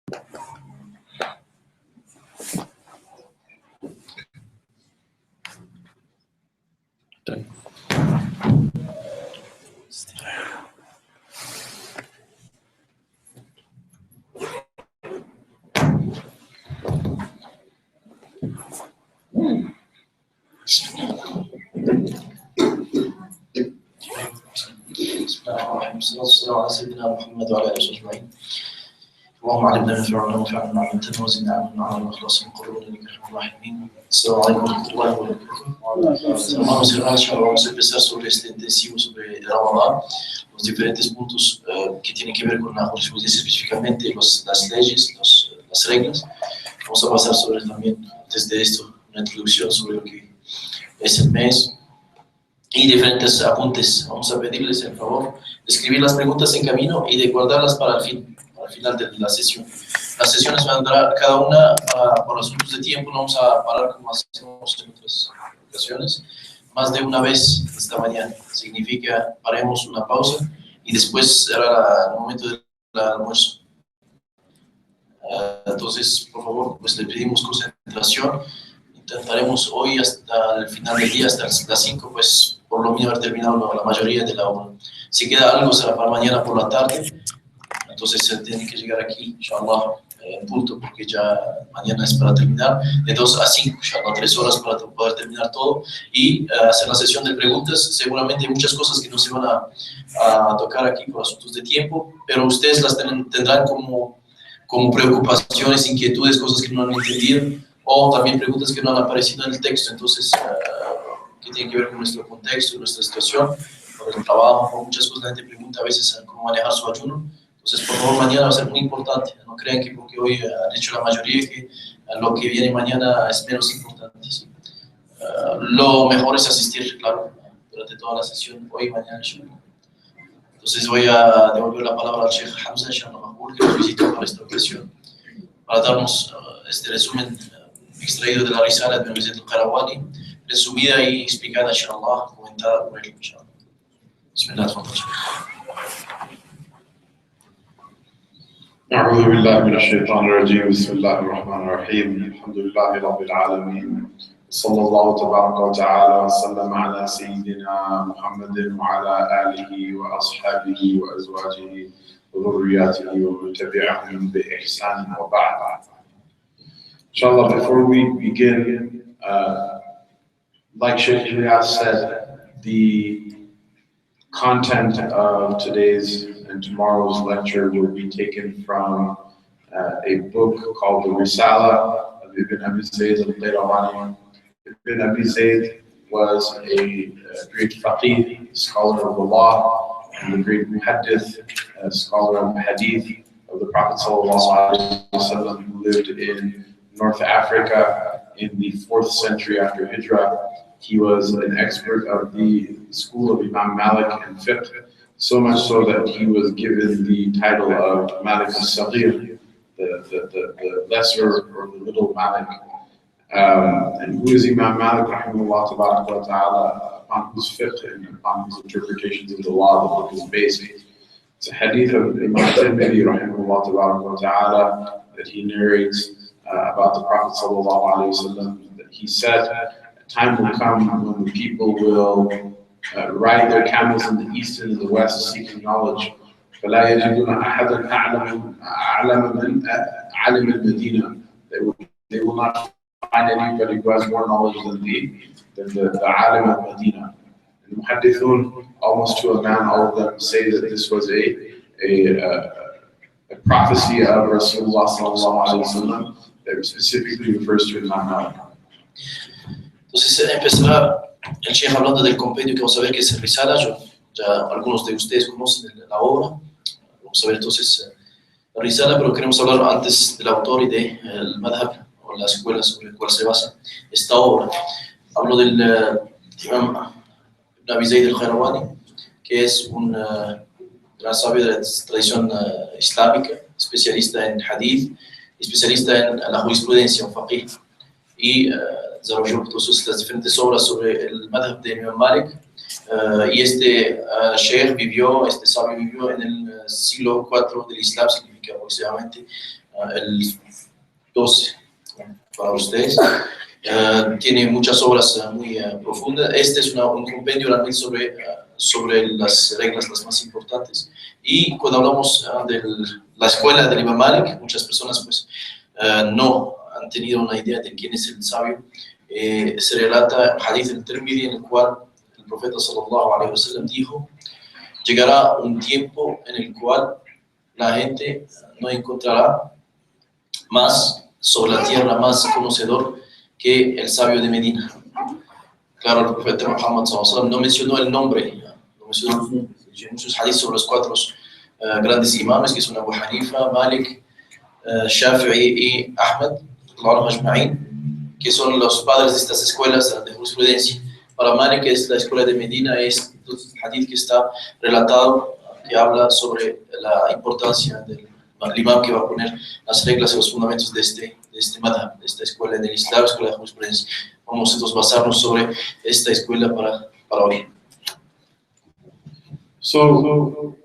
والسلام على سيدنا محمد وعلى آله أجمعين. اللهم علمنا ما ينفعنا وانفعنا بما علمتنا وزدنا علما على الإخلاص من قلوبنا إنك أرحم الراحمين. Assalamu alaikum warahmatullahi wabarakatuh. Vamos a cerrar, vamos a empezar sobre este intensivo sobre Ramadán, los diferentes puntos que tienen que ver con la jurisprudencia, específicamente las leyes, las reglas. Vamos a pasar sobre también, antes de esto, una introducción sobre lo que es el MES y diferentes apuntes. Vamos a pedirles el favor de escribir las preguntas en camino y de guardarlas para el final de la sesión. Las sesiones van a durar cada una por asuntos de tiempo, no vamos a parar como hacemos en otras ocasiones, más de una vez esta mañana. Significa, paremos una pausa y después será el momento del almuerzo. Entonces, por favor, pues le pedimos concentración. Intentaremos hoy hasta el final del día, hasta las 5, pues por lo menos haber terminado la mayoría de la obra. Si queda algo será para mañana por la tarde. Entonces se tiene que llegar aquí, inshallah, en punto, porque ya mañana es para terminar, de 2 a 5, inshallah, 3 horas para poder terminar todo y hacer la sesión de preguntas. Seguramente hay muchas cosas que no se van a tocar aquí por asuntos de tiempo, pero ustedes las tendrán como preocupaciones, inquietudes, cosas que no han entendido, o también preguntas que no han aparecido en el texto, entonces, que tienen que ver con nuestro contexto, nuestra situación, con el trabajo, con muchas cosas. La gente pregunta a veces cómo manejar su ayuno. Entonces, por favor, mañana va a ser muy importante. No crean que porque hoy han dicho la mayoría que lo que viene mañana es menos importante. ¿Sí? Lo mejor es asistir, claro, durante toda la sesión, hoy y mañana. Entonces, voy a devolver la palabra al Sheikh Hamza, que nos visitó para esta ocasión, para darnos este resumen extraído de la risala de Al Qurtubi, resumida y explicada, inshallah, comentada por él, inshallah. Bismillah, أعوذ بالله من الشيطان الرجيم بسم الله الرحمن الرحيم الحمد لله رب العالمين صلى الله تبارك وتعالى وسلم على سيدنا محمد وعلى آله وأصحابه وأزواجه وذرياته ومن تبعهم بإحسان وبعد. Inshallah, before we begin, like Sheikh Riyaz said, the content of today's and tomorrow's lecture will be taken from a book called the Risala of Ibn Abi Zayd al-Qayrawani. Ibn Abi Zayd was a great faqih, scholar of the law, and a great muhaddith, scholar of hadith of the Prophet ﷺ, who lived in North Africa in the 4th century after Hijrah. He was an expert of the school of Imam Malik and fiqh, so much so that he was given the title of Malik al-Saghir, the lesser or the little Malik. And who is Imam Malik, rahimahullah ta'ala, upon whose fiqh and upon whose interpretations of the law the book is based. It's a hadith of Imam Tirmidhi, rahimahullah ta'ala, that he narrates about the Prophet sallallahu alaihi wasallam, that he said, a time will come when the people will ride their camels in the east and in the west seeking knowledge. فَلَا يَجِدُونَ أَحَدًا أَعْلَمَ مِنْ عَلِمِ الْمَدِينَةِ. They will not find anybody who has more knowledge than the alim of Medina. And the muhaddithun, almost to a man, all of them say that this was a prophecy of Rasulullah sallallahu alaihi wasallam that specifically refers to Imam Malik. Entonces empezará el Sheikh hablando del compendio que vamos a ver que es el Risala. Ya algunos de ustedes conocen la obra. Vamos a ver entonces la Risala, pero queremos hablar antes del autor y del madhab, o la escuela sobre la cual se basa esta obra. Hablo del Imam Ibn Abi Zayd al-Qayrawani, que es un gran sabio de la tradición islámica, especialista en hadith, especialista en la jurisprudencia, un faqih, y desarrolló entonces las diferentes obras sobre el madhab de Imam Malik. Y este sheikh vivió, este sabio vivió en el siglo IV del Islam, significa aproximadamente el 12 para ustedes. Tiene muchas obras muy profundas. Este es un compendio realmente sobre las reglas las más importantes. Y cuando hablamos de la escuela del Imam Malik, muchas personas pues no han tenido una idea de quién es el sabio. Se relata el hadith del Tirmidhi en el cual el profeta sallallahu alaihi wasallam dijo: llegará un tiempo en el cual la gente no encontrará más sobre la tierra más conocedor que el sabio de Medina. Claro, el profeta Muhammad sallallahu alaihi wasallam no mencionó el nombre, no mencionó muchos hadiths sobre los cuatro grandes imames, que son Abu Hanifa, Malik, Shafi'i y Ahmad, que son los padres de estas escuelas de jurisprudencia. Para Malik, que es la escuela de Medina, es el hadith que está relatado, que habla sobre la importancia del imam que va a poner las reglas y los fundamentos de este madhab, de esta escuela del Islam, escuela de jurisprudencia. Vamos entonces a basarnos sobre esta escuela para hoy. So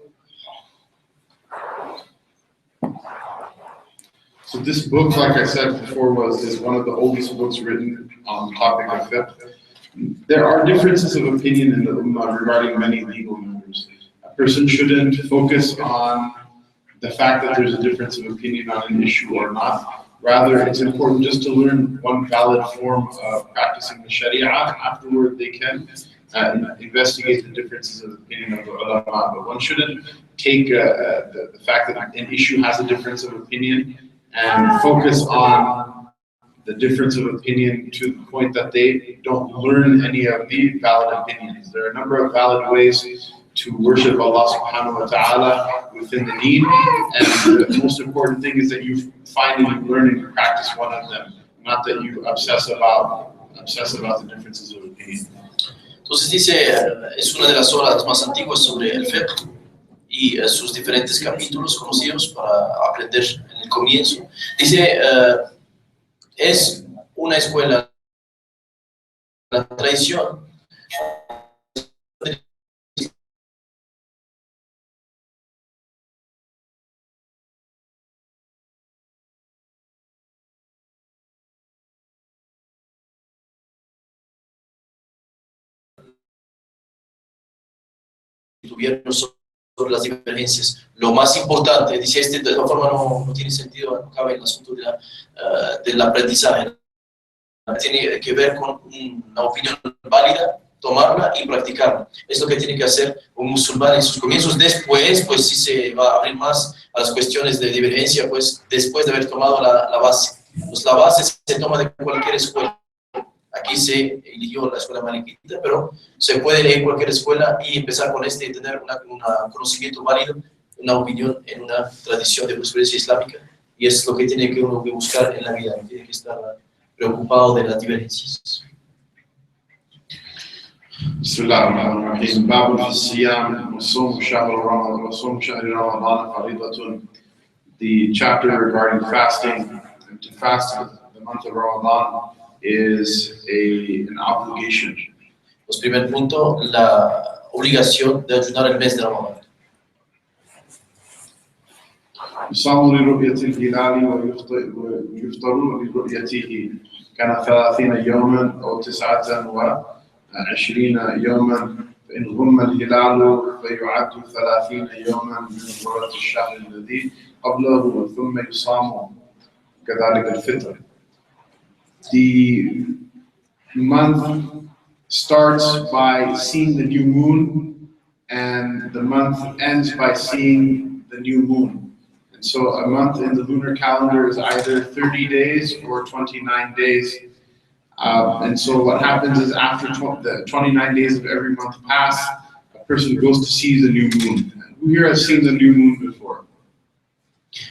this book, like I said before, is one of the oldest books written on the topic of fiqh. There are differences of opinion in the Ummah regarding many legal matters. A person shouldn't focus on the fact that there's a difference of opinion on an issue or not. Rather, it's important just to learn one valid form of practicing the Sharia. Afterward, they can investigate the differences of opinion of the ulama. But one shouldn't take the fact that an issue has a difference of opinion and focus on the difference of opinion to the point that they don't learn any of the valid opinions. There are a number of valid ways to worship Allah subhanahu wa ta'ala within the deen, and the most important thing is that you find and you learn and you practice one of them, not that you obsess about the differences of opinion. Entonces dice, es una de las obras más antiguas sobre el fiqh y sus diferentes capítulos conocidos para aprender en el comienzo. Dice, es una escuela, la tradición tuvieron sobre las divergencias. Lo más importante, dice de esta forma no tiene sentido, no cabe el asunto del aprendizaje. Tiene que ver con una opinión válida, tomarla y practicarla. Es lo que tiene que hacer un musulmán en sus comienzos. Después, pues sí se va a abrir más a las cuestiones de divergencia, pues después de haber tomado la base. Pues la base se toma de cualquier escuela. Aquí se eligió la escuela malikita, pero se puede elegir cualquier escuela y empezar con y tener un conocimiento válido, una opinión en una tradición de jurisprudencia islámica. Y es lo que tiene que uno buscar en la vida, no tiene que estar preocupado de las divergencias. Bismillahirrahmanirrahim. Babu fi siyam wa sawm shahr Ramadan faridatun. The chapter regarding fasting, and to fast the month of Ramadan is an obligation. Pues primer punto, la obligación de ayunar el mes de Ramadán. يصام لرؤية الهلال ويفطر لرؤيته كان 30 يوما أو 29 يوما فإن غم الهلال فيعد 30 يوما من غرة الشهر الذي قبله ثم يصام كذلك الفطر. The month starts by seeing the new moon, and the month ends by seeing the new moon. And so a month in the lunar calendar is either 30 days or 29 days. And so what happens is after the 29 days of every month pass, a person goes to see the new moon. Who here has seen the new moon before?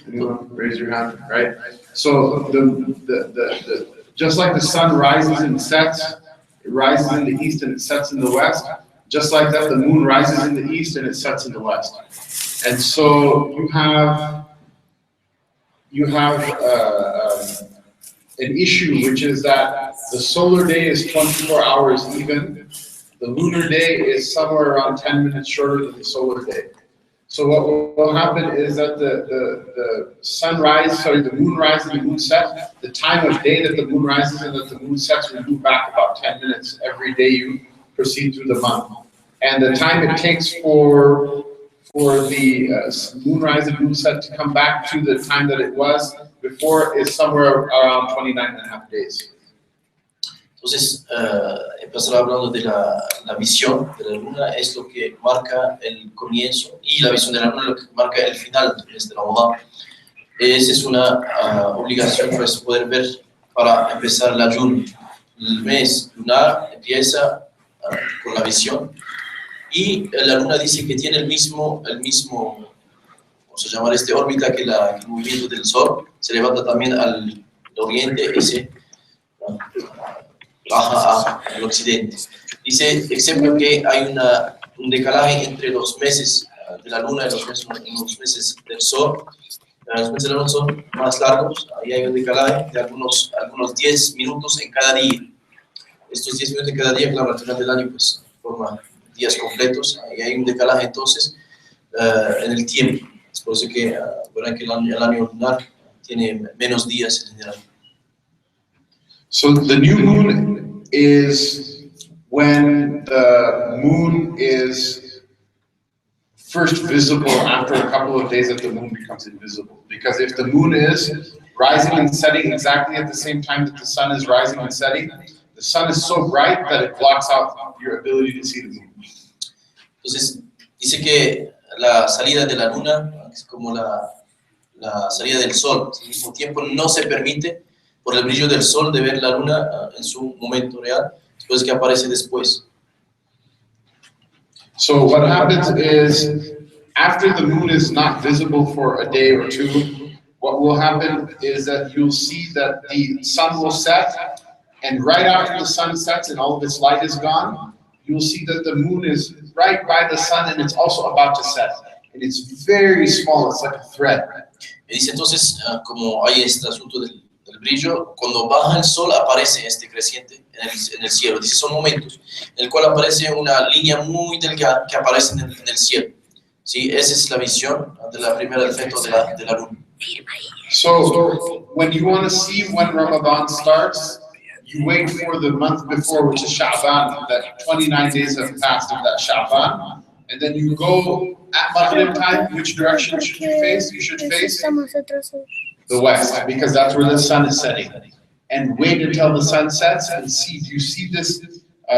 Anyone? Raise your hand, right? So just like the sun rises and sets, it rises in the east and it sets in the west, just like that the moon rises in the east and it sets in the west. And so you have an issue, which is that the solar day is 24 hours even, the lunar day is somewhere around 10 minutes shorter than the solar day. So what will happen is that the sunrise, sorry, the moon rise and the moon set, the time of day that the moon rises and that the moon sets will move back about 10 minutes every day you proceed through the month. And the time it takes for the moon rise and moon set to come back to the time that it was before is somewhere around 29.5 days. Entonces, empezar hablando de la visión de la luna es lo que marca el comienzo, y la visión de la luna es lo que marca el final de Ramadán. Esa es una obligación pues, poder ver para empezar el ayuno. El mes lunar empieza con la visión, y la luna dice que tiene el mismo vamos a llamar órbita que el movimiento del sol. Se levanta también al oriente y se baja al occidente. Dice, excepto que hay un decalaje entre los meses de la luna y los meses del sol. Los meses de la luna son más largos, ahí hay un decalaje de algunos 10 minutos en cada día. Estos 10 minutos en cada día, claro, al final del año, pues, forman días completos, ahí hay un decalaje entonces en el tiempo. Es por eso que, verán que el año lunar tiene menos días en general. So the new moon is when the moon is first visible after a couple of days that the moon becomes invisible. Because if the moon is rising and setting exactly at the same time that the sun is rising and setting, the sun is so bright that it blocks out your ability to see the moon. Entonces, dice que la salida de la luna es como la salida del sol. Al mismo tiempo no se permite por el brillo del sol de ver la luna en su momento real, después que aparece después. So what happens is, after the moon is not visible for a day or two, what will happen is that you'll see that the sun will set, and right after the sun sets and all of its light is gone, you'll see that the moon is right by the sun and it's also about to set. And it's very small, it's like a thread. Y dice entonces, como hay este asunto del brillo, cuando baja el sol aparece este creciente en el cielo. Dice, son momentos en el cual aparece una línea muy delgada que aparece en el cielo. ¿Sí? Esa es la visión de la primera efecto de la luna. So when you want to see when Ramadan starts, you wait for the month before, which is Sha'ban, that 29 days have passed of that Sha'ban, and then you go at Maghrib time. Which direction should you face? You should face the west, because that's where the sun is setting. And wait until the sun sets and see, do you see this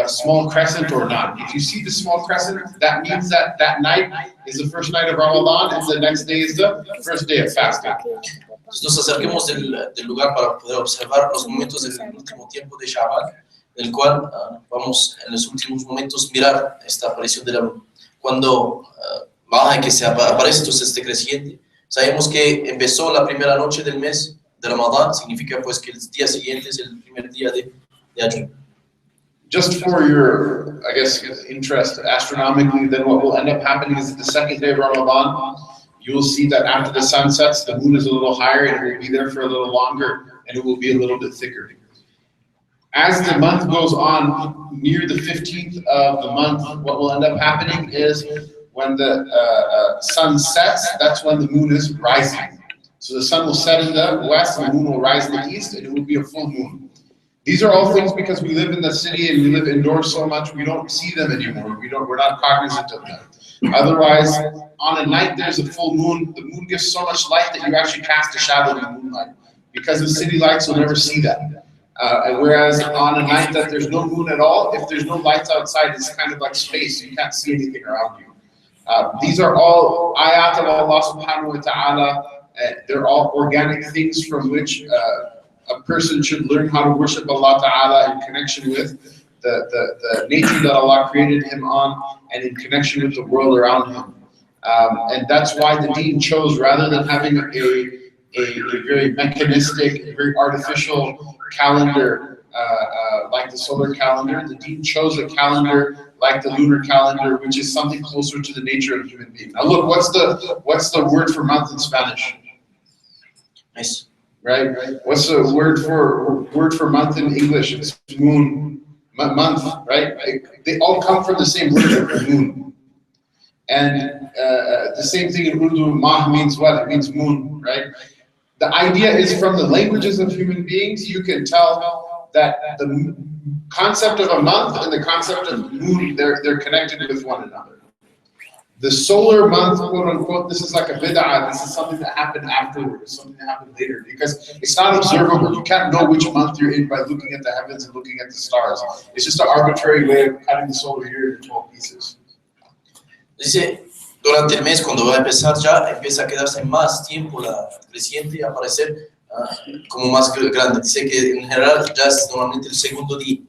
small crescent or not? If you see the small crescent, that means that that night is the first night of Ramadan and the next day is the first day of fasting. Nos acerquemos del lugar para poder observar los momentos del último tiempo de Sha'ban, en el cual vamos en los últimos momentos mirar esta aparición de la luna. Cuando baja y que se aparece entonces este creciente, sabemos que empezó la primera noche del mes de Ramadán, significa pues que el día siguiente es el primer día de ayuno. Just for your, I guess, interest astronomically, then what will end up happening is that the second day of Ramadan, you'll see that after the sun sets, the moon is a little higher and it will be there for a little longer and it will be a little bit thicker. As the month goes on, near the 15th of the month, what will end up happening is when the sun sets, that's when the moon is rising. So the sun will set in the west and the moon will rise in the east and it will be a full moon. These are all things because we live in the city and we live indoors so much, we don't see them anymore. We're not cognizant of them. Otherwise, on a night there's a full moon, the moon gives so much light that you actually cast a shadow in the moonlight. Because of city lights, you'll never see that. And whereas on a night that there's no moon at all, if there's no lights outside, it's kind of like space. You can't see anything around you. These are all ayat of Allah subhanahu wa ta'ala. They're all organic things from which a person should learn how to worship Allah ta'ala in connection with the nature that Allah created him on and in connection with the world around him. And that's why the deen chose, rather than having a very mechanistic, very artificial calendar like the solar calendar, the deen chose a calendar like the lunar calendar, which is something closer to the nature of a human being. Now look, what's the word for month in Spanish? Nice. Right? What's the word for month in English? It's moon, month, right? They all come from the same word, moon. And the same thing in Urdu, mah means what? It means moon, right? The idea is from the languages of human beings, you can tell that the concept of a month and the concept of moon, they're connected with one another. The solar month, quote unquote, this is like a bid'ah, this is something that happened afterwards, something that happened later, because it's not observable. You can't know which month you're in by looking at the heavens and looking at the stars. It's just an arbitrary way of cutting the solar year into 12 pieces. Dice, durante el mes, cuando va a empezar, ya empieza a quedarse más tiempo la creciente y a aparecer como más grande. Dice que en general ya es normalmente el segundo día.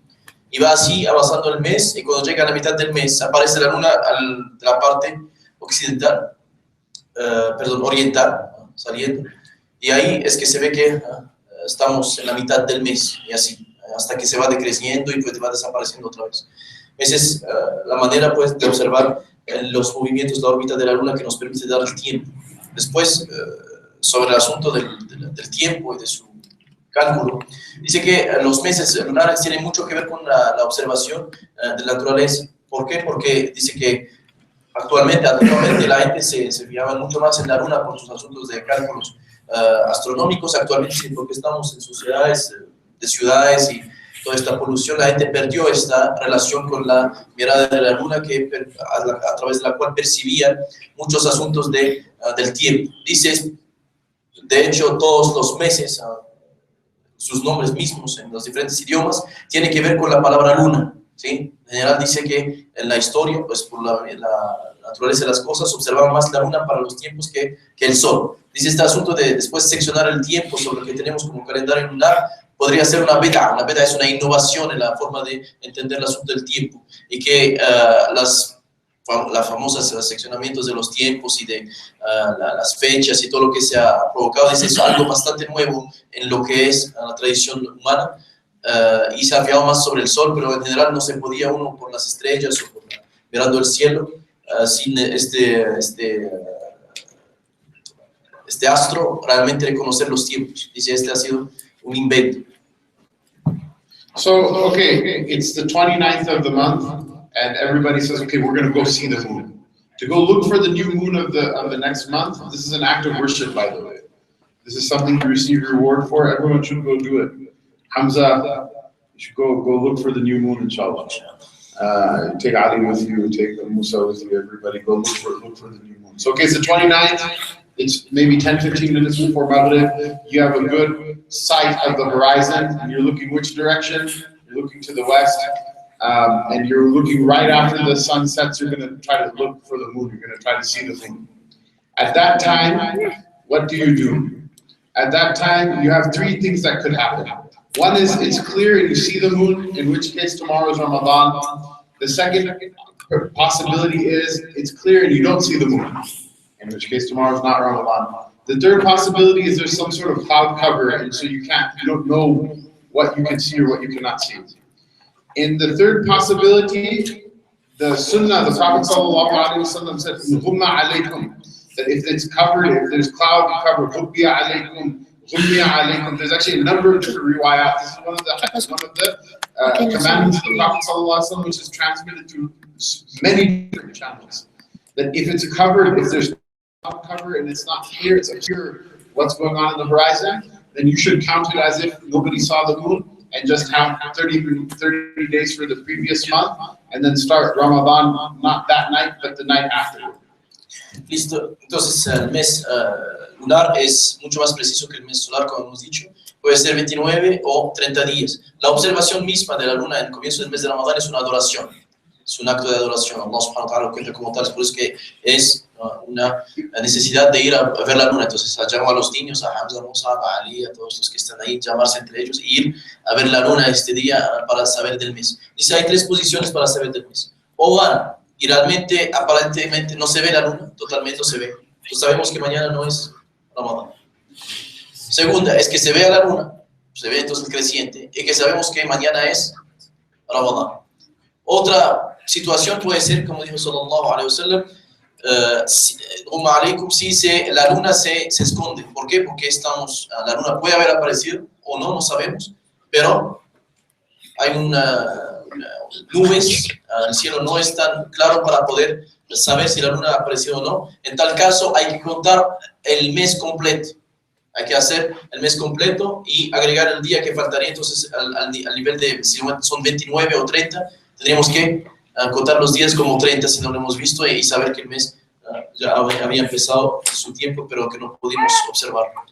Y va así avanzando el mes, y cuando llega a la mitad del mes, aparece la luna de la parte occidental, oriental, saliendo. Y ahí es que se ve que estamos en la mitad del mes, y así, hasta que se va decreciendo y pues va desapareciendo otra vez. Esa es la manera pues de observar los movimientos de la órbita de la luna que nos permite dar el tiempo. Después, sobre el asunto del tiempo y de su cálculo, dice que los meses lunares tienen mucho que ver con la observación de la naturaleza. ¿Por qué? Porque dice que actualmente la gente se fijaba mucho más en la luna por sus asuntos de cálculos astronómicos. Actualmente, sí, porque estamos en sociedades de ciudades y toda esta polución, la gente perdió esta relación con la mirada de la luna a través de la cual percibían muchos asuntos del tiempo. Dice, de hecho, todos los meses, sus nombres mismos en los diferentes idiomas, tienen que ver con la palabra luna, ¿sí? En general dice que en la historia, pues por la naturaleza de las cosas, observaba más la luna para los tiempos que el sol. Dice, este asunto de después seccionar el tiempo sobre lo que tenemos como calendario lunar, podría ser una bid'ah. Una bid'ah es una innovación en la forma de entender el asunto del tiempo, y que las famosas seccionamientos de los tiempos y de las fechas y todo lo que se ha provocado, es algo bastante nuevo en lo que es la tradición humana, y se ha fijado más sobre el sol, pero en general no se podía uno por las estrellas o mirando el cielo sin este astro realmente reconocer los tiempos. Dice, este ha sido un invento. So, okay, it's the 29th of the month, and everybody says, okay, we're going to go see the moon. To go look for the new moon of the next month, this is an act of worship, by the way. This is something you receive reward for. Everyone should go do it. Hamza, you should go look for the new moon, inshallah. Take Ali with you, take Musa with you, everybody go look for the new moon. So, okay, it's the 29th. It's maybe 10-15 minutes before Maghrib. You have a good sight of the horizon, and you're looking which direction? You're looking to the west, and you're looking right after the sun sets. You're going to try to look for the moon. You're going to try to see the moon. At that time, what do? At that time, you have three things that could happen. One is it's clear and you see the moon, in which case tomorrow is Ramadan. The second possibility is it's clear and you don't see the moon, in which case tomorrow is not Ramadan. The third possibility is there's some sort of cloud cover, and so you don't know what you can see or what you cannot see. In the third possibility, the Sunnah, the Prophet ﷺ said, that if it's covered, if there's cloud cover, there's actually a number of different riwayat. This is one of the commandments of the Prophet ﷺ, which is transmitted through many different channels. That if it's covered, if there's cover and it's not clear, it's obscure what's going on in the horizon, then you should count it as if nobody saw the moon and just count 30 days for the previous month, and then start Ramadan not that night but the night after. Listo, entonces el mes lunar es mucho más preciso que el mes solar, como hemos dicho. Puede ser 29 o 30 días. La observación misma de la luna en el comienzo del mes de Ramadán es una adoración. Es un acto de adoración. Allah subhanahu wa ta'ala lo cuenta como tal. Por eso es que es una necesidad de ir a ver la luna. Entonces llamo a los niños, a Hamza, Musa, a Ali, a todos los que están ahí, llamarse entre ellos e ir a ver la luna este día para saber del mes. Dice, hay tres posiciones para saber del mes. O van y realmente, aparentemente, no se ve la luna, totalmente no se ve. Entonces sabemos que mañana no es Ramadán. Segunda, es que se vea la luna, se ve entonces el creciente, y que sabemos que mañana es Ramadán. Otra situación puede ser, como dijo sallallahu alaihi wasallam, si la luna se esconde. ¿Por qué? Porque la luna puede haber aparecido o no, no sabemos, pero hay nubes, el cielo no es tan claro para poder saber si la luna ha aparecido o no. En tal caso hay que contar el mes completo. Hay que hacer el mes completo y agregar el día que faltaría. Entonces al nivel de, si son 29 o 30, tendríamos que contar los días como 30 si no lo hemos visto y saber que el mes ya había empezado su tiempo, pero que no pudimos observarlo.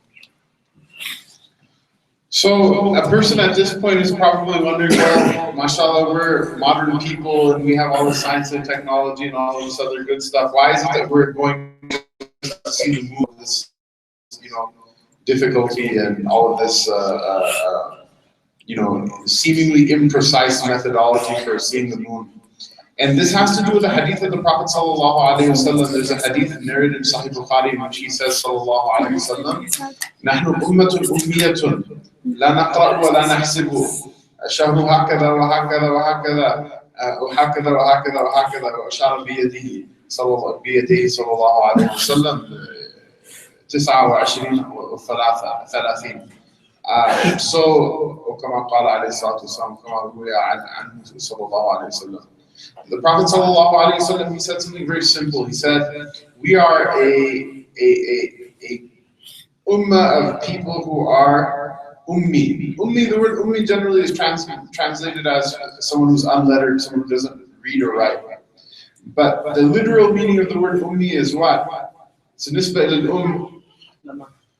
So a person at this point is probably wondering, well, mashallah, we're modern people and we have all the science and technology and all this other good stuff. Why is it that we're going to see the moon, this, difficulty and all of this, seemingly imprecise methodology for seeing the moon? And this has to do with the hadith of the Prophet sallallahu alaihi wasallam. There's a hadith narrated in Sahih Bukhari in which he says sallallahu alaihi wasallam, "Nahnu ummatun ummiyatun, la naqra wa la nahsibu. Ashahru hakada wa hakada wa hakada, wa hakada wa hakada wa hakada wa ashara biyadihi sallallahu alaihi wasallam 29 و 30." So, وكما قال عليه الصلاة والسلام كما روي عنه صلى الله عليه وسلم. The Prophet sallallahu alaihi wasallam, he said something very simple. He said, we are a ummah of people who are ummi. Ummi, the word ummi generally is translated as someone who's unlettered, someone who doesn't read or write. But the literal meaning of the word ummi is what? It's a nisba al-um,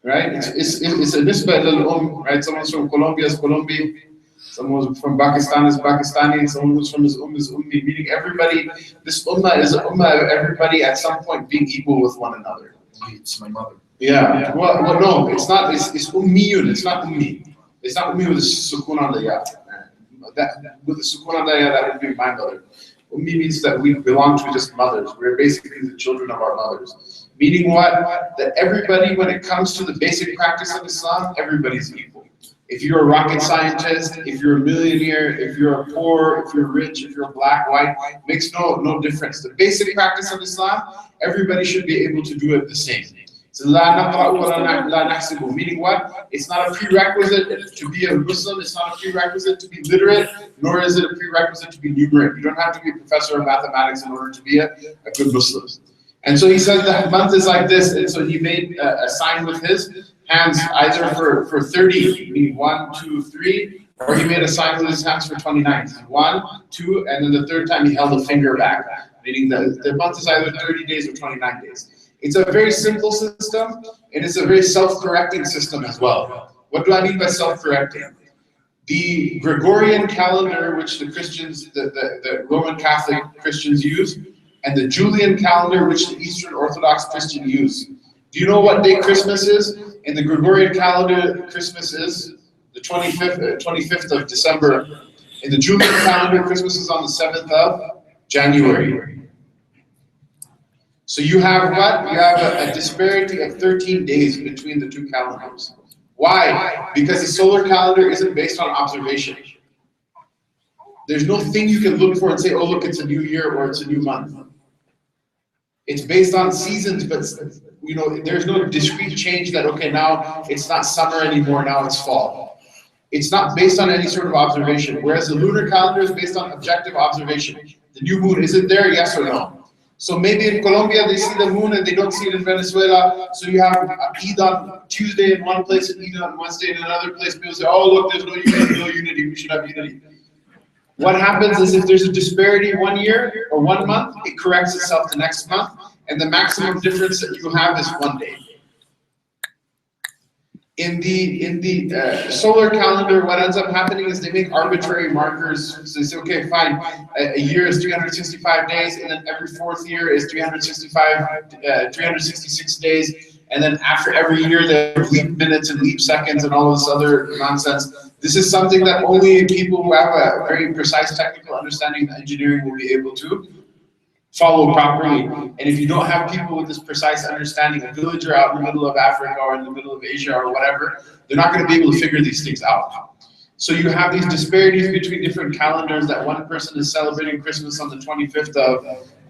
right? It's a nisba al-um, right? Someone's from Colombia is Colombian. Someone who's from Pakistan is Pakistani, someone who's from his is Ummi, meaning everybody, this ummah is an ummah of everybody at some point being equal with one another. It's my mother. Yeah, well no, it's not, it's ummiyun, it's not ummi. It's not ummi with a sukun on the ya. With the sukun on the ya, that would be my mother. Ummi means that we belong to just mothers. We're basically the children of our mothers. Meaning what? That everybody, when it comes to the basic practice of Islam, everybody's equal. If you're a rocket scientist, if you're a millionaire, if you're poor, if you're rich, if you're black, white, makes no difference. The basic practice of Islam, everybody should be able to do it the same. So meaning what? It's not a prerequisite to be a Muslim, it's not a prerequisite to be literate, nor is it a prerequisite to be numerate. You don't have to be a professor of mathematics in order to be a good Muslim. And so he said the month is like this, and so he made a sign with his hands either for 30, meaning 1, 2, 3, or he made a sign with his hands for 29. 1, 2, and then the third time he held a finger back, meaning the month is either 30 days or 29 days. It's a very simple system, and it's a very self-correcting system as well. What do I mean by self-correcting? The Gregorian calendar, which the Christians, the Roman Catholic Christians use, and the Julian calendar, which the Eastern Orthodox Christian use. Do you know what day Christmas is? In the Gregorian calendar, Christmas is the 25th of December. In the Julian calendar, Christmas is on the 7th of January. So you have what? You have a disparity of 13 days between the two calendars. Why? Because the solar calendar isn't based on observation. There's no thing you can look for and say, oh look, it's a new year or it's a new month. It's based on seasons, but there's no discrete change that, okay, now it's not summer anymore, now it's fall. It's not based on any sort of observation, whereas the lunar calendar is based on objective observation. The new moon, is it there, yes or no? So maybe in Colombia they see the moon and they don't see it in Venezuela, so you have Eid on Tuesday in one place and Eid on Wednesday in another place. People say, oh look, there's no unity, we should have unity. What happens is if there's a disparity 1 year or 1 month, it corrects itself the next month, and the maximum difference that you have is 1 day. In the solar calendar, what ends up happening is they make arbitrary markers. So they say, okay, fine, a year is 365 days, and then every 4th year is 366 days, and then after every year there are leap minutes and leap seconds and all this other nonsense. This is something that only people who have a very precise technical understanding of engineering will be able to follow properly. And if you don't have people with this precise understanding, a villager out in the middle of Africa or in the middle of Asia or whatever, they're not going to be able to figure these things out. So you have these disparities between different calendars, that one person is celebrating Christmas on the 25th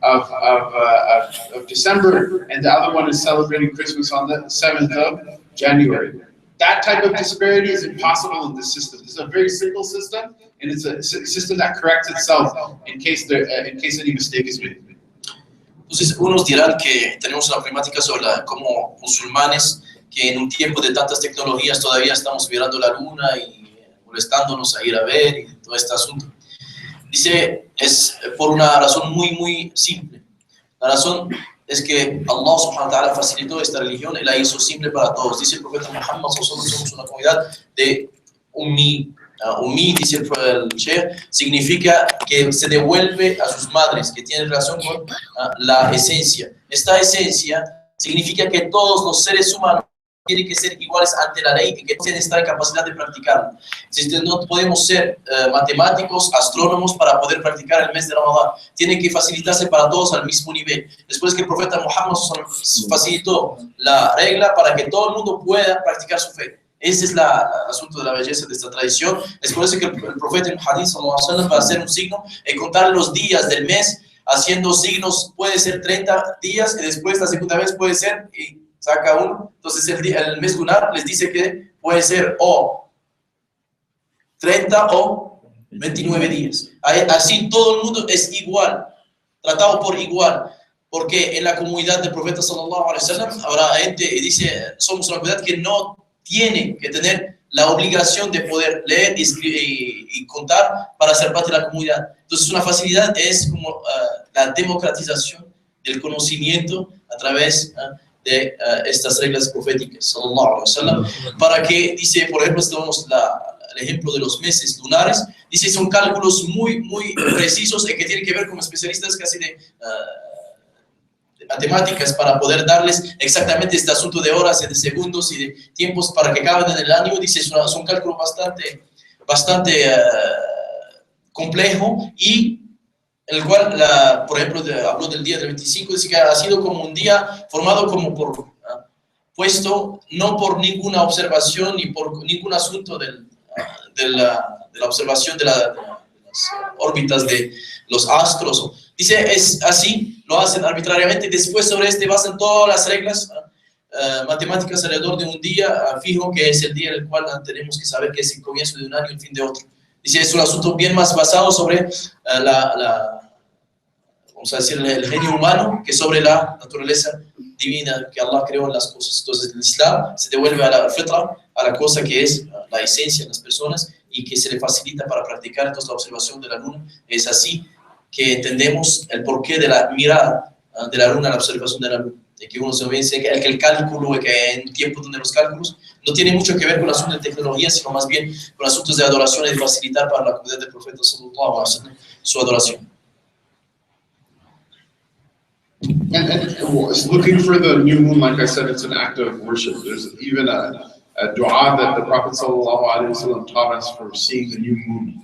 of December, and the other one is celebrating Christmas on the 7th of January. That type of disparity is impossible in this system. This is a very simple system, and it's a system that corrects itself in case any mistake is made. Entonces, unos dirán que tenemos una problemática sobre como musulmanes, que en un tiempo de tantas tecnologías todavía estamos mirando la luna y molestándonos a ir a ver y todo este asunto. Dice, es por una razón muy simple. La razón es que Allah subhanahu wa ta'ala facilitó esta religión y la hizo simple para todos. Dice el profeta Muhammad, nosotros somos una comunidad de ummi. Ummi, dice el Sheikh, significa que se devuelve a sus madres, que tiene relación con la esencia. Esta esencia significa que todos los seres humanos tienen que ser iguales ante la ley y que tienen que estar en capacidad de practicarlo. No podemos ser matemáticos, astrónomos para poder practicar el mes de Ramadán. Tiene que facilitarse para todos al mismo nivel. Después que el profeta Muhammad facilitó la regla para que todo el mundo pueda practicar su fe. Ese es el asunto de la belleza de esta tradición. Es por eso que el profeta en Hadith sallallahu alaihi wasallam va a hacer un signo y contar los días del mes haciendo signos. Puede ser 30 días y después la segunda vez puede ser y saca uno. Entonces el mes lunar les dice que puede ser o 30 o 29 días. Así todo el mundo es igual, tratado por igual. Porque en la comunidad del profeta sallallahu alaihi wasallam habrá gente que dice, somos una comunidad que no tiene que tener la obligación de poder leer y contar para ser parte de la comunidad. Entonces una facilidad es como la democratización del conocimiento a través de estas reglas proféticas, sallallahu alaihi wasallam, para que, dice, por ejemplo, tenemos el ejemplo de los meses lunares, dice, son cálculos muy precisos y que tienen que ver con especialistas casi de matemáticas para poder darles exactamente este asunto de horas y de segundos y de tiempos para que caben en el año. Dice, es un cálculo bastante complejo y el cual, por ejemplo, habló del día del 25, dice que ha sido como un día formado como puesto no por ninguna observación ni por ningún asunto de la observación de las órbitas de los astros. Dice, es así, lo hacen arbitrariamente, después sobre basan todas las reglas matemáticas alrededor de un día fijo, que es el día en el cual tenemos que saber que es el comienzo de un año y el fin de otro. Dice, es un asunto bien más basado sobre vamos a decir, el genio humano que sobre la naturaleza divina que Allah creó en las cosas. Entonces el Islam se devuelve a la fitra, a la cosa que es la esencia de las personas y que se le facilita para practicar. Entonces la observación de la luna es así que entendemos el porqué de la mirada de la luna, la observación de la luna. De que uno se dice que el cálculo, que en tiempos donde los cálculos no tiene mucho que ver con asuntos de tecnología, sino más bien con asuntos de adoración y de facilitar para la comunidad del profeta sallallahu alaihi wasallam su adoración. And looking for the new moon, like I said, it's an act of worship. There's even a dua that the Prophet ﷺ taught us for seeing the new moon.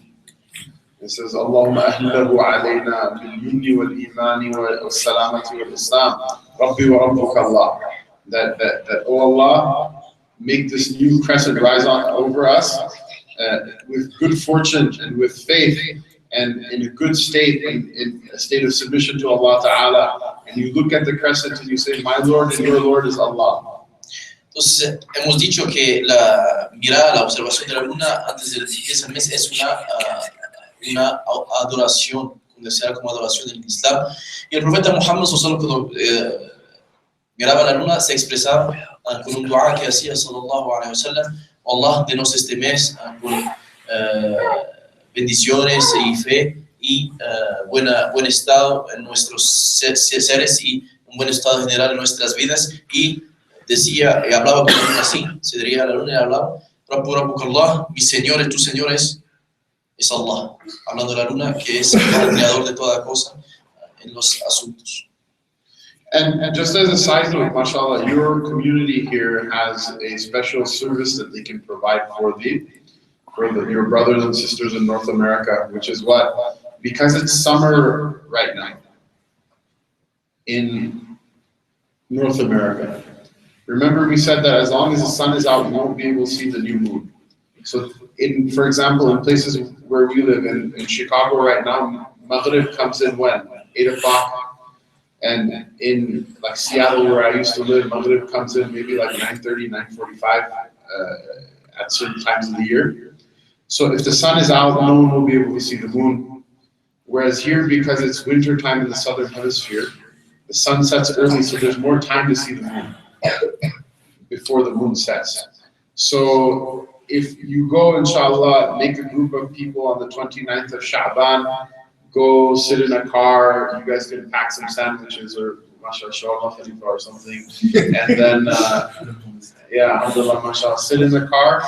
It says, Allahumma ahlahu alayna bil-yumni wal-imani wal-salamati wal-islam, Rabbi wa Rabbuka Allah. That, oh Allah, make this new crescent rise over us with good fortune and with faith and in a good state, in a state of submission to Allah Ta'ala. And you look at the crescent and you say, my Lord and your Lord is Allah. Entonces, hemos dicho que la mirada, la observación de la luna antes del mes es una adoración, considerada como adoración en el Islam. Y el profeta Muhammad, cuando miraba la luna, se expresaba con un dua que hacía, sallallahu alaihi wasallam, Allah, denos este mes con bendiciones y fe y buen estado en nuestros seres y un buen estado general en nuestras vidas. Y decía, y hablaba con la luna así, se diría a la luna y hablaba, Rabbu Rabbuka Allah, mi Señor, tu Señor es Allah, hablando de la luna, que es el creador de toda cosa en los asuntos. And just as a side note, mashallah, your community here has a special service that they can provide for your brothers and sisters in North America, which is what? Because it's summer right now in North America. Remember we said that as long as the sun is out, we won't be able to see the new moon. So for example, in places where we live in Chicago right now, Maghrib comes in when? 8 o'clock. And in like Seattle, where I used to live, Maghrib comes in maybe like 9:30, 9:45 at certain times of the year. So if the sun is out, no one will be able to see the moon. Whereas here, because it's winter time in the southern hemisphere, The sun sets early, so there's more time to see the moon before the moon sets. So if you go, inshallah, make a group of people on the 29th of Sha'ban, go sit in a car, you guys can pack some sandwiches or mashallah or something, and then, yeah, alhamdulillah, mashallah, sit in the car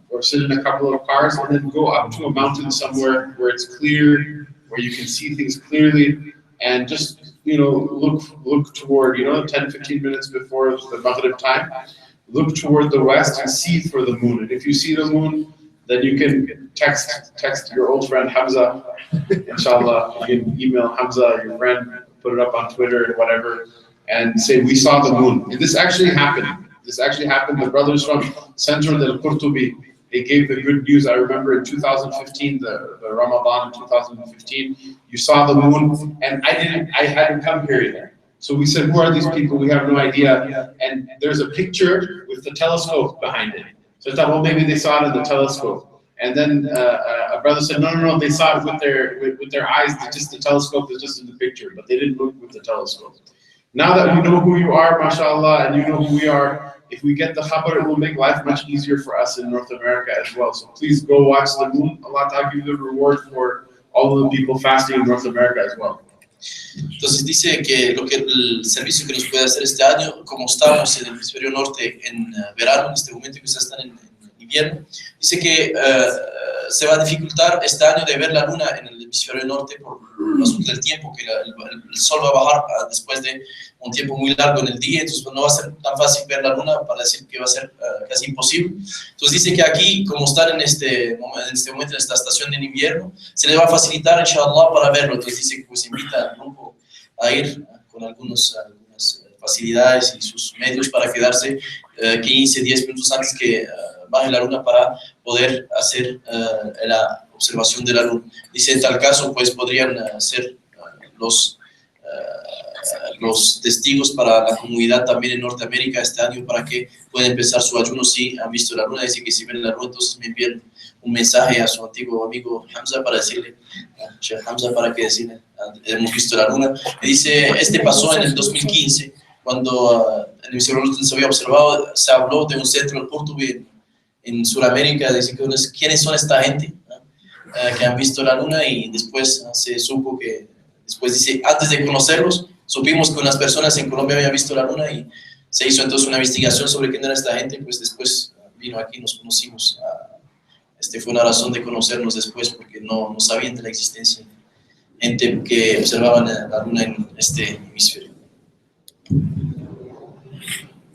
or sit in a couple of cars and then go up to a mountain somewhere where it's clear, where you can see things clearly, and just, you know, look toward, you know, 10, 15 minutes before the Maghrib time, look toward the west and see for the moon. And if you see the moon, then you can text your old friend Hamza, inshallah. You can email Hamza, your friend, put it up on Twitter or whatever, and say, we saw the moon. And this actually happened. The brothers from Centro Al-Qūrtubi, they gave the good news. I remember in 2015, the Ramadan in 2015, you saw the moon, and I hadn't come here yet. So we said, who are these people? We have no idea. And there's a picture with the telescope behind it. So I thought, well, maybe they saw it in the telescope. And then a brother said, no, they saw it with their eyes. Just the telescope is just in the picture, but they didn't look with the telescope. Now that we know who you are, mashallah, and you know who we are, if we get the khabar, it will make life much easier for us in North America as well. So please go watch the moon. Allah Ta'ala give you the reward for all of the people fasting in North America as well. Entonces dice que el servicio que nos puede hacer este año, como estamos en el hemisferio norte en verano, en este momento que ustedes están en invierno, dice que se va a dificultar este año de ver la luna en el hemisferio norte por el asunto del tiempo, que el sol va a bajar después de un tiempo muy largo en el día, entonces no va a ser tan fácil ver la luna, para decir que va a ser casi imposible. Entonces dice que aquí, como están en este momento, en esta estación de invierno, se les va a facilitar, inshallah, para verlo. Entonces dice que pues invita al grupo a ir con algunas facilidades y sus medios para quedarse 15, 10 minutos antes que baje la luna para poder hacer la observación de la luna. Dice, en tal caso, pues podrían ser los testigos para la comunidad también en Norteamérica este año para que puedan empezar su ayuno si han visto la luna. Dice que si ven la luna, entonces me envían un mensaje a su antiguo amigo Hamza para decirle, para que decirle, hemos visto la luna. Me dice, pasó en el 2015, cuando en el hemisferio norte se había observado, se habló de un centro Al-Qurtubi en Sudamérica. Dice que quiénes son esta gente que han visto la luna, y después se supo que, después dice, antes de conocerlos, supimos que unas personas en Colombia habían visto la luna y se hizo entonces una investigación sobre quién era esta gente, pues después vino aquí, nos conocimos. Fue una razón de conocernos después, porque no sabían de la existencia de gente que observaban la luna en este hemisferio.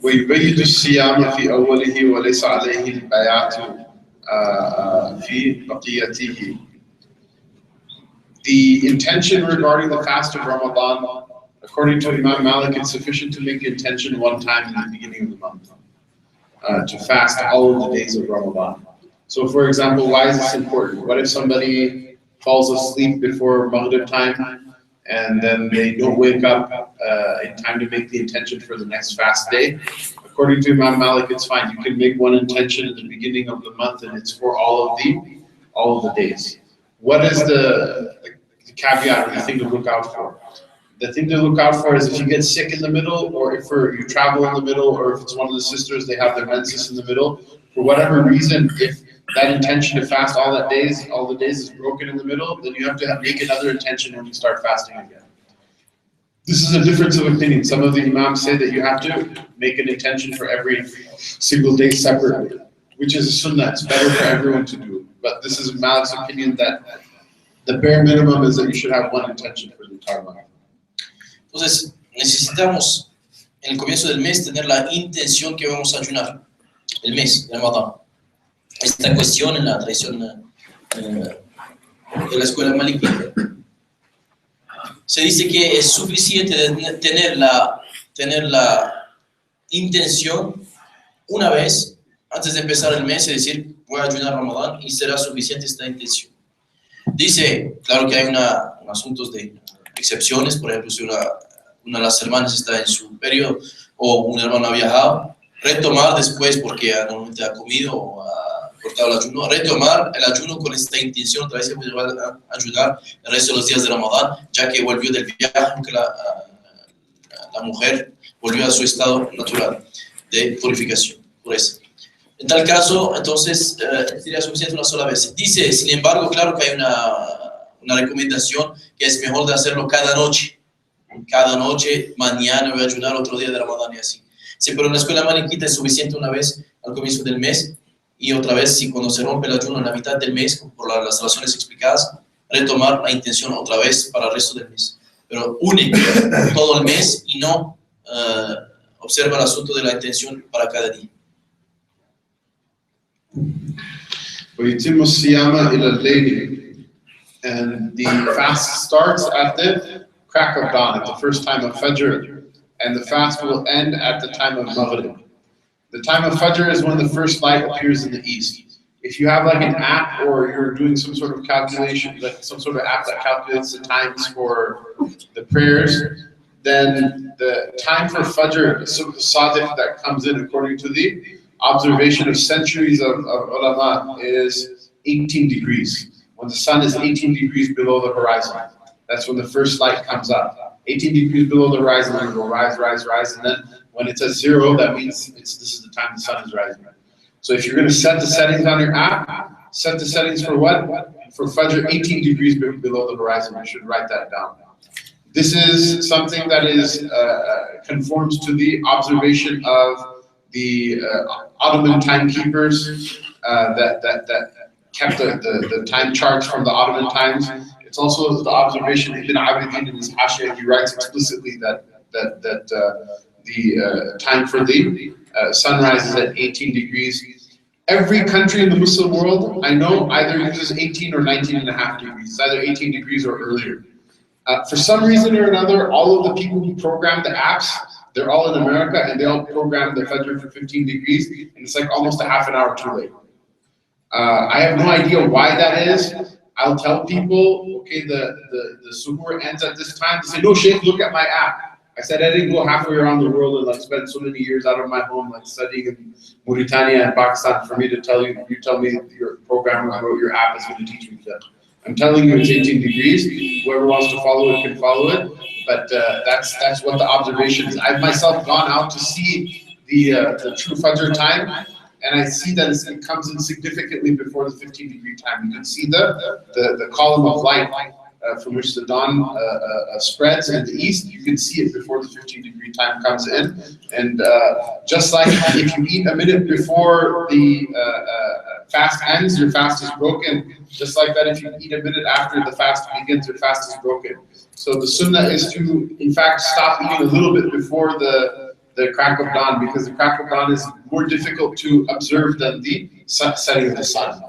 ويبيد الصيام في أوله وليس عليه البيات في بقيته. The intention regarding the fast of Ramadan, according to Imam Malik, it's sufficient to make the intention one time in the beginning of the month, to fast all of the days of Ramadan. So for example, why is this important? What if somebody falls asleep before Maghrib time and then they don't wake up in time to make the intention for the next fast day? According to Imam Malik, it's fine. You can make one intention at the beginning of the month and it's for all of the days. What is the caveat, the thing to look out for? The thing to look out for is if you get sick in the middle, or if you travel in the middle, or if it's one of the sisters, they have their menses in the middle. For whatever reason, if that intention to fast all the days is broken in the middle, then you have to make another intention when you start fasting again. This is a difference of opinion. Some of the imams say that you have to make an intention for every single day separately, which is a sunnah. It's better for everyone to do it. But this is Malik's opinion that the bare minimum is that you should have one intention for the entire month. Entonces, necesitamos en el comienzo del mes tener la intención que vamos a ayunar, el mes de Ramadán. Esta cuestión en la tradición de la escuela maliki se dice que es suficiente tener la intención una vez antes de empezar el mes y decir voy a ayunar Ramadán, y será suficiente esta intención. Dice, claro que hay asuntos de excepciones, por ejemplo, si una de las hermanas está en su periodo o un hermano ha viajado, retomar después porque normalmente ha comido o ha cortado el ayuno, retomar el ayuno con esta intención, otra vez que va a ayudar el resto de los días de Ramadán, ya que volvió del viaje, aunque la mujer volvió a su estado natural de purificación, pureza. En tal caso, entonces, sería suficiente una sola vez. Dice, sin embargo, claro que hay una recomendación que es mejor de hacerlo cada noche. Cada noche, mañana voy a ayunar, otro día de Ramadán y así. Sí, pero en la escuela maliquita es suficiente una vez al comienzo del mes y otra vez, si cuando se rompe el ayuno en la mitad del mes, por las razones explicadas, retomar la intención otra vez para el resto del mes. Pero único todo el mes y no observa el asunto de la intención para cada día. ويتم الصيام إلى الليل, and the fast starts at the crack of dawn, at the first time of Fajr, and the fast will end at the time of Maghrib. The time of Fajr is when the first light appears in the east. If you have like an app or you're doing some sort of calculation, like some sort of app that calculates the times for the prayers, then the time for Fajr, the Sadiq that comes in according to the observation of centuries of ulama is 18 degrees. When the sun is 18 degrees below the horizon, that's when the first light comes up. 18 degrees below the horizon, it will rise, rise, rise, and then when it's at 0, that means this is the time the sun is rising. So if you're going to set the settings on your app, set the settings for what? For Fajr, 18 degrees below the horizon. You should write that down. This is something that is conforms to the observation of the Ottoman timekeepers that kept the time charts from the Ottoman times. It's also the observation of Ibn Abidin in his Hashiyah. He writes explicitly that the time for the sunrise is at 18 degrees. Every country in the Muslim world, I know, either uses 18 or 19 and a half degrees. It's either 18 degrees or earlier. For some reason or another, all of the people who program the apps, they're all in America, and they all program the Fajr for 15 degrees, and it's like almost a half an hour too late. I have no idea why that is. I'll tell people, okay, the suhoor ends at this time. They say, no, Sheikh, look at my app. I said, I didn't go halfway around the world and like spend so many years out of my home, like studying in Mauritania and Pakistan for me to tell you, you tell me your programmer who wrote your app is going to teach me that. I'm telling you it's 18 degrees. Whoever wants to follow it can follow it. But that's what the observation is. I've myself gone out to see the true Fajr time, and I see that it comes in significantly before the 15-degree time. You can see the column of light from which the dawn spreads in the east. You can see it before the 15-degree time comes in. And just like if you eat a minute before the fast ends, your fast is broken. Just like that, if you eat a minute after the fast begins, your fast is broken. So the sunnah is to, in fact, stop eating a little bit before the crack of dawn, because the crack of dawn is more difficult to observe than the setting of the sun.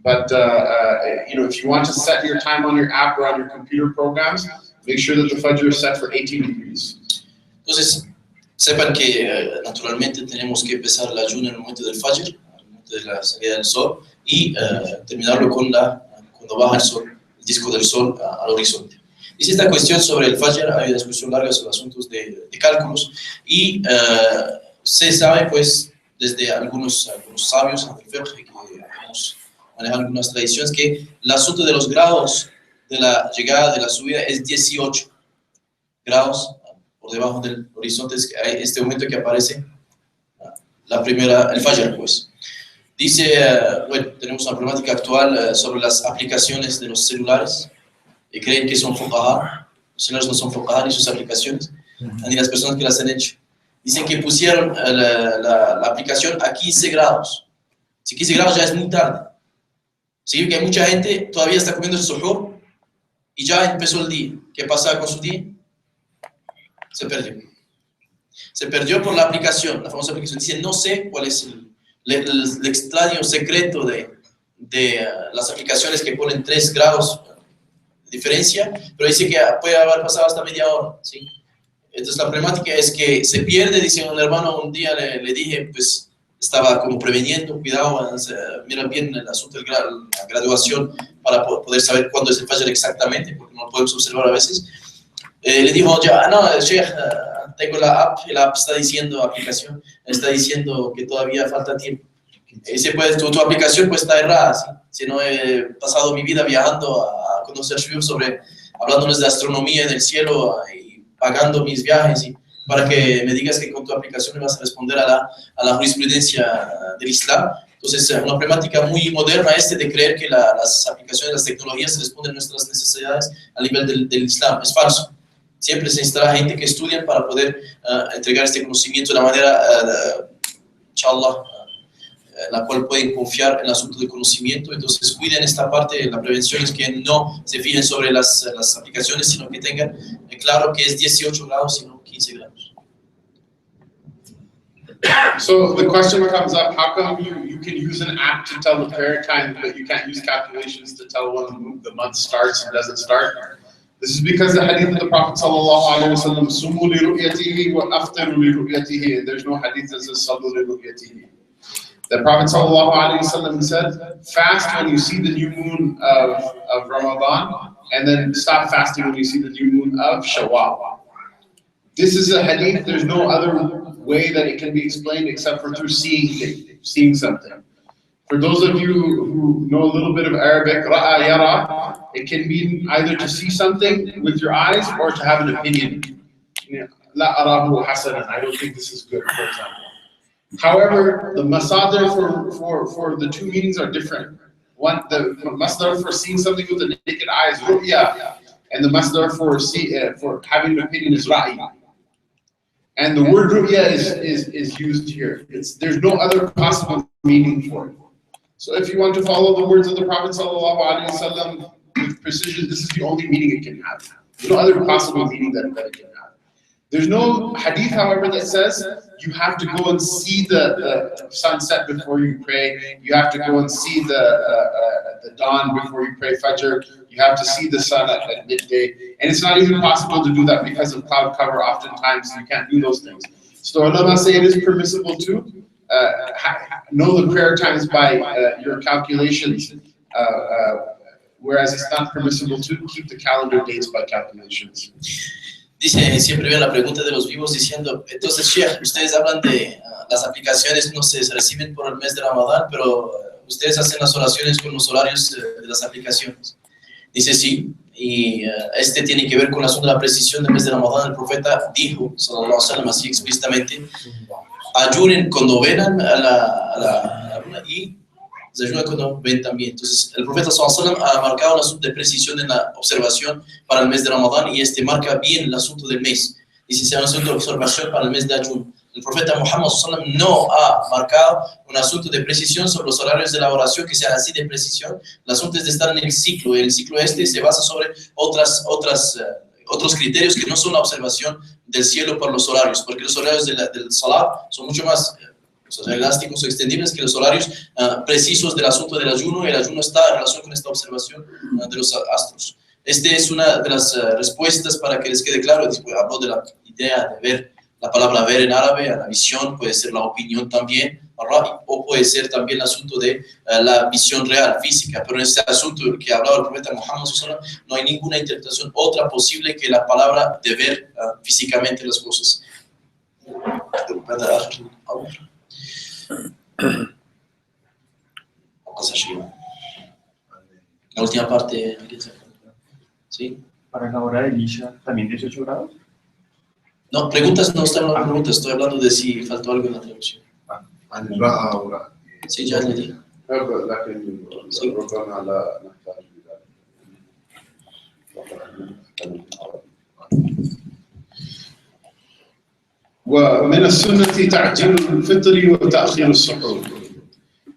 But if you want to set your time on your app or on your computer programs, make sure that the Fajr is set for 18 degrees. Entonces, sepan que naturalmente tenemos que empezar el ayuno en el momento del Fajr, en el momento de la salida del sol, y terminarlo cuando baja el sol, el disco del sol al horizonte. Dice esta cuestión sobre el Fajr, hay una discusión larga sobre asuntos de cálculos, y se sabe, pues, desde algunos sabios del fiqh que manejan algunas tradiciones, que el asunto de los grados de la llegada, de la subida, es 18 grados por debajo del horizonte. Es este momento que aparece el Fajr, pues. Dice, bueno, tenemos una problemática actual sobre las aplicaciones de los celulares, y creen que son fuqaha. Los celulares no son fuqaha ni sus aplicaciones, ni las personas que las han hecho. Dicen que pusieron la aplicación a 15 grados. Si 15 grados ya es muy tarde. Significa que hay mucha gente todavía está comiendo el suhoor y ya empezó el día. ¿Qué pasa con su día? Se perdió. Se perdió por la aplicación, la famosa aplicación. Dice, no sé cuál es el extraño secreto de las aplicaciones que ponen 3 grados de diferencia, pero dice que puede haber pasado hasta media hora, ¿sí? Entonces la problemática es que se pierde. Dice un hermano, un día le dije, pues, estaba como preveniendo, cuidado, mira bien el asunto de la graduación para poder saber cuándo es el Fajr exactamente, porque no lo podemos observar a veces. Le dijo, ya, no, Sheikh, tengo la app, y la app está diciendo, aplicación, está diciendo que todavía falta tiempo. Dice, pues, tu aplicación pues está errada, ¿sí? Si no he pasado mi vida viajando a conocer hablándoles de astronomía en el cielo y pagando mis viajes, y para que me digas que con tu aplicación me vas a responder a la jurisprudencia del Islam. Entonces, una problemática muy moderna de creer que las aplicaciones, las tecnologías responden a nuestras necesidades a nivel del Islam. Es falso. Siempre se instala gente que estudia para poder entregar este conocimiento de la manera, inshallah, la cual pueden confiar en el asunto de conocimiento. Entonces, cuiden esta parte. La prevención es que no se fijen sobre las aplicaciones, sino que tengan claro que es 18 grados y no 15 grados. So the question comes up, how come you can use an app to tell the prayer time, but you can't use calculations to tell when the month starts and doesn't start? This is because the hadith of the Prophet sallallahu alaihi wasallam, sumu li ru'yatihi wa aftaru li ru'yatihi. There's no hadith that says sallu li ru'yatihi. The Prophet sallallahu alaihi wasallam said, fast when you see the new moon of Ramadan, and then stop fasting when you see the new moon of Shawwal. This is a hadith. There's no other way that it can be explained except for through seeing something. For those of you who know a little bit of Arabic, ra'a yara, it can mean either to see something with your eyes or to have an opinion. La arahu hasanan, I don't think this is good, for example. However, the masadr for the two meanings are different. One, the masdar for seeing something with the naked eye is ru'ya, and the masdar for having an opinion is ra'i. And the word ru'ya is used here. There's no other possible meaning for it. So if you want to follow the words of the Prophet sallallahu alaihi wasallam with precision, this is the only meaning it can have. There's no other possible meaning that it can have. There's no hadith, however, that says you have to go and see the sunset before you pray. You have to go and see the dawn before you pray Fajr. You have to see the sun at midday. And it's not even possible to do that because of cloud cover. Oftentimes, you can't do those things. So ulama say it is permissible to know the prayer times by your calculations, whereas it's not permissible to keep the calendar dates by calculations. Dice, siempre veo la pregunta de los vivos diciendo, entonces, Sheikh, ustedes hablan de las aplicaciones, no se reciben por el mes de Ramadán, pero ustedes hacen las oraciones con los horarios de las aplicaciones. Dice, sí, y tiene que ver con el asunto de la precisión del mes de Ramadán. El profeta dijo, sallallahu alaihi wasallam, así explícitamente, ayunen cuando venan a la luna y se ayunan cuando ven también. Entonces, el profeta sallallahu alaihi wasallam ha marcado un asunto de precisión en la observación para el mes de Ramadán y marca bien el asunto del mes. Dice, sea un asunto de observación para el mes de ayuno. El profeta Muhammad sallallahu alaihi wasallam no ha marcado un asunto de precisión sobre los horarios de la oración que sean así de precisión. El asunto es de estar en el ciclo, y el ciclo se basa sobre otros criterios que no son la observación del cielo por los horarios, porque los horarios del salat son mucho más elásticos o extendibles que los horarios precisos del asunto del ayuno, y el ayuno está en relación con esta observación de los astros. Es una de las respuestas para que les quede claro. Hablo de la idea de ver, la palabra ver en árabe, la visión, puede ser la opinión también, o puede ser también el asunto de la visión real, física, pero en este asunto que hablaba el profeta Muhammad no hay ninguna interpretación otra posible que la palabra de ver físicamente las cosas. La última parte, ¿sí? Para la hora del Isha, ¿también 18 grados? No, preguntas no estoy hablando de preguntas, estoy hablando de si faltó algo en la traducción. Sí, ya le di. Sí. ومن السنة تعجيل الفطر وتأخير السحور.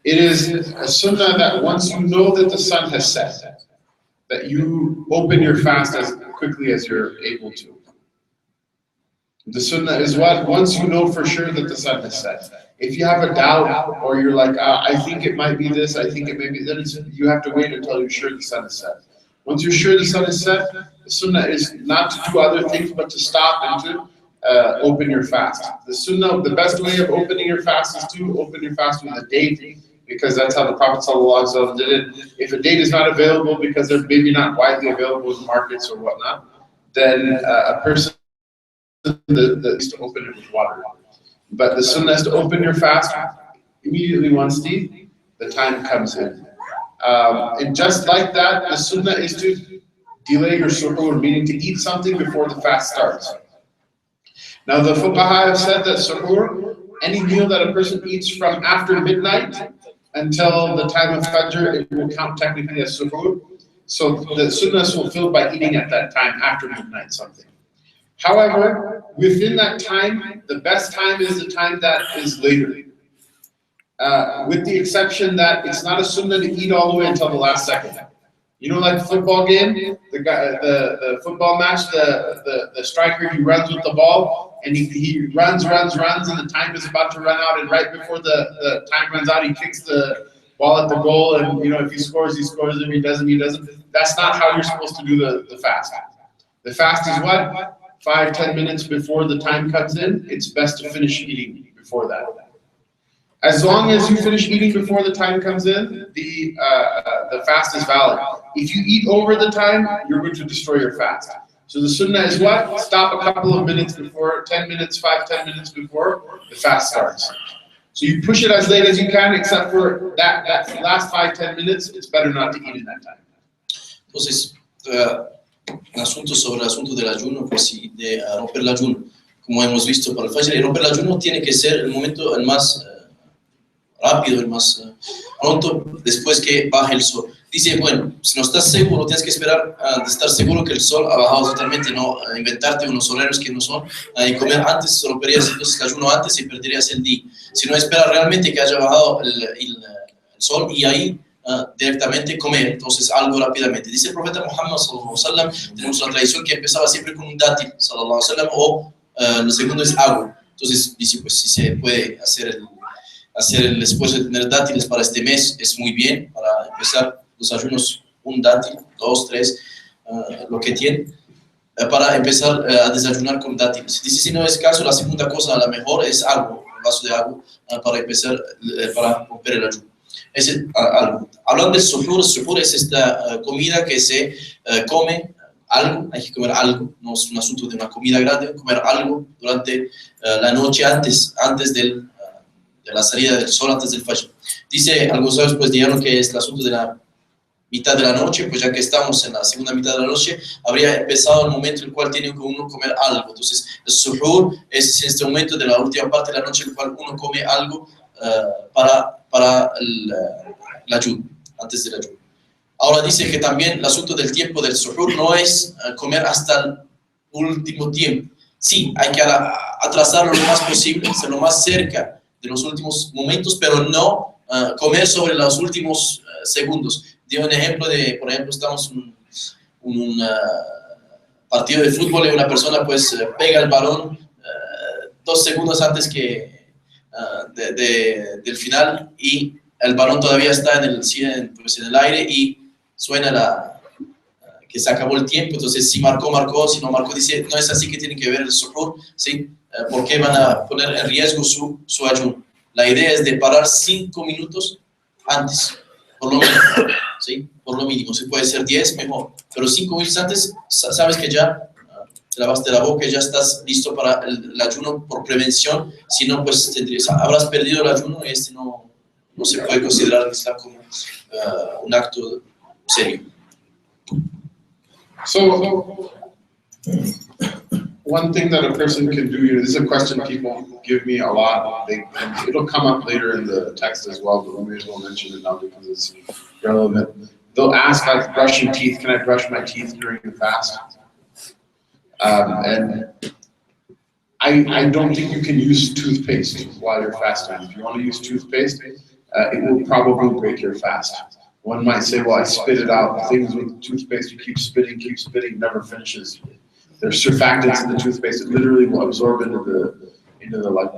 It is a sunnah that once you know that the sun has set, that you open your fast as quickly as you're able to. The sunnah is what? Once you know for sure that the sun has set. If you have a doubt, or you're like, I think it might be this, I think it may be that, you have to wait until you're sure the sun is set. Once you're sure the sun is set, the sunnah is not to do other things, but to stop and to open your fast. The sunnah, the best way of opening your fast is to open your fast with a date, because that's how the Prophet ﷺ did it. If a date is not available because they're maybe not widely available in markets or whatnot, then a person needs to open it with water. But the sunnah is to open your fast immediately once the time comes in. And just like that, the sunnah is to delay your suhoor, meaning to eat something before the fast starts. Now the fuqaha have said that suhoor, any meal that a person eats from after midnight until the time of Fajr, it will count technically as suhoor. So the sunnah is fulfilled by eating at that time, after midnight something. However, within that time, the best time is the time that is later. With the exception that it's not a sunnah to eat all the way until the last second. You know, like football game, the football match, the striker, he runs with the ball, and he runs, and the time is about to run out, and right before the time runs out, he kicks the ball at the goal, and you know, if he scores, if he doesn't. That's not how you're supposed to do the fast. The fast is what? 5-10 minutes before the time comes in, it's best to finish eating before that. As long as you finish eating before the time comes in, the fast is valid. If you eat over the time, you're going to destroy your fast. So the sunnah is what? Stop a couple of minutes before, 10 minutes before the fast starts. So you push it as late as you can, except for that last 5-10 minutes, it's better not to eat in that time. Entonces, un asunto sobre el asunto del ayuno, pues sí, de romper el ayuno, como hemos visto para el Fajr, y romper el ayuno tiene que ser el momento el más rápido, el más pronto, después que baje el sol. Dice, bueno, si no estás seguro, tienes que esperar de estar seguro que el sol ha bajado totalmente, no inventarte unos horarios que no son, y comer antes, romperías entonces el ayuno antes y perderías el día. Si no, espera realmente que haya bajado el sol y ahí directamente comer, entonces algo rápidamente. Dice el profeta Muhammad sallallahu alaihi wasallam, tenemos una tradición que empezaba siempre con un dátil sallallahu alaihi wasallam, o lo segundo es agua. Entonces dice, pues si se puede hacer el esfuerzo de tener dátiles para este mes, es muy bien para empezar los ayunos, un dátil, 2, 3, lo que tiene, para empezar a desayunar con dátiles. Dice, si no es caso, la segunda cosa, a la mejor, es agua, un vaso de agua, para empezar, para romper el ayuno. Hablando del suhoor es esta comida que se come algo, hay que comer algo, no es un asunto de una comida grande, comer algo durante la noche antes de la salida del sol, antes del Fajr. Dice, algunos sabios pues dijeron que es el asunto de la mitad de la noche, pues ya que estamos en la segunda mitad de la noche, habría empezado el momento en el cual tiene que uno comer algo. Entonces, el suhoor es este momento de la última parte de la noche en el cual uno come algo para el ayuno, antes del ayuno. Ahora dice que también el asunto del tiempo del suhoor no es comer hasta el último tiempo. Sí, hay que atrasarlo lo más posible, ser lo más cerca de los últimos momentos, pero no comer sobre los últimos segundos. Dio un ejemplo de, por ejemplo, estamos en un partido de fútbol y una persona pues pega el balón 2 segundos antes que del final y el balón todavía está en el aire y suena que se acabó el tiempo. Entonces si marcó, si no marcó, dice, no es así que tienen que ver el suhoor, ¿sí? Porque van a poner en riesgo su ayuno. La idea es de parar 5 minutos antes, por lo mínimo, ¿sí? Por lo mínimo, si puede ser 10, mejor, pero 5 minutos antes sabes que ya te lavaste la boca y ya estás listo para el ayuno por prevención. Si no, pues habrás perdido el ayuno y no se puede considerar que está como un acto serio. So, one thing that a person can do, this is a question people give me a lot. It'll come up later in the text as well, but we may as well mention it now because it's relevant. They'll ask, like, brushing teeth, can I brush my teeth during the fast? And I don't think you can use toothpaste while you're fasting. If you want to use toothpaste, it will probably break your fast. One might say, well, I spit it out. Things with toothpaste, you keep spitting, never finishes. There's surfactants in the toothpaste that literally will absorb into the like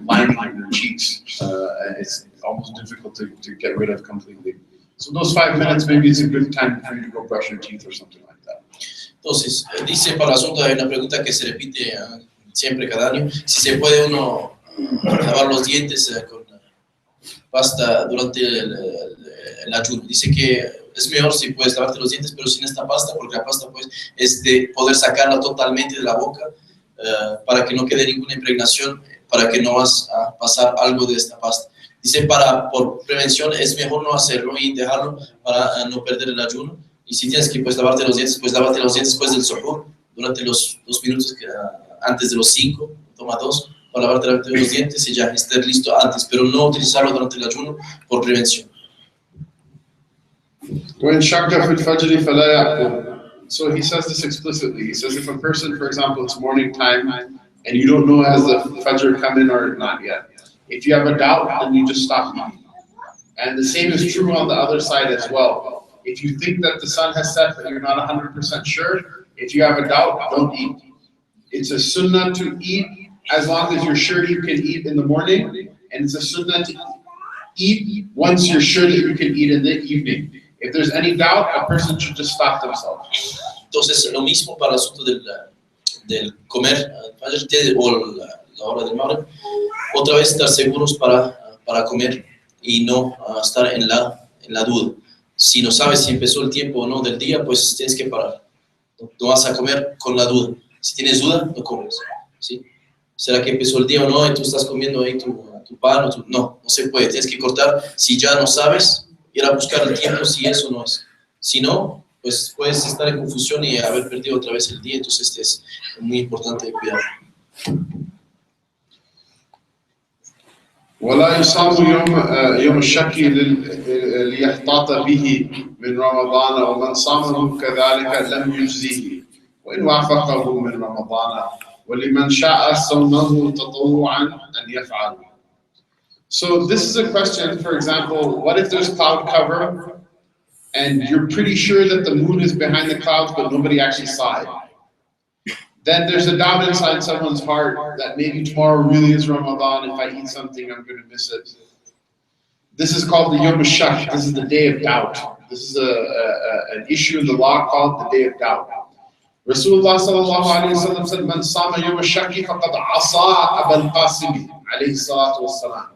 lining of your cheeks. And it's almost difficult to get rid of completely. So those 5 minutes, maybe it's a good time for you to go brush your teeth or something like that. Entonces, dice para el asunto, hay una pregunta que se repite siempre cada año, si se puede uno lavar los dientes con pasta durante el ayuno. Dice que es mejor si puedes lavarte los dientes, pero sin esta pasta, porque la pasta pues es de poder sacarla totalmente de la boca para que no quede ninguna impregnación, para que no vas a pasar algo de esta pasta. Dice por prevención es mejor no hacerlo y dejarlo para no perder el ayuno. Y si tienes que pues lavarte los dientes, pues lávate los dientes después del suhoor, durante los 2 minutos antes de los 5, toma 2 para lavarte los dientes y ya estar listo antes, pero no utilizarlo durante el ayuno por prevención. وإن شك في الفجر فلا يأكل. So he says this explicitly. He says if a person, for example, it's morning time and you don't know has the Fajr come in or not yet. If you have a doubt, then you just stop eating. And the same is true on the other side as well. If you think that the sun has set but you're not 100% sure, if you have a doubt, don't eat. It's a sunnah to eat as long as you're sure you can eat in the morning, and it's a sunnah to eat once you're sure that you can eat in the evening. If there's any doubt, a person should just stop themselves. Entonces, lo mismo para el asunto del comer o la hora del Maghrib. Otra vez estar seguros para comer y no estar en la duda. Si no sabes si empezó el tiempo o no del día, pues tienes que parar. No vas a comer con la duda. Si tienes duda, no comes. ¿Sí? ¿Será que empezó el día o no y tú estás comiendo ahí tu pan? No se puede. Tienes que cortar. Si ya no sabes, ir a buscar el tiempo si eso no es. Si no, pues puedes estar en confusión y haber perdido otra vez el día. Entonces es muy importante cuidar. ولا يصام يوم الشك ليحتاط به من رمضان ومن صامه كذلك لم يجزيه وإن وافقه من رمضان ولمن شاء صومه تطوعا أن يفعل. So this is a question, for example, what if there's cloud cover and you're pretty sure that the moon is behind the clouds but nobody actually saw it? Then there's a doubt inside someone's heart that maybe tomorrow really is Ramadan. If I eat something, I'm going to miss it. This is called the Yom HaShak. This is the day of doubt. This is an issue in the law called the day of doubt. Rasulullah sallallahu alayhi wa sallam said, "Man sama Yom HaShaki faqad asa Al-Qurtubi alayhi salatu wassalam."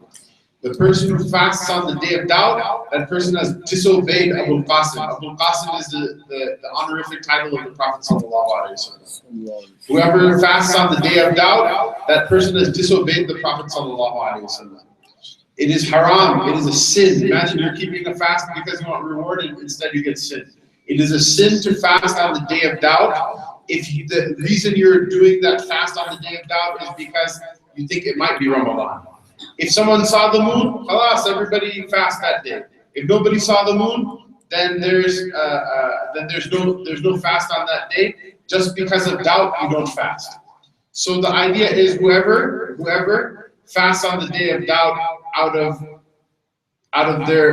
The person who fasts on the day of doubt, that person has disobeyed Abul Qasim. Abul Qasim is the honorific title of the Prophet sallallahu alaihi wasallam. Whoever fasts on the day of doubt, that person has disobeyed the Prophet sallallahu alaihi wasallam. It is haram. It is a sin. Imagine you're keeping a fast because you want reward, and instead you get sin. It is a sin to fast on the day of doubt. The reason you're doing that fast on the day of doubt is because you think it might be Ramadan. If someone saw the moon, khalas, everybody fast that day. If nobody saw the moon, then there's no fast on that day. Just because of doubt, you don't fast. So the idea is whoever fasts on the day of doubt out of their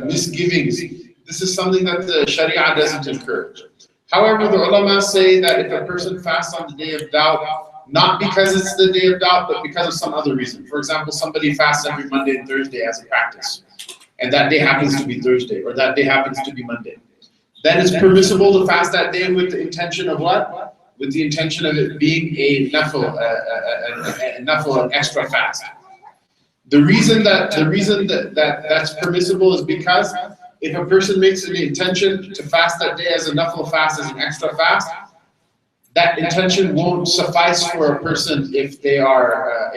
misgivings, this is something that the Sharia doesn't encourage. However, the ulama say that if a person fasts on the day of doubt, not because it's the day of doubt, but because of some other reason. For example, somebody fasts every Monday and Thursday as a practice, and that day happens to be Thursday, or that day happens to be Monday. Then it's permissible to fast that day with the intention of what? With the intention of it being a nafil, an extra fast. The reason that's permissible is because if a person makes the intention to fast that day as a nafil fast, as an extra fast, that intention won't suffice for a person if they are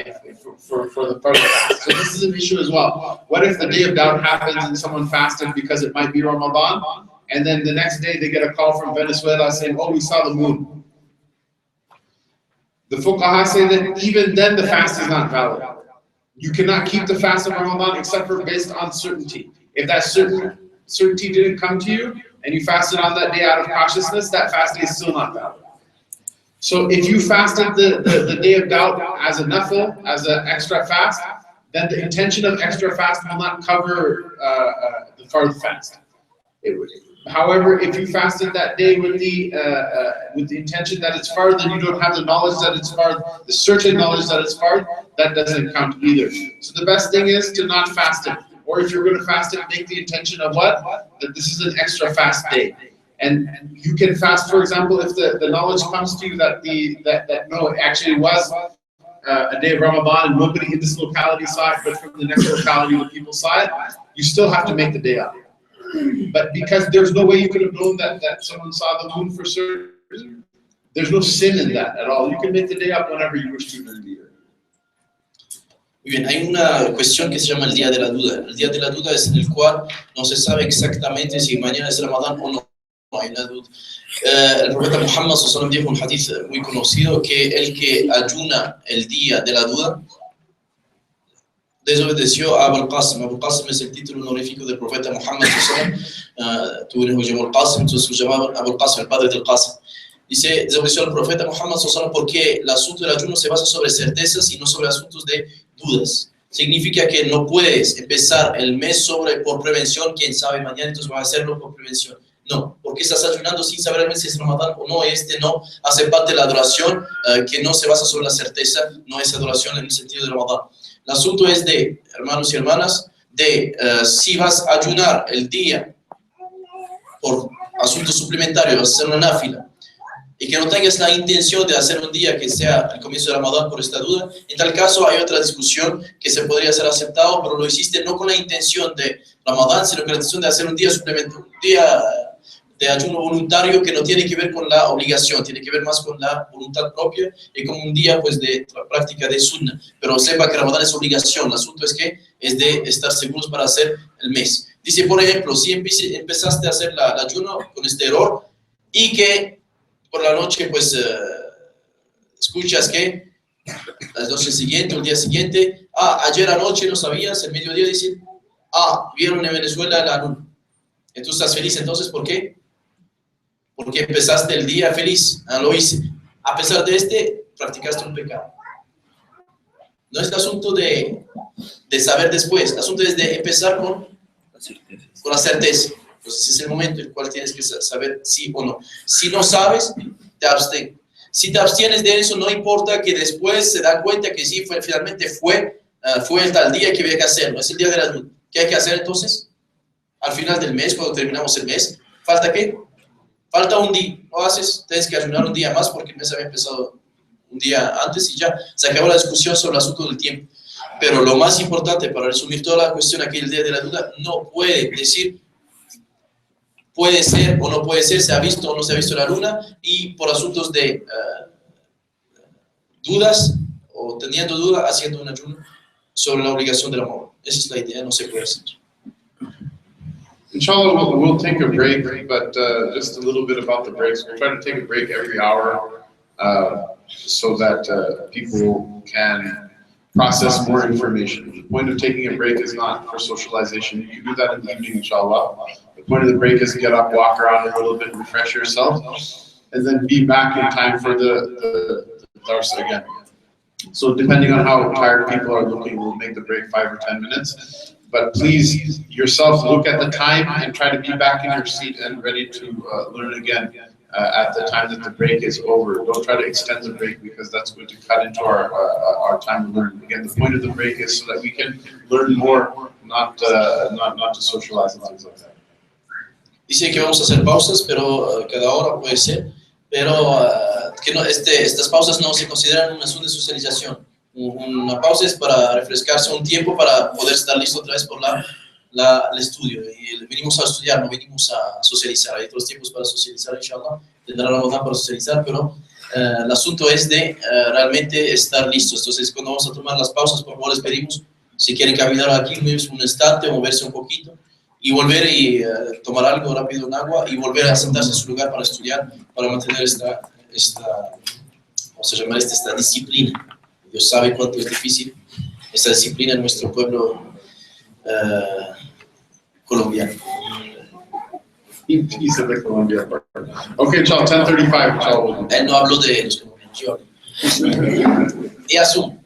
for the first fast. So this is an issue as well. What if the day of doubt happens and someone fasted because it might be Ramadan, and then the next day they get a call from Venezuela saying, "Oh, we saw the moon." The fuqaha say that even then the fast is not valid. You cannot keep the fast of Ramadan except for based on certainty. If that certainty didn't come to you and you fasted on that day out of cautiousness, that fast is still not valid. So if you fasted the day of doubt as a nafil, as an extra fast, then the intention of extra fast will not cover the fard fast. However, if you fasted that day with the intention that it's fard, then you don't have the knowledge that it's fard, the certain knowledge that it's fard, that doesn't count either. So the best thing is to not fast it. Or if you're going to fast it, make the intention of what? That this is an extra fast day. And you can fast, for example, if the knowledge comes to you that no, it actually was a day of Ramadan and nobody in this locality saw it, but from the next locality the people saw it, you still have to make the day up. But because there's no way you could have known that someone saw the moon for certain, there's no sin in that at all. You can make the day up whenever you wish to during the year. Muy bien, hay una cuestión que se llama el día de la duda. El día de la duda es en el cual no se sabe exactamente si mañana es Ramadán o no. hay una duda. El profeta Muhammad sallallahu dijo un hadith muy conocido que el que ayuna el día de la duda desobedeció a Al-Qasim. Al-Qasim es el título honorífico del profeta Muhammad sallallahu tuvo un hijo llamado Al-Qasim, entonces lo llamaban Al-Qasim, el padre del Qasim. Dice, desobedeció al profeta Muhammad sallallahu porque el asunto del ayuno se basa sobre certezas y no sobre asuntos de dudas. Significa que no puedes empezar el mes por prevención, quién sabe mañana, entonces vas a hacerlo por prevención. No, porque estás ayunando sin saber realmente si es Ramadán o no. No hace parte de la adoración que no se basa sobre la certeza, no es adoración en el sentido de Ramadán. El asunto es de, hermanos y hermanas, de si vas a ayunar el día por asuntos suplementarios, vas a hacer una náfila, y que no tengas la intención de hacer un día que sea el comienzo de Ramadán por esta duda, en tal caso hay otra discusión que se podría ser aceptado, pero lo hiciste no con la intención de Ramadán, sino con la intención de hacer un día suplementario, un día de ayuno voluntario que no tiene que ver con la obligación, tiene que ver más con la voluntad propia y como un día pues de práctica de sunna. Pero sepa que Ramadán es obligación, el asunto es que es de estar seguros para hacer el mes. Dice, por ejemplo, si empezaste a hacer el ayuno con este error y que por la noche pues escuchas que la noche siguiente o el día siguiente, ayer anoche no sabías, el mediodía dicen, vieron en Venezuela la luna. Entonces estás feliz, entonces, ¿por qué? Porque empezaste el día feliz, lo hice. A pesar de practicaste un pecado. No es el asunto de saber después, el asunto es de empezar con la certeza. Entonces es el momento en el cual tienes que saber sí o no. Si no sabes, te abstén. Si te abstienes de eso, no importa que después se da cuenta que sí, finalmente fue el tal día que había que hacerlo. Es el día de la luna. ¿Qué hay que hacer entonces? Al final del mes, cuando terminamos el mes, ¿falta qué? Falta un día. Lo haces, tienes que ayunar un día más porque el mes había empezado un día antes y ya se acabó la discusión sobre el asunto del tiempo. Pero lo más importante, para resumir toda la cuestión aquí, el día de la duda, no puede decir puede ser o no puede ser, se ha visto o no se ha visto la luna, y por asuntos de dudas o teniendo duda, haciendo un ayuno sobre la obligación del amor. Esa es la idea, no se puede hacer. Inshallah, we'll take a break, but just a little bit about the breaks. We'll try to take a break every hour so that people can process more information. The point of taking a break is not for socialization. You can do that in the evening, inshallah. The point of the break is to get up, walk around a little bit, refresh yourself, and then be back in time for the dars again. So depending on how tired people are looking, we'll make the break 5 or 10 minutes. But please, yourself, look at the time and try to be back in your seat and ready to learn again at the time that the break is over. Don't try to extend the break because that's going to cut into our time to learn. Again, the point of the break is so that we can learn more, not to socialize and things like that. Dice que vamos a hacer pausas, pero cada hora puede ser, pero que no, estas pausas no se consideran un asunto de socialización. Una pausa es para refrescarse un tiempo para poder estar listo otra vez por el estudio. Y venimos a estudiar, no venimos a socializar. Hay otros tiempos para socializar, inshallah. Tendrá Ramadán para socializar, pero el asunto es de realmente estar listos. Entonces, cuando vamos a tomar las pausas, por favor, les pedimos, si quieren caminar aquí un instante, moverse un poquito, y volver y tomar algo rápido en agua, y volver a sentarse en su lugar para estudiar, para mantener esta vamos a llamar esta disciplina. Dios sabe cuánto es difícil esta disciplina en nuestro pueblo colombiano. He's de Colombia. Okay, chao, 10:35. Chao. Él no habló de los colombianos, yo hablo. Y asumo.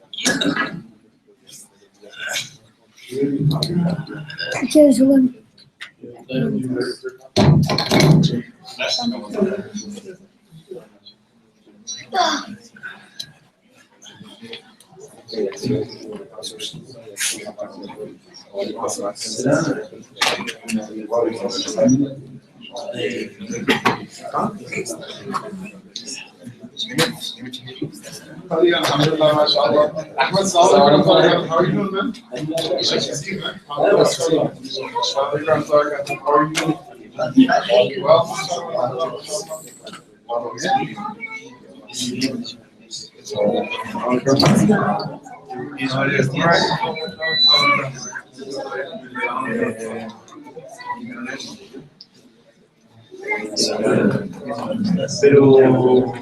Pero...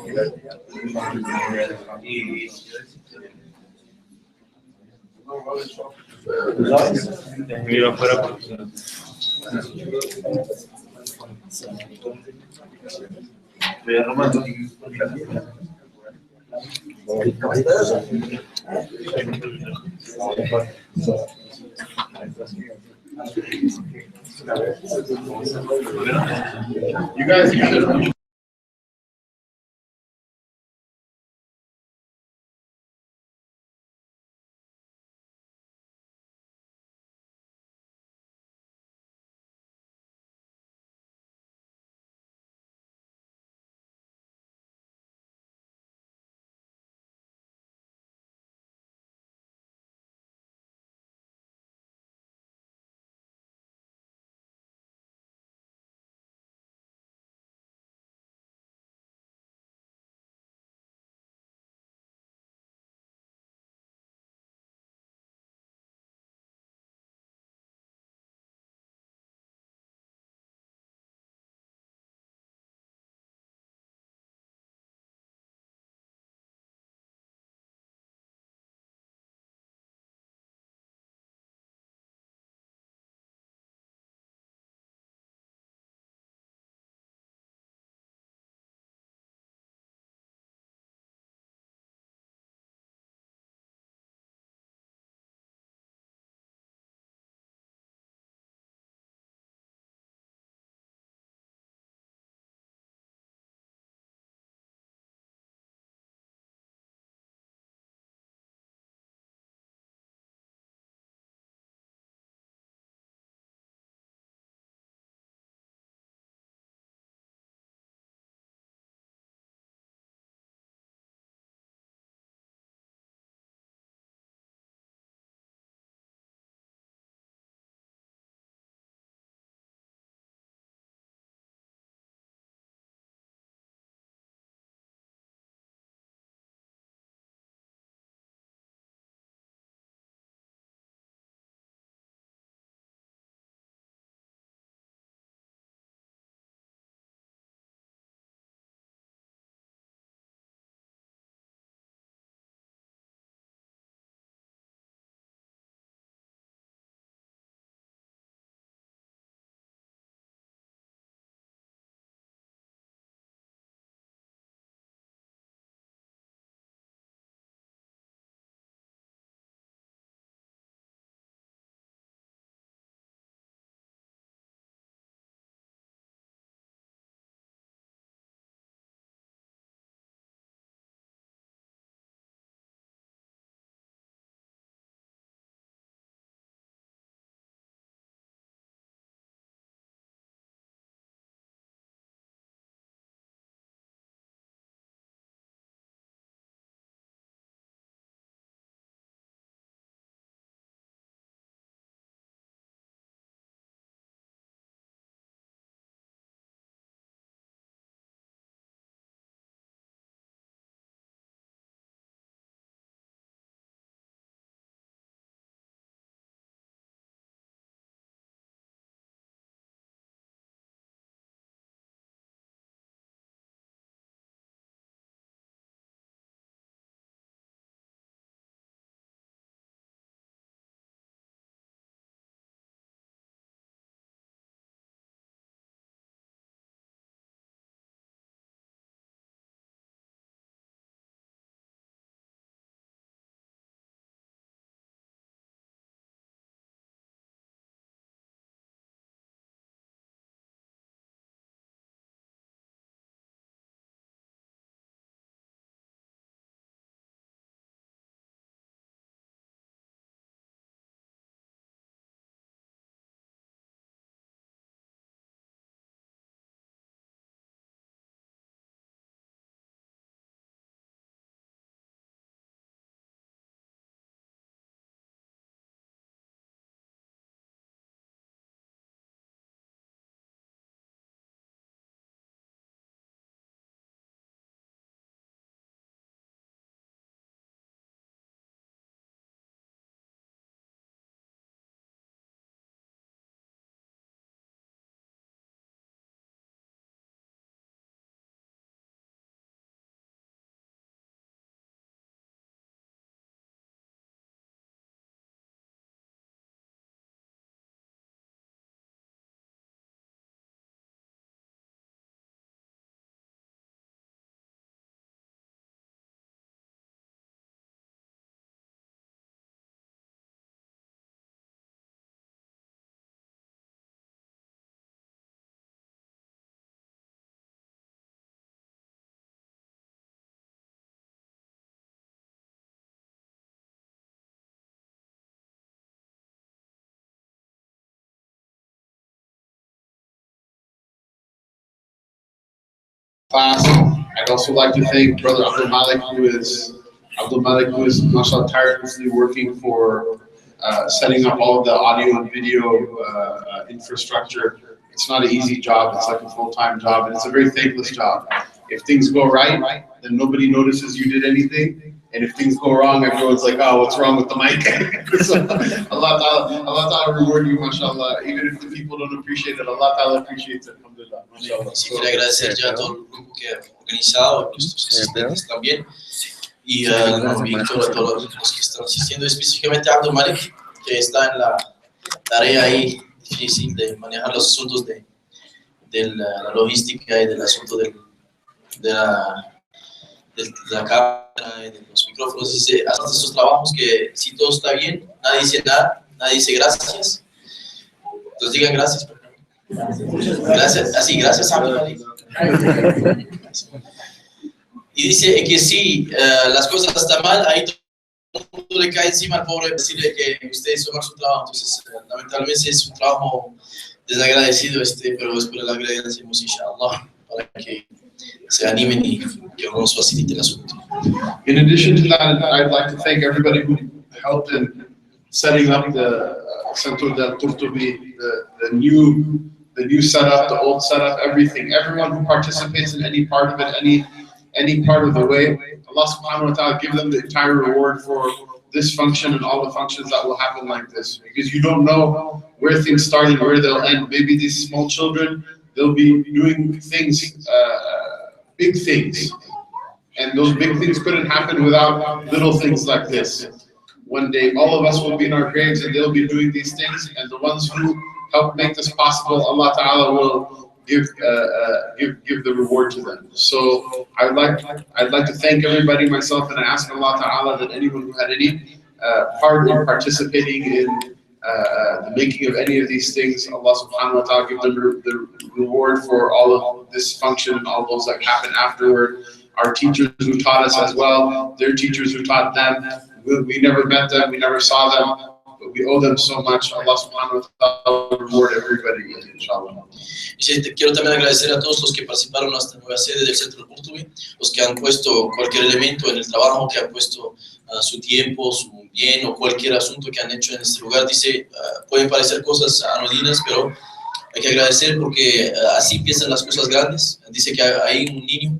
Mira afuera porque... Voy a Romano. You guys class. I'd also like to thank Brother Abdul Malik, who is mashallah tirelessly working for setting up all of the audio and video infrastructure. It's not an easy job, it's like a full-time job, and it's a very thankless job. If things go right, then nobody notices you did anything, and if things go wrong, everyone's like, oh, what's wrong with the mic? So, Allah Ta'ala reward you, mashallah, even if the people don't appreciate it, Allah Ta'ala appreciates it, alhamdulillah. Sí, quiero agradecer ya a todo el grupo que ha organizado, a nuestros asistentes también, y a Víctor, a todos los que están asistiendo, específicamente a Abdul Malik, que está en la tarea ahí difícil de manejar los asuntos de la logística y del asunto de la cámara y de los micrófonos. Dice, haz esos trabajos que si todo está bien, nadie dice nada, nadie dice gracias. Entonces digan gracias. Gracias, así, gracias a Abdul. Y dice que si las cosas están mal, ahí todo el mundo le cae encima al pobre decirle que usted hizo mal su trabajo. Entonces, lamentablemente es un trabajo desagradecido, pero después le agradecemos, inshallah, para que se animen y que nos facilite el asunto. In addition to that, I'd like to thank everybody who helped in setting up the Centro Al-Qūrtubi, the new setup, the old setup, everything. Everyone who participates in any part of it, any part of the way, Allah subhanahu wa ta'ala give them the entire reward for this function and all the functions that will happen like this. Because you don't know where things start and where they'll end. Maybe these small children, they'll be doing things, big things. And those big things couldn't happen without little things like this. One day, all of us will be in our graves and they'll be doing these things. And the ones who help make this possible, Allah Ta'ala will give the reward to them. So I'd like to thank everybody, myself, and I ask Allah Ta'ala that anyone who had any part in participating in the making of any of these things, Allah Subhanahu wa Ta'ala give them the reward for all of this function and all those that happen afterward. Our teachers who taught us as well, their teachers who taught them, we never met them, we never saw them, but we owe them so much. Allah Subhanahu wa Ta'ala reward everybody, inshallah. Quiero también agradecer a todos los que participaron en esta nueva sede del Centro Al-Qurtubi, los que han puesto cualquier elemento en el trabajo, que han puesto su tiempo, su bien o cualquier asunto que han hecho en este lugar. Dice, pueden parecer cosas anodinas, pero hay que agradecer porque así empiezan las cosas grandes. Dice que hay un niño,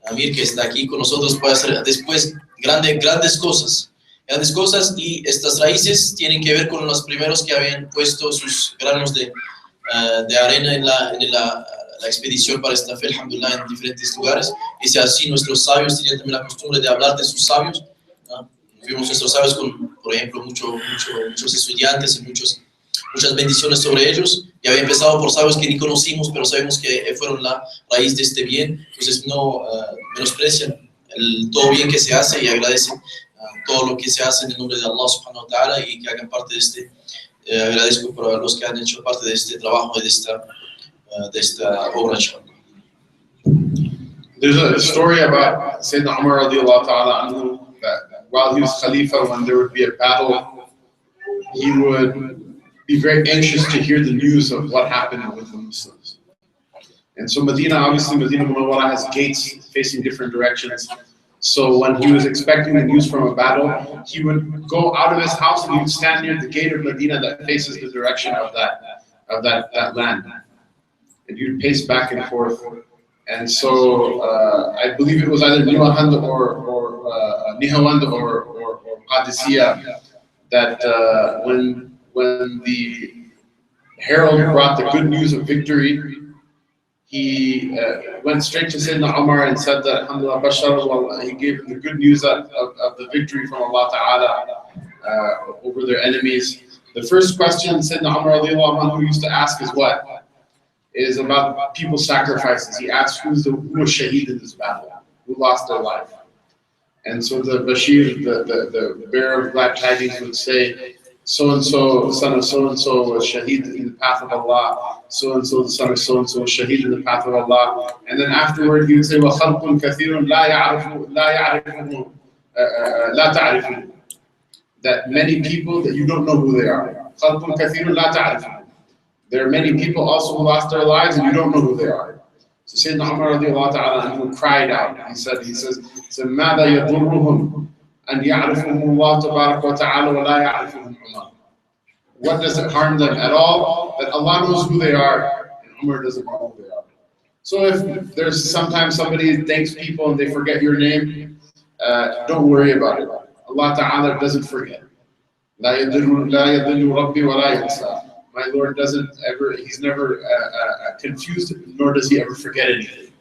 Amir, que está aquí con nosotros, puede hacer después grandes cosas, y estas raíces tienen que ver con los primeros que habían puesto sus granos de arena en la expedición para esta fe, alhamdulillah, en diferentes lugares. Dice así, nuestros sabios tenían también la costumbre de hablar de sus sabios, ¿no? Vimos nuestros sabios con, por ejemplo, muchos estudiantes y muchas bendiciones sobre ellos, y había empezado por sabios que ni conocimos, pero sabemos que fueron la raíz de este bien. Entonces no menosprecian todo bien que se hace y agradecen todo lo que se hace en el nombre de Allah subhanahu wa ta'ala, y que hagan parte de este. Agradezco por los que han hecho parte de este trabajo y de esta obra. There's a story about Sayyidina Umar radiallahu ta'ala anhu, that while he was Khalifa, when there would be a battle, he would be very anxious to hear the news of what happened with the Muslims. And so Medina Munawwara has gates facing different directions. So when he was expecting the news from a battle, he would go out of his house and he would stand near the gate of Medina that faces the direction of that land. And he would pace back and forth. And so I believe it was either Nihawand or Qadisiyah that when the herald brought the good news of victory, he went straight to Sayyidina Umar and said that, alhamdulillah, Bashar, he gave him the good news of the victory from Allah Ta'ala over their enemies. The first question Sayyidina Umar radiallahu anhu used to ask is what? Is about people's sacrifices. He asked who was shaheed in this battle, who lost their life. And so the Bashir, the bearer of glad tidings, would say, so-and-so, son of so-and-so was shaheed in the path of Allah. So-and-so, the son of so-and-so was shaheed in the path of Allah. And then afterward he would say, وَخَلْقٌ كَثِيرٌ لَا تَعْرِفُونَ. That many people that you don't know who they are. خَلْقٌ كَثِيرٌ لَا تَعْرِفُونَ. There are many people also who lost their lives and you don't know who they are. So Sayyidina Umar radiallahu ta'ala anhu cried out. He says, ماذا يضرهم أن يعرفهم الله تبارك وتعالى ولا يعرفهم عمر. What does it harm them at all? That Allah knows who they are and Umar doesn't know who they are. So if there's sometimes somebody thanks people and they forget your name, don't worry about it. Allah Ta'ala doesn't forget. لا يضل ربي ولا ينسى. My Lord doesn't ever, He's never confused, nor does He ever forget anything.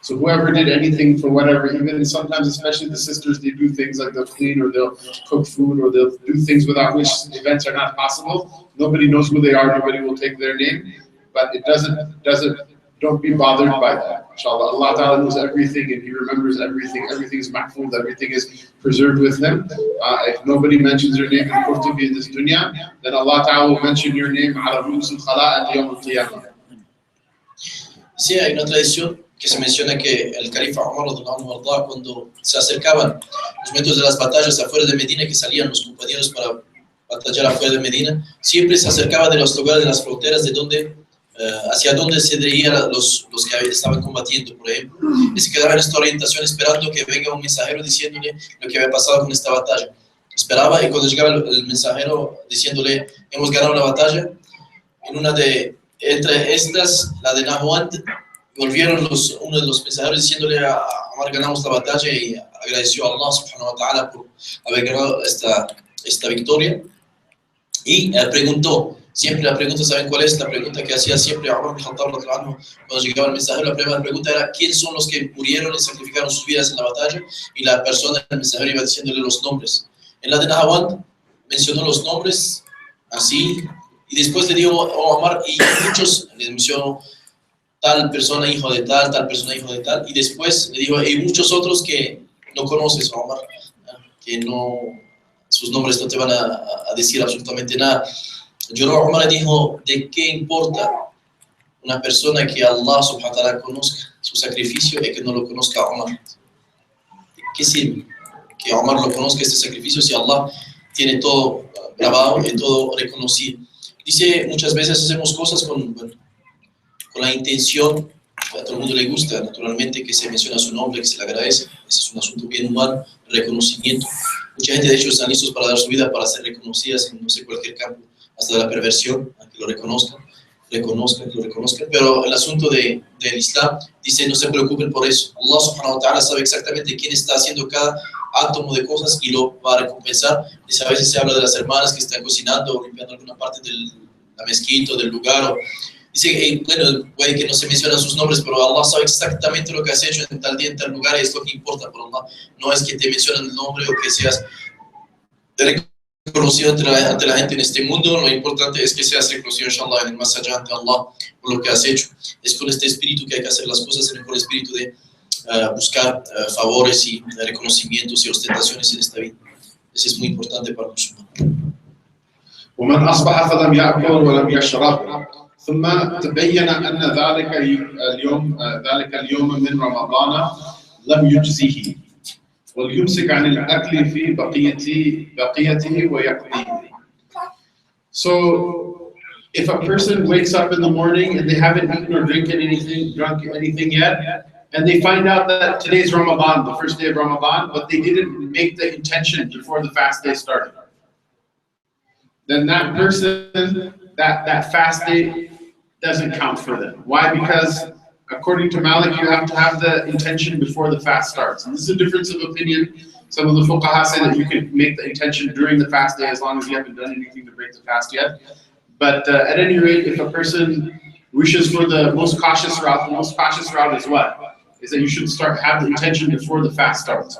So whoever did anything for whatever, even sometimes, especially the sisters, they do things like they'll clean or they'll cook food or they'll do things without which events are not possible. Nobody knows who they are, nobody will take their name. But it doesn't, don't be bothered by that. Inshallah, Allah Ta'ala knows everything and He remembers everything. Everything is mahfuz, everything is preserved with Him. If nobody mentions your name Al-Qurtubi in this dunya, then Allah Ta'ala will mention your name ala ru'usul khala'at yawm al-qiyamah. Sí, hay una tradición que se menciona que el califa Umar cuando se acercaban los momentos de las batallas afuera de Medina, que salían los compañeros para batallar afuera de Medina, siempre se acercaba de los lugares de las fronteras de donde hacia donde se dirigían los que estaban combatiendo, por ejemplo, y se quedaba en esta orientación esperando que venga un mensajero diciéndole lo que había pasado con esta batalla. Esperaba y cuando llegaba el mensajero diciéndole hemos ganado la batalla, en una de entre estas, la de Nahuatl, volvieron uno de los mensajeros diciéndole a Omar ganamos la batalla y agradeció a Allah subhanahu wa ta'ala por haber ganado esta victoria y preguntó. Siempre la pregunta, ¿saben cuál es? La pregunta que hacía siempre a Umar cuando llegaba el mensajero, la primera pregunta era ¿quiénes son los que murieron y sacrificaron sus vidas en la batalla? Y la persona, el mensajero, iba diciéndole los nombres. En la de Nahuatl mencionó los nombres así y después le dijo a Omar y muchos, le mencionó tal persona hijo de tal persona hijo de tal y después le dijo hay muchos otros que no conoces, Omar, que no, sus nombres no te van a decir absolutamente nada. Lloró Umar y dijo, ¿de qué importa una persona que Allah subhanahu wa ta'ala conozca su sacrificio y que no lo conozca a Umar? ¿Qué sirve que Umar lo conozca este sacrificio si Allah tiene todo grabado y todo reconocido? Dice, muchas veces hacemos cosas con la intención, a todo el mundo le gusta, naturalmente, que se menciona su nombre, que se le agradece. Ese es un asunto bien humano, reconocimiento. Mucha gente, de hecho, están listos para dar su vida para ser reconocidas en no sé cualquier campo, hasta la perversión, a que lo reconozcan, que lo reconozcan. Pero el asunto del Islam dice, no se preocupen por eso. Allah subhanahu wa ta'ala sabe exactamente quién está haciendo cada átomo de cosas y lo va a recompensar. Dice, a veces se habla de las hermanas que están cocinando o limpiando alguna parte de la mezquita o del lugar. Dice, bueno, puede que no se mencionan sus nombres, pero Allah sabe exactamente lo que has hecho en tal día, en tal lugar, y es lo que importa por Allah. No es que te mencionen el nombre o que seas reconocido ante la gente en este mundo. Lo importante es que seas reconocido, inshallah, en el más allá ante Allah por lo que has hecho. Es con este espíritu que hay que hacer las cosas, con el espíritu de buscar favores y reconocimientos y ostentaciones en esta vida. Eso es muy importante para el musulmán. ومن أصبح فلم يأكل ولم يشرب ثم تبين أن ذلك اليوم من رمضان لم يجزه وليمسك عن الأكل في بقيته ويقضيه. So if a person wakes up in the morning and they haven't eaten or drunk anything yet, and they find out that today's Ramadan, the first day of Ramadan, but they didn't make the intention before the fast day started, then that person, that fast day doesn't count for them. Why? Because according to Malik, you have to have the intention before the fast starts. And this is a difference of opinion. Some of the fuqaha say that you can make the intention during the fast day as long as you haven't done anything to break the fast yet. But at any rate, if a person wishes for the most cautious route is what? Is that you should have the intention before the fast starts.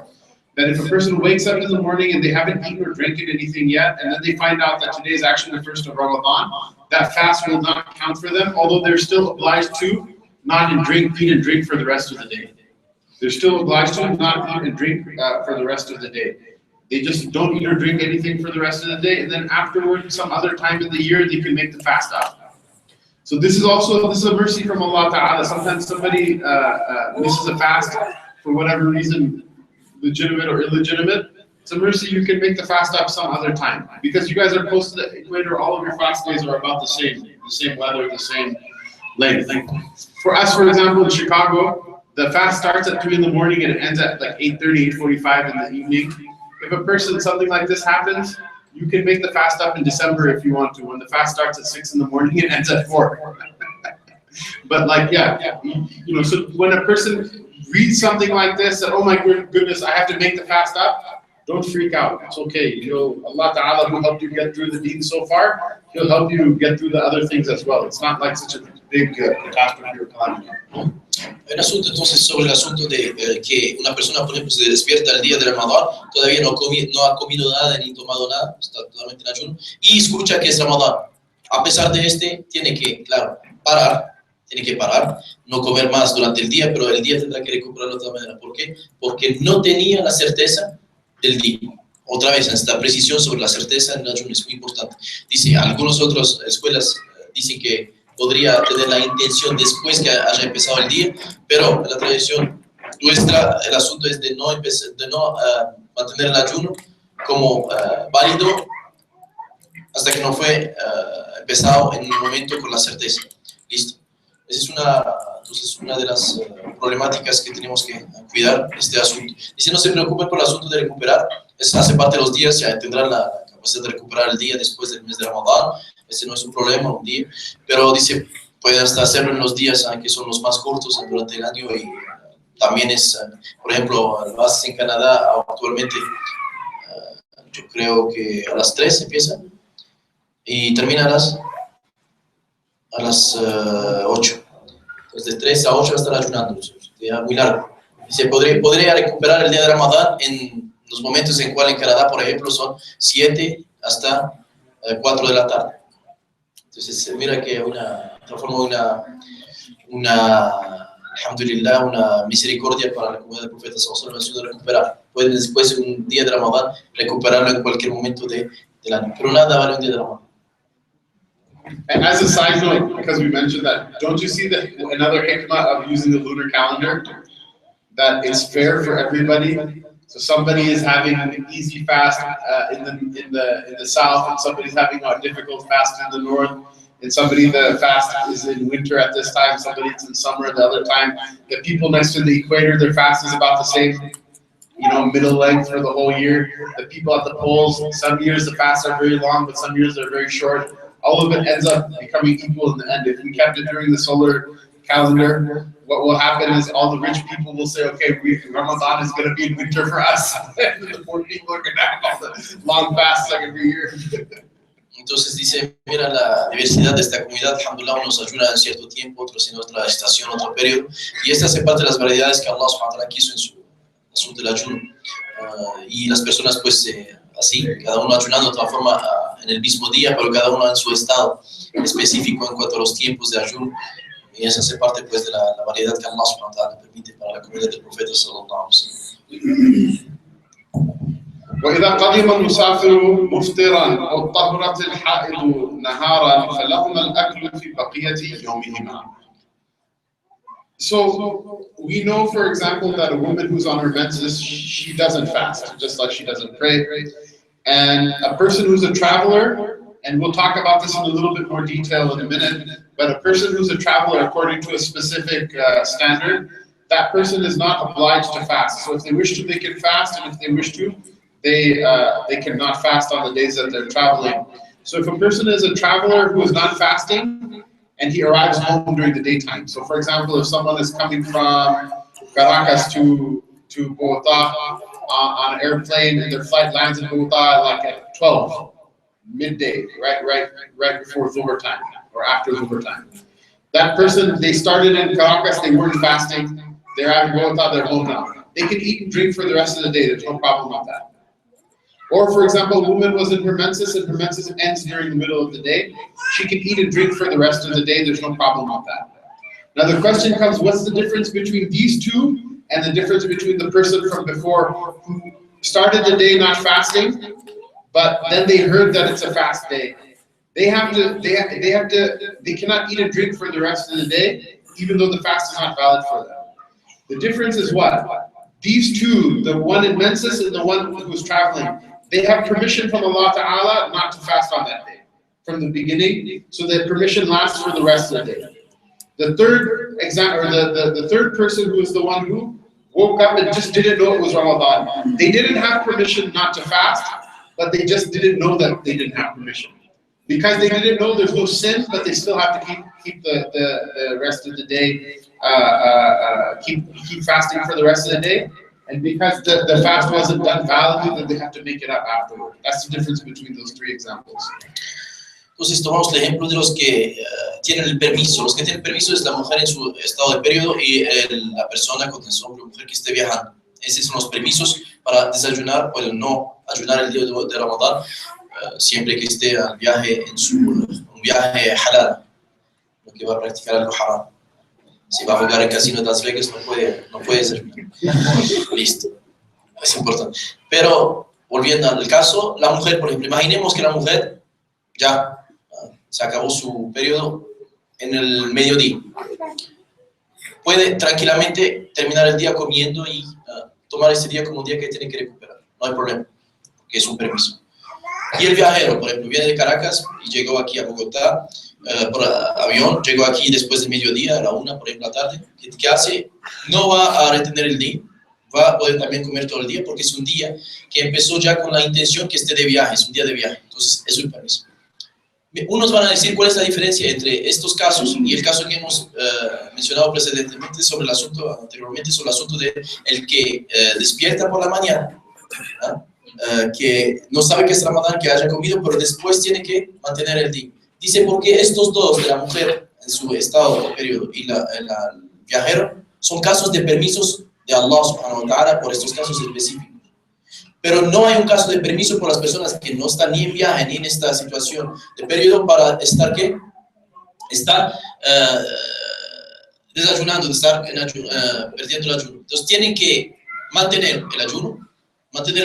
That if a person wakes up in the morning and they haven't eaten or drinking anything yet, and then they find out that today is actually the first of Ramadan, that fast will not count for them, although they're still obliged to not eat and drink for the rest of the day. They're still obliged to not eat and drink for the rest of the day. They just don't eat or drink anything for the rest of the day, and then afterward, some other time in the year, they can make the fast out. So this is a mercy from Allah Ta'ala. Sometimes somebody misses a fast for whatever reason, legitimate or illegitimate. It's a mercy you can make the fast up some other time. Because you guys are close to the equator, all of your fast days are about the same weather, the same Like for us, for example, in Chicago, the fast starts at 3 in the morning and it ends at like 8:30, 8:45 in the evening. If a person, something like this happens, you can make the fast up in December if you want to. When the fast starts at 6 in the morning, it ends at 4. But like, yeah, you know, so when a person reads something like this, that, oh my goodness, I have to make the fast up, don't freak out. It's okay. You know, Allah Ta'ala will help you get through the deen so far. He'll help you get through the other things as well. It's not like such a big catastrophe or calamity. El asunto entonces sobre el asunto de que una persona, por ejemplo, se despierta el día de Ramadán, todavía no ha comido nada ni tomado nada, está totalmente en ayuno, y escucha que es Ramadán. A pesar de tiene que, claro, parar, no comer más durante el día, pero el día tendrá que recuperarlo de otra manera. ¿Por qué? Porque no tenía la certeza del día. Otra vez, esta precisión sobre la certeza en el ayuno es muy importante. Dice, algunas otras escuelas dicen que podría tener la intención después que haya empezado el día, pero en la tradición nuestra el asunto es de no mantener el ayuno como válido hasta que no fue empezado en un momento con la certeza. Listo. Esa es una de las problemáticas que tenemos que cuidar este asunto. Dice, no se preocupen por el asunto de recuperar, eso hace parte de los días, ya tendrán la capacidad de recuperar el día después del mes de Ramadán. Ese no es un problema, un día, pero dice, pueden hasta hacerlo en los días que son los más cortos durante el año y también es, por ejemplo, vas en Canadá actualmente, yo creo que a las 3 empieza y termina a las 8. Entonces de 3 a 8 va a estar ayunando, ya muy largo. Dice, podría recuperar el día de Ramadán en los momentos en cual en Canadá, por ejemplo, son 7 hasta 4 de la tarde. Entonces, mira que alhamdulillah, una misericordia para la comunidad del profeta sallallahu alaihi wasallam de recuperar. Pueden después, un día de Ramadán, recuperarlo en cualquier momento del año. Pero nada vale un día de Ramadán. And as a side note, because we mentioned that, don't you see that another hikmah of using the lunar calendar? That it's fair for everybody. So somebody is having an easy fast in the south, and somebody's having a difficult fast in the north, and the fast is in winter at this time, somebody's in summer at the other time. The people next to the equator, their fast is about the same, you know, middle length for the whole year. The people at the poles, some years the fasts are very long, but some years they're very short. All of it ends up becoming equal in the end. If we kept it during the solar calendar, what will happen is all the rich people will say, okay, Ramadan is going to be in winter for us. The poor people are going to have all the long fasts like every year. Entonces dice, mira la diversidad de esta comunidad, alhamdulillah, unos ayunan en cierto tiempo, otros en otra estación, otro periodo, y esta hace parte de las variedades que Allah subhanahu wa ta'ala quiso en su asunto del ayuno. Y las personas pues así, cada uno ayunando de otra forma en el mismo día, pero cada uno en su estado específico en cuanto a los tiempos de ayuno. Y esa hace parte pues de la variedad que Allah subhanahu wa ta'ala permite para la comunidad del profeta sallallahu alaihi wasallam. وإذا قدم المسافر مفطرا أو طهرت الحائض نهارا فلهما الأكل في بقية يومهما. So we know, for example, that a woman who's on her menses, she doesn't fast, just like she doesn't pray. And a person who's a traveler, and we'll talk about this in a little bit more detail in a minute, but a person who's a traveler according to a specific standard, that person is not obliged to fast. So if they wish to, they can fast, and if they wish to, they cannot fast on the days that they're traveling. So if a person is a traveler who is not fasting, and he arrives home during the daytime. So for example, if someone is coming from Caracas to Bogota on an airplane and their flight lands in Bogota like at 12, midday, right before Zuhr time or after Zuhr time. That person, they started in Caracas, they weren't fasting, they're at Bogota, they're home now. They can eat and drink for the rest of the day, there's no problem with that. Or for example, a woman was in her menses and her menses ends during the middle of the day. She can eat and drink for the rest of the day. There's no problem with that. Now the question comes, what's the difference between these two and the difference between the person from before who started the day not fasting, but then they heard that it's a fast day. They cannot eat and drink for the rest of the day, even though the fast is not valid for them. The difference is what? These two, the one in menses and the one who's traveling, they have permission from Allah Ta'ala not to fast on that day from the beginning, so that permission lasts for the rest of the day. The third example, or the third person who is the one who woke up and just didn't know it was Ramadan. They didn't have permission not to fast, but they just didn't know that they didn't have permission. Because they didn't know there's no sin, but they still have to keep the rest of the day, keep fasting for the rest of the day. And because the fast wasn't done validly, then they have to make it up afterward. That's the difference between those three examples. Entonces tomamos el ejemplo de los que tienen el permiso. Los que tienen permiso es la mujer en su estado de periodo y la persona con el hombre o mujer que esté viajando. Esos son los permisos para desayunar o no ayunar el día de Ramadán, siempre que esté al viaje un viaje halal, lo que va a practicar algo haram. Si va a jugar en casino de Las Vegas no puede desayunar. Listo. Es importante. Pero volviendo al caso, la mujer, por ejemplo, imaginemos que la mujer ya se acabó su periodo en el mediodía. Puede tranquilamente terminar el día comiendo y tomar ese día como un día que tiene que recuperar. No hay problema, porque es un permiso. Y el viajero, por ejemplo, viene de Caracas y llegó aquí a Bogotá por avión, llegó aquí después del mediodía, a la 1, por ejemplo, la tarde. ¿Qué hace? No va a retener el día, va a poder también comer todo el día, porque es un día que empezó ya con la intención que esté de viaje, es un día de viaje. Entonces, es un permiso. Unos van a decir cuál es la diferencia entre estos casos y el caso que hemos mencionado precedentemente anteriormente sobre el asunto de el que despierta por la mañana, que no sabe que es Ramadán, que haya comido, pero después tiene que mantener el día. Dice, porque estos dos, de la mujer en su estado de periodo y el viajero, son casos de permisos de Allah subhanahu wa ta'ala por estos casos específicos. Pero no hay un caso de permiso por las personas que no están ni en viaje ni en esta situación de periodo para estar, ¿qué? Estar desayunando, de estar perdiendo el ayuno. Entonces tienen que mantener el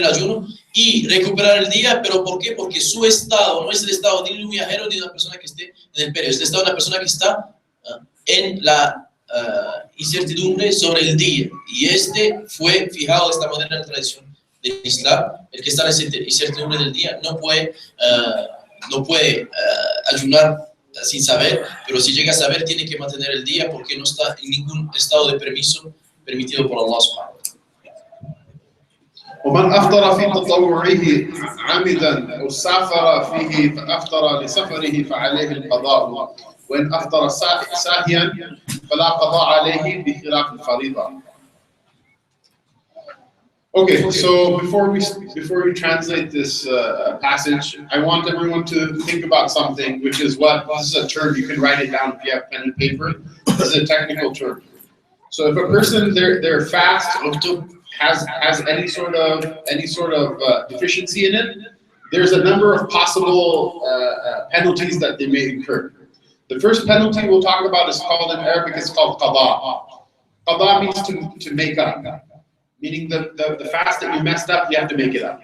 ayuno y recuperar el día. ¿Pero por qué? Porque su estado no es el estado de un viajero ni de una persona que esté en el periodo, es el estado de una persona que está en la incertidumbre sobre el día. Y este fue fijado de esta manera en la tradición del Islam. El que está en la incertidumbre del día no puede ayunar sin saber, pero si llega a saber tiene que mantener el día porque no está en ningún estado de permiso permitido por Allah subhanahu wa ta'ala. ومن أفطر في تطوعه عمدا أو سافر فيه فأفطر لسفره فعليه القضاء وإن أفطر ساهيا فلا قضاء عليه بخلاف الفريضة. Okay, so before we translate this passage, I want everyone to think about something, which is this is a term, you can write it down if you have pen and paper. This is a technical term. So if a person, their fast has any sort of deficiency in it, there's a number of possible penalties that they may incur. The first penalty we'll talk about is called in Arabic, it's called qada. Qada means to make up. Meaning the fast that you messed up, you have to make it up.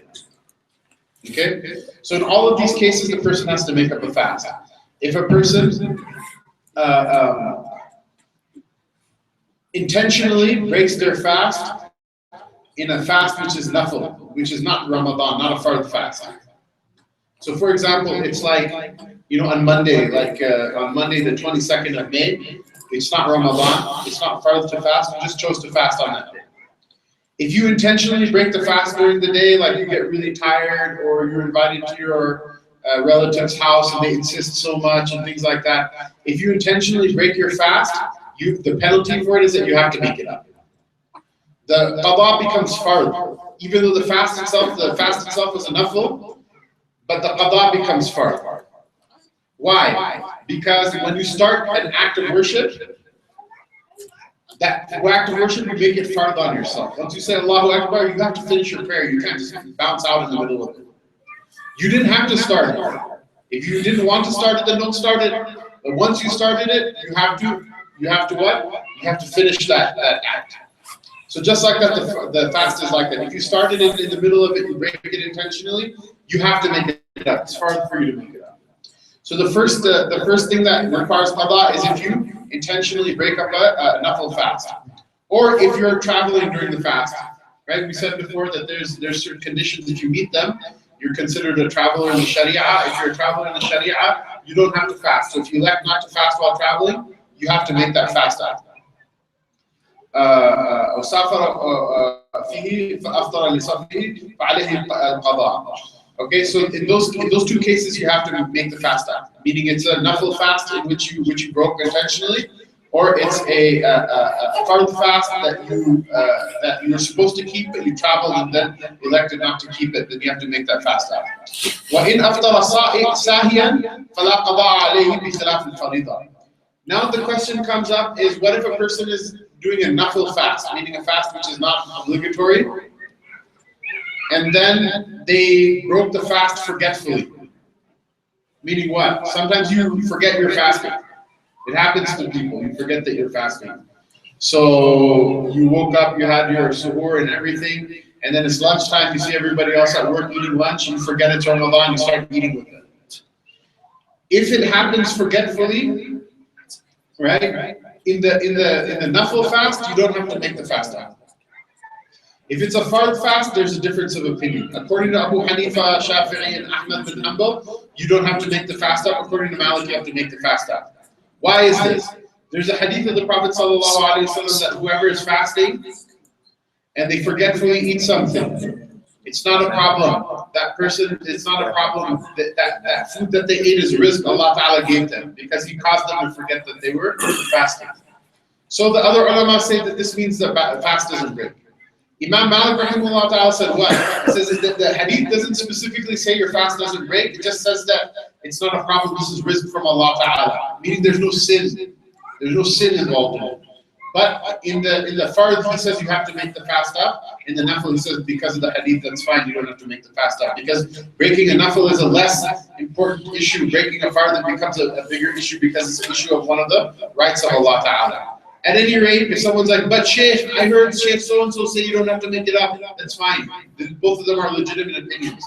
Okay? So in all of these cases, the person has to make up a fast. If a person intentionally breaks their fast in a fast which is nafil, which is not Ramadan, not a fard fast. So for example, it's like, on Monday, on Monday the 22nd of May, it's not Ramadan, it's not fard to fast, you just chose to fast on that day. If you intentionally break the fast during the day, like you get really tired or you're invited to your relative's house and they insist so much and things like that, if you intentionally break your fast, the penalty for it is that you have to make it up. The qada becomes fard, even though the fast itself is a nafil, but the qada becomes fard. Why? Because when you start an act of worship, that act of worship, you make it fard on yourself. Once you say Allahu Akbar, you have to finish your prayer. You can't just bounce out in the middle of it. You didn't have to start it. If you didn't want to start it, then don't start it. But once you started it, you have to what? You have to finish that act. So just like that, the fast is like that. If you started it in the middle of it, you break it intentionally, you have to make it up. It's hard for you to make it up. So the first thing that requires qada is if you intentionally break up a nafil fast, or if you're traveling during the fast, right? We said before that there's certain conditions. If you meet them, you're considered a traveler in the Sharia. If you're a traveler in the Sharia, you don't have to fast. So if you elect not to fast while traveling, you have to make that fast after. فيه فأفطر لصفره فعليه القضاء. Okay, so in those two cases you have to make the fast after, meaning it's a nafil fast in which you broke intentionally, or it's a fard fast that you're supposed to keep but you traveled and then elected not to keep it, then you have to make that fast after. وإن أفطر ساهيا فلا قضاء عليه بخلاف الفريضة. Now the question comes up is, what if a person is doing a nafil fast, meaning a fast which is not obligatory, and then they broke the fast forgetfully? Meaning what? Sometimes you forget you're fasting. It happens to people, you forget that you're fasting. So you woke up, you had your suhoor and everything, and then it's lunchtime, you see everybody else at work eating lunch, you forget it's Ramadan, you start eating with them. If it happens forgetfully, right? In the nafil fast, you don't have to make the fast after. If it's a fard fast, there's a difference of opinion. According to Abu Hanifa, Shafi'i, and Ahmad bin Hanbal, you don't have to make the fast up. According to Malik, you have to make the fast up. Why is this? There's a hadith of the Prophet ﷺ that whoever is fasting and they forgetfully eat something, it's not a problem. That person, it's not a problem. That food that they ate is rizq Allah Ta'ala gave them because He caused them to forget that they were fasting. So the other ulama say that this means the fast doesn't break. Imam Malik rahimahullah ta'ala said what? He says that the hadith doesn't specifically say your fast doesn't break. It just says that it's not a problem. This is rizq from Allah Ta'ala. Meaning there's no sin. There's no sin involved in it. But in the fard, he says you have to make the fast up. In the nafil, he says because of the hadith, that's fine, you don't have to make the fast up. Because breaking a nafil is a less important issue. Breaking a fard then becomes a bigger issue because it's an issue of one of the rights of Allah Ta'ala. At any rate, if someone's like, but Sheikh, I heard Sheikh so-and-so say you don't have to make it up, that's fine. Both of them are legitimate opinions.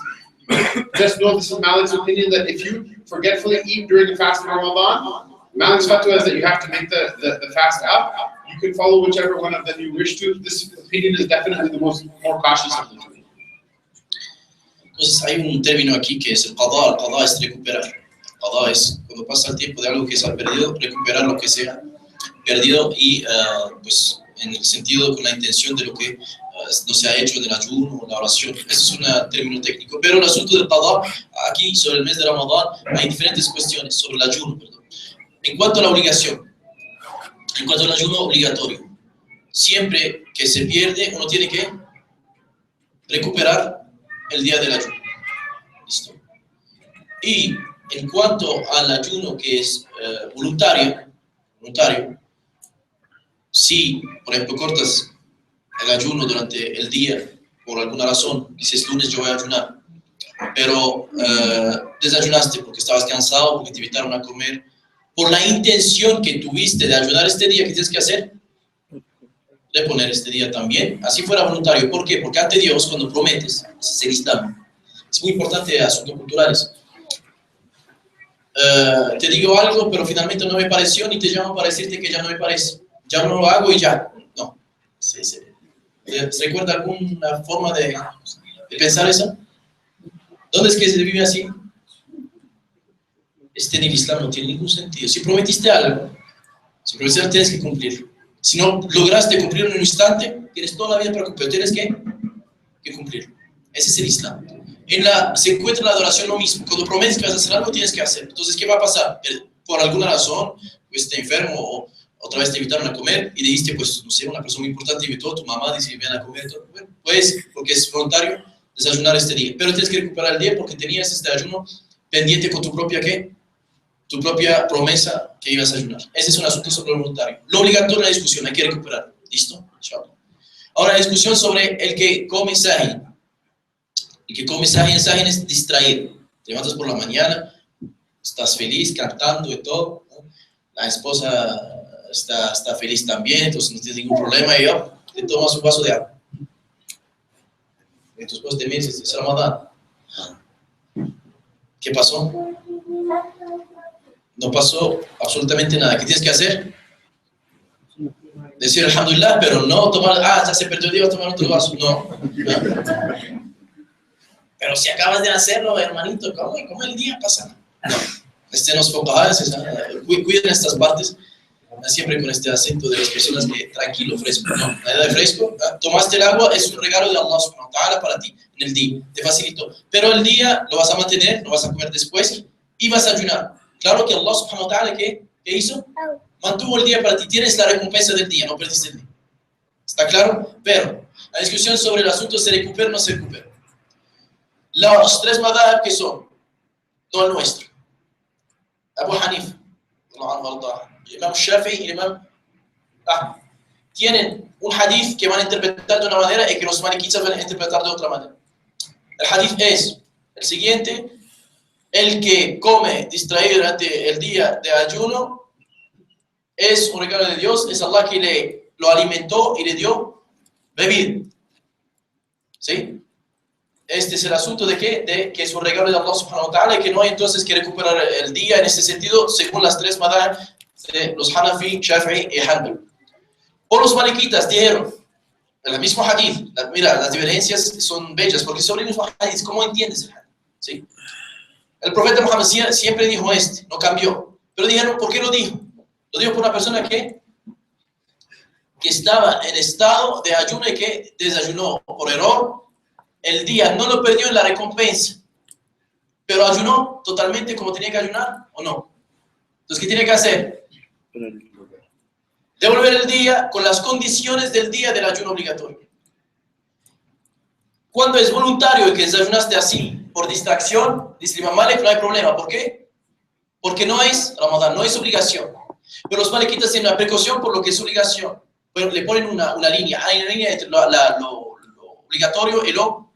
Just know this is Malik's opinion that if you forgetfully eat during the fast of Ramadan, Malik's fatwa is that you have to make the fast up. You can follow whichever one of them you wish to. This opinion is definitely the more cautious of the two. Entonces hay un término aquí que es el qadá. El qadá es recuperar. El qadá es cuando pasa el tiempo de algo que se ha perdido, recuperar lo que se ha perdido y pues en el sentido con la intención de lo que no se ha hecho en el ayuno o la oración. Ese es un término técnico. Pero el asunto del qadá, aquí sobre el mes de Ramadán, hay diferentes cuestiones sobre el ayuno, perdón. En cuanto a la obligación, en cuanto al ayuno obligatorio, siempre que se pierde, uno tiene que recuperar el día del ayuno. ¿Listo? Y en cuanto al ayuno que es voluntario, si, por ejemplo, cortas el ayuno durante el día, por alguna razón, dices lunes yo voy a ayunar, pero desayunaste porque estabas cansado, porque te invitaron a comer, por la intención que tuviste de ayudar este día, ¿qué tienes que hacer? Reponer este día también, así fuera voluntario. ¿Por qué? Porque ante Dios, cuando prometes, ese es el Islam. Es muy importante asuntos culturales. Te digo algo, pero finalmente no me pareció, ni te llamo para decirte que ya no me parece. Ya no lo hago y ya. No. ¿Se recuerda alguna forma de pensar eso? ¿Dónde es que se vive así? En el Islam no tiene ningún sentido. Si prometiste algo, tienes que cumplir. Si no lograste cumplir en un instante, tienes toda la vida para cumplir, tienes que cumplir. Ese es el Islam. Se encuentra en la adoración lo mismo. Cuando prometes que vas a hacer algo, tienes que hacer. Entonces, ¿qué va a pasar? Por alguna razón, pues te enfermo o otra vez te invitaron a comer y dijiste, pues, no sé, una persona muy importante invitó, tu mamá dice, ven a comer. Bueno, pues, porque es voluntario, desayunar este día. Pero tienes que recuperar el día porque tenías este ayuno pendiente con tu propia, ¿qué? Tu propia promesa que ibas a ayunar. Ese es un asunto sobre lo voluntario. Lo obligatorio, la discusión, hay que recuperar. ¿Listo? Ahora, la discusión sobre el que come sahin. El que come sahin es distraído. Te levantas por la mañana, estás feliz, cantando y todo, ¿no? La esposa está feliz también, entonces no tienes ningún problema y te tomas un vaso de agua. Y tu esposa te dice, es Ramadán. ¿Qué pasó? No pasó absolutamente nada. ¿Qué tienes que hacer? Decir alhamdulillah, pero no tomar, ya se perdió el día, vas a tomar otro vaso. No. Pero si acabas de hacerlo, hermanito, ¿cómo el día pasa? No. Nos focamos, cuiden estas partes. siempre con este acento de las personas que tranquilo, fresco. No, nada de fresco. Tomaste el agua, es un regalo de Allah subhanahu wa ta'ala para ti en el día, te facilitó. Pero el día lo vas a mantener, lo vas a comer después y vas a ayunar. Claro que Allah subhanahu wa ta'ala, ¿qué hizo? Mantuvo el día para ti, tienes la recompensa del día, no perdiste el día. ¿Está claro? Pero la discusión sobre el asunto se recupera o no se recupera. Los tres madhab que son, no el nuestro. Abu Hanifa, Imam Shafi'i y Imam Ahmad, tienen un hadith que van a interpretar de una manera y que los malikitas van a interpretar de otra manera. El hadith es el siguiente: el que come distraído durante el día de ayuno es un regalo de Dios, es Allah que lo alimentó y le dio beber. ¿Sí? Este es el asunto de que es un regalo de Allah subhanahu wa ta'ala y que no hay entonces que recuperar el día en este sentido, según las tres madhab de los Hanafi, Shafi'i y Hanbali. O los malikitas dijeron, en el mismo hadith, mira, las diferencias son bellas, porque sobre el mismo hadith, ¿cómo entiendes el hadith? ¿Sí? El profeta Muhammad siempre dijo no cambió. Pero dijeron, ¿por qué lo dijo? Lo dijo por una persona que estaba en estado de ayuno y que desayunó por error. El día no lo perdió en la recompensa, pero ayunó totalmente como tenía que ayunar, ¿o no? Entonces, ¿qué tiene que hacer? Devolver el día con las condiciones del día del ayuno obligatorio. Cuando es voluntario y que desayunaste así, por distracción, dice Imam Malik, no hay problema. ¿Por qué? Porque no es Ramadán, no es obligación. Pero los malikitas tienen una precaución por lo que es obligación. Pero le ponen una línea. Hay una línea entre lo obligatorio y lo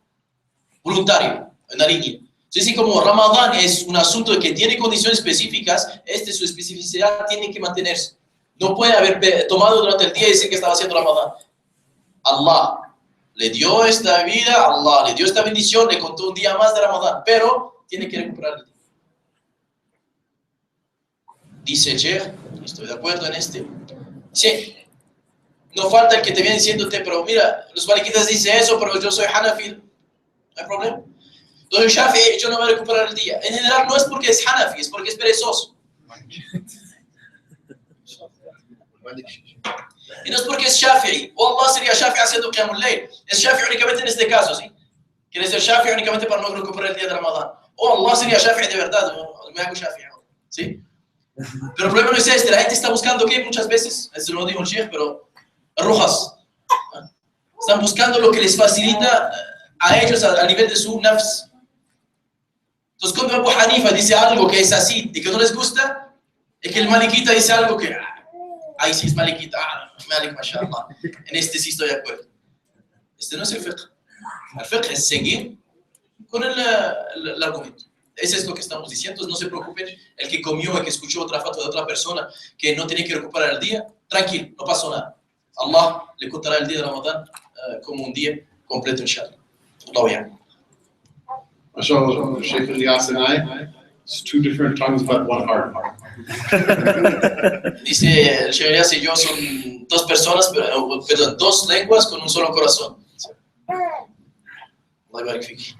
voluntario, una línea. Así como Ramadán es un asunto que tiene condiciones específicas, su especificidad tiene que mantenerse. No puede haber tomado durante el día y decir que estaba haciendo Ramadán. Allah le dio esta vida, Allah le dio esta bendición, le contó un día más de Ramadán, pero tiene que recuperar el día. Dice Sheikh, estoy de acuerdo en este. Sí, no falta el que te viene diciéndote, pero mira, los malikitas dicen eso, pero yo soy Hanafi. No hay problema. Entonces Shafi'i, yo no voy a recuperar el día. En general no es porque es Hanafi, es porque es perezoso. Y no es porque es Shafi'i. O Allah sería Shafi'i haciendo Qiyamul Layl. Es Shafi'i únicamente en este caso, ¿sí? Quiere ser Shafi'i únicamente para no recuperar el día de Ramadán. O Allah sería Shafi'i de verdad. Me hago Shafi'i, ¿sí? Pero el problema no es este. La gente está buscando, ¿qué? Muchas veces, eso no lo dijo el Sheikh, pero rojas. Están buscando lo que les facilita a ellos al nivel de su nafs. Entonces cuando Abu Hanifa dice algo que es así y que no les gusta, es que el malikita dice algo que ahí sí es malikita, malik mashallah, en este sí estoy de acuerdo. Este no es el fiqh. El fiqh es seguir con el argumento. Ese es lo que estamos diciendo. Entonces no se preocupen, el que comió, el que escuchó otra fatwa de otra persona que no tiene que recuperar el día, tranquilo, no pasó nada. Allah le contará el día de Ramadán como un día completo, inshallah. Allah ya. MashaAllah, Sheikh Ilyas and I, it's two different tongues but one heart. Dice el Sheikh Ilyas y yo son dos personas, perdón, dos lenguas con un solo corazón. Allah yabarik fik.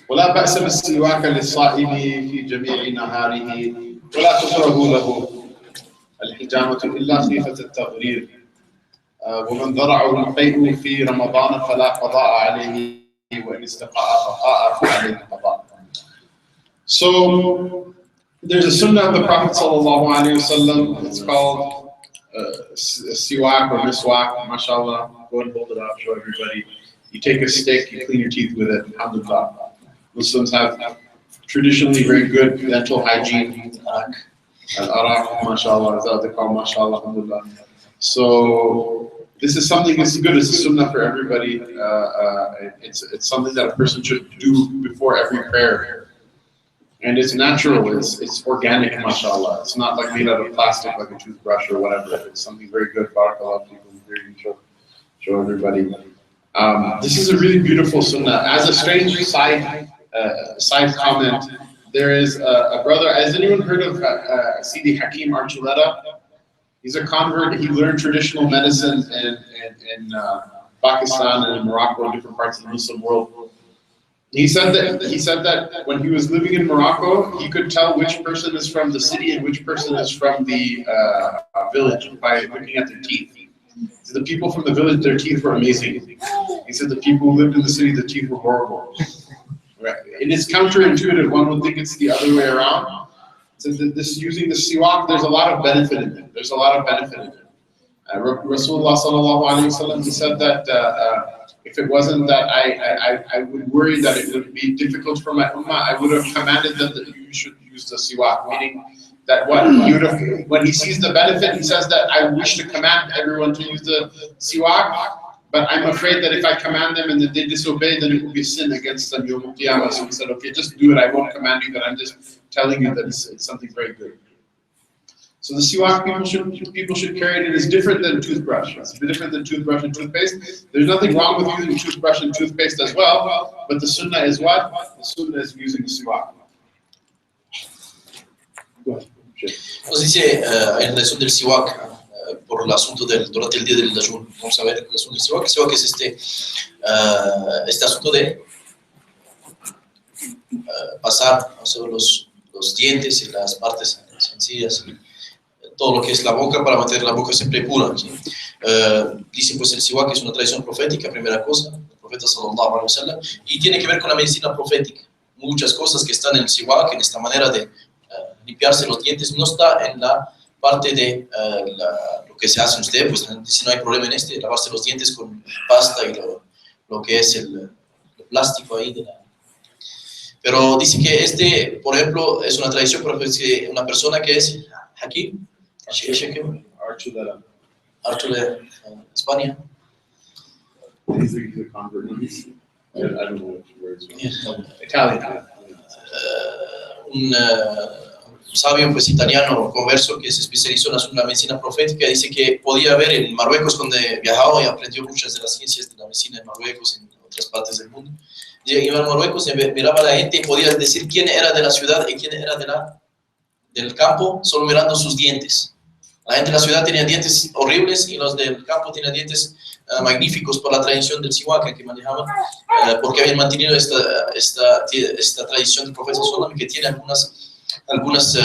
ولا بأس بالسواك للصائم في جميع نهاره ولا تكره له الحجامة إلا خيفة التغرير ومن ذرعه القيء في رمضان فلا قضاء عليه وإن استقاء فقاء فعليه قضاء. So there's a sunnah of the Prophet sallallahu alaihi wasallam. It's called siwak or miswak. Mashallah, go and hold it up, show everybody. You take a stick, you clean your teeth with it. Alhamdulillah. Muslims have traditionally very good dental hygiene. Al-Araq, mashallah, is that what they call mashallah, alhamdulillah. So this is something that's good. It's a sunnah for everybody. It's something that a person should do before every prayer. And it's natural, it's organic, mashallah. It's not like made out of plastic, like a toothbrush or whatever. It's something very good. Barakallah, people show everybody. This is a really beautiful sunnah. As a strange side comment, there is a brother. Has anyone heard of Sidi Hakim Archuleta? He's a convert. He learned traditional medicine in Pakistan and in Morocco and different parts of the Muslim world. He said that when he was living in Morocco, he could tell which person is from the city and which person is from the village by looking at their teeth. So the people from the village, their teeth were amazing. He said the people who lived in the city, the teeth were horrible. Right. It is counterintuitive. One would think it's the other way around. So this using the siwak, there's a lot of benefit in it. There's a lot of benefit in it. Rasulullah sallallahu alaihi wasallam said that if it wasn't that I would worry that it would be difficult for my ummah, I would have commanded them that you should use the siwak. Meaning that when he sees the benefit, he says that I wish to command everyone to use the siwak. But I'm afraid that if I command them and that they disobey, then it will be sin against them Yawm al-Qiyamah. So he said, okay, just do it. I won't command you, but I'm just telling you that it's something very good. So the siwak, people should carry it. It is different than toothbrush. It's different than toothbrush and toothpaste. There's nothing wrong with using toothbrush and toothpaste as well. But the sunnah is what? The sunnah is using the siwak. Nos dice en la lección del siwak, por el asunto durante el día del ayuno. Vamos a ver el asunto del siwak. El siwak es este asunto de pasar sobre los dientes y las partes sencillas, todo lo que es la boca para mantener la boca siempre pura. ¿Sí? Dice pues el siwak es una tradición profética, primera cosa, el profeta sallallahu alaihi wasallam, y tiene que ver con la medicina profética. Muchas cosas que están en el siwak, en esta manera de limpiarse los dientes, no está en la parte de lo que se hace usted, pues si no hay problema en lavarse los dientes con pasta y lo que es el plástico ahí pero dice que por ejemplo, es una tradición, por ejemplo, que una persona que es aquí, Archo de España. Italian. Un sabio pues italiano converso que se especializó en la medicina profética dice que podía ver en Marruecos cuando viajaba y aprendió muchas de las ciencias de la medicina en Marruecos y en otras partes del mundo. Iba a Marruecos y miraba a la gente y podía decir quién era de la ciudad y quién era del campo solo mirando sus dientes. La gente de la ciudad tenía dientes horribles y los del campo tenían dientes magníficos por la tradición del siwak que manejaban, porque habían mantenido esta tradición del profeta Sallallahu que tiene algunos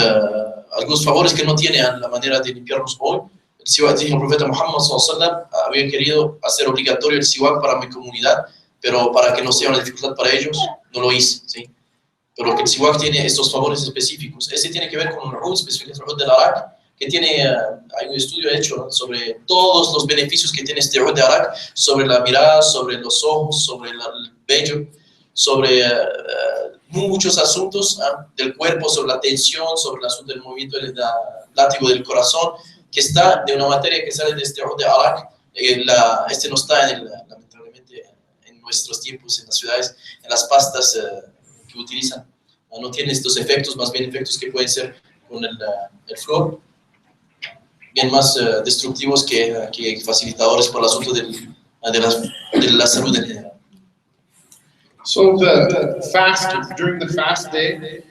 favores que no tiene a la manera de limpiarnos hoy. El siwak, dijo el profeta Muhammad Sallallahu había querido hacer obligatorio el siwak para mi comunidad, pero para que no sea una dificultad para ellos, no lo hice, ¿sí? Pero que el siwak tiene estos favores específicos. Ese tiene que ver con el específicamente el del arak, que hay un estudio hecho sobre todos los beneficios que tiene este de arak, sobre la mirada, sobre los ojos, sobre el vello, sobre muchos asuntos del cuerpo, sobre la tensión, sobre el asunto del movimiento del látigo del corazón, que está de una materia que sale de este de arak. No está lamentablemente en nuestros tiempos, en las ciudades, en las pastas que utilizan. No tiene estos efectos, más bien efectos que pueden ser con el flúor, bien más destructivos que facilitadores por el asunto de la salud en general. So during the fast day,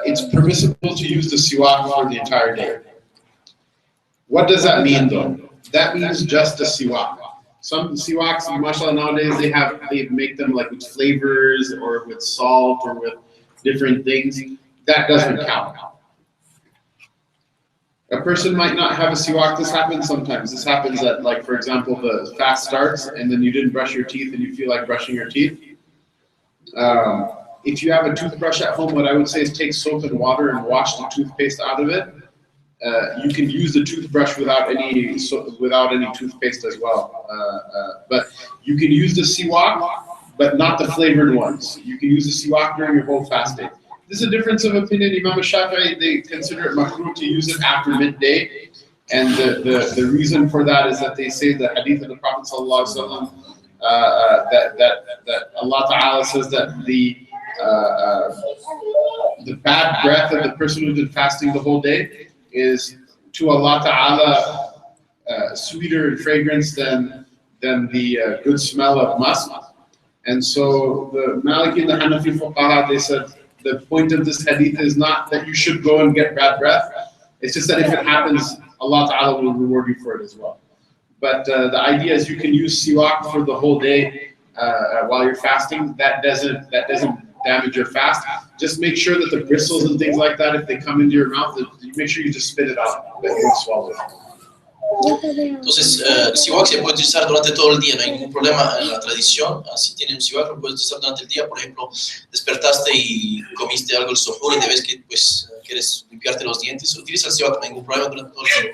it's permissible to use the siwak for the entire day. What does that mean though? That means just the siwak. Some siwaks, mashallah, nowadays they make them like with flavors or with salt or with different things. That doesn't count. A person might not have a siwak. This happens sometimes. This happens at, like, for example, the fast starts and then you didn't brush your teeth and you feel like brushing your teeth. If you have a toothbrush at home, what I would say is take soap and water and wash the toothpaste out of it. You can use the toothbrush without any toothpaste as well. But you can use the siwak, but not the flavored ones. You can use the siwak during your whole fast day. This is a difference of opinion. Imam Shafi'i, they consider it makruh to use it after midday. And the reason for that is that they say the hadith of the Prophet sallallahu alaihi wasallam, that Allah Ta'ala says that the bad breath of the person who's been fasting the whole day is to Allah Ta'ala sweeter in fragrance than the good smell of musk. And so the Maliki and the Hanafi fuqaha, they said the point of this hadith is not that you should go and get bad breath. It's just that if it happens, Allah Ta'ala will reward you for it as well. But the idea is you can use siwak for the whole day, while you're fasting, that doesn't damage your fast. Just make sure that the bristles and things like that, if they come into your mouth, you make sure you just spit it out, that you don't swallow it. Entonces, el siwak se puede utilizar durante todo el día, no hay ningún problema en la tradición. Si tienen un siwak, lo puedes utilizar durante el día. Por ejemplo, despertaste y comiste algo el suhoor y ves que pues, quieres limpiarte los dientes, utiliza el siwak, no hay ningún problema durante todo el día.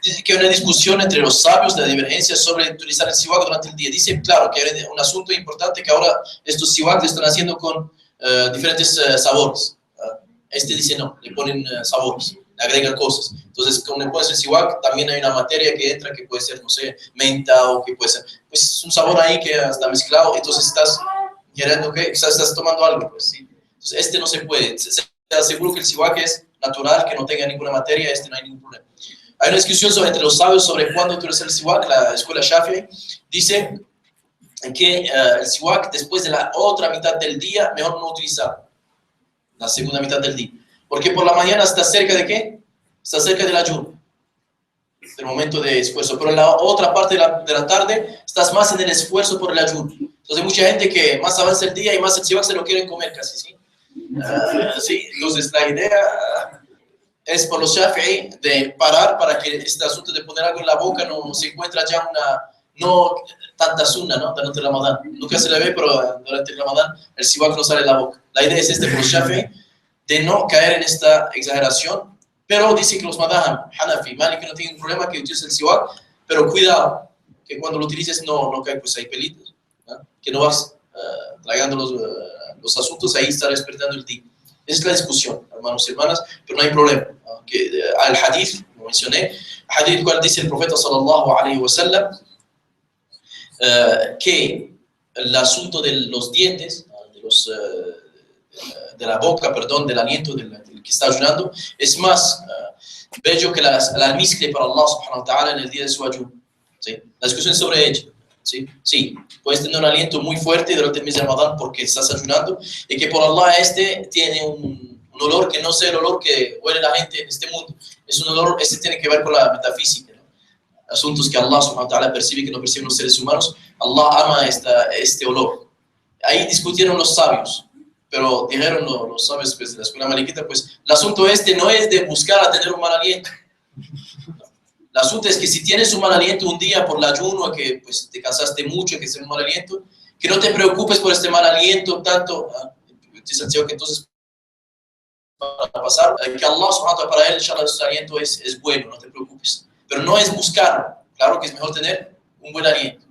Dice que hay una discusión entre los sabios de la divergencia sobre utilizar el siwak durante el día. Dice, claro, que hay un asunto importante que ahora estos siwak están haciendo con diferentes sabores. Este dice no, le ponen sabores, le agregan cosas. Entonces, cuando le pones el siwak, también hay una materia que entra que puede ser, no sé, menta o que puede ser, pues es un sabor ahí que está mezclado. Entonces estás queriendo que estás tomando algo, pues sí. Entonces, este no se puede. Se aseguro que el siwak es natural, que no tenga ninguna materia, este no hay ningún problema. Hay una discusión entre los sabios sobre cuándo utilizar el siwak. La escuela Shafi'i dice que el siwak después de la otra mitad del día, mejor no utilizarlo. La segunda mitad del día. Porque por la mañana está cerca de ¿qué? Está cerca del ayuno, del momento de esfuerzo. Pero en la otra parte de la tarde estás más en el esfuerzo por el ayuno. Entonces hay mucha gente que más avanza el día y más el siwak se lo quieren comer casi, ¿sí? Sí, entonces la idea es por los Shafi'i de parar para que este asunto de poner algo en la boca no se encuentra ya no tanta sunna, ¿no? Durante el Ramadán. Nunca se le ve, pero durante el Ramadán el siwak no sale en la boca. La idea es por los Shafi'i de no caer en esta exageración, pero dice que los madhab, Hanafi, Malik no tienen problema que utilices el siwak, pero cuidado, que cuando lo utilices no cae, pues hay pelitos, ¿no? Que no vas tragando los asuntos, ahí está despertando el día. Esa es la discusión, hermanos y hermanas, pero no hay problema. Al hadith, como mencioné, hadith cual dice el profeta sallallahu alaihi wasallam, que el asunto de los dientes, de la boca, perdón, del aliento del que está ayunando, es más bello que la almizcle para Allah subhanahu wa ta'ala en el día de su ayuno. ¿Sí? La discusión es sobre ello. ¿Sí? Sí, puedes tener un aliento muy fuerte durante el mes de Ramadán porque estás ayunando y que por Allah tiene un olor que no sé el olor que huele la gente en este mundo. Es un olor, tiene que ver con la metafísica, ¿no? Asuntos que Allah subhanahu wa ta'ala percibe que no perciben los seres humanos. Allah ama este olor. Ahí discutieron los sabios, pero dijeron los sabios pues, de la escuela maliquita, pues el asunto no es de buscar a tener un mal aliento. El asunto es que si tienes un mal aliento un día por el ayuno, que pues, te cansaste mucho, que es un mal aliento, que no te preocupes por este mal aliento tanto, que entonces para pasar, que Allah subhanahu wa ta'ala para él, inshallah, su aliento es bueno, no te preocupes. Pero no es buscarlo, claro que es mejor tener un buen aliento.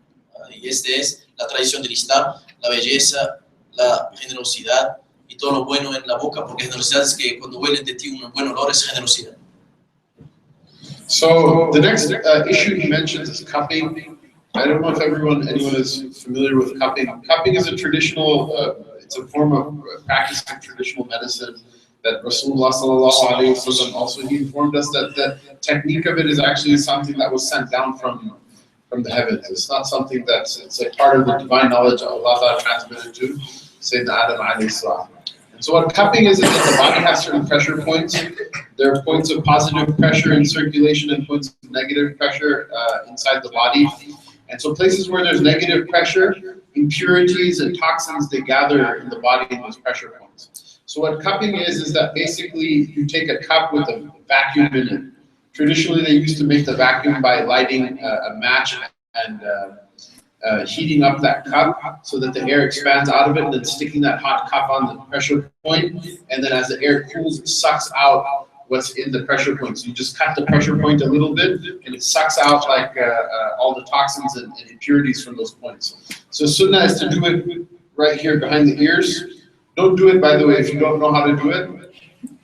Y es la tradición del Islam, la belleza, la generosidad y todo lo bueno en la boca, porque generosidad es que cuando huelen de ti un buen olor es generosidad. So the next issue he mentions is cupping. I don't know if anyone is familiar with cupping. Cupping is a traditional, it's a form of practicing traditional medicine that Rasulullah sallallahu alaihi wasallam also he informed us that the technique of it is actually something that was sent down from the heavens. It's not something it's a part of the divine knowledge Allah transmitted to Sayyidina Adam alayhi salam. And so what cupping is that the body has certain pressure points. There are points of positive pressure in circulation and points of negative pressure inside the body. And so places where there's negative pressure, impurities and toxins, they gather in the body in those pressure points. So what cupping is that basically you take a cup with a vacuum in it. Traditionally, they used to make the vacuum by lighting a match and heating up that cup so that the air expands out of it, and then sticking that hot cup on the pressure point, and then as the air cools, it sucks out what's in the pressure point. So you just cut the pressure point a little bit, and it sucks out like all the toxins and impurities from those points. So sunnah is to do it right here behind the ears. Don't do it, by the way, if you don't know how to do it.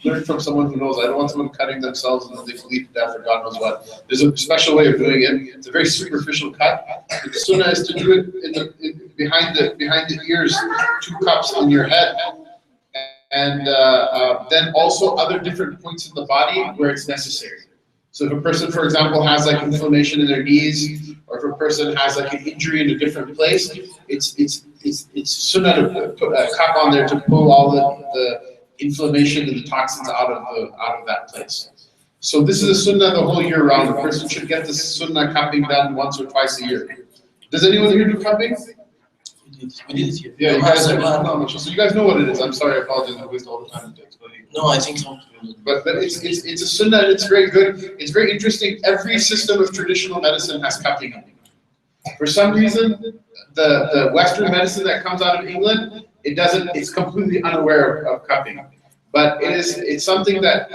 Learn from someone who knows. I don't want someone cutting themselves and they bleed to death or God knows what. There's a special way of doing it. It's a very superficial cut. The sunnah is to do it behind the ears, 2 cups in your head, and then also other different points in the body where it's necessary. So if a person, for example, has like inflammation in their knees, or if a person has like an injury in a different place, it's sunnah to put a cup on there to pull all the inflammation and the toxins out of that place. So this is a sunnah the whole year round. A person should get this sunnah cupping done once or twice a year. Does anyone here do cupping? We did it here. Yeah, you guys, no, so you guys know what it is. I'm sorry, I apologize. I waste all the time to explain. No, I think so. But it's a sunnah and it's very good. It's very interesting. Every system of traditional medicine has cupping. For some reason, the Western medicine that comes out of England, it's completely unaware of cupping. But it's something that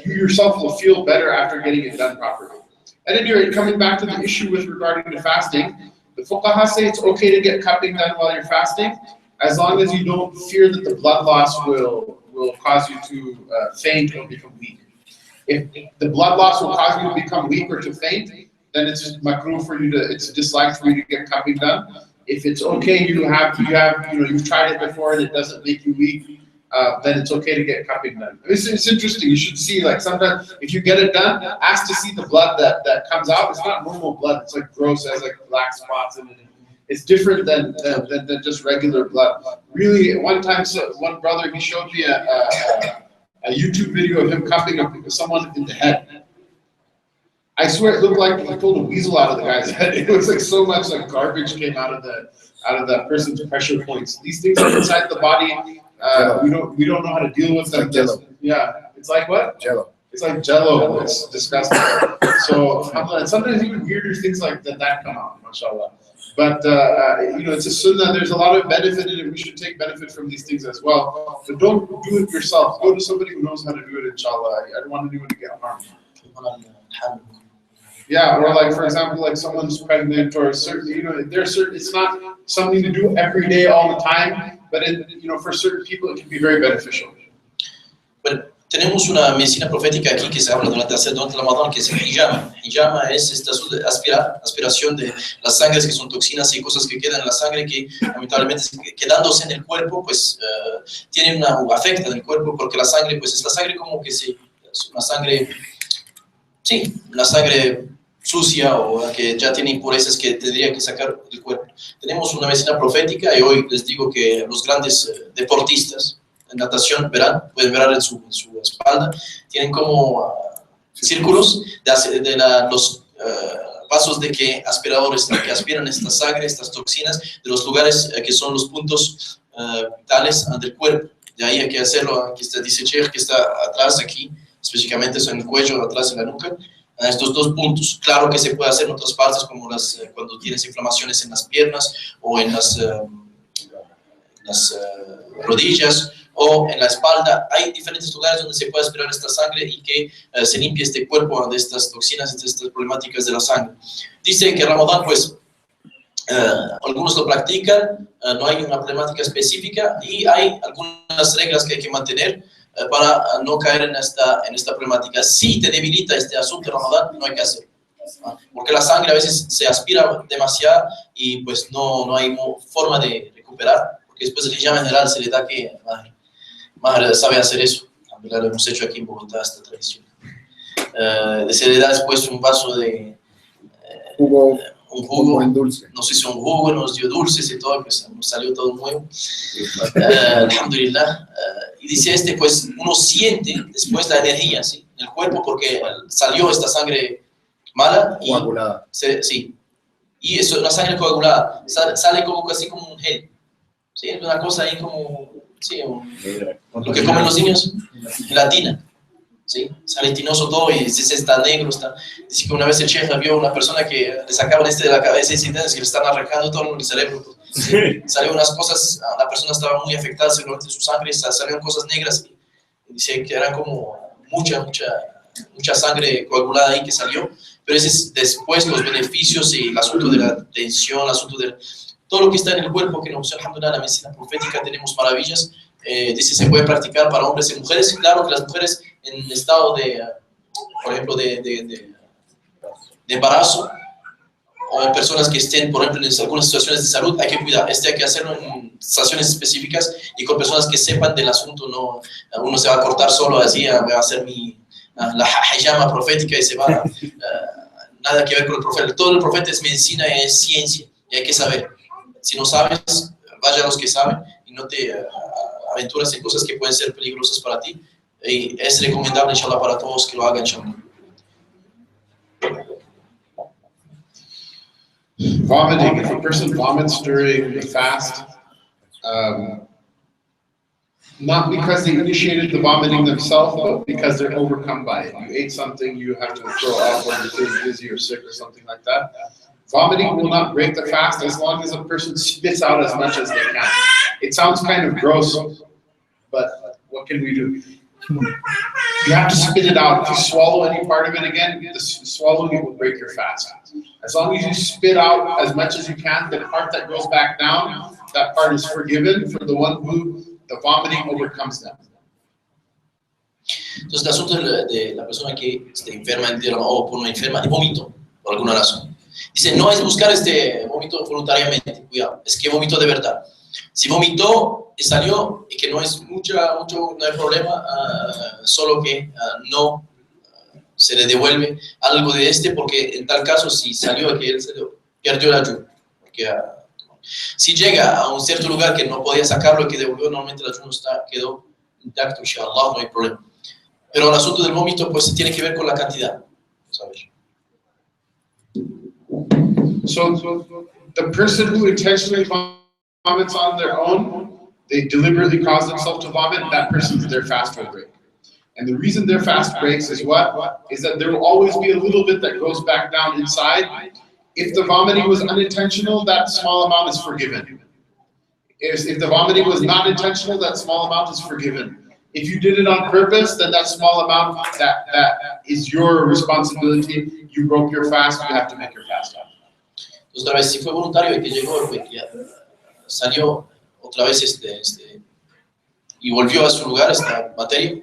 you yourself will feel better after getting it done properly. At any rate, coming back to the issue with regarding to fasting, the fuqaha say it's okay to get cupping done while you're fasting, as long as you don't fear that the blood loss will cause you to faint or become weak. If the blood loss will cause you to become weak or to faint, then it's just makruh for you it's disliked for you to get cupping done. If it's okay, you've tried it before and it doesn't make you weak, then it's okay to get cupping done. It's interesting. You should see, like, sometimes if you get it done, ask to see the blood that comes out. It's not normal blood. It's like gross, it has like black spots in it. It's different than just regular blood. Really, one time, one brother, he showed me a YouTube video of him cupping someone in the head. I swear it looked like he pulled a weasel out of the guy's head. It was like so much like garbage came out of that person's pressure points. These things are inside the body. We don't know how to deal with them. Like Jello. Yeah, it's like what? Jello. It's like Jello. It's disgusting. So sometimes even weirder things like that come out, mashallah. But it's a sunnah. There's a lot of benefit in it. We should take benefit from these things as well. But don't do it yourself. Go to somebody who knows how to do it, inshallah. I don't want anyone to get harmed. Yeah, or like, for example, like someone's pregnant or certain, it's not something to do every day all the time, but for certain people it can be very beneficial. Bueno, tenemos una medicina profética aquí que se habla durante Ramadán, que es el hijama. Hijama es esta aspiración de las sangres que son toxinas y cosas que quedan en la sangre que lamentablemente quedándose en el cuerpo, pues tienen afecta en el cuerpo, porque la sangre, pues es la sangre como que es una sangre, sí, una sangre sucia o que ya tiene impurezas que tendría que sacar del cuerpo. Tenemos una medicina profética y hoy les digo que los grandes deportistas en natación pueden ver en su espalda, tienen como círculos de los vasos aspiradores que aspiran esta sangre, estas toxinas de los lugares que son los puntos vitales del cuerpo. De ahí hay que hacerlo, aquí dice Sheikh que está atrás aquí, específicamente en el cuello, atrás en la nuca. Estos dos puntos, claro que se puede hacer en otras partes como cuando tienes inflamaciones en las piernas o en las rodillas o en la espalda. Hay diferentes lugares donde se puede aspirar esta sangre y que se limpie este cuerpo de estas toxinas, de estas problemáticas de la sangre. Dice que Ramadán, pues, algunos lo practican, no hay una problemática específica y hay algunas reglas que hay que mantener para no caer en esta problemática. Si te debilita este asunto de Ramadán, no hay que hacerlo, porque la sangre a veces se aspira demasiado y pues no hay forma de recuperar, porque después el hijama en general se le da que Maher sabe hacer eso. Lo hemos hecho aquí en Bogotá, esta tradición. Se le da después un vaso de jugo, un jugo dulce. Nos hizo un jugo, nos dio dulces y todo, pues nos salió todo nuevo. Alhamdulillah. Y dice pues uno siente después la energía, ¿sí?, en el cuerpo, porque salió esta sangre mala y coagulada. Sí, y eso, una sangre coagulada sale como casi como un gel, ¿sí? Es una cosa ahí como, sí, lo que comen los niños, gelatina, ¿sí? Sale tinoso todo y está negro. Dice que una vez el chef vio a una persona que le sacaban de la cabeza y que le están arrancando todo el cerebro. ¿Sí? Salieron unas cosas, la persona estaba muy afectada seguramente su sangre, salieron cosas negras y dice que era como mucha sangre coagulada ahí que salió, pero ese es después los beneficios y el asunto de la tensión, el asunto de todo lo que está en el cuerpo, que nos alhamdulillah, la medicina profética tenemos maravillas. Dice se puede practicar para hombres y mujeres. Claro que las mujeres en estado por ejemplo, de embarazo, o personas que estén, por ejemplo, en algunas situaciones de salud, hay que cuidar. Hay que hacerlo en situaciones específicas y con personas que sepan del asunto. No, uno se va a cortar solo así, va a hacer la hijama profética y se va, nada que ver con el profeta. Todo el profeta es medicina y es ciencia y hay que saber. Si no sabes, vaya a los que saben y no te aventuras en cosas que pueden ser peligrosas para ti. Y es recomendable, inshallah, para todos que lo hagan, inshallah. Vomiting. If a person vomits during the fast, not because they initiated the vomiting themselves, but because they're overcome by it. You ate something, you have to throw up, or you're feeling dizzy or sick or something like that. Vomiting will not break the fast as long as a person spits out as much as they can. It sounds kind of gross, but what can we do? You have to spit it out. If you swallow any part of it again, the swallowing it will break your fast. As long as you spit out as much as you can, the part that goes back down, that part is forgiven for the one who the vomiting overcomes them. Entonces, el asunto de la persona que enferma o por una enferma de vómito, por alguna razón. Dice, no es buscar vómito voluntariamente, cuidado, es que vómito de verdad. Si vomitó y salió, y que no es no hay problema, solo que no se le devuelve algo de porque en tal caso, si salió, que él perdió el ayuno. Porque, si llega a un cierto lugar que no podía sacarlo y que devolvió, normalmente el ayuno quedó intacto, inshallah, no hay problema. Pero el asunto del vómito, pues, se tiene que ver con la cantidad, ¿sabes? So the person who intentionally vomits on their own, they deliberately cause themselves to vomit, that person's their fast will break. And the reason their fast breaks is what? Is that there will always be a little bit that goes back down inside. If the vomiting was unintentional, that small amount is forgiven. If the vomiting was not intentional, that small amount is forgiven. If you did it on purpose, then that small amount, that is your responsibility. You broke your fast, you have to make your fast up. Entonces, otra vez, si fue voluntario y que llegó, que salió otra vez y volvió a su lugar, esta materia,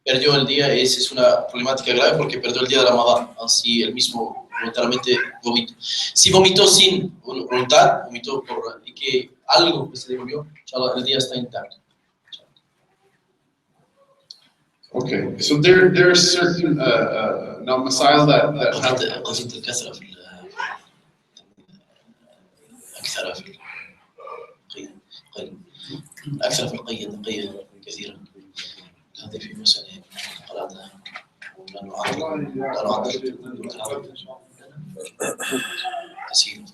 perdió el día, esa es una problemática grave porque perdió el día de Ramadán, así él mismo voluntariamente vomitó. Si vomitó sin voluntad, vomitó y que algo que se devolvió, el día está intacto. Okay, so there are certain now masail that have قصيدة الكسرة في أكثر في أكثر في القيد كثيرا. هذه في مسألة قرأتها لا نعطل كثير.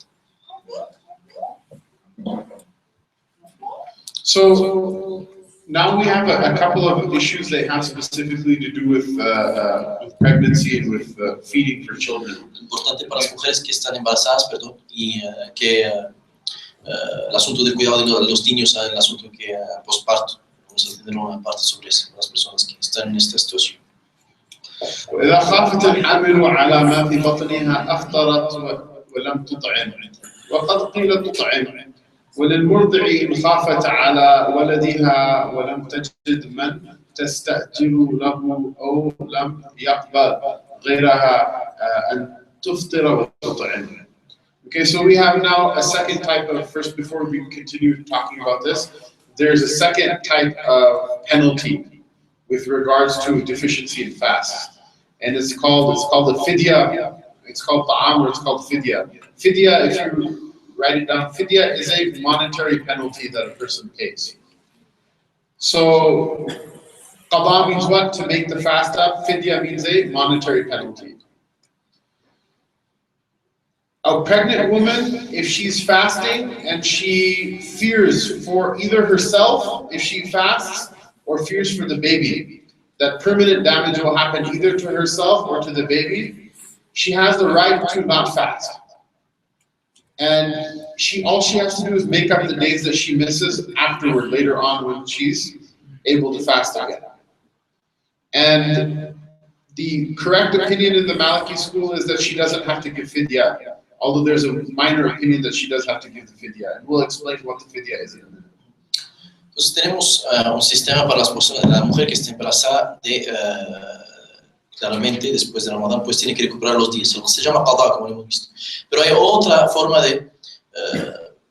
So now we have a couple of issues that have specifically to do with pregnancy and with feeding for children. Importante para las mujeres que están embarazadas, perdón, y que el asunto del cuidado de los niños, el asunto que posparto. Vamos a tener una parte sobre eso, las personas que están en esta situación. وإذا خافت الحامل على ما في بطنها أفطرت ولم تطعم وقد قيل تطعم وللمرضع إن خافت على ولدها ولم تجد من تستأجر له أو لم يقبل غيرها أن تفطر وتطعم. Okay, so we have now a second type of, first before we continue talking about this, there's a second type of penalty with regards to deficiency in fast. And it's called the fidya, it's called ta'am, or it's called fidya. Fidya, if you write it down, fidya is a monetary penalty that a person pays. So, qada means what? To make the fast up. Fidya means a monetary penalty. A pregnant woman, if she's fasting and she fears for either herself, if she fasts, or fears for the baby, that permanent damage will happen either to herself or to the baby, she has the right to not fast. And all she has to do is make up the days that she misses afterward, later on when she's able to fast again. And the correct opinion in the Maliki school is that she doesn't have to give fidya, although there's a minor opinion that she does have to give the fidya. And we'll explain what the fidya is in a minute. Entonces tenemos un sistema para las personas, la mujer que está embarazada, claramente después de Ramadán, pues tiene que recuperar los días, lo que se llama qada, como lo hemos visto. Pero hay otra forma de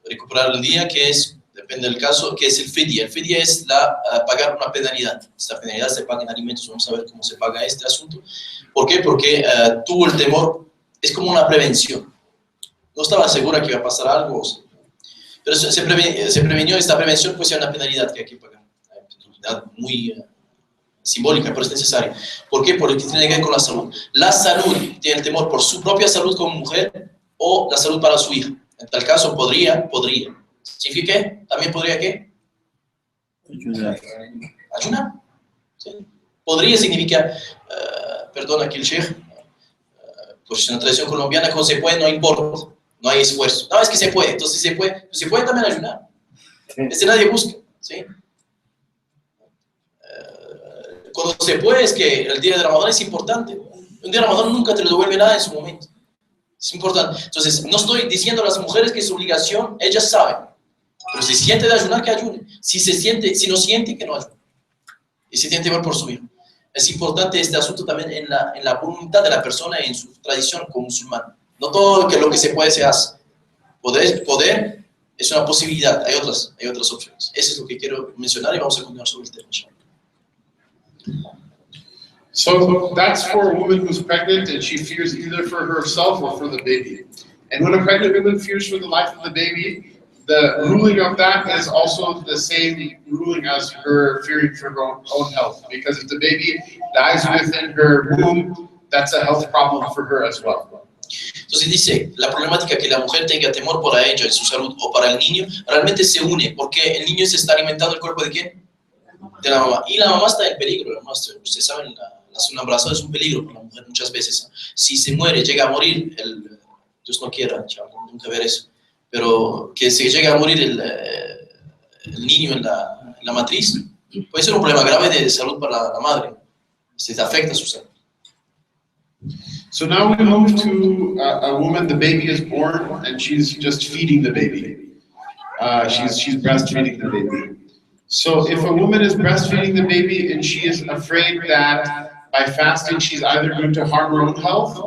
recuperar el día que es, depende del caso, que es el fidya. El fidya es pagar una penalidad. Esta penalidad se paga en alimentos, vamos a ver cómo se paga este asunto. ¿Por qué? Porque tuvo el temor, es como una prevención. No estaba segura que iba a pasar algo, pero se prevenió, esta prevención, pues hay una penalidad que hay que pagar. Una penalidad muy simbólica, pero es necesaria. ¿Por qué? Porque tiene que ver con la salud. La salud tiene el temor por su propia salud como mujer, o la salud para su hija. En tal caso, podría. ¿Significa qué? ¿También podría qué? ¿Ayunar? ¿Sí? Podría significa, perdón, aquí el sheikh, pues en la tradición colombiana, cuando se puede, no importa, no hay esfuerzo. No, es que se puede, entonces se puede también ayunar. Nadie busca, ¿sí? Cuando se puede, es que el día de Ramadán es importante. Un día de Ramadán nunca te lo devuelve nada en su momento. Es importante. Entonces, no estoy diciendo a las mujeres que es obligación, ellas saben. Pero si siente de ayunar, que ayune. Si no siente, que no ayune. Y si tiene temor por su hijo. Es importante este asunto también en la voluntad de la persona y en su tradición como musulmán. No todo lo que se puede se hace. Poder es una posibilidad, hay otras opciones. Eso es lo que quiero mencionar y vamos a continuar sobre el tema. So that's for a woman who's pregnant and she fears either for herself or for the baby. And when a pregnant woman fears for the life of the baby, the ruling of that is also the same ruling as her fearing for her own health. Because if the baby dies within her womb, that's a health problem for her as well. Entonces dice, la problemática que la mujer tenga temor para ella y su salud o para el niño, realmente se une, porque el niño se está alimentando el cuerpo ¿de quién? De la mamá. Y la mamá está en peligro. La mamá, ustedes saben, un embarazo es un peligro para la mujer muchas veces. Si se muere, llega a morir, Dios no quiera, nunca ver eso, pero que se llegue a morir el niño en la matriz, puede ser un problema grave de salud para la madre. Se afecta su salud. So now we move to a woman, the baby is born and she's just feeding the baby. She's breastfeeding the baby. So if a woman is breastfeeding the baby and she is afraid that by fasting she's either going to harm her own health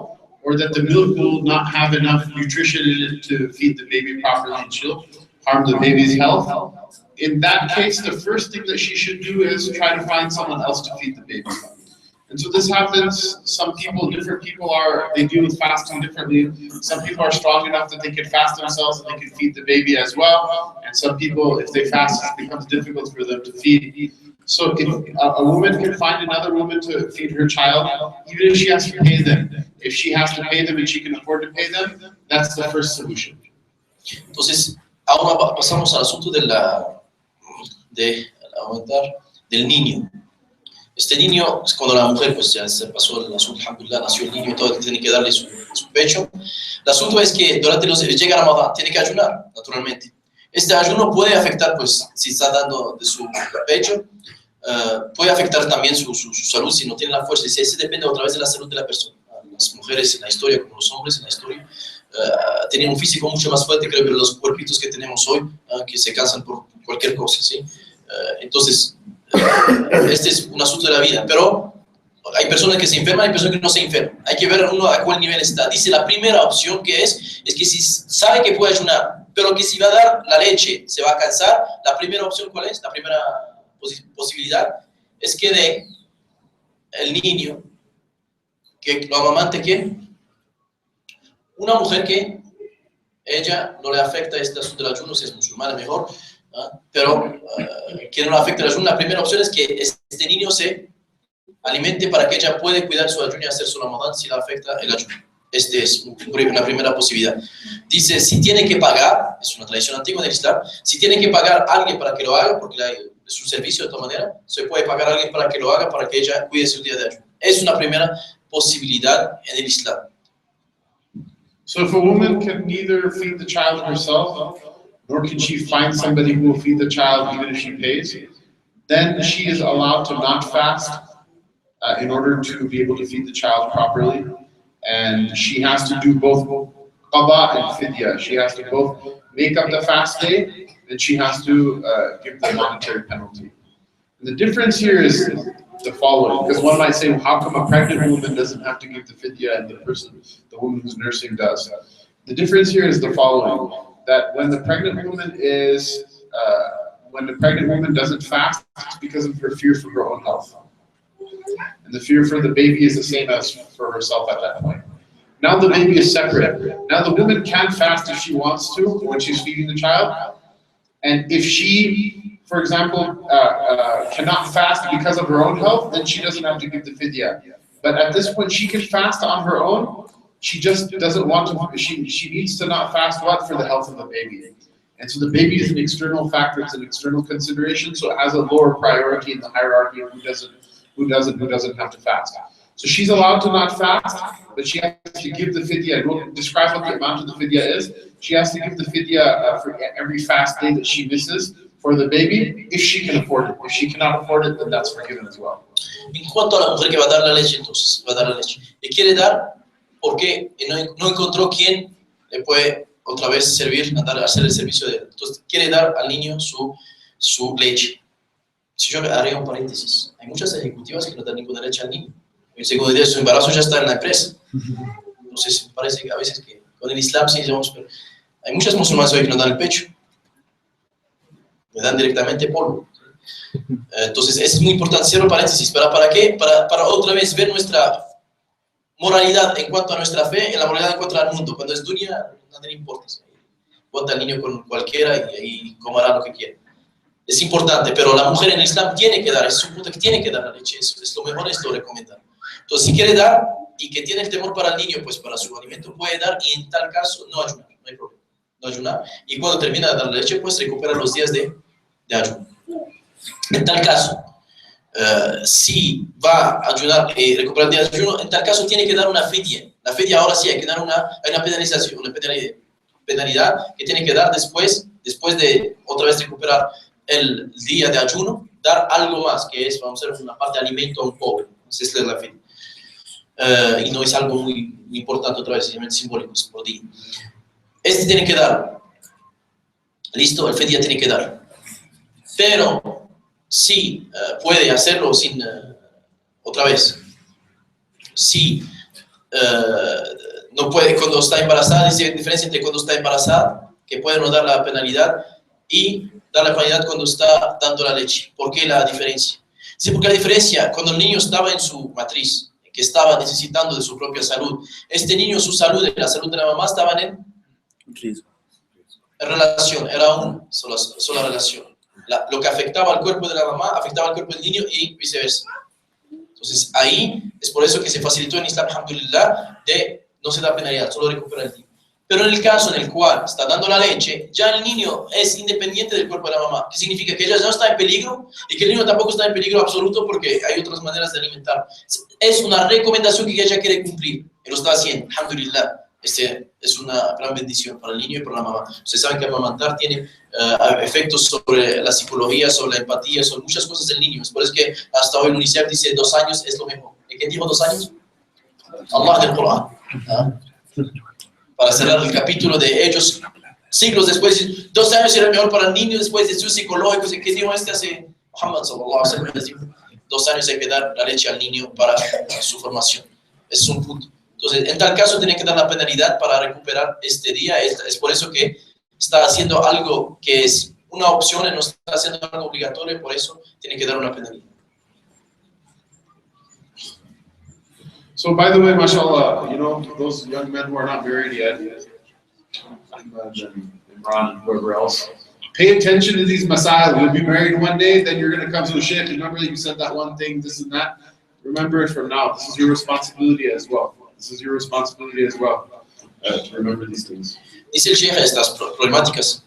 or that the milk will not have enough nutrition in it to feed the baby properly and she'll harm the baby's health, in that case the first thing that she should do is try to find someone else to feed the baby. And so this happens, different people they deal with fasting differently. Some people are strong enough that they can fast themselves and they can feed the baby as well. And some people, if they fast, it becomes difficult for them to feed. So if a woman can find another woman to feed her child, even if she has to pay them. If she has to pay them and she can afford to pay them, that's the first solution. Entonces, ahora pasamos al asunto del niño. Este niño, cuando la mujer pues ya se pasó el asunto, alhamdulillah, nació el niño y todo, tiene que darle su pecho. El asunto es que durante llega Ramadán, tiene que ayunar, naturalmente. Este ayuno puede afectar, pues, si está dando de su pecho, puede afectar también su salud si no tiene la fuerza. Y ese depende otra vez de la salud de la persona. Las mujeres en la historia, como los hombres en la historia, tenían un físico mucho más fuerte que los cuerpitos que tenemos hoy, que se cansan por cualquier cosa, ¿sí? Entonces, este es un asunto de la vida, pero hay personas que se enferman, hay personas que no se enferman. Hay que ver uno a cuál nivel está. Dice la primera opción que es que si sabe que puede ayunar, pero que si va a dar la leche se va a cansar, la primera opción, ¿cuál es? La primera posibilidad es que dé el niño, que lo amamante, ¿quién? Una mujer que ella no le afecta este asunto del ayuno, si es musulmana mejor, pero que no le afecta el ayuno. La primera opción es que este niño se alimente para que ella pueda cuidar su ayuno y hacer su Ramadán si le afecta el ayuno. Esta es una primera posibilidad. Dice, si tiene que pagar, es una tradición antigua del Islam, si tiene que pagar a alguien para que lo haga, porque es un servicio de todas maneras, se puede pagar a alguien para que lo haga, para que ella cuide su día de ayuno. Es una primera posibilidad en el Islam. So if a woman can neither feed the child herself, nor can she find somebody who will feed the child even if she pays, then she is allowed to not fast in order to be able to feed the child properly. And she has to do both qada and fidya. She has to both make up the fast day, and she has to give the monetary penalty. And the difference here is the following, because one might say, well, how come a pregnant woman doesn't have to give the fidya and the woman who's nursing does? The difference here is the following, that when the pregnant woman doesn't fast, it's because of her fear for her own health. And the fear for the baby is the same as for herself at that point. Now the baby is separate. Now the woman can fast if she wants to when she's feeding the child. And if she, for example, cannot fast because of her own health, then she doesn't have to give the fidya. But at this point, she can fast on her own she just doesn't want to, she needs to not fast what? For the health of the baby. And so the baby is an external factor, it's an external consideration, so it has a lower priority in the hierarchy of who doesn't have to fast. So she's allowed to not fast, but she has to give the fidya. We'll describe what the amount of the fidya is. She has to give the fidya for every fast day that she misses for the baby, if she can afford it. If she cannot afford it, then that's forgiven as well. En cuanto a la mujer que va a dar la leche, entonces, va a dar la leche. Le quiere dar porque no encontró quién le puede otra vez servir, hacer el servicio de él. Entonces, quiere dar al niño su leche. Si yo haré un paréntesis, hay muchas ejecutivas que no dan ninguna leche al niño. El segundo día de su embarazo ya está en la empresa. Entonces, parece que a veces que con el Islam sí digamos, pero hay muchas musulmanas hoy que no dan el pecho. Le dan directamente polvo. Entonces, es muy importante, cierro paréntesis, ¿para qué? Para otra vez ver nuestra moralidad en cuanto a nuestra fe, en la moralidad en cuanto al mundo. Cuando es dunya, nada le importa. Bota al niño con cualquiera y comerá lo que quiera. Es importante, pero la mujer en el Islam tiene que dar, es un punto que tiene que dar la leche, eso es lo mejor, es lo recomendable. Entonces, si quiere dar y que tiene el temor para el niño, pues para su alimento puede dar y en tal caso no ayunar, no hay problema, no ayunar. Y cuando termina de dar la leche, pues recupera los días de ayuno. En tal caso, si va a ayunar y recuperar días de ayuno, en tal caso tiene que dar una fidya. La fidya ahora sí hay que dar hay una penalización, una penalidad que tiene que dar después de otra vez recuperar el día de ayuno, dar algo más, que es, vamos a hacer una parte de alimento a un pobre. Esa es la fidya. Y no es algo muy importante otra vez, simplemente simbólico, es por día. Este tiene que dar. Listo, el fidya tiene que dar. Pero sí puede hacerlo sin, otra vez, sí no puede cuando está embarazada, dice la diferencia entre cuando está embarazada, que puede no dar la penalidad, y dar la penalidad cuando está dando la leche. ¿Por qué la diferencia? Sí, porque la diferencia, cuando el niño estaba en su matriz, que estaba necesitando de su propia salud, este niño, su salud y la salud de la mamá estaban en relación, era una sola relación. Lo que afectaba al cuerpo de la mamá, afectaba al cuerpo del niño y viceversa. Entonces, ahí es por eso que se facilitó en Islam, alhamdulillah, de no se da penalidad, solo recupera el niño. Pero en el caso en el cual está dando la leche, ya el niño es independiente del cuerpo de la mamá. ¿Qué significa? Que ella no está en peligro y que el niño tampoco está en peligro absoluto porque hay otras maneras de alimentar. Es una recomendación que ella quiere cumplir y lo está haciendo, alhamdulillah. Es una gran bendición para el niño y para la mamá. Ustedes saben que amamantar tiene efectos sobre la psicología, sobre la empatía, sobre muchas cosas del niño. Es por eso que hasta hoy el UNICEF dice 2 años es lo mejor. ¿Y quién dijo 2 años? Allah del Corán. Para cerrar el capítulo de ellos, siglos después, 2 años era el mejor para el niño después de estudios psicológicos. ¿Qué dijo hace Muhammad sallallahu alaihi wasallam? 2 años hay que dar la leche al niño para su formación. Es un punto. Entonces, en tal caso, tiene que dar la penalidad para recuperar este día. Es por eso que está haciendo algo que es una opción y no está haciendo algo obligatorio, por eso tiene que dar una penalidad. So, by the way, mashallah, you know, those young men who are not married yet, Ahmad and Imran and whoever else, pay attention to these masail. You'll be married one day, then you're going to come to the sheikh. Remember you said that one thing, this and that. Remember it from now. This is your responsibility as well. This is your responsibility as well, to remember these things. Dice el sheikh estas problemáticas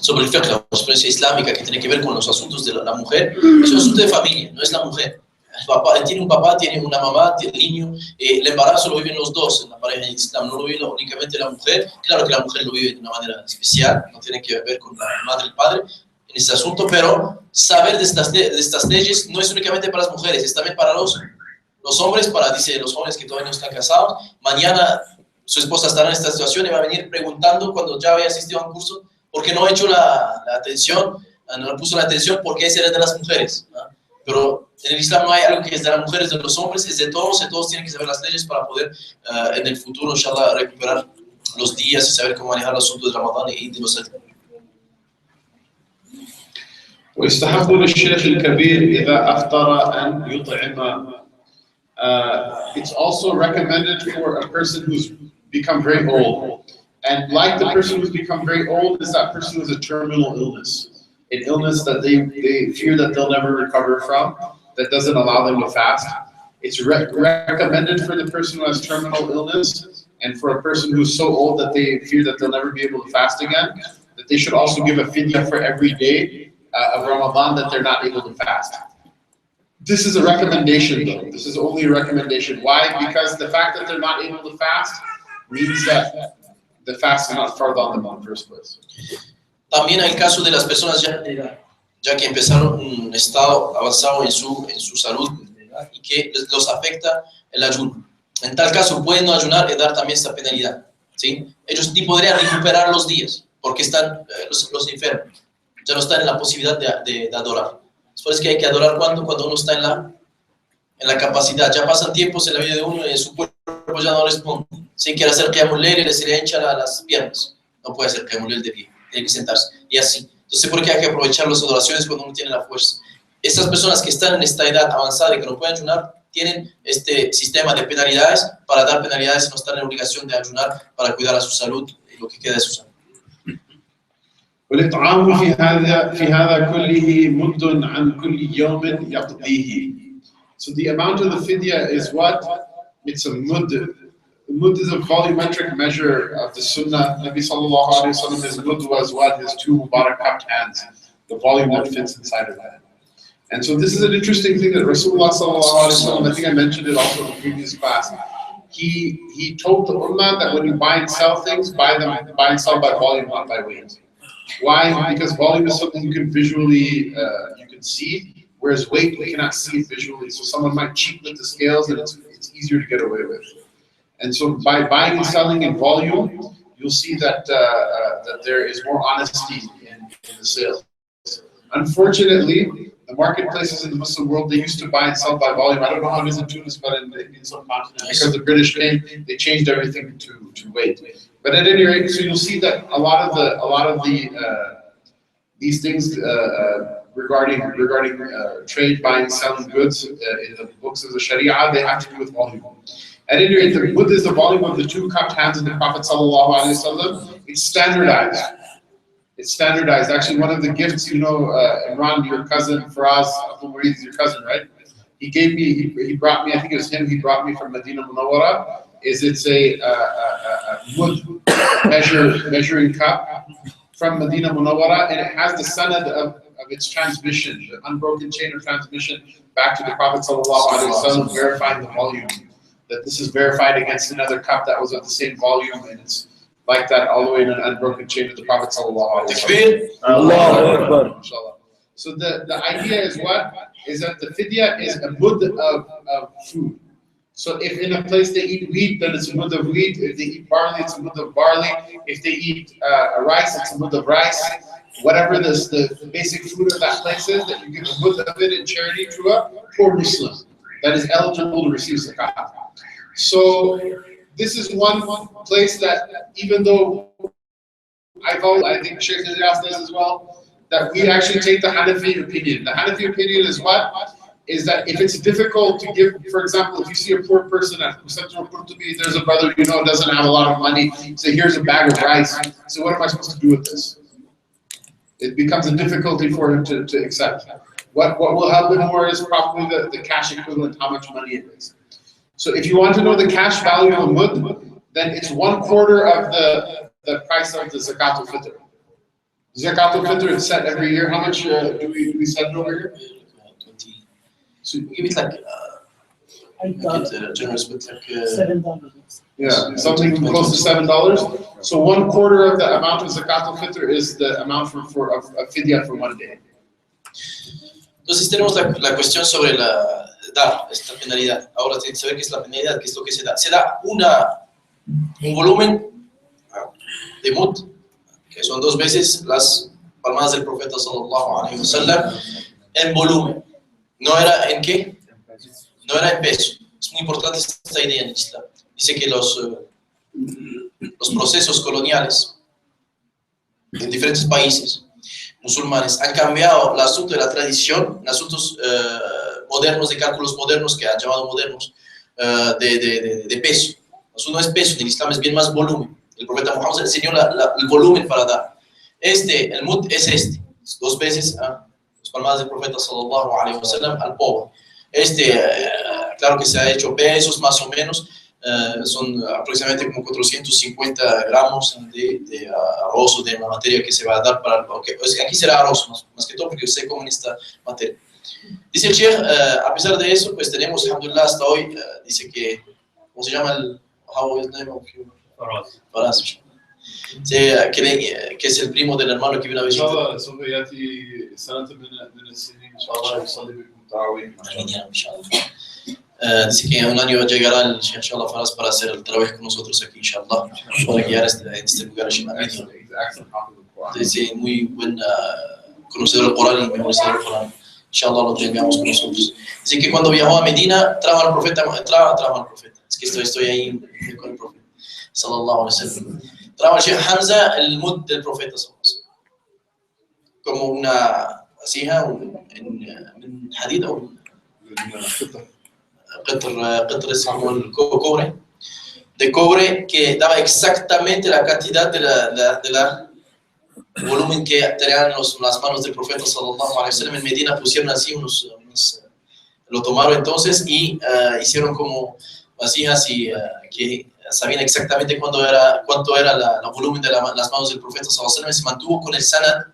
sobre el fiqh, la jurisprudencia islámica que tiene que ver con los asuntos de la mujer. Es un asunto de familia, no es la mujer. El papá, tiene un papá, tiene una mamá, tiene el niño. El embarazo lo viven los dos en la pareja islam, no lo vive únicamente la mujer. Claro que la mujer lo vive de una manera especial, no tiene que ver con la madre y el padre en este asunto, pero saber de estas leyes no es únicamente para las mujeres, es también para los hombres, dice los jóvenes que todavía no están casados. Mañana su esposa estará en esta situación y va a venir preguntando cuando ya haya asistido a un curso, ¿por qué no ha hecho la atención? No puso la atención porque ese era de las mujeres, ¿no? Pero en el Islam no hay algo que es de las mujeres, de los hombres, es de todos, y todos tienen que saber las leyes para poder en el futuro, inshallah, recuperar los días y saber cómo manejar los asuntos de Ramadán y de los ويستحب للشيخ الكبير إذا أفطر أن يطعم. It's also recommended for a person who's become very old. And like the person who's become very old is that person who has a terminal illness. An illness that they fear that they'll never recover from, that doesn't allow them to fast. It's recommended for the person who has terminal illness and for a person who's so old that they fear that they'll never be able to fast again, that they should also give a fidya for every day of Ramadan that they're not able to fast. This is a recommendation though. This is only a recommendation. Why? Because the fact that they're not able to fast means that the fast is not farad on them in the first place. También hay el caso de las personas ya que empezaron un estado avanzado en su salud y que los afecta el ayuno. En tal caso pueden no ayunar y dar también esta penalidad, ¿sí? Ellos ni podrían recuperar los días porque están los enfermos, ya no están en la posibilidad de adorar. Es por eso que hay que adorar cuando uno está en la capacidad. Ya pasan tiempos en la vida de uno y su cuerpo ya no responde. Si quiere hacer qiyamul layl, se le hinchan las piernas. No puede hacer qiyamul layl de pie, tiene que sentarse. Y así. Entonces, ¿por qué hay que aprovechar las adoraciones cuando uno tiene la fuerza? Estas personas que están en esta edad avanzada y que no pueden ayunar, tienen este sistema de penalidades para dar penalidades y no están en obligación de ayunar para cuidar a su salud y lo que queda de su salud. والإطعام في هذا كله مد عن كل يوم يقضيه. So the amount of the fidya is what? It's a mud. Mud is a volumetric measure of the sunnah. Nabi sallallahu alayhi wa sallam, his mud was what? His two Mubarak cupped hands. The volume that fits inside of that. And so this is an interesting thing that Rasulullah sallallahu alayhi wa sallam, I think I mentioned it also in the previous class. He told the ummah that when you buy and sell things, buy and sell by volume, not by weight. Why? Because volume is something you can visually, you can see, whereas weight, you cannot see it visually. So someone might cheat with the scales and it's easier to get away with. And so by buying and selling in volume, you'll see that that there is more honesty in the sales. Unfortunately, the marketplaces in the Muslim world, they used to buy and sell by volume. I don't know how it is in Tunis, but in some continents, because the British came, they changed everything to weight. But at any rate, so you'll see that a lot of these things regarding trade, buying, selling goods in the books of the Sharia, they have to do with volume. At any rate, the mud is the volume of the two cupped hands of the Prophet sallallahu alaihi wasallam. It's standardized. It's standardized. Actually, one of the gifts, you know, Imran, your cousin, Faraz, Abu Marid is your cousin, right? He gave me, he brought me, I think it was him, he brought me from Medina Munawwara. It's a mud measuring cup from Medina Munawwara, and it has the sanad of its transmission, the unbroken chain of transmission back to the Prophet sallallahu alaihi wasallam, verifying the volume. That this is verified against another cup that was of the same volume, and it's like that all the way in an unbroken chain of the Prophet sallallahu alaihi wasallam. So the idea is what? Is that the fidya is a mud of food. So if in a place they eat wheat, then it's a mud of wheat. If they eat barley, it's a mud of barley. If they eat rice, it's a mud of rice. Whatever the basic food of that place is, that you give a mud of it in charity to a poor Muslim that is eligible to receive zakat. So this is one place that, even though I think Sheikh Ilyas does as well, that we actually take the Hanafi opinion. The Hanafi opinion is what? Is that if it's difficult to give, for example, if you see a poor person at Centro Al-Qūrtubi, there's a brother you know doesn't have a lot of money, so here's a bag of rice. So what am I supposed to do with this? It becomes a difficulty for him to accept. What will help him more is probably the cash equivalent, how much money it is. So if you want to know the cash value of a mud, then it's 1/4 of the price of the Zakat al-Fitr. Zakat al-Fitr is set every year. How much do we set over here? 20. So give it like generous, but like $7. Yeah, something close to $7. So 1/4 of the amount of Zakat al-Fitr is the amount for a fidya for one day. Entonces tenemos la cuestión sobre dar esta penalidad. Ahora tienen que saber qué es la penalidad, qué es lo que se da. Se da un volumen de mud, que son 2 veces las palmadas del profeta sallallahu alaihi wasallam en volumen. ¿No era en qué? No era en peso. Es muy importante esta idea en el Islam. Dice que los procesos coloniales en diferentes países musulmanes han cambiado el asunto de la tradición en asuntos modernos, de cálculos modernos, que han llamado modernos, de peso. Eso no es peso, en el Islam es bien más volumen. El profeta Muhammad enseñó el volumen para dar. El mud es 2 veces las palmadas del profeta sallallahu alaihi wasallam al pobre. claro que se ha hecho pesos más o menos, son aproximadamente como 450 gramos de arroz o de una materia que se va a dar para... aquí será arroz más que todo porque se come en esta materia. Dice el Sheikh, a pesar de eso, pues tenemos, alhamdulillah, hasta hoy, dice que, ¿cómo se llama el... How is name of you? Faraz. Que es el primo del hermano que vino a visitar. Dice que en un año llegará el Sheikh inshallah Faraz para hacer el trabajo con nosotros aquí, inshallah, para guiar este lugar. Dice, muy buen conocedor del Corán y memorizador del Corán. Inshallah lo tengamos con nosotros. Dice que cuando viajó a Medina, trajo al profeta, es que estoy ahí con el profeta, sallallahu alaihi wasallam. Trajo al Sheikh Hamza el mud del profeta, como una vasija en hadid o qatr es como el cobre, de cobre que daba exactamente la cantidad de la volumen que tenían las manos del profeta sallallahu alaihi wasallam. En Medina pusieron así lo tomaron entonces y hicieron como vasijas y que sabían exactamente cuánto era el volumen de las manos del profeta sallallahu alaihi wasallam. Se mantuvo con el sanad,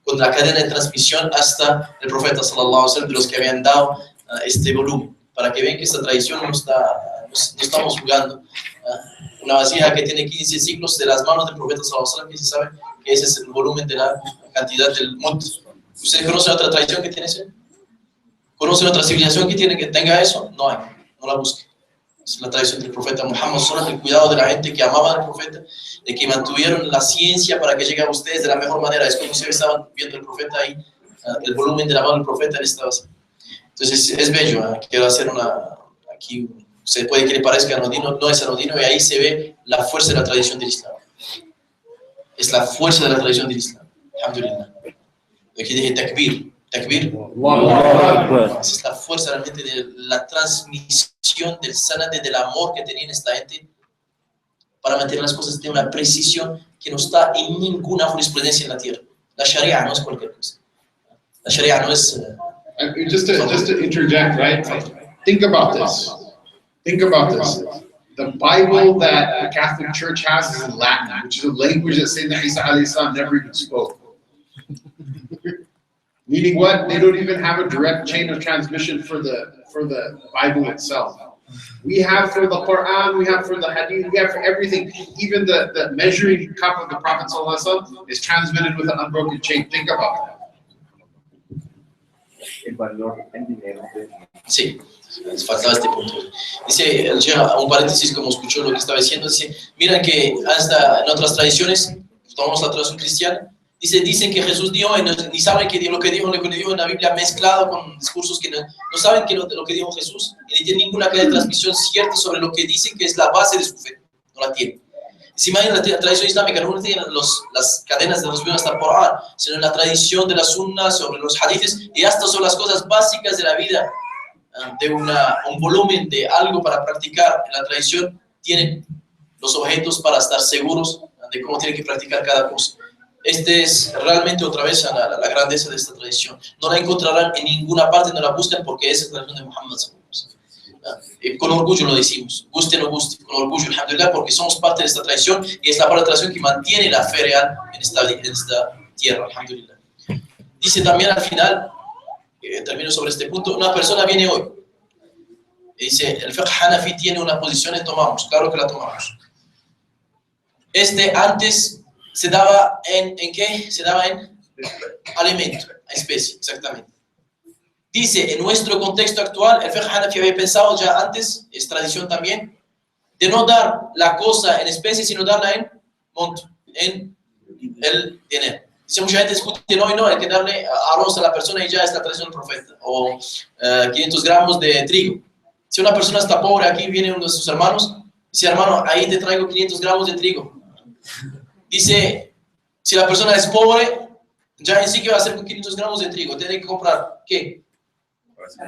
con la cadena de transmisión hasta el profeta sallallahu alaihi wasallam, de los que habían dado este volumen, para que vean que esta tradición no estamos jugando. Una vasija que tiene 15 siglos de las manos del profeta sallallahu alaihi wasallam, que se sabe que ese es el volumen de la cantidad del mud. ¿Ustedes conocen otra tradición que tiene eso? ¿Conocen otra civilización que tenga eso? No hay, no la busquen. Es la tradición del profeta Muhammad, solo el cuidado de la gente que amaba al profeta, de que mantuvieron la ciencia para que llegue a ustedes de la mejor manera. Es como ustedes estaban viendo el profeta ahí, el volumen de la mano del profeta en esta base. Entonces es bello, quiero hacer aquí se puede que le parezca anodino, no es anodino, y ahí se ve la fuerza de la tradición del Islam. Es la fuerza de la tradición del Islam. Alhamdulillah. Aquí dije takbir. Takbir. Es la fuerza realmente de la transmisión del sanate, del amor que tenían esta gente para mantener las cosas de una precisión que no está en ninguna jurisprudencia en la tierra. La Sharia no es cualquier cosa. La Sharia no es... Just to interject, right? Think about this. Think about this. The Bible that the Catholic Church has is in Latin, which is a language that Sayyidina Isa alayhi salam never even spoke. Meaning what? They don't even have a direct chain of transmission for the Bible itself. We have for the Quran, we have for the Hadith, we have for everything. Even the measuring cup of the Prophet sallallahu alaihi wasallam is transmitted with an unbroken chain. Think about that. Sí, faltaba este punto. Dice, un paréntesis, como escuchó lo que estaba diciendo, dice, miran que hasta en otras tradiciones, tomamos la tradición cristiana, dicen que Jesús dio, y ni saben que lo que dijo en la Biblia mezclado con discursos que no saben que lo que dijo Jesús, y no tienen ninguna cadena de transmisión cierta sobre lo que dicen que es la base de su fe, no la tienen. Si imaginan la tradición islámica, no tienen las cadenas de transmisión hasta el Corán, sino la tradición de la Sunna, sobre los hadiths, y hasta sobre las cosas básicas de la vida, de un volumen de algo para practicar. La tradición tiene los objetos para estar seguros de cómo tienen que practicar cada cosa. Este es realmente otra vez la grandeza de esta tradición. No la encontrarán en ninguna parte, no la busquen, porque esa es la tradición de Muhammad. Con orgullo lo decimos, guste o no guste, con orgullo, alhamdulillah, porque somos parte de esta tradición y es la parte de la tradición que mantiene la fe real en esta tierra, alhamdulillah. Dice también al final, termino sobre este punto, una persona viene hoy y dice, el fiqh hanafi tiene una posición y tomamos, claro que la tomamos. Antes se daba ¿en qué? Se daba en alimento, especie, exactamente. Dice, en nuestro contexto actual, el fiqh hanafi había pensado ya antes, es tradición también, de no dar la cosa en especie, sino darla en monto, en el dinero. Dice, mucha gente discute, no, hay que darle arroz a la persona y ya es la tradición del profeta, o 500 gramos de trigo. Si una persona está pobre, aquí viene uno de sus hermanos, dice, hermano, ahí te traigo 500 gramos de trigo. Dice, si la persona es pobre, ya en sí que va a hacer con 500 gramos de trigo, tiene que comprar, ¿qué?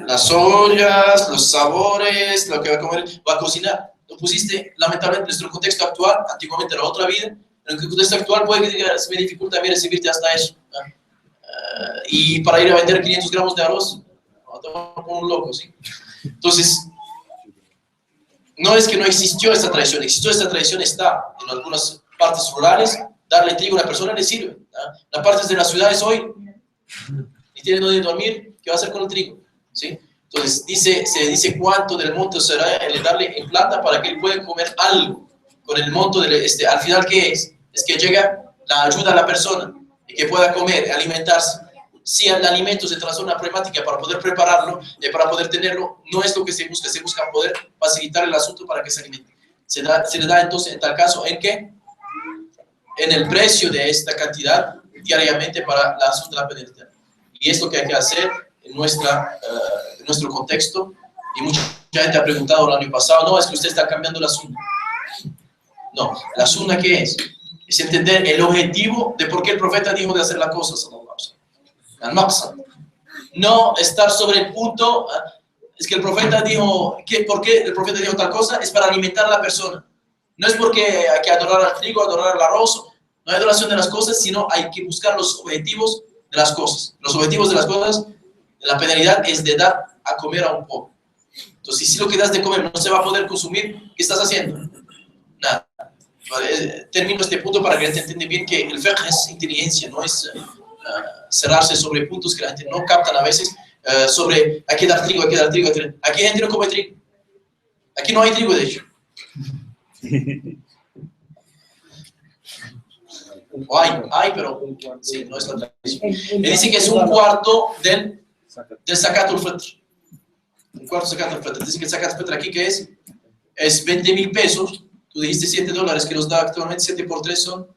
Las ollas, los sabores, lo que va a comer, va a cocinar. Lo pusiste, lamentablemente, en nuestro contexto actual, antiguamente era otra vida, en el contexto actual puede que se me dificulta bien recibirte hasta eso. Y para ir a vender 500 gramos de arroz, como un loco, ¿sí? Entonces, no es que no existió esta tradición, existió esta tradición, está en algunas partes rurales, darle trigo a una persona le sirve. Las partes de las ciudades hoy, y tiene donde dormir, ¿qué va a hacer con el trigo? ¿Sí? Entonces se dice cuánto del monto será el darle en plata para que él pueda comer algo. Con el monto, al final, ¿qué es? Es que llega la ayuda a la persona y que pueda comer, alimentarse. Si el alimento se transforma en una problemática para poder prepararlo, para poder tenerlo, no es lo que se busca poder facilitar el asunto para que se alimente. Se le da entonces, en tal caso, ¿en qué? En el precio de esta cantidad diariamente para la asunto de la penitencia. Y es lo que hay que hacer en nuestro contexto. Y mucha gente ha preguntado el año pasado, no, es que usted está cambiando la sunna. No, la sunna ¿qué es? Es entender el objetivo de por qué el profeta dijo de hacer la cosa, al-maqsad. No estar sobre el punto, es que el profeta dijo, ¿por qué el profeta dijo tal cosa? Es para alimentar a la persona. No es porque hay que adorar al trigo, adorar al arroz, no hay adoración de las cosas, sino hay que buscar los objetivos de las cosas. Los objetivos de las cosas, la penalidad es de dar a comer a un pobre. Entonces, si lo que das de comer no se va a poder consumir, ¿qué estás haciendo? Nada. Vale, termino este punto para que se entienda bien que el fiqh es inteligencia, no es cerrarse sobre puntos que la gente no captan a veces, sobre hay que dar trigo, hay que dar trigo, hay que dar... Aquí la gente no come trigo. Aquí no hay trigo, de hecho. O hay, pero sí, no es la tradición. Él dice que es un cuarto del zakat al-fitr. Un cuarto zakat al-fitr. Dice que el zakat al-fitr aquí, ¿qué es? Es 20.000 pesos. Tú dijiste $7, que nos da actualmente 7 por 3 son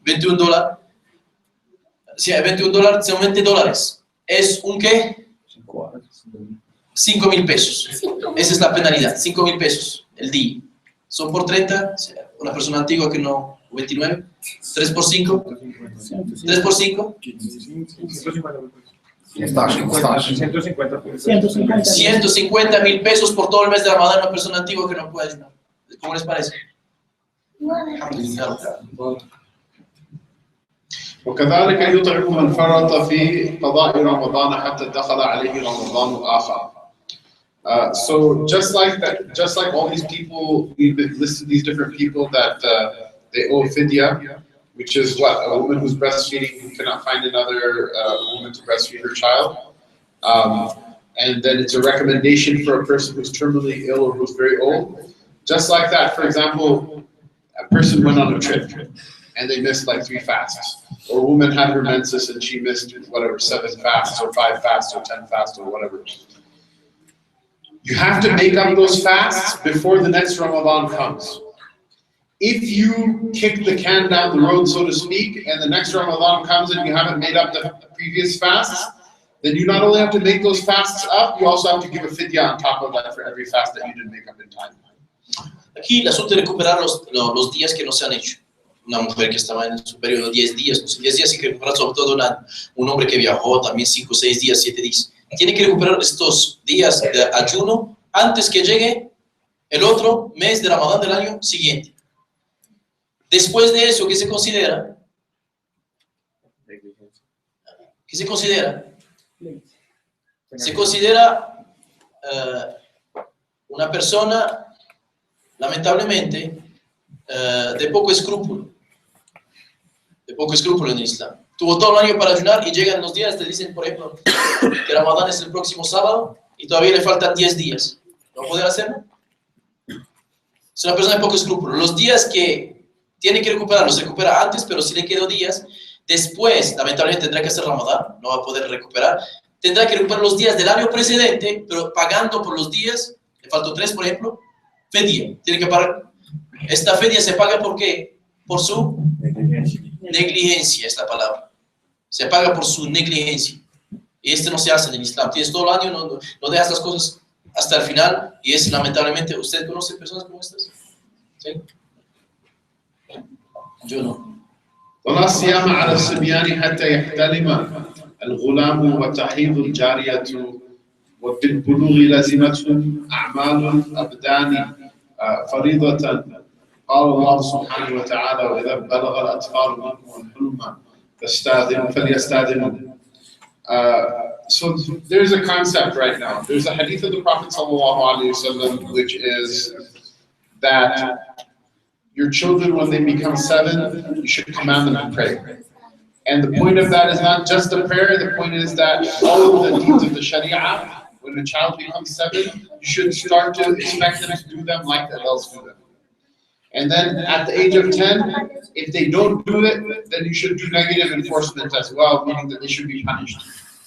$21. Sí, $21 son $20. ¿Es un qué? 5.000 pesos. Esa es la penalidad, 5.000 pesos el día. Son por 30, una persona antigua que no, 29, 3 por 5, 3 por 5. 150.000 pesos por todo el mes de Ramadán, una persona antigua que no puede. ¿Cómo les parece? وكذلك يطعم من فرط في قضاء رمضان حتى دخل عليه رمضان آخر. So just like that, just like all these people, we've listed these different people that they owe fidya, which is what, a woman who's breastfeeding who cannot find another woman to breastfeed her child. And then it's a recommendation for a person who's terminally ill or who's very old. Just like that, for example, a person went on a trip and they missed like 3 fasts. Or a woman had her menses and she missed whatever, 7 fasts or 5 fasts or 10 fasts or whatever. You have to make up those fasts before the next Ramadan comes. If you kick the can down the road, so to speak, and the next Ramadan comes and you haven't made up the previous fasts, then you not only have to make those fasts up, you also have to give a fidya on top of that for every fast that you didn't make up in time. Aquí el asunto de recuperar los días que no se han hecho. Una mujer que estaba en su periodo 10 días, no sé, 10 días, sí que recuperar, sobre todo un hombre que viajó también 5, 6 días, 7 días. Tiene que recuperar estos días de ayuno antes que llegue el otro mes de Ramadán del año siguiente. Después de eso, ¿qué se considera? ¿Qué se considera? Se considera una persona, lamentablemente, de poco escrúpulo. De poco escrúpulo en el Islam. Tuvo todo el año para ayunar y llegan los días, te dicen, por ejemplo, que Ramadán es el próximo sábado y todavía le faltan 10 días. ¿No va a poder hacerlo? Es una persona de poco escrúpulo. Los días que tiene que recuperar, los recupera antes, pero si le quedó días, después, lamentablemente, tendrá que hacer Ramadán, no va a poder recuperar. Tendrá que recuperar los días del año precedente, pero pagando por los días, le faltó 3, por ejemplo, fedia. Tiene que pagar. Esta fedia se paga ¿por qué? Por su negligencia, es la palabra. Se paga por su negligencia. Y no se hace en el Islam. Tienes todo el año, no dejas las cosas hasta el final. Y es lamentablemente, ¿usted conoce personas como estas? ¿Sí? Yo no. ولا صيام على الصبيان حتى يحتلم الغلام وتحيض الجارية وبالبلوغ لازمتهم أعمال الأبدان فريضة قال الله سبحانه وتعالى وإذا بلغ الأطفال منكم الحلم فليستأذنوا. So there's a concept right now. There's a hadith of the Prophet ﷺ which is that your children, when they become 7, you should command them to pray. And the point of that is not just the prayer, the point is that all of the deeds of the Sharia, when a child becomes 7, you should start to expect them to do them like the adults do them. And then at the age of 10, if they don't do it, then you should do negative enforcement as well, meaning that they should be punished.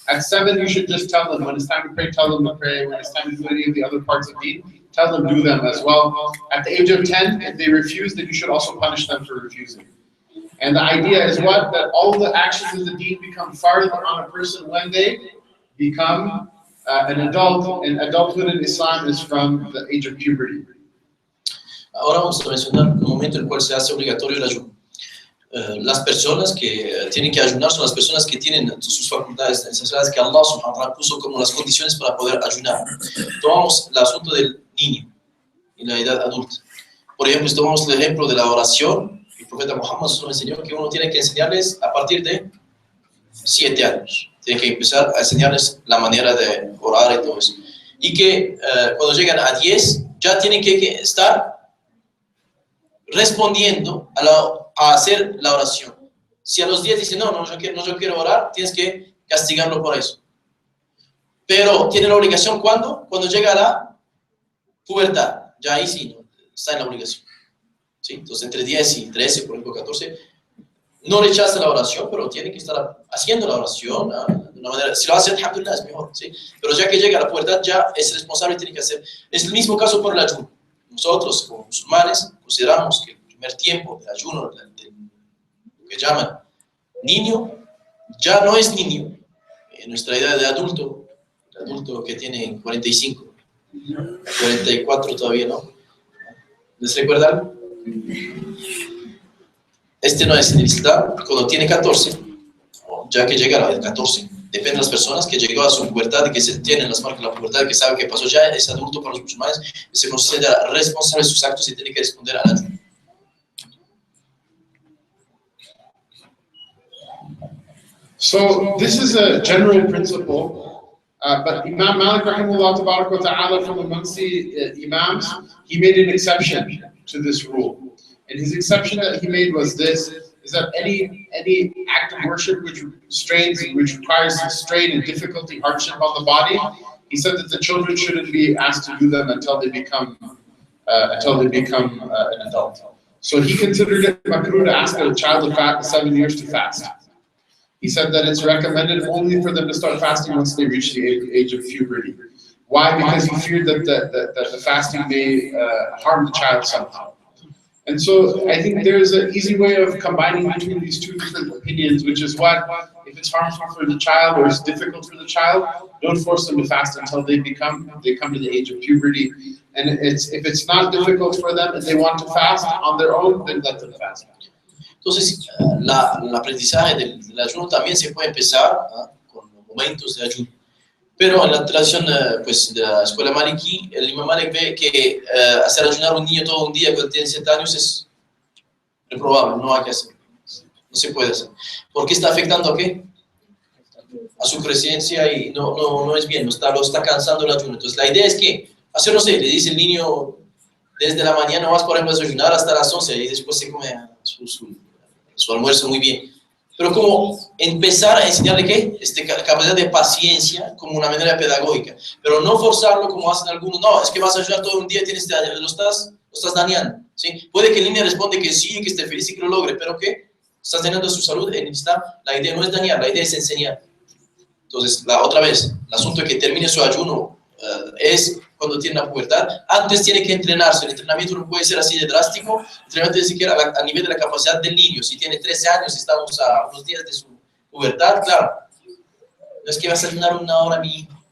At 7, you should just tell them, when it's time to pray, tell them to pray. When it's time to do any of the other parts of Deen, tell them do them as well. At the age of 10, if they refuse, then you should also punish them for refusing. And the idea is what? That all the actions of the Deen become farther on a person when they become an adult. And adulthood in Islam is from the age of puberty. Ahora vamos a mencionar un momento en el cual se hace obligatorio el ayuno. Las personas que tienen que ayunar son las personas que tienen sus facultades necesarias que Allah subhanahu wa ta'ala puso como las condiciones para poder ayunar. Tomamos el asunto del niño y la edad adulta. Por ejemplo, tomamos el ejemplo de la oración. El profeta Muhammad nos enseñó que uno tiene que enseñarles a partir de 7 años. Tiene que empezar a enseñarles la manera de orar y todo eso. Y que cuando llegan a 10 ya tienen que estar respondiendo a hacer la oración. Si a los 10 dicen, no, yo quiero orar, tienes que castigarlo por eso. Pero tiene la obligación, ¿cuándo? Cuando llega a la pubertad. Ya ahí sí, está en la obligación. ¿Sí? Entonces, entre 10 y 13, por ejemplo, 14, no rechaza la oración, pero tiene que estar haciendo la oración de una manera. Si lo hace, alhamdulillah, es mejor. ¿Sí? Pero ya que llega a la pubertad, ya es responsable y tiene que hacer. Es el mismo caso por el ayuno. Nosotros, como musulmanes, consideramos que el primer tiempo del ayuno, lo que llaman niño, ya no es niño. En nuestra edad de adulto, el adulto que tiene 45, 44 todavía no. ¿Les recuerdan? Este no es en el Islam, cuando tiene 14, ya que llega a 14. Depende de las personas que llegó a su pubertad y que se tienen las marcas de la pubertad, que sabe que pasó ya, es adulto para los musulmanes, y se considera responsable de sus actos y tiene que responder a la ayuno. So this is a general principle, but Imam Malik rahimahullah tabarak wa ta'ala, from amongst the Imams, he made an exception to this rule. And his exception that he made was this, is that any act of worship which requires strain and difficulty, hardship on the body, he said that the children shouldn't be asked to do them until they become an adult. So he considered it makruh to ask a child of 7 years to fast. He said that it's recommended only for them to start fasting once they reach the age of puberty. Why? Because he feared that the fasting may harm the child somehow. And so I think there's an easy way of combining between these two different opinions, which is what, if it's harmful for the child or it's difficult for the child, don't force them to fast until they come to the age of puberty. And if it's not difficult for them and they want to fast on their own, then let them fast. Entonces, el aprendizaje del ayuno también se puede empezar con momentos de ayuno. Pero en la tradición pues, de la escuela maliki, el imam Malik ve que hacer ayunar a un niño todo un día cuando tiene 7 años es reprobable, no hay que hacer. No se puede hacer. ¿Por qué está afectando a qué? A su crecencia y no es bien, lo está cansando el ayuno. Entonces la idea es que, hacer, no sé, le dice el niño, desde la mañana vas por ejemplo a desayunar hasta las 11 y después se come su almuerzo muy bien. Pero como empezar a enseñarle ¿qué? Capacidad de paciencia como una manera pedagógica. Pero no forzarlo como hacen algunos. No, es que vas a ayudar todo un día, lo estás dañando. ¿Sí? Puede que el niño responde que sí, que esté feliz y que lo logre, pero ¿qué? Estás dañando su salud. En Islam, la idea no es dañar, la idea es enseñar. Entonces, otra vez, el asunto de que termine su ayuno es cuando tiene la pubertad. Antes tiene que entrenarse. El entrenamiento no puede ser así de drástico. El entrenamiento ni siquiera a nivel de la capacidad del niño. Si tiene 13 años, estamos a unos días de su pubertad, claro. No es que vas a ayunar 1 hora, mi hijo.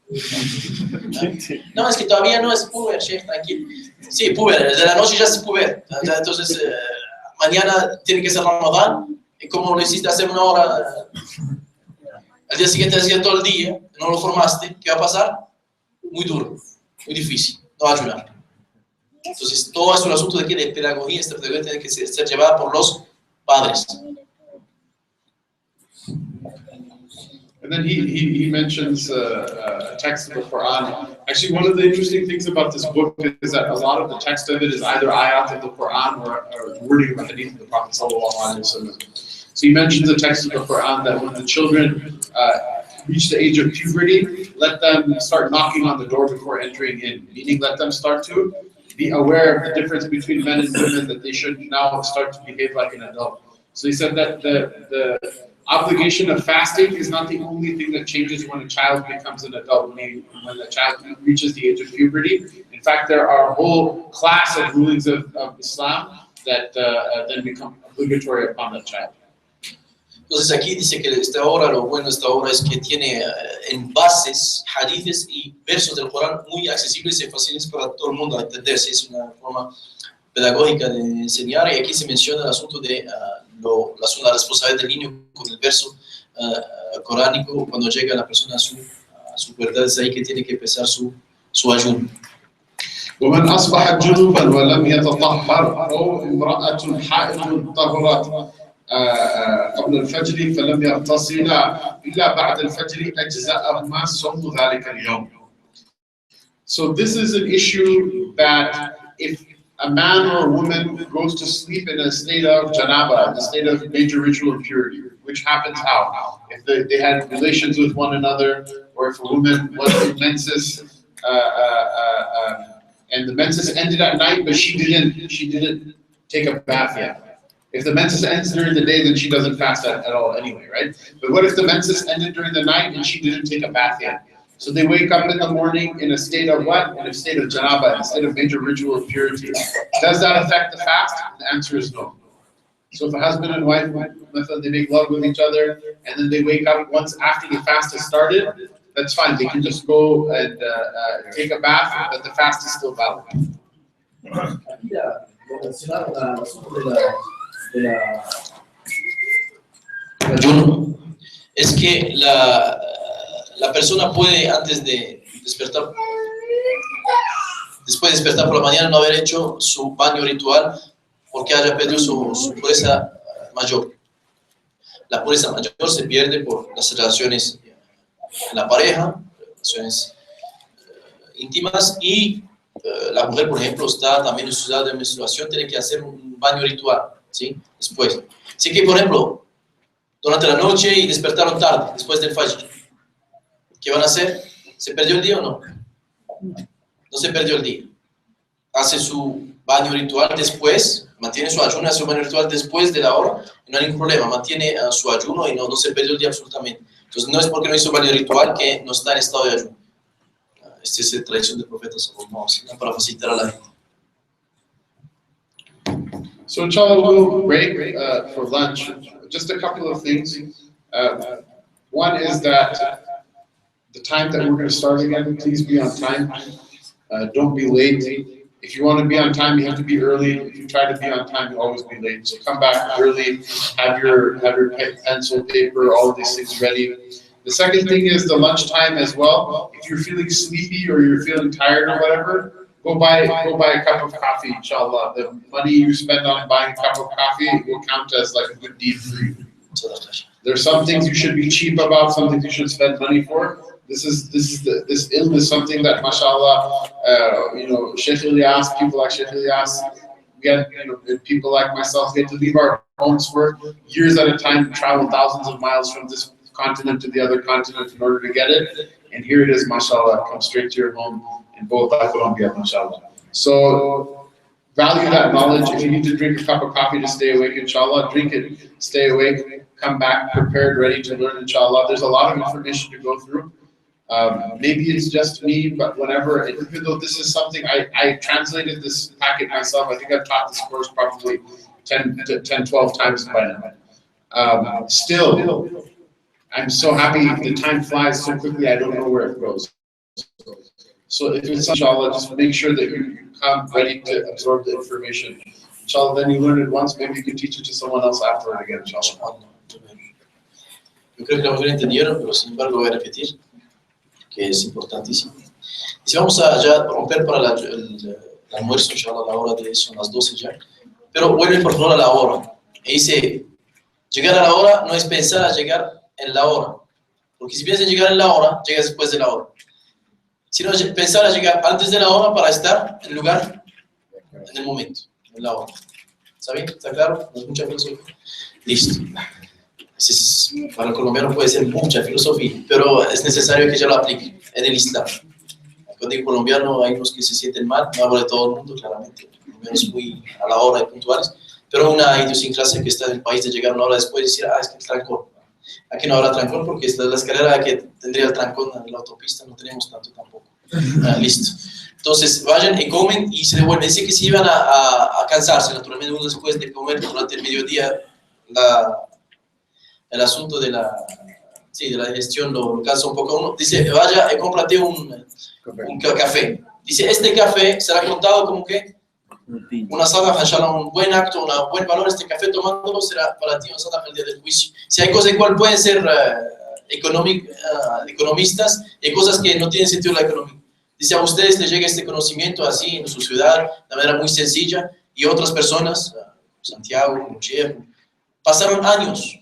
No, es que todavía no es puber, chef, tranquilo. Sí, puber, desde la noche ya es puber. Entonces, mañana tiene que ser Ramadán. Y como lo hiciste hacer 1 hora, al día siguiente hacía todo el día, no lo formaste, ¿qué va a pasar? Muy duro, muy difícil, no va a ayudar. Entonces, todo eso es un asunto de que la pedagogía, esta pedagogía tiene que ser llevada por los padres. And then he mentions a text of the Quran. Actually, one of the interesting things about this book is that a lot of the text of it is either ayat of the Quran or wording of the hadith of the Prophet sallallahu alaihi wasallam. So he mentions a text of the Quran that when the children reach the age of puberty, let them start knocking on the door before entering in, meaning let them start to be aware of the difference between men and women, that they should now start to behave like an adult. So he said that the obligation of fasting is not the only thing that changes when a child becomes an adult, meaning when the child reaches the age of puberty. In fact, there are a whole class of rulings of Islam that then become obligatory upon that child. Entonces aquí dice que esta obra, lo bueno de esta obra es que tiene en bases, hadiths y versos del Corán muy accesibles y fáciles para todo el mundo a entenderse. Es una forma pedagógica de enseñar, y aquí se menciona el asunto de la responsabilidad del niño con el verso coránico cuando llega la persona a su pubertad. Es ahí que tiene que empezar su ayuno. ومن أصبح جنوبا ولم يتطهر أو امرأة حائض طهرت قبل الفجر فلم يغتسلا إلا بعد الفجر أجزأهما صوم ذلك اليوم. So this is an issue that if a man or a woman goes to sleep in a state of janaba, in a state of major ritual impurity, which happens how? If they had relations with one another, or if a woman was in menses, and the menses ended at night, but she didn't take a bath yet. If the menses ends during the day, then she doesn't fast at all anyway, right? But what if the menses ended during the night and she didn't take a bath yet? So they wake up in the morning in a state of what? In a state of janaba, in a state of major ritual impurity. Does that affect the fast? The answer is no. So if a husband and wife, they make love with each other, and then they wake up once after the fast has started, that's fine. They can just go and take a bath, but the fast is still valid. Ayuno es que la persona puede, antes de despertar, después de despertar por la mañana, no haber hecho su baño ritual porque haya perdido su pureza mayor. La pureza mayor se pierde por las relaciones en la pareja, relaciones íntimas, y la mujer, por ejemplo, está también en su edad de menstruación, tiene que hacer un baño ritual, ¿sí? Después. Así que, por ejemplo, durante la noche y despertaron tarde, después del fajr, ¿qué van a hacer? ¿Se perdió el día o no? No se perdió el día. Hace su baño ritual después, mantiene su ayuno, hace su baño ritual después de la hora, y no hay ningún problema, mantiene su ayuno y no se perdió el día absolutamente. Entonces, no es porque no hizo baño ritual que no está en estado de ayuno. Esta es la tradición del profeta para facilitar a la gente. So inshallah, we'll break for lunch. Just a couple of things. One is that the time that we're going to start again, please be on time. Don't be late. If you want to be on time, you have to be early. If you try to be on time, you always be late. So come back early, have your pencil, paper, all of these things ready. The second thing is the lunchtime as well. If you're feeling sleepy or you're feeling tired or whatever, go buy a cup of coffee, inshallah. The money you spend on buying a cup of coffee will count as like a good deed for you. There's some things you should be cheap about, some things you should spend money for. This ilm is something that, mashallah, Sheikh Ilyas, people like Sheikh Ilyas, people like myself get to leave our homes for years at a time and travel thousands of miles from this continent to the other continent in order to get it. And here it is, mashallah, come straight to your home in Bogota, Colombia, mashallah. So value that knowledge. If you need to drink a cup of coffee to stay awake, inshallah, drink it, stay awake, come back prepared, ready to learn, inshallah. There's a lot of information to go through. Maybe it's just me, but whenever, even though this is something, I translated this packet myself. I think I've taught this course probably 10, 12 times by now. Still, I'm so happy the time flies so quickly, I don't know where it goes. So if it's inshallah, just make sure that you come ready to absorb the information. Inshallah, then you learn it once, maybe you can teach it to someone else after it again, inshallah. Yo creo que la mayoría entendieron, pero sin embargo voy a repetir, que es importantísimo. Y si vamos a ya romper para el almuerzo, inshallah, la hora de son las 12 ya, pero vuelve por favor a la hora. Y dice, llegar a la hora no es pensar a llegar en la hora, Porque si piensas llegar en la hora, llegas después de la hora. Si no, pensar a llegar antes de la hora para estar en el lugar, en el momento, en la hora. ¿Está bien? ¿Está claro? No es mucha filosofía. Listo. Para el colombiano puede ser mucha filosofía, pero es necesario que yo lo aplique en el Islam. Cuando digo colombiano, hay unos que se sienten mal, no hablo de todo el mundo, claramente. Los colombianos muy a la hora y puntuales, pero una idiosincrasia que está en el país de llegar una hora después y decir, es que el trancón. Aquí no habrá trancón porque esta es la escalera que tendría el trancón en la autopista, no tenemos tanto tampoco. Listo. Entonces vayan y comen y se devuelven. Dice que si iban a cansarse, naturalmente uno después de comer durante el mediodía, el asunto de la digestión lo cansa un poco a uno. Dice, vaya y cómprate un café. Dice, este café será contado como que una sadaqa, inshallah, un buen acto, un buen valor. Este café tomándolo será para ti una sadaqa el día del juicio. Si hay cosas igual pueden ser economistas y cosas que no tienen sentido en la economía. Dice, a ustedes les llega este conocimiento así en su ciudad, de manera muy sencilla, y otras personas, Santiago, Mucher, pasaron años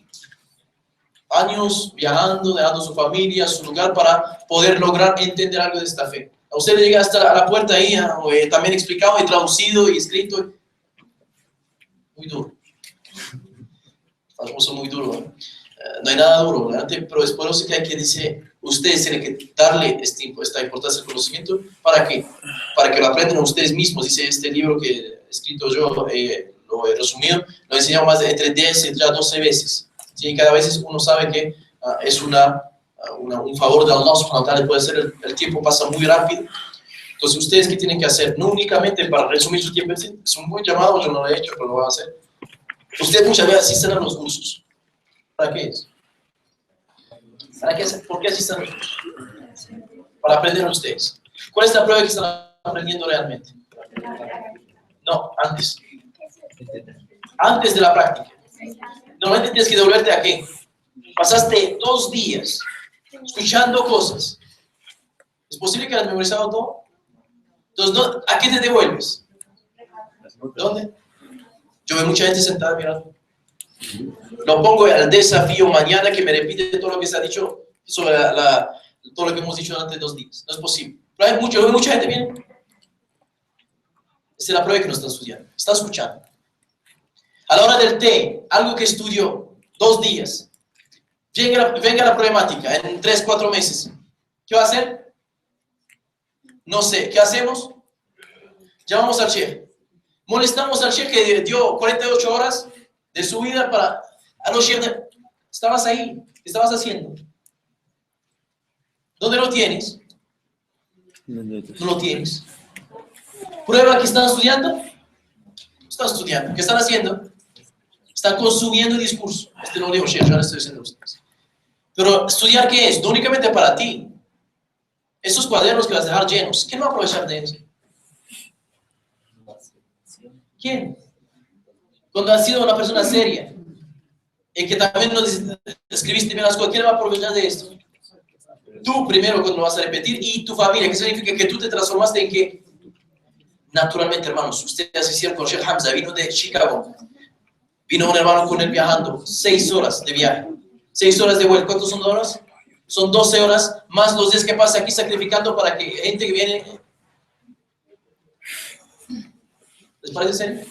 viajando, dejando su familia, su lugar para poder lograr entender algo de esta fe. A usted le llega hasta a la puerta ahí, también explicado y traducido y escrito. Muy duro. Famoso muy duro. No hay nada duro, ¿verdad? Pero es por eso que hay que decir, ustedes tienen que darle esta importancia al conocimiento. ¿Para qué? Para que lo aprendan a ustedes mismos. Dice este libro que he escrito yo, lo he resumido, lo he enseñado más de entre 10 y 12 veces. ¿Sí? Cada vez uno sabe que es un favor de Allah subhanahu wa ta'ala, puede ser, el tiempo pasa muy rápido. Entonces, ¿ustedes qué tienen que hacer? No únicamente para resumir su tiempo, es un buen llamado, yo no lo he hecho, pero lo voy a hacer. Ustedes muchas veces asisten a los cursos. ¿Para qué es? ¿Para qué? ¿Por qué asisten a los cursos? Para aprender a ustedes. ¿Cuál es la prueba que están aprendiendo realmente? No, antes. Antes de la práctica. Normalmente tienes que devolverte a qué. Pasaste 2 días escuchando cosas. ¿Es posible que hayas memorizado todo? Entonces, ¿a qué te devuelves? ¿Dónde? Yo veo mucha gente sentada mirando. Lo pongo al desafío mañana que me repite todo lo que se ha dicho sobre todo lo que hemos dicho durante 2 días. No es posible. Pero hay mucha gente, miren. Esta es la prueba que no están estudiando. Están escuchando. A la hora del té, algo que estudió 2 días. Venga la problemática en 3, 4 meses. ¿Qué va a hacer? No sé. ¿Qué hacemos? Llamamos al chef. Molestamos al chef que dio 48 horas de su vida para... A los chefs, estabas ahí. ¿Qué estabas haciendo? ¿Dónde lo tienes? No lo tienes. ¿Prueba que están estudiando? Están estudiando. ¿Qué están haciendo? Están consumiendo el discurso. Este no lo digo chef, yo lo estoy diciendo a ustedes. Pero estudiar, ¿qué es? No únicamente para ti. Esos cuadernos que vas a dejar llenos, ¿quién va a aprovechar de eso? ¿Quién? Cuando has sido una persona seria y que también no escribiste bien las cosas, ¿quién va a aprovechar de esto? Tú primero cuando lo vas a repetir y tu familia, ¿qué significa? Que tú te transformaste en que, naturalmente, hermanos, ustedes hicieron con Sheikh Hamza, vino de Chicago, vino un hermano con él viajando, 6 horas de viaje, 6 horas de vuelo. ¿Cuántos son horas? Son 12 horas, más los días que pasa aquí sacrificando para que gente que viene... ¿Les parece serio?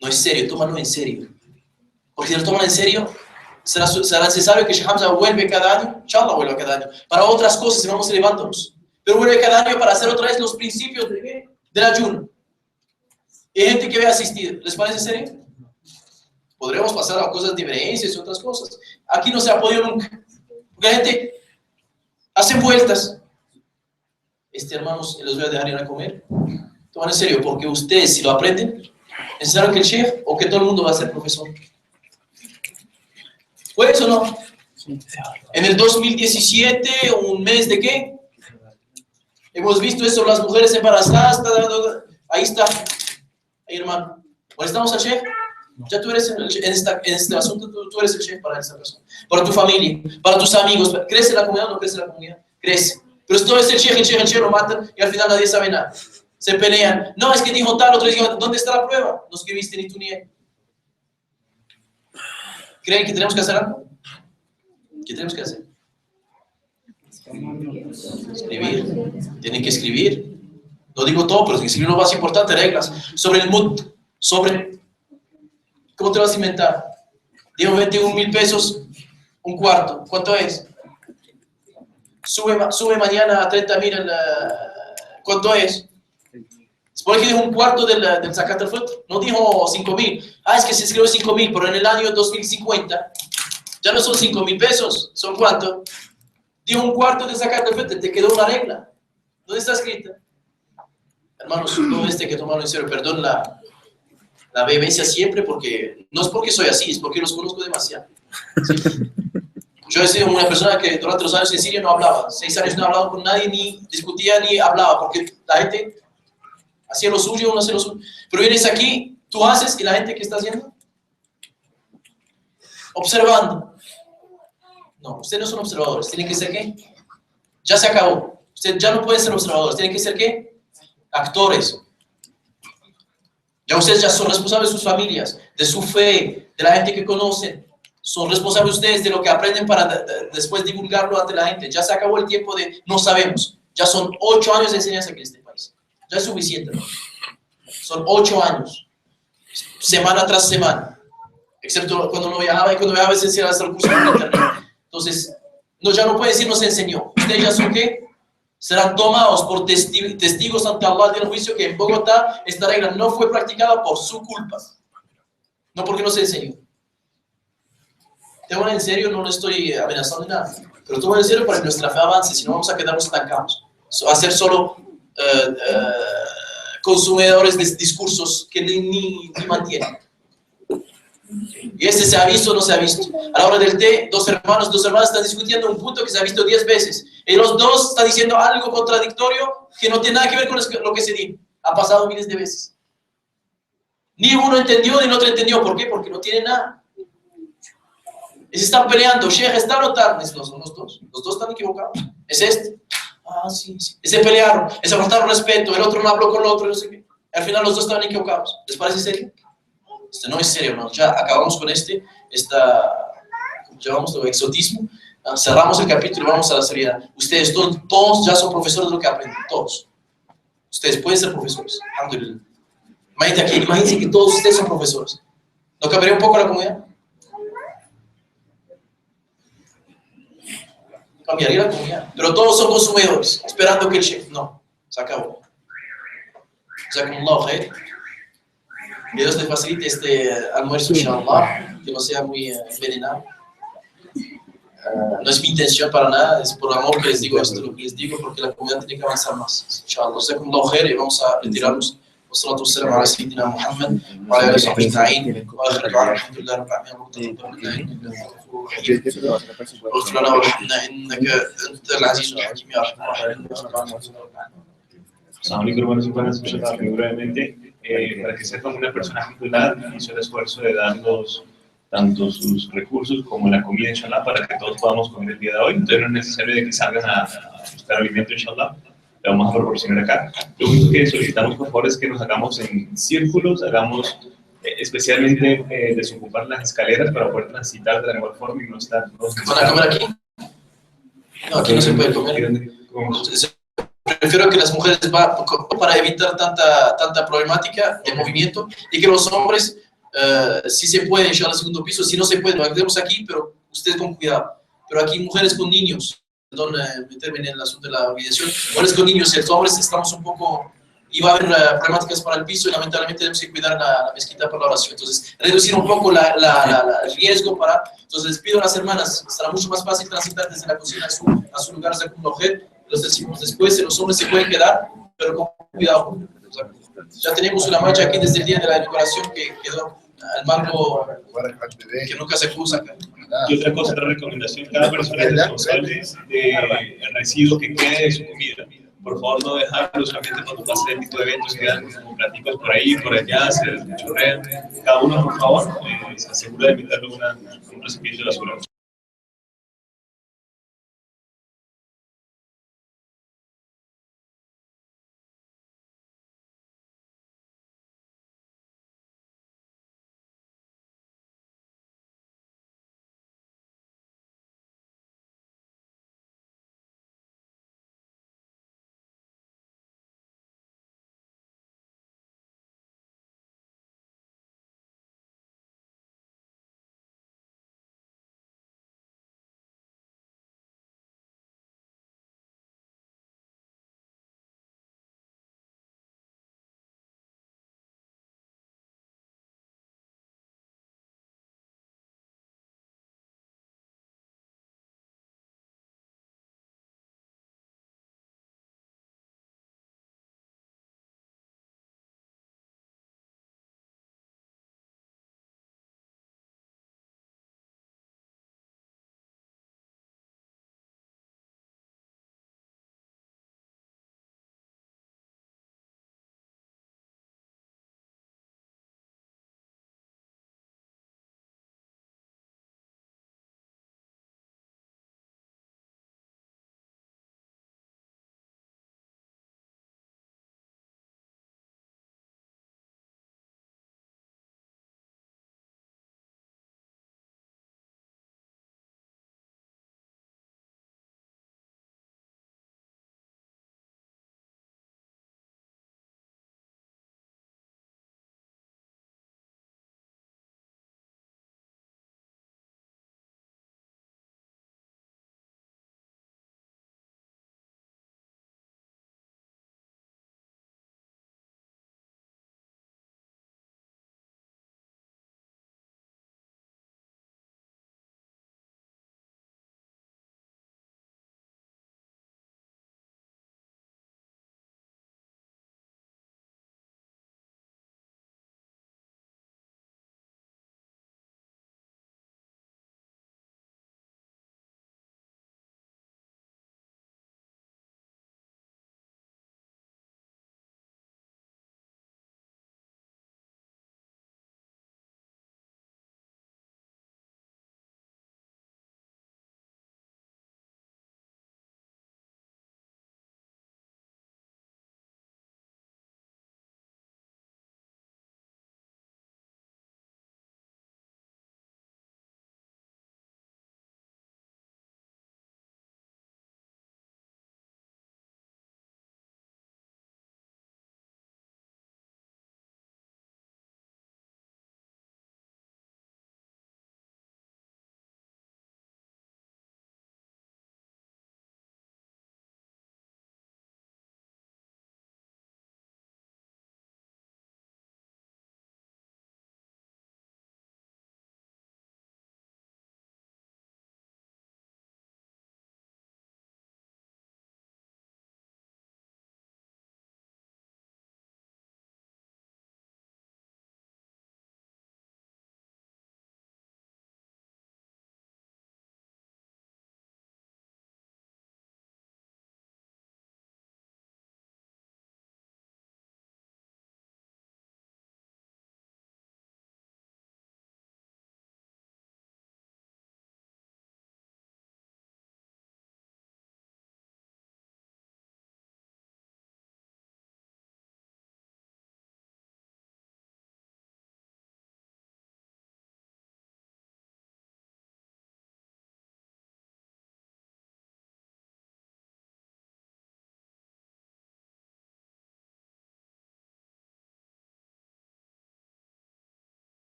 No es serio, tómalo en serio. Porque si lo toman en serio, será necesario que Sheikh Hamza vuelve cada año, inshallah vuelve cada año, para otras cosas y vamos elevándonos. Pero vuelve cada año para hacer otra vez los principios del ayuno. Y hay gente que ve asistir, ¿les parece serio? Podremos pasar a cosas de diferencias y otras cosas. Aquí no se ha podido nunca. Porque la gente hace vueltas. Hermanos, los voy a dejar ir a comer. Toman en serio, porque ustedes, si lo aprenden, ¿es necesario que el chef o que todo el mundo va a ser profesor? ¿Fue eso o no? En el 2017, un mes de qué? Hemos visto eso, las mujeres embarazadas, ahí está. Ahí, hermano. ¿Molestamos al chef? Ya tú eres en este asunto, tú eres el chef para esa persona, para tu familia, para tus amigos. ¿Crece la comunidad o no crece la comunidad? Crece. Pero esto es el chef lo matan y al final nadie sabe nada. Se pelean. No, es que dijo tal, otro dijo, ¿dónde está la prueba? No escribiste ni tú ni él. ¿Creen que tenemos que hacer algo? ¿Qué tenemos que hacer? Escribir. Tienen que escribir. No digo todo, pero escribir lo más importante, reglas. Sobre el mood, sobre cómo te vas a inventar. Digo 21.000 pesos, un cuarto. ¿Cuánto es? Sube mañana a 30.000. ¿Cuánto es? Supone que dijo un cuarto del zakat al-fitr. No dijo 5.000. Es que se escribió 5.000, pero en el año 2050 ya no son 5.000 pesos. ¿Son cuánto? Dijo un cuarto del zakat al-fitr. Te quedó una regla. ¿Dónde está escrita? Hermanos, todo hay que tomarlo en serio. Perdón la vehemencia siempre, porque no es porque soy así, es porque los conozco demasiado. Yo he sido una persona que durante los años en Siria no hablaba. 6 años no hablaba con nadie, ni discutía, ni hablaba, porque la gente hacía lo suyo, uno hacía lo suyo. Pero vienes aquí, tú haces, y la gente, ¿qué está haciendo? Observando. No, ustedes no son observadores. ¿Tienen que ser qué? Ya se acabó. Ustedes ya no pueden ser observadores. ¿Tienen que ser qué? Actores. Ya ustedes ya son responsables de sus familias, de su fe, de la gente que conocen. Son responsables ustedes de lo que aprenden para después divulgarlo ante la gente. Ya se acabó el tiempo de no sabemos. Ya son 8 años de enseñanza aquí en este país. Ya es suficiente, ¿no? Son 8 años. Semana tras semana. Excepto cuando no viajaba, y cuando viajaba se hacía hasta el curso por internet. Entonces, no, ya no puede decir nos enseñó. Ustedes ya son ¿qué? Serán tomados por testigos ante Allah del juicio que en Bogotá esta regla no fue practicada por su culpa. No porque no se enseñó. Tómalo en serio, no le estoy amenazando ni nada. Pero tómalo en serio para que nuestra fe avance, si no vamos a quedarnos estancados. A ser solo consumidores de discursos que ni mantienen. Y se ha visto o no se ha visto. A la hora del té, dos hermanas están discutiendo un punto que se ha visto 10 veces. Y los dos están diciendo algo contradictorio que no tiene nada que ver con lo que se dice. Ha pasado miles de veces. Ni uno entendió ni el otro entendió. ¿Por qué? Porque no tiene nada. Y se están peleando. Sheikh, ¿está o no está? No son los dos. Los dos están equivocados. Es este. Sí. Y se pelearon. Y se faltaron respeto. El otro no habló con el otro. No sé qué. Al final los dos estaban equivocados. ¿Les parece serio? No es serio, ¿no? Ya acabamos con llevamos el exotismo, cerramos el capítulo y vamos a la seriedad. Ustedes todos ya son profesores de lo que aprenden, todos. Ustedes pueden ser profesores, alhamdulillah. Imagínense que todos ustedes son profesores. ¿No cambiaría un poco la comunidad? Cambiaría la comunidad. Pero todos son consumidores, esperando que el chef. No, se acabó. Jazakumullahu khair. Que Dios les facilite este almuerzo, inshallah, que no sea muy envenenado. No es mi intención para nada, es por amor que les digo esto, lo que les digo, porque la comunidad tiene que avanzar más. Inshallah, jazakumullahu khair, y vamos a retirarnos. Wassalatu wassalamu ala sayyidina Muhammad wa ala alihi wa sahbihi ajma'in wa akhiru da'wana alhamdulillahi rabbil alamin. اغفر لنا وارحمنا انك انت العزيز الحكيم يا ارحم الراحمين. Islámicos, hermanos y hermanas, escuchando muy brevemente, para que sepan, una persona titular hizo el esfuerzo de darnos tanto sus recursos como la comida, inshallah, para que todos podamos comer el día de hoy. Entonces no es necesario de que salgan a buscar alimento, inshallah, le vamos a proporcionar acá. Lo único que solicitamos, por favor, es que nos hagamos en círculos, hagamos especialmente desocupar las escaleras para poder transitar de la mejor forma y no estar... ¿Van a comer aquí? No, aquí no se puede comer. Prefiero que las mujeres para evitar tanta problemática de movimiento, y que los hombres, si se puede, inshallah, al segundo piso. Si no se puede, lo hacemos aquí, pero ustedes con cuidado. Pero aquí mujeres con niños, perdón, meterme en el asunto de la mediación, mujeres con niños y los hombres estamos un poco, y va a haber problemáticas para el piso, y lamentablemente tenemos que cuidar la mezquita para la oración. Entonces, reducir un poco el riesgo para... Entonces, les pido a las hermanas, será mucho más fácil transitar desde la cocina a su lugar de mujer. Los decimos después, los hombres se pueden quedar, pero con cuidado. Ya tenemos una marcha aquí desde el día de la decoración que quedó al marco que nunca se puso acá. Y otra cosa, otra recomendación, cada persona es responsable del residuo que quede de su comida. Por favor, no dejarlo, solamente cuando pase este tipo de eventos quedan como platicos por ahí, por allá, se chorrean. Cada uno, por favor, se asegura de meterle un recipiente de basura.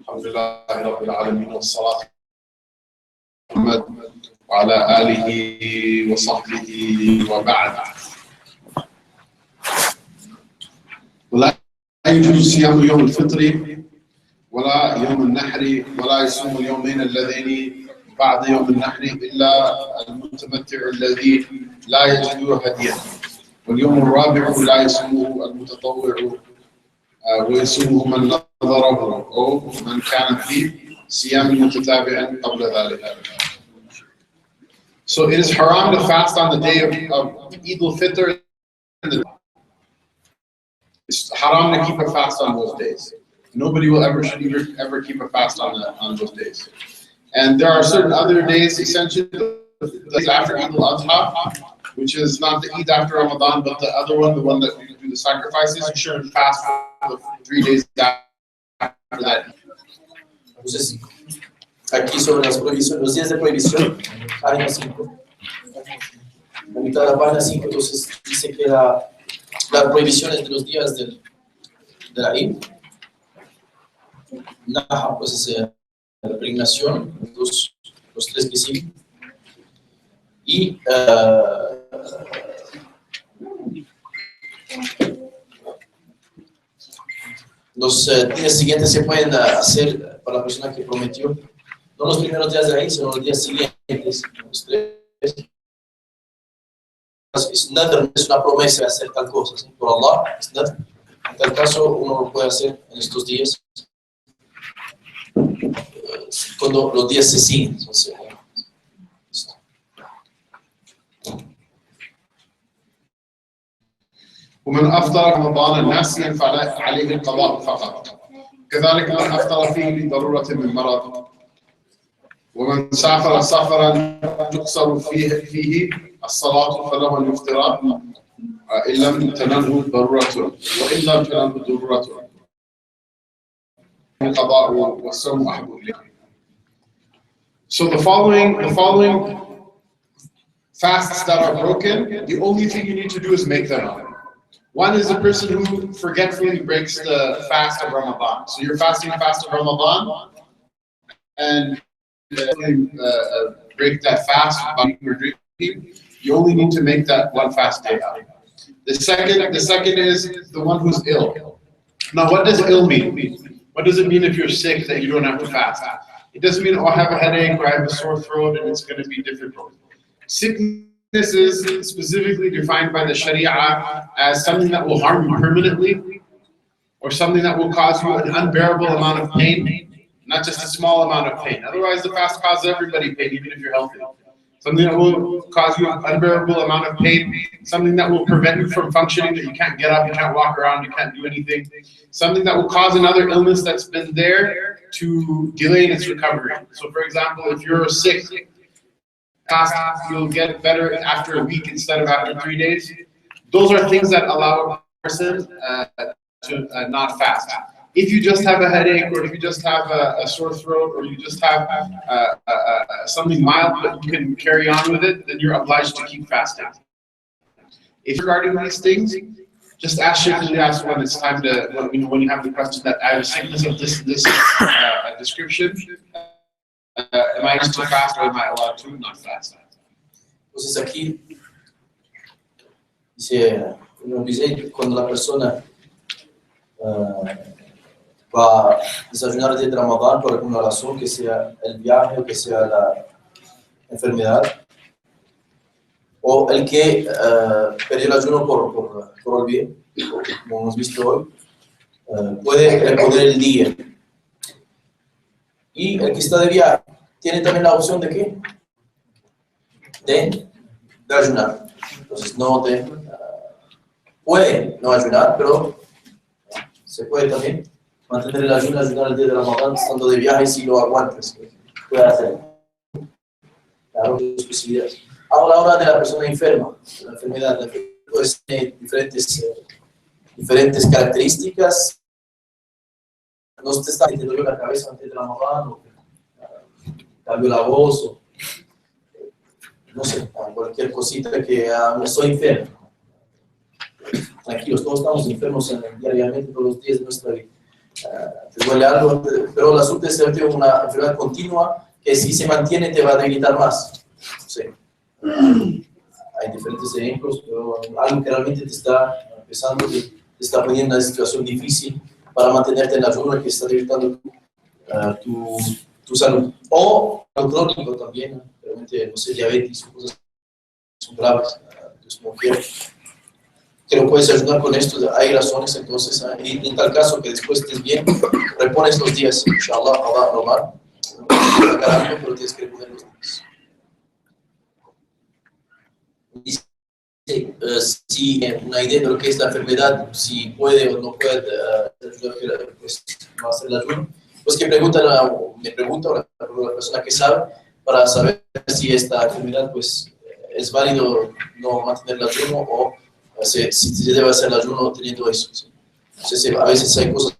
Alhamdulillah Rabbil Alameen wa salatu Muhammad wa ala alihi wa sahbihi wa ba'd. ولا يجوز صيام يوم الفطر ولا يوم النحر ولا يصوم اليومين اللذين بعد يوم النحر إلا المتمتع الذي لا يجد هديا، واليوم الرابع لا يصومه المتطوع ويصومه من نظره أو من كان في صيام متتابع قبل ذلك. So it is haram to fast on the day of Eid al-Fitr. It's haram to keep a fast on those days. Nobody will should ever keep a fast on those days. And there are certain other days, essentially, after Eid al-Adha, which is not the Eid after Ramadan, but the other one, the one that we do the sacrifices. You shouldn't fast for the 3 days after that. Entonces, aquí sobre las prohibiciones, los días de prohibición, página 5. La mitad de la página 5, entonces dice que las prohibiciones de los días de la Eid, Naha, pues es la pregnación, los 3 que siguen, y los días siguientes se pueden hacer para la persona que prometió, no los primeros días de la Eid, sino los días siguientes, los 3. Es una promesa de hacer tal cosa, ¿sí? Por Allah, es nadr. En tal caso, uno lo puede hacer en estos días, cuando los días se siguen. Entonces, ومن أفطر رمضان ناسيا فعليه القضاء فقط، كذلك من أفطر فيه لضرورة من مرض، ومن سافر سفرا تقصر فيه الصلاة فله الافطار إن لم تنله ضرورة، وإن لم تنله ضرورة القضاء والصوم أحب إليه. So the following fasts that are broken, the only thing you need to do is make them up. One is the person who forgetfully breaks the fast of Ramadan. So you're fasting the fast of Ramadan and break that fast by eating or drinking. You only need to make that one fast day out. The second is the one who's ill. Now, what does ill mean? What does it mean if you're sick that you don't have to fast? It doesn't mean, oh, I have a headache or I have a sore throat and it's going to be difficult. Sickness is specifically defined by the Sharia as something that will harm you permanently or something that will cause you an unbearable amount of pain, not just a small amount of pain. Otherwise, the fast causes everybody pain, even if you're healthy. Something that will cause you an unbearable amount of pain, something that will prevent you from functioning, that you can't get up, you can't walk around, you can't do anything, something that will cause another illness that's been there to delay its recovery. So for example, if you're sick, fast, you'll get better after a week instead of after 3 days. Those are things that allow a person to not fast. If you just have a headache, or if you just have a sore throat, or you just have something mild but you can carry on with it, then you're obliged to keep fasting. If regarding these things, just ask Sheikh Ilyas when it's time to, when you have the question that I have a sickness of this description, am I just to fast or am I allowed to not fast? Entonces aquí dice, cuando la persona va a desayunar el día de Ramadán por alguna razón, que sea el viaje o que sea la enfermedad, o el que perdió el ayuno por olvido, como hemos visto hoy, puede reponer el día. Y el que está de viaje tiene también la opción de ¿qué? De ayunar. Entonces puede no ayunar, pero se puede también mantener el ayuno, ayunar el día de Ramadán estando de viaje si lo aguantas. Puede hacer. Claro, dos posibilidades. Ahora, la hora de la persona enferma, la enfermedad puede tener diferentes características. No te está metiendo la cabeza antes de Ramadán, o cambió la voz, o no sé, cualquier cosita que no soy enfermo. Tranquilos, todos estamos enfermos diariamente, todos los días de nuestra vida. te duele algo, pero el asunto es que una enfermedad continua que si se mantiene te va a debilitar más. Sí. Hay diferentes ejemplos, pero algo que realmente te está empezando, te está poniendo en una situación difícil para mantenerte en la ayuno, que está debilitando tu salud. O lo crónico también, realmente, no sé, diabetes o cosas que son graves. Entonces, no quiero que no puedes ayudar con esto, hay razones, entonces, en tal caso que después estés bien, repones los días, inshallah, Allah, normal, pero tienes que reponer los días. Si una idea de lo que es la enfermedad, si puede o no puede ayudar, pues no hacer el ayuno, pues que me pregunta la persona que sabe, para saber si esta enfermedad pues es válido no mantener el ayuno o si se debe hacer el ayuno teniendo eso. ¿Sí? Entonces, a veces hay cosas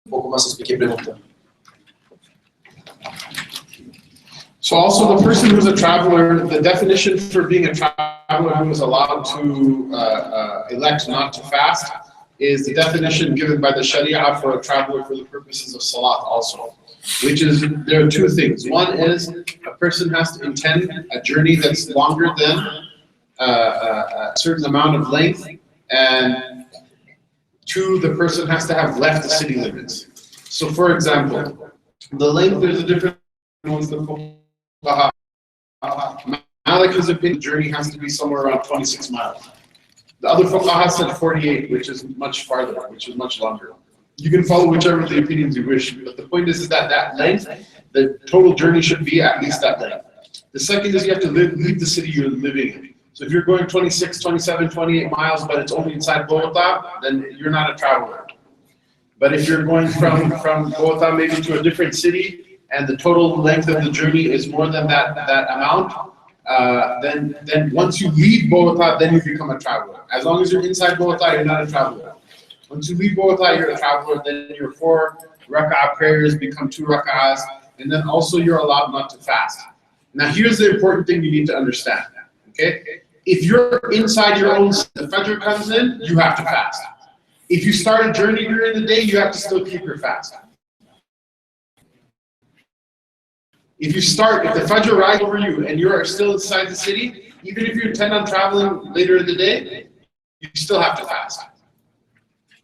un poco más que preguntan. So also the person who's a traveler, the definition for being a traveler who is allowed to elect not to fast is the definition given by the Sharia for a traveler for the purposes of Salat also, which is, there are two things. One is a person has to intend a journey that's longer than a certain amount of length, and two, the person has to have left the city limits. So for example, the length, there's a different ones that Malik's opinion, the journey has to be somewhere around 26 miles. The other fuqaha said 48, which is much farther, which is much longer. You can follow whichever of the opinions you wish, but the point is that that length, the total journey should be at least that length. The second is you have to leave the city you're living in. So if you're going 26, 27, 28 miles, but it's only inside Bogota, then you're not a traveler. But if you're going from Bogota maybe to a different city, and the total length of the journey is more than that amount, then once you leave Bogota, then you become a traveler. As long as you're inside Bogota, you're not a traveler. Once you leave Bogota, you're a traveler, then your 4 rak'ah prayers become 2 rak'ahs, and then also you're allowed not to fast. Now here's the important thing you need to understand, okay? If you're inside your own, the Fajr comes in, you have to fast. If you start a journey during the day, you have to still keep your fast. If the Fajr rises over you and you are still inside the city, even if you intend on traveling later in the day, you still have to fast.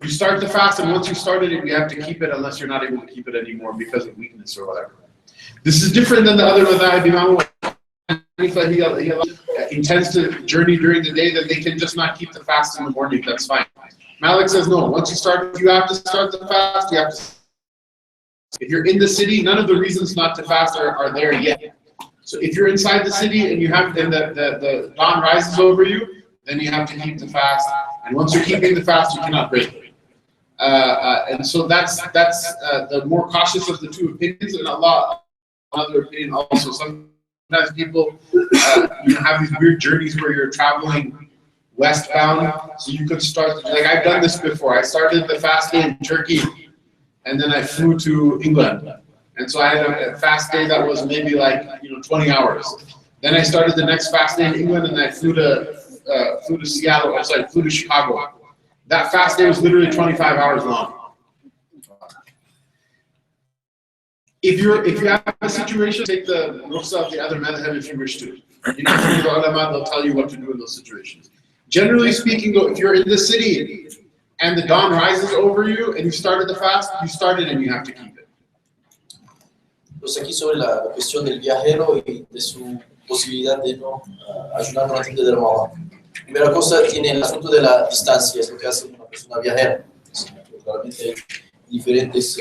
You start the fast, and once you started it, you have to keep it unless you're not able to keep it anymore because of weakness or whatever. This is different than the other madhab. Imam intends to journey during the day, that they can just not keep the fast in the morning, that's fine. Malik says no, once you start, you have to start the fast, you have to. If you're in the city, none of the reasons not to fast are there yet. So if you're inside the city and you have the dawn rises over you, then you have to keep the fast. And once you're keeping the fast, you cannot break it. And so that's the more cautious of the two opinions. And Allah, another opinion also. Sometimes people have these weird journeys where you're traveling westbound. So you could start, like I've done this before. I started the fast day in Turkey, and then I flew to England. And so I had a fast day that was maybe like 20 hours. Then I started the next fast day in England, and I flew to Seattle. Flew to Chicago. That fast day was literally 25 hours long. If you have a situation, take the rukhsah of the other madhab if you wish to. You can see the ulama, they'll tell you what to do in those situations. Generally speaking, though, if you're in the city and the dawn rises over you and you started the fast, you started and you have to keep it. Entonces aquí sobre la cuestión del viajero y de su posibilidad de no ayunar con la gente de Ramadán. Primera cosa, tiene el asunto de la distancia, es lo que hace una persona viajera. Claramente hay diferentes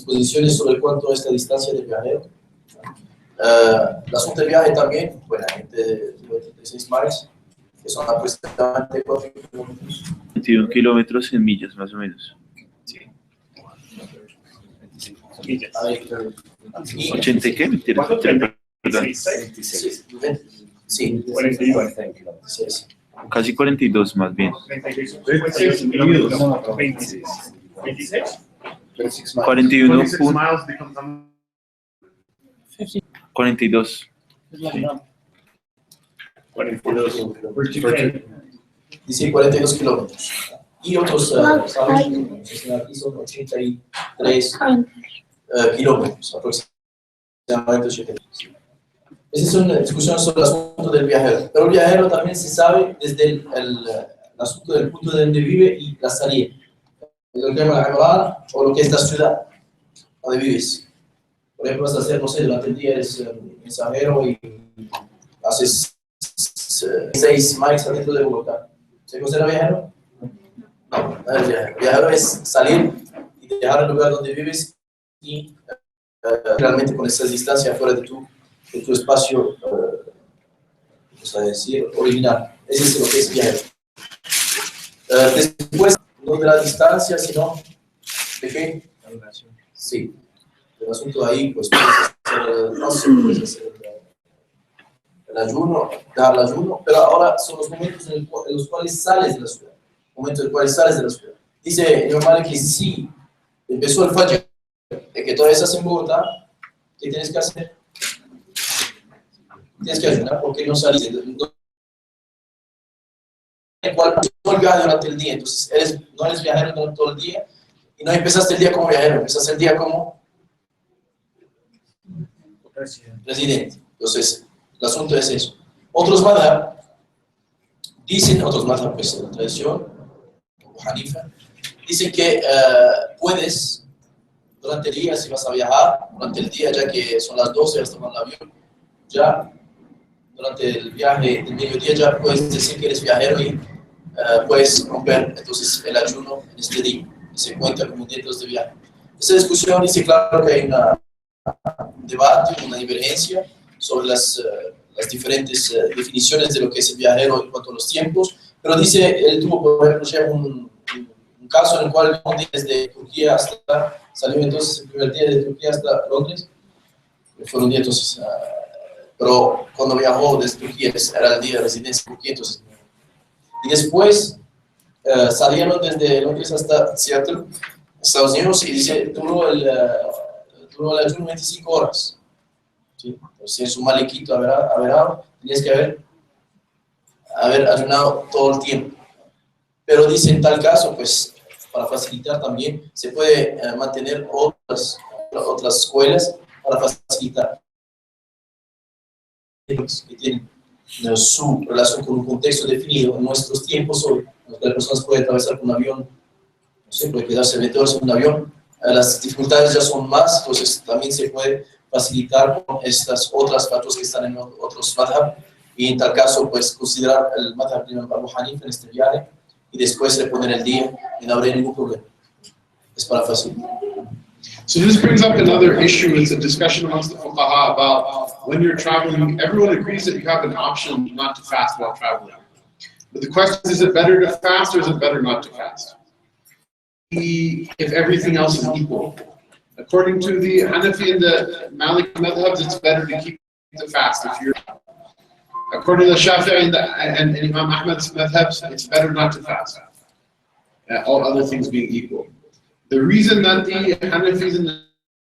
posiciones sobre cuánto es la distancia del viajero. El asunto del viaje también, bueno, gente de 36 miles, que son aproximadamente 4 kilómetros. 21 kilómetros en millas, más o menos. Sí. Millas. 80 y qué? Perdón. Sí. 41. Casi 42 más bien. 26. 41. 26 miles becomes 42. 42. Dice 42 kilómetros. y otros aquí son 83 kilómetros aproximadamente. 83. Esa es una discusión sobre el asunto del viajero, pero el viajero también se sabe desde el asunto del punto de donde vive y la salida, lo que llama la Ramadán o lo que es la ciudad donde vives. Por ejemplo, vas a hacer, no sé, durante el día eres mensajero y haces 6 miles adentro de Bogotá. ¿Se considera viajero? No, no es viajero. Viajero es salir y dejar el lugar donde vives y realmente con esa distancia fuera de tu espacio, vamos a decir, original. Ese es lo que es viajero. Después, no de la distancia, sino de qué? La relación. Sí. El asunto de ahí, pues puedes hacer, no sé, puedes hacer el ayuno, dar el ayuno, pero ahora son los momentos en los cuales sales de la ciudad. Momentos en los cuales sales de la ciudad. Dice normal que si empezó el Fajr, de que todavía estás en Bogotá, ¿qué tienes que hacer? Tienes que ayunar porque no saliste. No el viaje durante el día, entonces no eres viajero durante todo el día y no empezaste el día como viajero, empezaste el día como residente. Entonces, el asunto es eso. Otros madhab dicen, pues la tradición, como Hanifa, dicen que puedes durante el día, si vas a viajar, durante el día, ya que son las 12, vas tomando el avión, ya durante el viaje del mediodía ya puedes decir que eres viajero y puedes romper entonces el ayuno en este día, y se cuenta como días de viaje. Esa discusión dice claro que hay un debate, una divergencia sobre las diferentes definiciones de lo que es el viajero en cuanto a los tiempos, pero dice, él tuvo por ejemplo un caso en el cual desde Turquía hasta, salió entonces el primer día de Turquía hasta Londres, fue un día entonces, pero cuando viajó desde Turquía era el día de residencia en Turquía, entonces, y después salieron desde Londres hasta Seattle, Estados Unidos, y dice, duró el ayuno 25 horas. ¿Sí? Entonces, en su malequito tenías que haber ayunado todo el tiempo. Pero dice, en tal caso, pues, para facilitar también, se puede mantener otras escuelas para facilitar. Que tienen su relación con un contexto definido en nuestros tiempos hoy, las personas pueden atravesar con un avión, no sé, puede quedarse 20 horas en un avión, las dificultades ya son más, entonces también se puede facilitar con estas otras fatwas que están en otros madhab, y en tal caso, pues, considerar el madhab de Abu Hanifa en este viaje, y después reponer el día, y no habría ningún problema. Es para facilitar. So this brings up another issue. It's a discussion amongst the fuqaha about when you're traveling. Everyone agrees that you have an option not to fast while traveling. But the question is it better to fast or is it better not to fast? If everything else is equal. According to the Hanafi and the Maliki madhabs, it's better to keep the fast. According to the Shafi'i and Imam Ahmad's madhabs, it's better not to fast. All other things being equal. The reason that the Hanafis and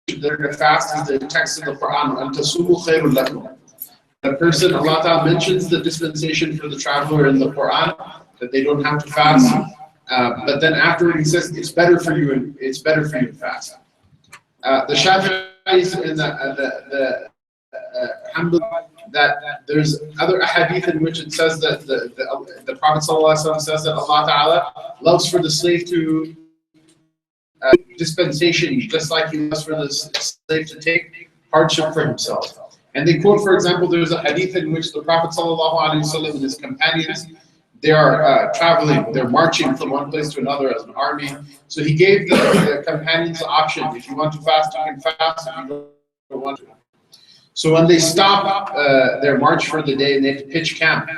the fast is the text of the Quran, أَن تَصُومُوا خَيْرٌ لَكُمْ. The person, Allah Ta'ala mentions the dispensation for the traveler in the Quran, that they don't have to fast, but then afterward he says, it's better for you to fast. The Shafi'is and the Hanbali, that there's other ahadith in which it says that the Prophet ﷺ says that Allah Ta'ala loves for the slave to dispensation, just like he loves for the slave to take hardship for himself. And they quote, for example, there's a hadith in which the Prophet ﷺ and his companions, they are traveling, they're marching from one place to another as an army. So he gave the companions the option, if you want to fast, you can fast, if you don't want to. So when they stop their march for the day and they had to pitch camp,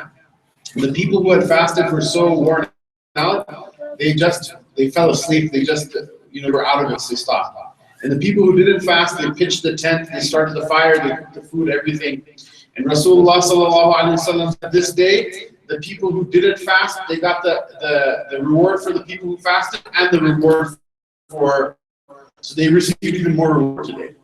the people who had fasted were so worn out, they fell asleep, they just were out of it, so they stopped. And the people who didn't fast, they pitched the tent, they started the fire, they cooked the food, everything. And Rasulullah ﷺ said, this day, the people who didn't fast, they got the reward for the people who fasted and the reward so they received even more reward today.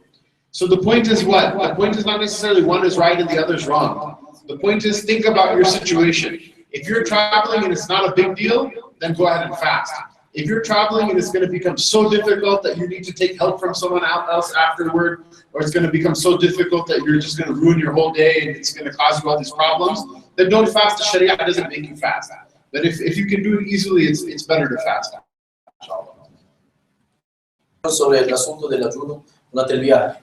So the point is what? The point is not necessarily one is right and the other is wrong. The point is, think about your situation. If you're traveling and it's not a big deal, then go ahead and fast. If you're traveling and it's going to become so difficult that you need to take help from someone else afterward, or it's going to become so difficult that you're just going to ruin your whole day and it's going to cause you all these problems, then don't fast. The Sharia doesn't make you fast. But if you can do it easily, it's better to fast. Sobre el asunto del ayuno durante el viaje.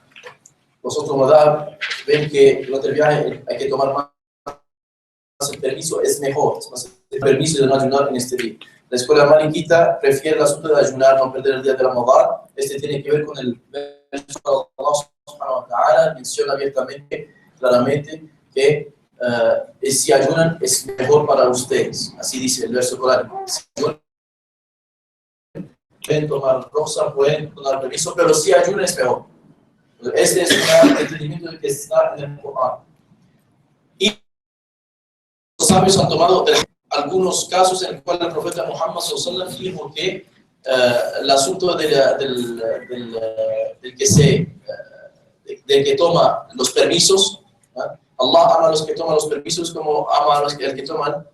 Vosotros, ¿verdad? Ven que durante el viaje hay que tomar más el permiso, es mejor, es más el permiso de no ayunar en este día. La escuela maliquita prefiere el asunto de ayunar, no perder el día de Ramadán. Este tiene que ver con el verso de Allah subhanahu wa ta'ala, menciona abiertamente, claramente, que si ayunan es mejor para ustedes. Así dice el verso coránico. Si pueden tomar rosa, pueden tomar permiso, pero si ayunan es mejor. Este es un entendimiento que está en el Corán. Y los sabios han tomado algunos casos en los cuales el profeta Muhammad sallallahu alaihi wasallam dijo que el asunto del que toma los permisos, Allah ama a los que toman los permisos como ama a los que toman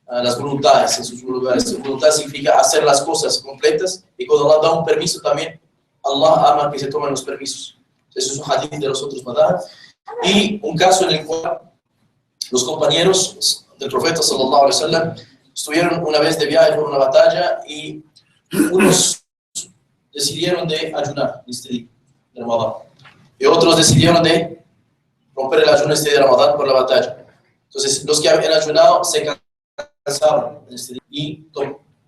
las voluntades en sus lugares. Voluntad significa hacer las cosas completas, y cuando Allah da un permiso también, Allah ama que se tomen los permisos. Eso es un hadith de los otros madhab. Y un caso en el cual los compañeros del profeta sallallahu alaihi wasallam estuvieron una vez de viaje por una batalla y unos decidieron de ayunar este día de Ramadán y otros decidieron de romper el ayuno este día de Ramadán por la batalla. Entonces los que habían ayunado se cansaron este día y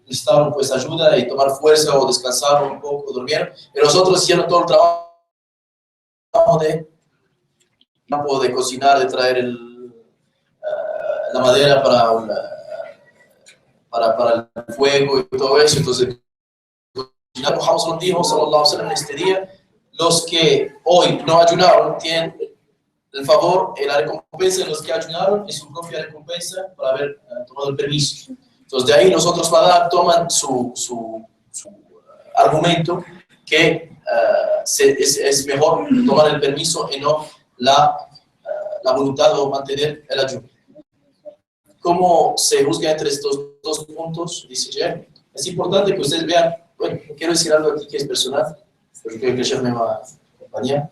necesitaron pues ayuda y tomar fuerza o descansar un poco, durmieron, y los otros hicieron todo el trabajo de cocinar, de traer la madera para el fuego y todo eso. Entonces, Muhammad dijo, sallallahu alaihi wasallam, en este día, los que hoy no ayunaron tienen el favor y la recompensa de los que ayunaron y su propia recompensa por haber tomado el permiso. Entonces, de ahí los otros madhab toman su argumento que es mejor tomar el permiso y no la voluntad o mantener el ayuno. ¿Cómo se juzga entre estos dos puntos? Dice Jeff. Es importante que ustedes vean, bueno, quiero decir algo aquí que es personal, pero creo que Jeff me va a acompañar.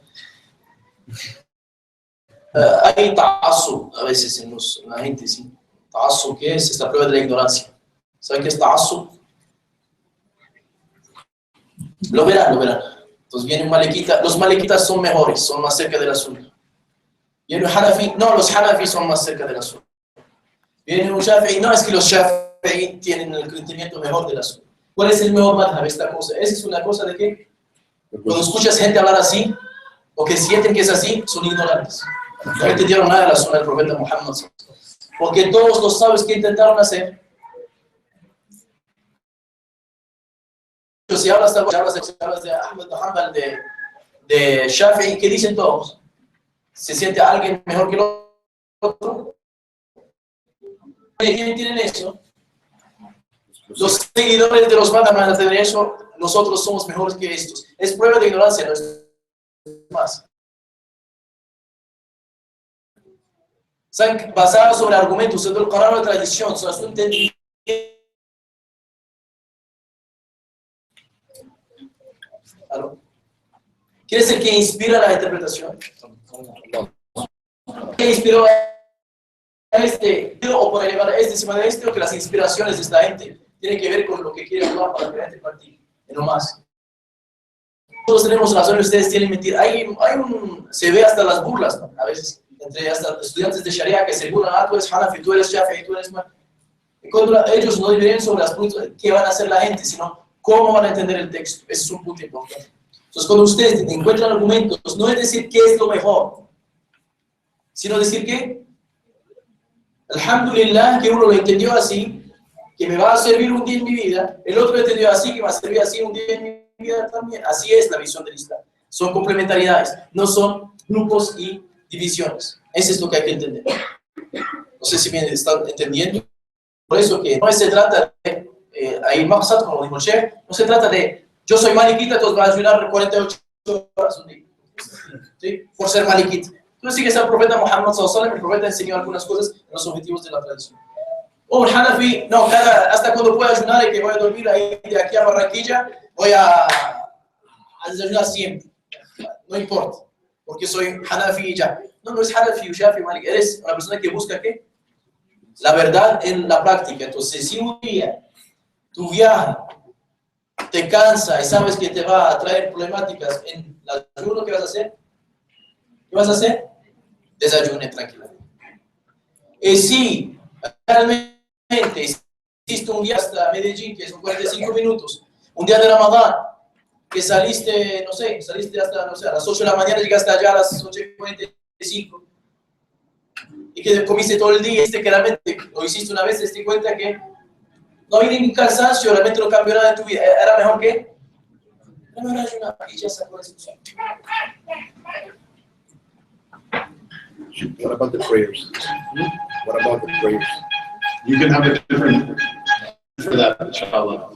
Hay ta'assub a veces en la gente, ¿sí? Ta'assub, ¿qué es? Es la prueba de la ignorancia. ¿Saben qué es ta'assub? Lo verán. Entonces viene un maliquita. Los maliquitas son mejores, son más cerca del asunto. Viene un hanafi. No, los hanafis son más cerca del asunto. Viene un shafi'i. No, es que los shafi'i tienen el conocimiento mejor del asunto. ¿Cuál es el mejor madhab? Esta cosa. Esa es una cosa de que cuando escuchas gente hablar así, o que sienten que es así, son ignorantes. No entendieron nada de la sunna del profeta Muhammad. Porque todos los sabios que intentaron hacer, si hablas de Ahmed Hanbal, de Shafi'i, ¿qué dicen todos? ¿Se siente alguien mejor que el otro? ¿Quién tienen eso? Los seguidores de los madhab van a tener eso. Nosotros somos mejores que estos. Es prueba de ignorancia, no es más. ¿Saben? Basado sobre argumentos, sobre el Corán o la tradición, sobre su entendimiento. ¿Quién es el que inspira la interpretación? ¿Quién inspiró a este? O por elevar a este encima de este, o que las inspiraciones de esta gente tienen que ver con lo que quiere hablar para que la gente participe, y no más. Todos tenemos razón y ustedes tienen mentira. Se ve hasta las burlas, ¿no? A veces, entre hasta estudiantes de Sharia que se burlan, tú eres Hanafi, tú eres Shafi'i, tú eres mal. Y cuando ellos no deberían sobre las puntos, ¿qué van a hacer la gente? Sino, ¿cómo van a entender el texto? Ese es un punto importante. Entonces, cuando ustedes encuentran argumentos, no es decir qué es lo mejor, sino decir que, alhamdulillah, que uno lo entendió así, que me va a servir un día en mi vida, el otro lo entendió así, que me va a servir así un día en mi vida también. Así es la visión del Islam. Son complementariedades, no son grupos y divisiones. Eso es lo que hay que entender. No sé si me están entendiendo. Por eso que no se trata de, ahí maqsad, como dijo el Sheikh, no se trata de yo soy maliquita, entonces voy a ayunar 48 horas un día, ¿sí? Por ser maliquita. Entonces sigues al profeta Muhammad sallallahu alaihi wasallam, el profeta enseñó algunas cosas en los objetivos de la tradición. Oh, el Hanafi, no, hasta cuando pueda ayunar y que voy a dormir ahí de aquí a Barranquilla, voy a desayunar siempre. No importa, porque soy Hanafi y ya. No, no es Hanafi o Shafi, Malik. Eres una persona que busca ¿qué? La verdad en la práctica. Entonces, si un día tu viaje te cansa y sabes que te va a traer problemáticas en el ayuno, ¿qué vas a hacer? ¿Qué vas a hacer? Desayune tranquilamente. Y si realmente hiciste un día hasta Medellín, que son 45 minutos, un día de Ramadán, que saliste, no sé, saliste hasta, no sé, a las 8 de la mañana, llegaste allá a las 8:45, y que comiste todo el día, que realmente lo hiciste una vez, te diste cuenta que no había ningún cansancio, realmente no cambió nada en tu vida, era mejor que no me ayunar, y ya sacó la situación. What about the prayers? What about the prayers? You can have a different for that, inshallah.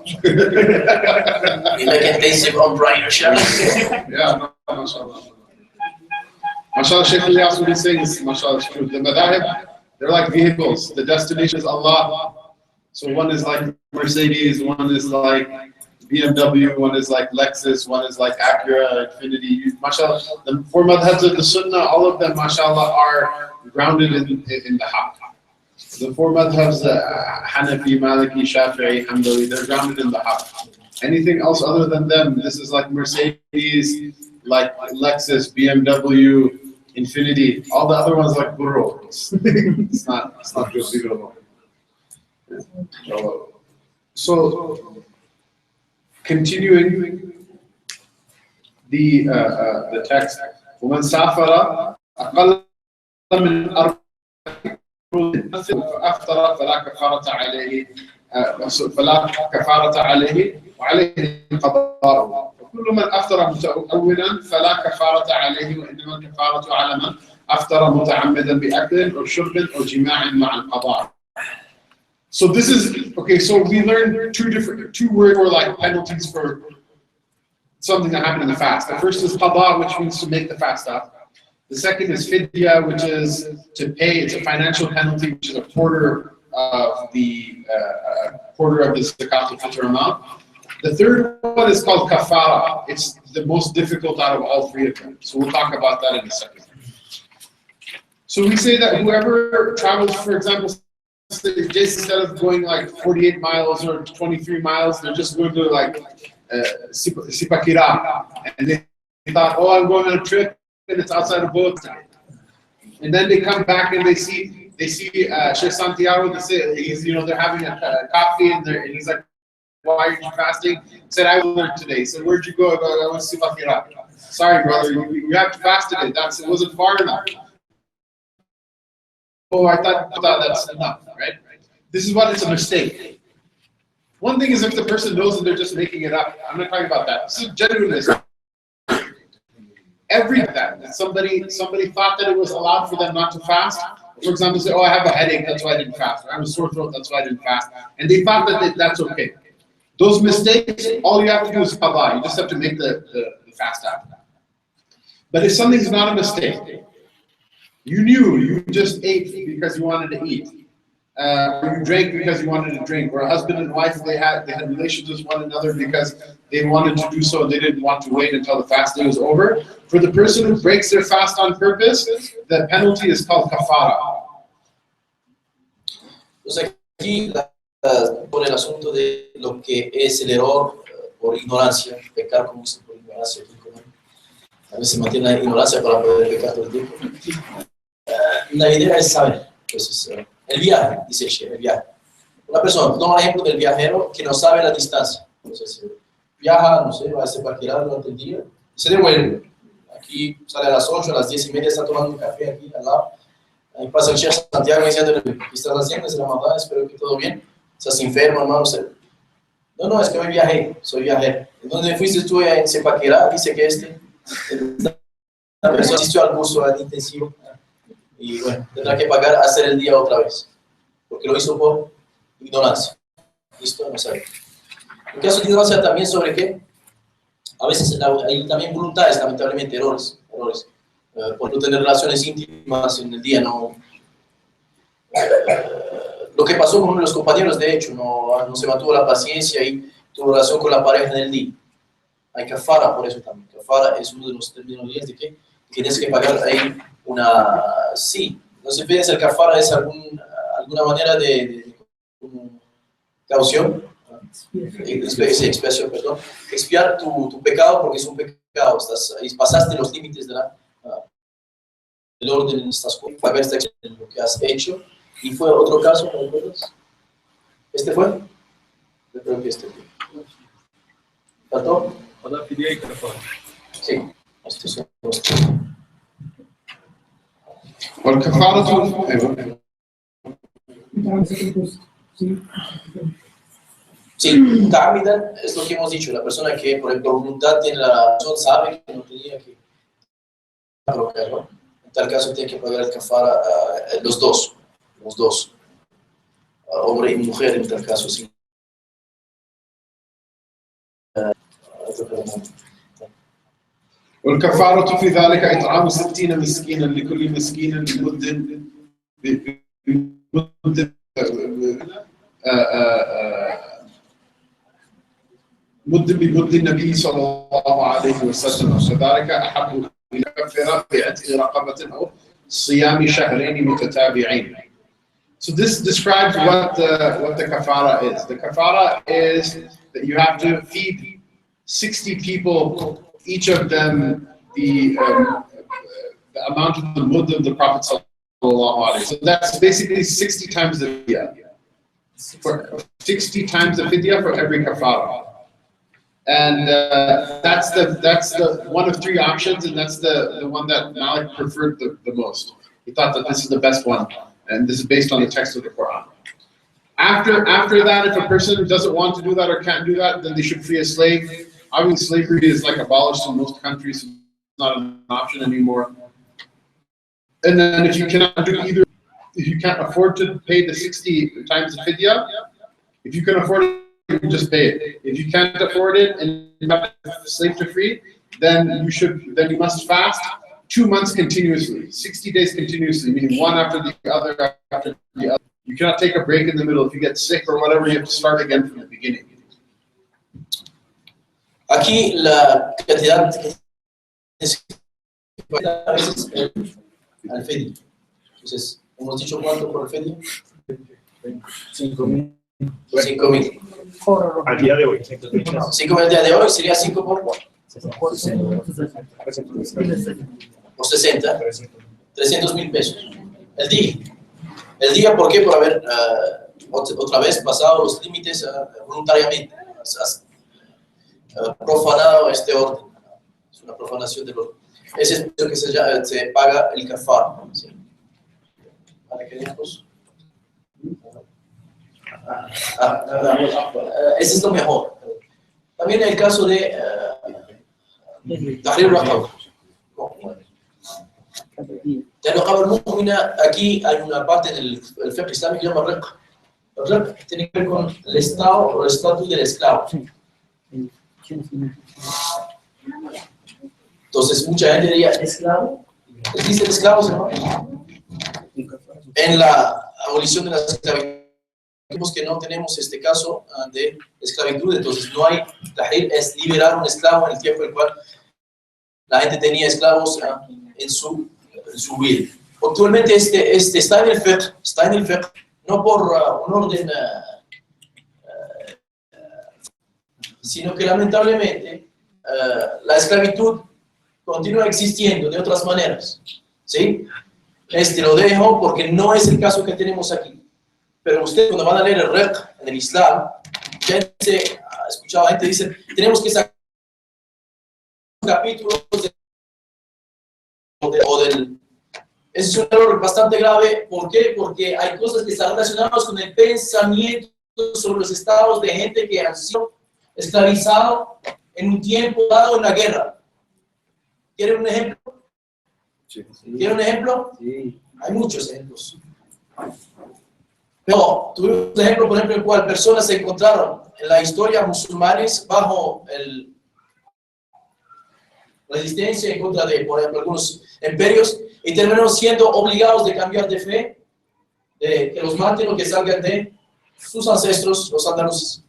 Like intensive on prayer, inshallah. Yeah, no, mashallah. Mashallah, Shaykh Ilyas, what he's saying is, mashallah, it's true. The madahib, they're like vehicles. The destination is Allah. So one is like Mercedes, one is like BMW, one is like Lexus, one is like Acura, Infinity. Mashallah, the four madhabs of the Sunnah, all of them, mashallah, are grounded in the haqq. The four madhabs, Hanafi, Maliki, Shafi'i, Hanbali, they're grounded in the haqq. Anything else other than them, this is like Mercedes, like Lexus, BMW, Infinity. All the other ones like burro. It's not good. Leave it alone. So, continuing the text, ومن سافر أقل من 4 فأفطر فلا كفارة عليه وعليه قضاءه. وكل من أفطر متأولا فلا كفارة عليه وإنما الكفارة على من أفطر متعمدا بأكل أو شرب أو جماع مع القضاء. So this is okay. So we learned two words for like penalties for something that happened in the fast. The first is qada, which means to make the fast up. The second is fidya, which is to pay. It's a financial penalty, which is a quarter of the zakat al-fitr amount. The third one is called kafara. It's the most difficult out of all three of them. So we'll talk about that in a second. So we say that whoever travels, for example, instead of going like 48 miles or 23 miles, they're just going to like Sipakira, and they thought, oh, I'm going on a trip and it's outside of Bogota. And then they come back and they see Sheikh Santiago. They say they're having a coffee and he's like, why are you fasting? He said, I learned today. He said, where'd you go? I went to Sipakira. Sorry, brother, you have to fast today. It wasn't far enough. Oh, I thought that's enough, right? This is what it's a mistake. One thing is if the person knows that they're just making it up. I'm not talking about that. This is genuineness. Somebody thought that it was allowed for them not to fast. For example, say, oh, I have a headache, that's why I didn't fast. Or I have a sore throat, that's why I didn't fast. And they thought that that's okay. Those mistakes, all you have to do is qada. You just have to make the fast after that. But if something's not a mistake, you knew, you just ate because you wanted to eat. Or you drank because you wanted to drink. Or a husband and wife, they had relations with one another because they wanted to do so and they didn't want to wait until the fast day was over. For the person who breaks their fast on purpose, the penalty is called kafara. Entonces aquí por el asunto de lo que es el error por ignorancia, pecar como se por ignorancia. A veces se mantiene la ignorancia para poder pecar todo el tiempo. La idea es saber. Entonces, el viaje, dice Sheikh, el viaje. Una persona, toma el ejemplo del viajero que no sabe la distancia. Entonces, viaja, no sé, va a cualquier lado durante el día y se devuelve. Aquí sale a las 8, a las 10:30, está tomando un café aquí al lado. Ahí pasa el Sheikh Santiago diciéndole, ¿qué estás haciendo? Es Ramadán, espero que todo bien. ¿Estás enfermo, hermano? No, es que hoy viajé, soy viajero. ¿En dónde fuiste tú en Sepaquerá? Dice que la persona asistió al curso intensivo. Y bueno, tendrá que pagar hacer el día otra vez, porque lo hizo por ignorancia. ¿Listo? No sabe. En caso de ignorancia también sobre qué, a veces hay también voluntades, lamentablemente, errores. Por no tener relaciones íntimas en el día, no Lo que pasó con uno de los compañeros, de hecho, no se mantuvo la paciencia y tuvo relación con la pareja en el día. Hay kafara por eso también. Kafara es uno de los términos de que tienes que pagar ahí una... Sí, no se piensa el kafara es alguna manera de caución, expiación, perdón. Expiar tu pecado porque es un pecado. Pasaste los límites del orden, estás pagar lo que has hecho. ¿Y fue otro caso, ¿me recuerdas? ¿Este fue? Yo creo que este fue. ¿Faltó? Sí. Estos son los que... والكفارة Sí, muta'ammidan es lo que hemos dicho. La persona que por voluntad tiene la razón, sabe que no tenía que provocarlo. En tal caso tiene que pagar el kafara los dos, hombre y mujer en tal caso, sí. والكفارة في ذلك إطعام 60 مسكينا لكل مسكين مد بمد النبي صلى الله عليه وسلم وذلك أحب إلى كفارة بعتق رقبة أو صيام شهرين متتابعين. So this describes what the kafara is. The kafara is that you have to feed 60 people, each of them the amount of the mud of the Prophet sallallahu alaihi wasallam. So that's basically 60 times the fidya. 60 times the fidya for every kafara. And that's the one of three options, and that's the one that Malik preferred the most. He thought that this is the best one, and this is based on the text of the Quran. After that, if a person doesn't want to do that or can't do that, then they should free a slave. Obviously, slavery is like abolished in most countries, so it's not an option anymore. And then if you cannot do either, if you can't afford to pay the 60 times the fidya, if you can afford it, you can just pay it. If you can't afford it and you have a slave to free, then you must fast 2 months continuously, 60 days continuously, meaning one after the other after the other. You cannot take a break in the middle. If you get sick or whatever, you have to start again from the beginning. Aquí la cantidad es al fidya. Entonces, hemos dicho cuánto por el fidya. 5.000. 5.000. Al día de hoy. 5.000 al día de hoy sería 5 por 60. 300.000 pesos. El día, ¿por qué? Por haber otra vez pasado los límites voluntariamente. Has profanado este orden. Es una profanación del orden. Ese es el que se paga el kafar. ¿Sí? ¿Vale, queridos? Ese es lo mejor. También el caso de Tahrir al-Raqaba. Aquí hay una parte del fiqh islámico que se llama riq. El riq tiene que ver con el estado o el estatus del esclavo. Entonces, mucha gente diría, ¿esclavo? ¿Existe el esclavo, hermano? En la abolición de la esclavitud, vemos que no tenemos este caso de esclavitud, entonces no hay tahrir, es liberar un esclavo en el tiempo en el cual la gente tenía esclavos en su vida. Actualmente está en el fiqh, no por un orden, sino que lamentablemente la esclavitud continúa existiendo de otras maneras, ¿sí? Lo dejo porque no es el caso que tenemos aquí. Pero ustedes cuando van a leer el riq en el Islam, ya se ha escuchado a gente dice, tenemos que sacar capítulos ese es un error bastante grave. ¿Por qué? Porque hay cosas que están relacionadas con el pensamiento sobre los estados de gente que han sido esclavizados en un tiempo dado en la guerra. ¿Quieren un ejemplo? Sí. ¿Quieren un ejemplo? Sí. Hay muchos ejemplos. No, tuvimos un ejemplo, por ejemplo, en el cual personas se encontraron en la historia musulmanes bajo la resistencia en contra de, por ejemplo, algunos imperios y terminaron siendo obligados de cambiar de fe de que los maten o que salgan de sus ancestros, los andaluces.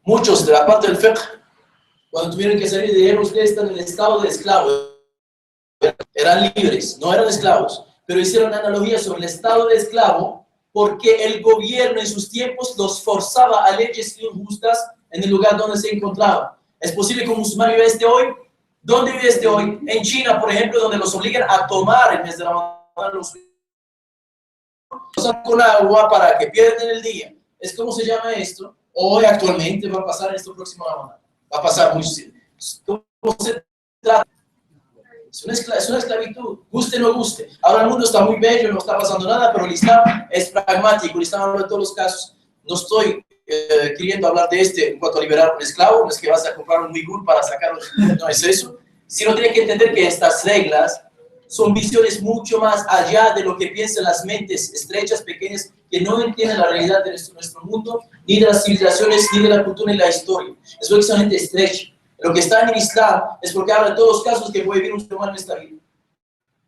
Muchos de la parte del fiqh, cuando tuvieron que salir, dijeron: ustedes están en el estado de esclavos. Eran libres, no eran esclavos, pero hicieron analogía sobre el estado de esclavo porque el gobierno en sus tiempos los forzaba a leyes injustas en el lugar donde se encontraban. ¿Es posible que un musulmán viva este hoy? ¿Dónde vive este hoy? En China, por ejemplo, donde los obligan a tomar el mes de Ramadán, los con agua para que pierdan el día. ¿Es cómo se llama esto? Hoy actualmente va a pasar en este próximo Ramadán. Va a pasar muy serio. ¿Cómo se trata? Es una esclavitud, guste o no guste. Ahora el mundo está muy bello, no está pasando nada, pero el Islam es pragmático. El Islam habla de todos los casos. No estoy queriendo hablar de en cuanto a liberar un esclavo, no es que vas a comprar un uigur para sacarlo, no es eso. Sino tiene que entender que estas reglas son visiones mucho más allá de lo que piensan las mentes estrechas, pequeñas, que no entienden la realidad de nuestro mundo, ni de las civilizaciones, ni de la cultura, ni de la historia. Es lo que son gente estrecha. Lo que está en el Islam es porque habla de todos los casos que puede vivir un ser humano en esta vida.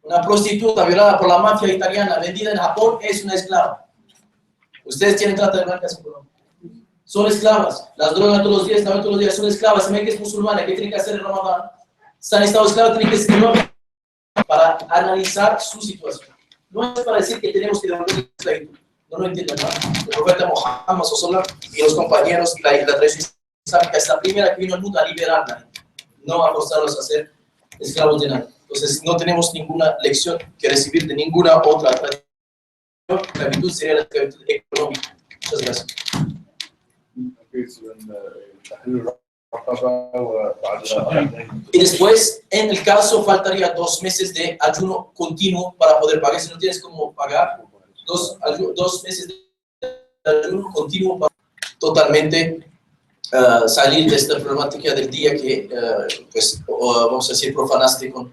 Una prostituta violada por la mafia italiana, vendida en Japón, es una esclava. Ustedes tienen trata de blancas en Colombia. Son esclavas. Las drogan todos los días, también todos los días, son esclavas. Se ven que es musulmana, ¿qué tienen que hacer en Ramadán? Están en estado esclavo, tienen que escribir para analizar su situación. No es para decir que tenemos que devolver la esclavitud. No lo entienden nada. El profeta Muhammad y los compañeros y la tradición islámica es la primera que vino al mundo a liberarla, no a forzarlos a ser esclavos de nada. Entonces no tenemos ninguna lección que recibir de ninguna otra tradición. La esclavitud sería la esclavitud económica. Muchas gracias. Y después, en el caso, faltaría 2 meses de ayuno continuo para poder pagar. Si no tienes cómo pagar, 2 meses de ayuno continuo para totalmente salir de esta problemática del día que, pues, vamos a decir, profanaste con...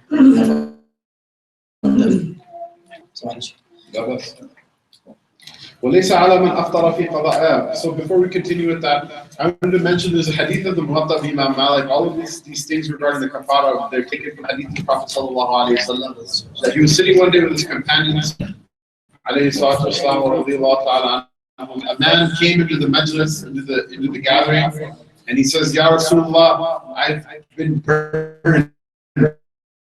وليس على من أفطر في قضاء. So before we continue with that, I wanted to mention there's a hadith of the Muwatta of Imam Malik. All of these things regarding the kafara, they're taken from hadith of the Prophet sallallahu alaihi wasallam. That he was sitting one day with his companions, alayhi salatu wasalam wa radiyallahu ta'ala anhum. A man came into the majlis, into the gathering, and he says, Ya Rasulullah, I've been burned.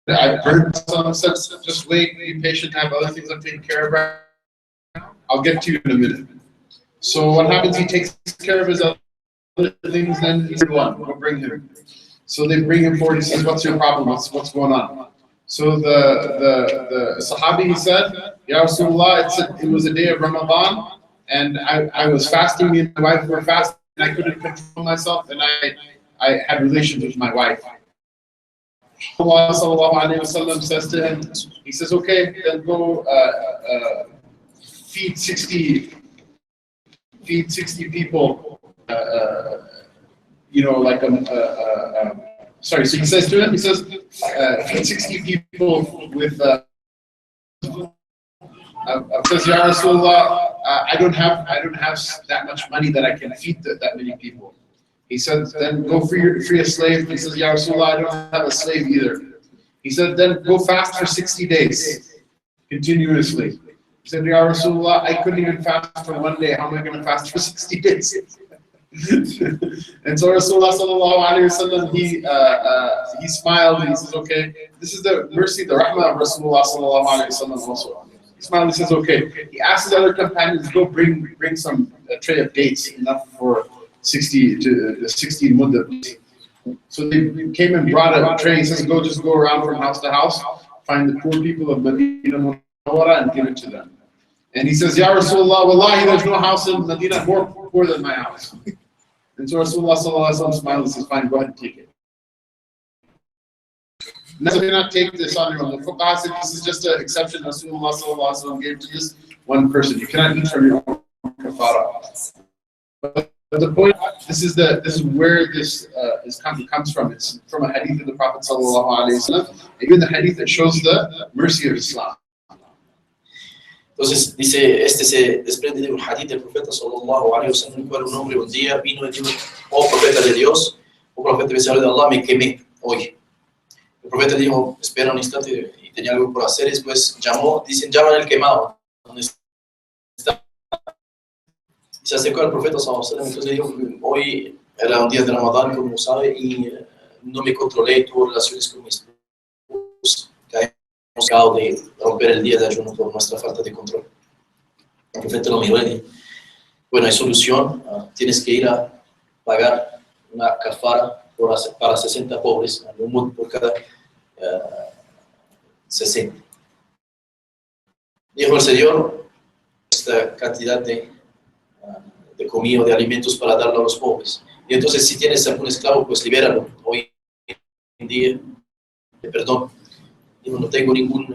I've burned some. Just wait, be patient, I have other things I'm taking care of right now. I'll get to you in a minute. So what happens, he takes care of his other things, then he's one, we'll bring him. So they bring him forward, he says, what's your problem, what's going on? So the Sahabi, he said, Ya Rasulullah, it was a day of Ramadan, and I was fasting, me and my wife were fasting, and I couldn't control myself, and I had relations with my wife. Allah sallallahu alayhi wa sallam says to him, he says, okay, then go feed 60 people, you know, like sorry, so he says to him, he says, feed 60 people with, says, Ya Rasulullah, I don't have that much money that I can feed that many people. He said, then go free a slave. He says, Ya Rasulullah, I don't have a slave either. He said, then go fast for 60 days, continuously. He said, Ya Rasulullah, I couldn't even fast for 1 day. How am I going to fast for 60 days? And so Rasulullah sallallahu alayhi wa sallam, he smiled and he says, okay, this is the mercy, the rahmah of Rasulullah sallallahu alayhi wa sallam also. He smiled and he says, okay. He asked his other companions, go bring some tray of dates, enough for 60 muddah. So they came and brought a tray. He says, just go around from house to house, find the poor people of Medina Munawwara and give it to them. And he says, Ya Rasulullah, wallahi, there's no house in Medina more poor than my house. And so Rasulullah sallallahu alaihi wasallam smiled and says, fine, go ahead and take it. Now, you cannot take this on your own. The fuqaha said this is just an exception Rasulullah sallallahu alaihi wasallam gave to this one person. You cannot eat from your own kafara. But the point, this is where this comes from. It's from a hadith of the Prophet sallallahu alaihi wasallam. Even the hadith that shows the mercy of Islam. Entonces dice, se desprende de un hadith del profeta sallallahu alaihi wasallam, en el cual un hombre un día vino y dijo, oh profeta de Dios, oh profeta de Allah, me quemé hoy. El profeta dijo, espera un instante, y tenía algo por hacer, después llamó, dicen, llaman al quemado. se acercó al profeta sallallahu alaihi wasallam, entonces dijo, hoy era un día de Ramadán, como sabe, y no me controlé, tuve relaciones con mi esposa, caímos de romper el día de ayuno por nuestra falta de control. El profeta lo miró y dijo, bueno, hay solución, tienes que ir a pagar una kafara para 60 pobres, un mud por cada 60. Dijo el Señor, esta cantidad de comida o de alimentos para darlo a los pobres. Y entonces si tienes algún esclavo, pues libéralo. Hoy en día, perdón, digo, no tengo ningún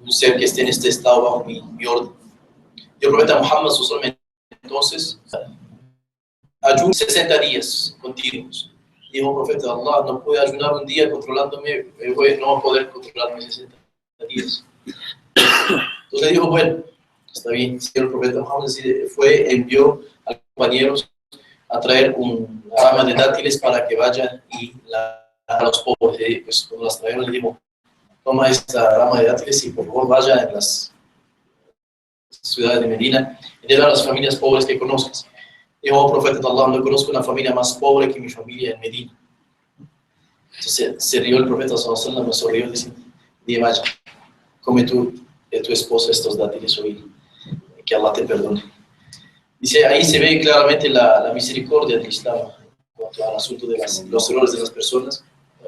ser que esté en este estado bajo mi orden. Y el profeta Muhammad entonces ayunó 60 días continuos. Dijo el profeta, Allah no puede ayunar un día controlándome, no voy a poder controlarme 60 días. Entonces dijo, bueno, está bien. El profeta Muhammad envió a los compañeros a traer una rama de dátiles para que vayan y a los pobres. Pues cuando las trajeron le dijo, toma esta rama de dátiles y por favor vaya en las ciudades de Medina y déla a las familias pobres que conozcas. Dijo, oh profeta de Allah, no conozco una familia más pobre que mi familia en Medina. Entonces se rió el profeta sallallahu alaihi wasallam, me sonrió diciendo, vaya, come tú de tu esposa estos dátiles hoy, que Allah te perdone. Dice, ahí se ve claramente la misericordia del Islam en cuanto al asunto de los errores de las personas,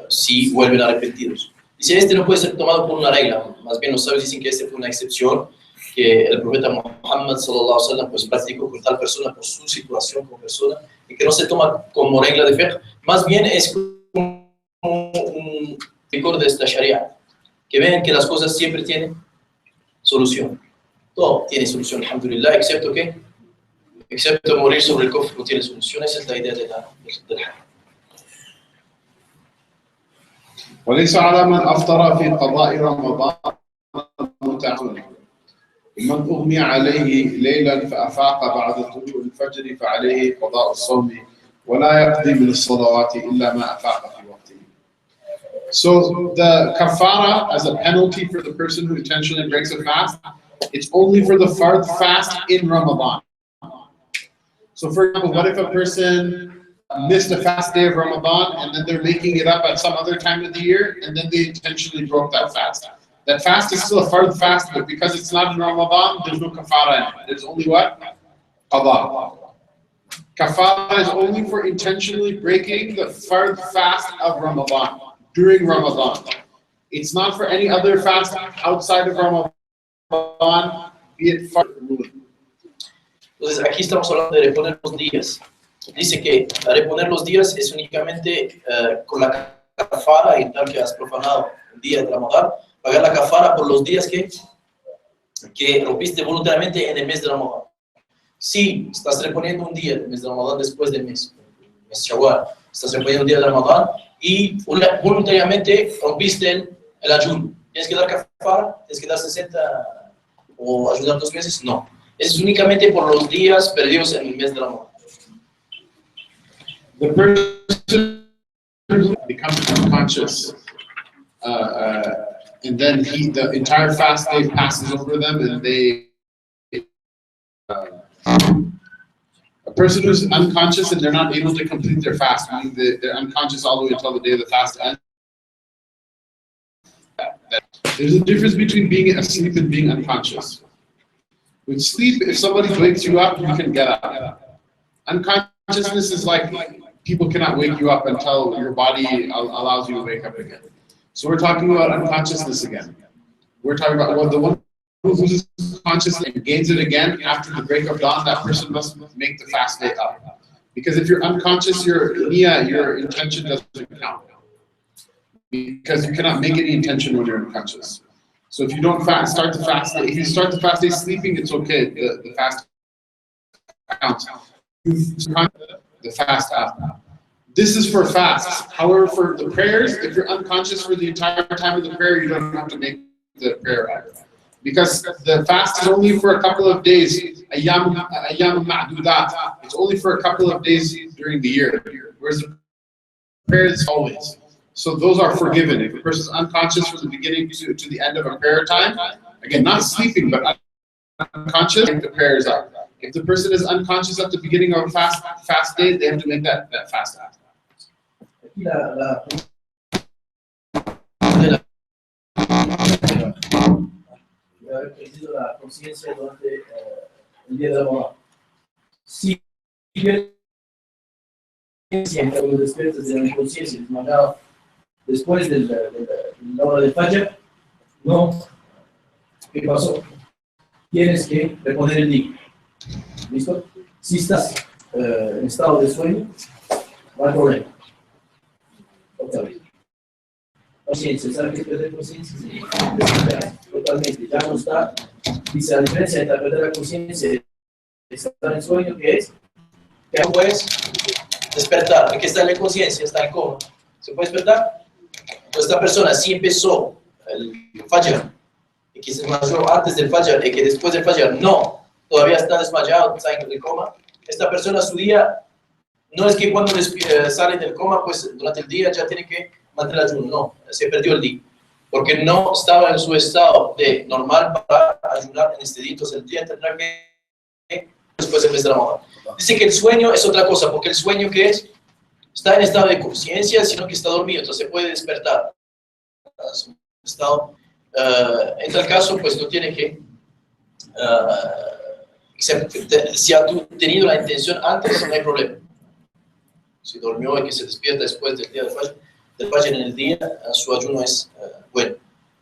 si vuelven arrepentidos. Dice, este no puede ser tomado por una regla, más bien los sabios dicen que este fue una excepción, que el profeta Muhammad sallallahu alaihi wasallam pues practicó con tal persona por su situación como persona, y que no se toma como regla de fe, más bien es como un rigor de esta sharia, que vean que las cosas siempre tienen solución. Todo tiene solución, alhamdulillah, excepto morir sobre el kufr no tiene solución. Esa es la idea del hajj. وليس على من أفطر في قضاء رمضان متعمدا ومن أغمي عليه ليلا فأفاق بعد طلوع الفجر فعليه قضاء الصوم ولا يقضي من الصلوات إلا ما أفاق في وقته. So the kafara as a penalty for the person who intentionally breaks a fast, it's only for the fard fast in Ramadan. So for example, what if a person missed a fast day of Ramadan and then they're making it up at some other time of the year and then they intentionally broke that fast? That fast is still a fard fast, but because it's not in Ramadan, there's no kafara in it. There's only what? Qadha. Kafara is only for intentionally breaking the fard fast of Ramadan, during Ramadan. It's not for any other fast outside of Ramadan, be it fard or ruling. Entonces aquí estamos hablando de reponer los días. Dice que reponer los días es únicamente con la kafara y tal que has profanado el día de Ramadán, pagar la kafara por los días que rompiste voluntariamente en el mes de Ramadán. Si estás reponiendo un día del mes de Ramadán después del mes Shawwal, estás reponiendo un día de Ramadán y voluntariamente rompiste el ayuno, ¿tienes que dar kafara? ¿Tienes que dar 60 o ayudar 2 meses? No. Es únicamente por los días perdidos en el mes de Ramadán. The person becomes unconscious, and then the entire fast day passes over them, and a person who's unconscious and they're not able to complete their fast, meaning they're unconscious all the way until the day of the fast ends. There's a difference between being asleep and being unconscious. With sleep, if somebody wakes you up, you can get up. Unconsciousness is like people cannot wake you up until your body allows you to wake up again. So we're talking about unconsciousness again. We're talking about the one who loses consciousness and gains it again after the break of dawn, that person must make the fast day up. Because if you're unconscious, your intention doesn't count. Because you cannot make any intention when you're unconscious. So if you don't start the fast day, if you start the fast day sleeping, it's okay. The fast counts. The fast up. This is for fasts. However, for the prayers, if you're unconscious for the entire time of the prayer, you don't have to make the prayer up. Because the fast is only for a couple of days. Ayyam ma'dudat. It's only for a couple of days during the year. Whereas the prayer is always. So those are forgiven. If a person is unconscious from the beginning to the end of a prayer time, again, not sleeping, but unconscious, the prayer is up. If the person is unconscious at the beginning of a fast day, they have to make that fast after. Aquí la haber perdido la conciencia durante el día de Ramadán. Si cuando despiertas de la inconsciencia, desmayado después de la hora del Fajr, no, ¿qué pasó? Tienes que reponer el día. ¿Listo? Si estás en estado de sueño, no hay problema. Otra vez. Conciencia, ¿sabes qué es perder conciencia? Sí, totalmente, ya no está. Dice la diferencia entre perder la conciencia y estar en sueño, que es que no puedes despertar, el que está en la conciencia, está en coma. ¿Se puede despertar? Entonces esta persona sí empezó el Fajr, y que se desmayó antes del Fajr, y que después del Fajr no, todavía está desmayado, está en el coma. Esta persona su día, no es que cuando sale del coma, pues durante el día ya tiene que mantener el ayuno, no, se perdió el día, porque no estaba en su estado de normal para ayunar en este día, entonces el día tendrá que después del mes de Ramadán. Dice que el sueño es otra cosa, porque el sueño que es, está en estado de conciencia, sino que está dormido, entonces se puede despertar. En tal caso, pues no tiene que, si ha tenido la intención antes, no hay problema. Si durmió y que se despierta después del día del Fajr en el día, su ayuno es bueno.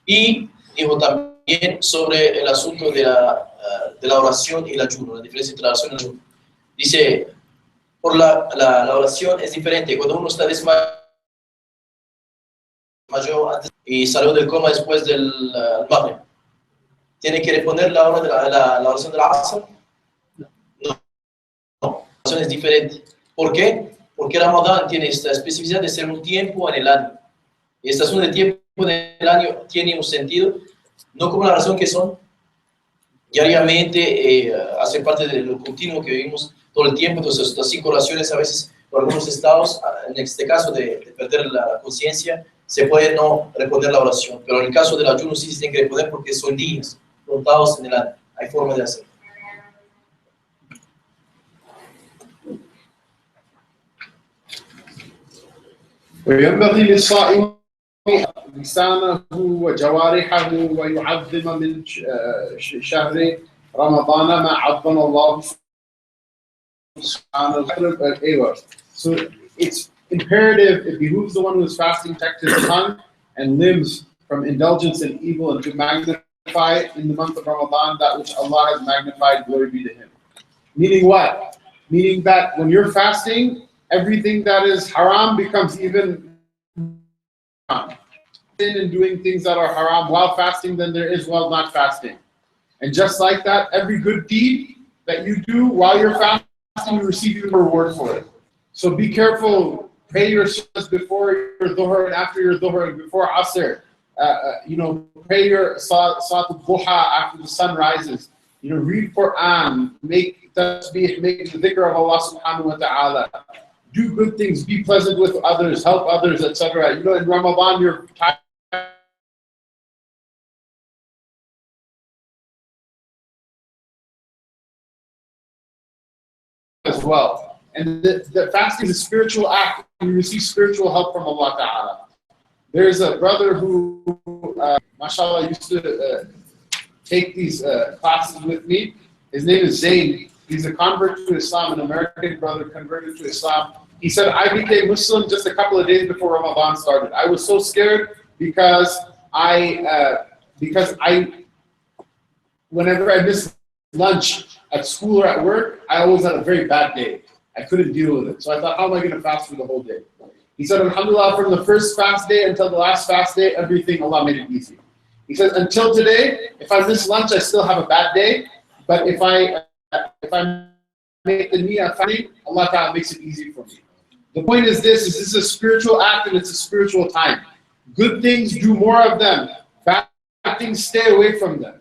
Y dijo también sobre el asunto de la oración y el ayuno, la diferencia entre la oración y el ayuno. Dice, por la oración es diferente. Cuando uno está desmayado antes y salió del coma después del Maghrib, ¿tiene que reponer la hora de la oración de la Asr? No, la oración es diferente. ¿Por qué? Porque Ramadán tiene esta especificidad de ser un tiempo en el año. Y esta zona de tiempo en el año tiene un sentido, no como la razón que son diariamente, hace parte de lo continuo que vivimos todo el tiempo. Entonces, estas 5 oraciones a veces, por algunos estados, en este caso de perder la conciencia, se puede no responder la oración. Pero en el caso del ayuno sí se tiene que responder porque son días contados en el año. Hay forma de hacerlo. وينبغي للصائم لسانه وجوارحه ويعظم من شهر رمضان ما عظم الله سبحانه وتعالى. So it's imperative, it behooves the one who is fasting, protect his tongue and limbs from indulgence in evil, and to magnify in the month of Ramadan that which Allah has magnified, glory be to him. Meaning what? Meaning that when you're fasting, everything that is haram becomes even haram. Sin and doing things that are haram while fasting than there is while not fasting. And just like that, every good deed that you do while you're fasting, you receive your reward for it. So be careful, pray your sunnahs before your dhuhr and after your dhuhr and before asr. Pray your salat al-duha after the sun rises. Read Quran, make tasbih, make the dhikr of Allah subhanahu wa ta'ala. Do good things, be pleasant with others, help others, etc. In Ramadan, you're tired as well. And the fasting is a spiritual act. You receive spiritual help from Allah Ta'ala. There's a brother who, mashallah, used to take these classes with me. His name is Zayn. He's a convert to Islam, an American brother converted to Islam. He said, I became Muslim just a couple of days before Ramadan started. I was so scared because whenever I missed lunch at school or at work, I always had a very bad day. I couldn't deal with it. So I thought, how am I going to fast for the whole day? He said, alhamdulillah, from the first fast day until the last fast day, everything, Allah made it easy. He said, until today, if I miss lunch, I still have a bad day. But if I make the niyyah fasting, Allah Ta'ala makes it easy for me. The point is this is a spiritual act and it's a spiritual time. Good things, do more of them. Bad things, stay away from them.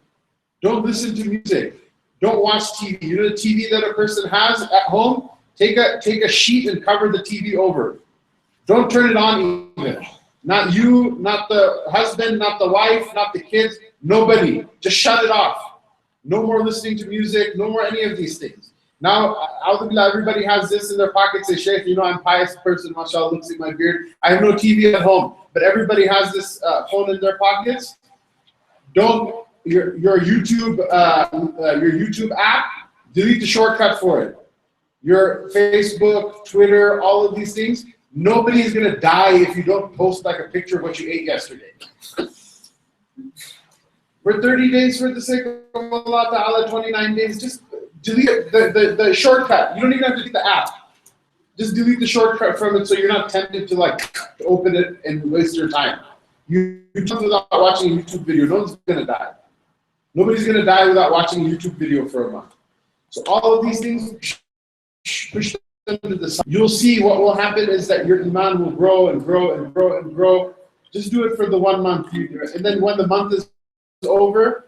Don't listen to music. Don't watch TV. You know the TV that a person has at home? Take a sheet and cover the TV over. Don't turn it on even. Not you, not the husband, not the wife, not the kids, nobody. Just shut it off. No more listening to music, no more any of these things. Now, everybody has this in their pocket. Say, Sheikh, you know, I'm a pious person, mashallah, looks like my beard. I have no TV at home, but everybody has this phone in their pockets. Don't, your YouTube app, delete the shortcut for it. Your Facebook, Twitter, all of these things, nobody is going to die if you don't post like a picture of what you ate yesterday. For 30 days, for the sake of Allah Ta'ala, 29 days, just delete the shortcut. You don't even have to delete the app. Just delete the shortcut from it so you're not tempted to to open it and waste your time. You jump without watching a YouTube video, no one's going to die. Nobody's going to die without watching a YouTube video for a month. So all of these things, push them to the side. You'll see what will happen is that your iman will grow and grow and grow and grow. Just do it for the 1 month. And then when the month is over,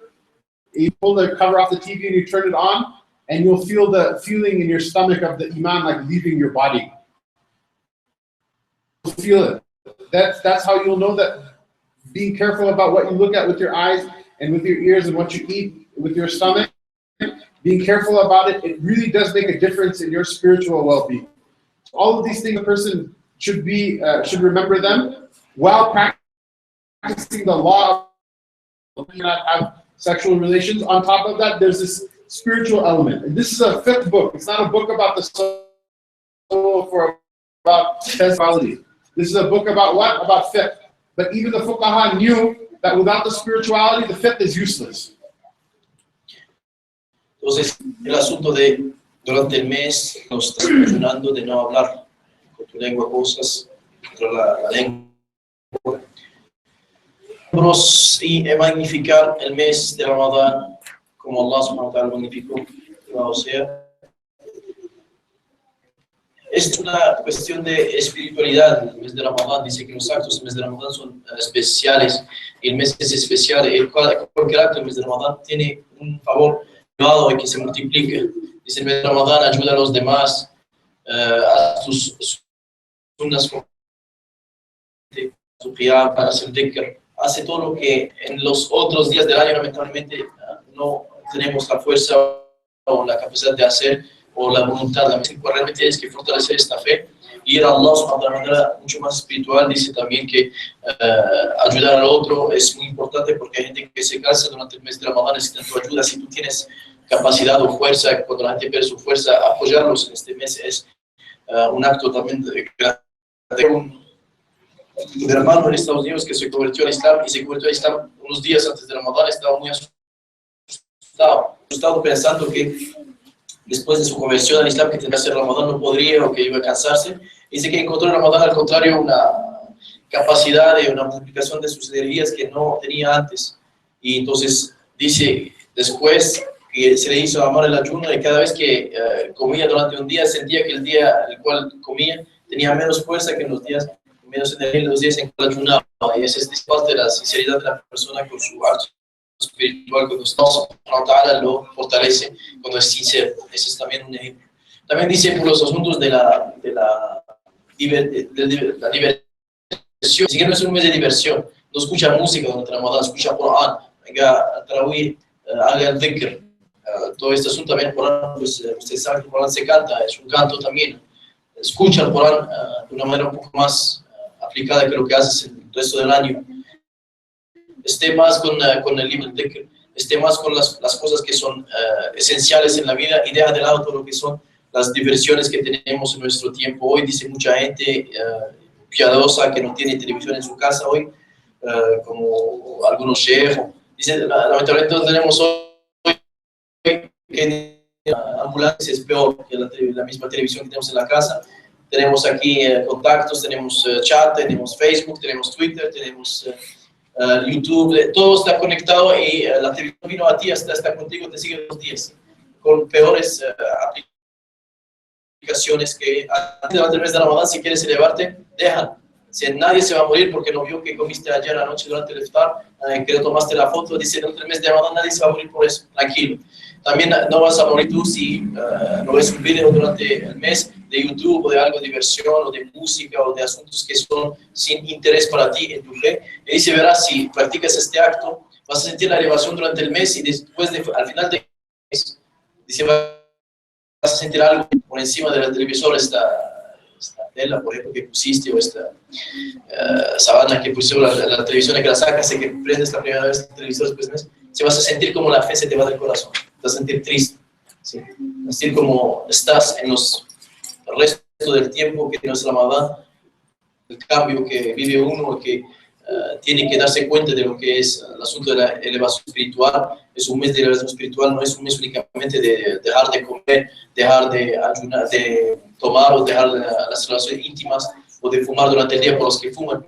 you pull the cover off the TV and you turn it on, and you'll feel the feeling in your stomach of the iman like leaving your body. You'll feel it. That's how you'll know that being careful about what you look at with your eyes and with your ears and what you eat with your stomach, being careful about it, it really does make a difference in your spiritual well-being. So all of these things a person should remember them while practicing the law of not have sexual relations. On top of that, there's this spiritual element. And this is a fiqh book. It's not a book about the soul or about sexuality. This is a book about what? About fiqh. But even the fuqaha knew that without the spirituality, the fiqh is useless. Entonces, el asunto de durante el mes nos estás ayudando de no hablar con tu lengua cosas contra la lengua. Y magnificar el mes de Ramadán como Allah subhanahu wa ta'ala magnificó. O sea, es una cuestión de espiritualidad. El mes de Ramadán dice que los actos del mes de Ramadán son especiales. Y el mes es especial. Cualquier acto del mes de Ramadán tiene un favor privado y que se multiplique. Dice el mes de Ramadán ayuda a los demás, a sus sunnas, su qiyam, para hacer dhikr. Hace todo lo que en los otros días del año lamentablemente no tenemos la fuerza o la capacidad de hacer o la voluntad. Realmente tienes que fortalecer esta fe y ir a Allah de una manera mucho más espiritual. Dice también que ayudar al otro es muy importante porque hay gente que se cansa durante el mes de Ramadán, necesitan tu ayuda. Si tú tienes capacidad o fuerza, cuando la gente pierde su fuerza, apoyarlos en este mes es un acto también de un hermano en Estados Unidos que se convirtió al Islam y se convirtió al Islam unos días antes de Ramadán. Estaba muy asustado pensando que después de su conversión al Islam que tendría que hacer Ramadán no podría o que iba a cansarse. Dice que encontró en Ramadán al contrario una capacidad de una multiplicación de sus energías que no tenía antes. Y entonces dice después que se le hizo amar el ayuno y cada vez que comía durante un día sentía que el día el cual comía tenía menos fuerza que en los días menos energía en los días en que ayunaba. Y ese es parte de la sinceridad de la persona con su acto espiritual, cuando Allah lo fortalece, cuando es sincero. Ese es también un ejemplo. También dice por los asuntos de la diversión. Así que no es un mes de diversión. No escucha música durante Ramadán, escucha Qur'an, venga a Tarawih, haga el dhikr. Todo este asunto también, Qur'an, pues usted sabe que el Qur'an se canta, es un canto también. Escucha el Qur'an de una manera un poco más aplicada que lo que haces el resto del año. Esté más con el libro de dhikr, esté más con las cosas que son esenciales en la vida y deja de lado todo lo que son las diversiones que tenemos en nuestro tiempo. Hoy dice mucha gente piadosa que no tiene televisión en su casa hoy, como algunos chefs. Dice, lamentablemente tenemos hoy que ambulancia es peor que la misma televisión que tenemos en la casa. Tenemos aquí contactos, tenemos chat, tenemos Facebook, tenemos Twitter, tenemos YouTube, todo está conectado y la televisión vino a ti, está contigo, te sigue 2 días, con peores aplicaciones que antes del mes de Ramadán. Si quieres elevarte, deja. Si nadie se va a morir porque no vio que comiste ayer anoche durante el iftar, que le tomaste la foto, dice durante el mes de Ramadán nadie se va a morir por eso, tranquilo. También no vas a morir tú si no ves un video durante el mes de YouTube o de algo de diversión o de música o de asuntos que son sin interés para ti en tu fe. Y dice, verás, si practicas este acto, vas a sentir la elevación durante el mes y después, al final de Dice, vas a sentir algo por encima del televisor, esta tela, por ejemplo, que pusiste, o esta sábana que pusiste, la televisión que la sacas y que prendes la primera vez el televisor, después se vas a sentir como la fe se te va del corazón, te vas a sentir triste, ¿sí? Vas a sentir como estás en los restos del tiempo que no es Ramadán, el cambio que vive uno, que tiene que darse cuenta de lo que es el asunto de la elevación espiritual. Es un mes de elevación espiritual, no es un mes únicamente de dejar de comer, dejar de ayunar, de tomar o dejar las relaciones íntimas o de fumar durante el día por los que fuman.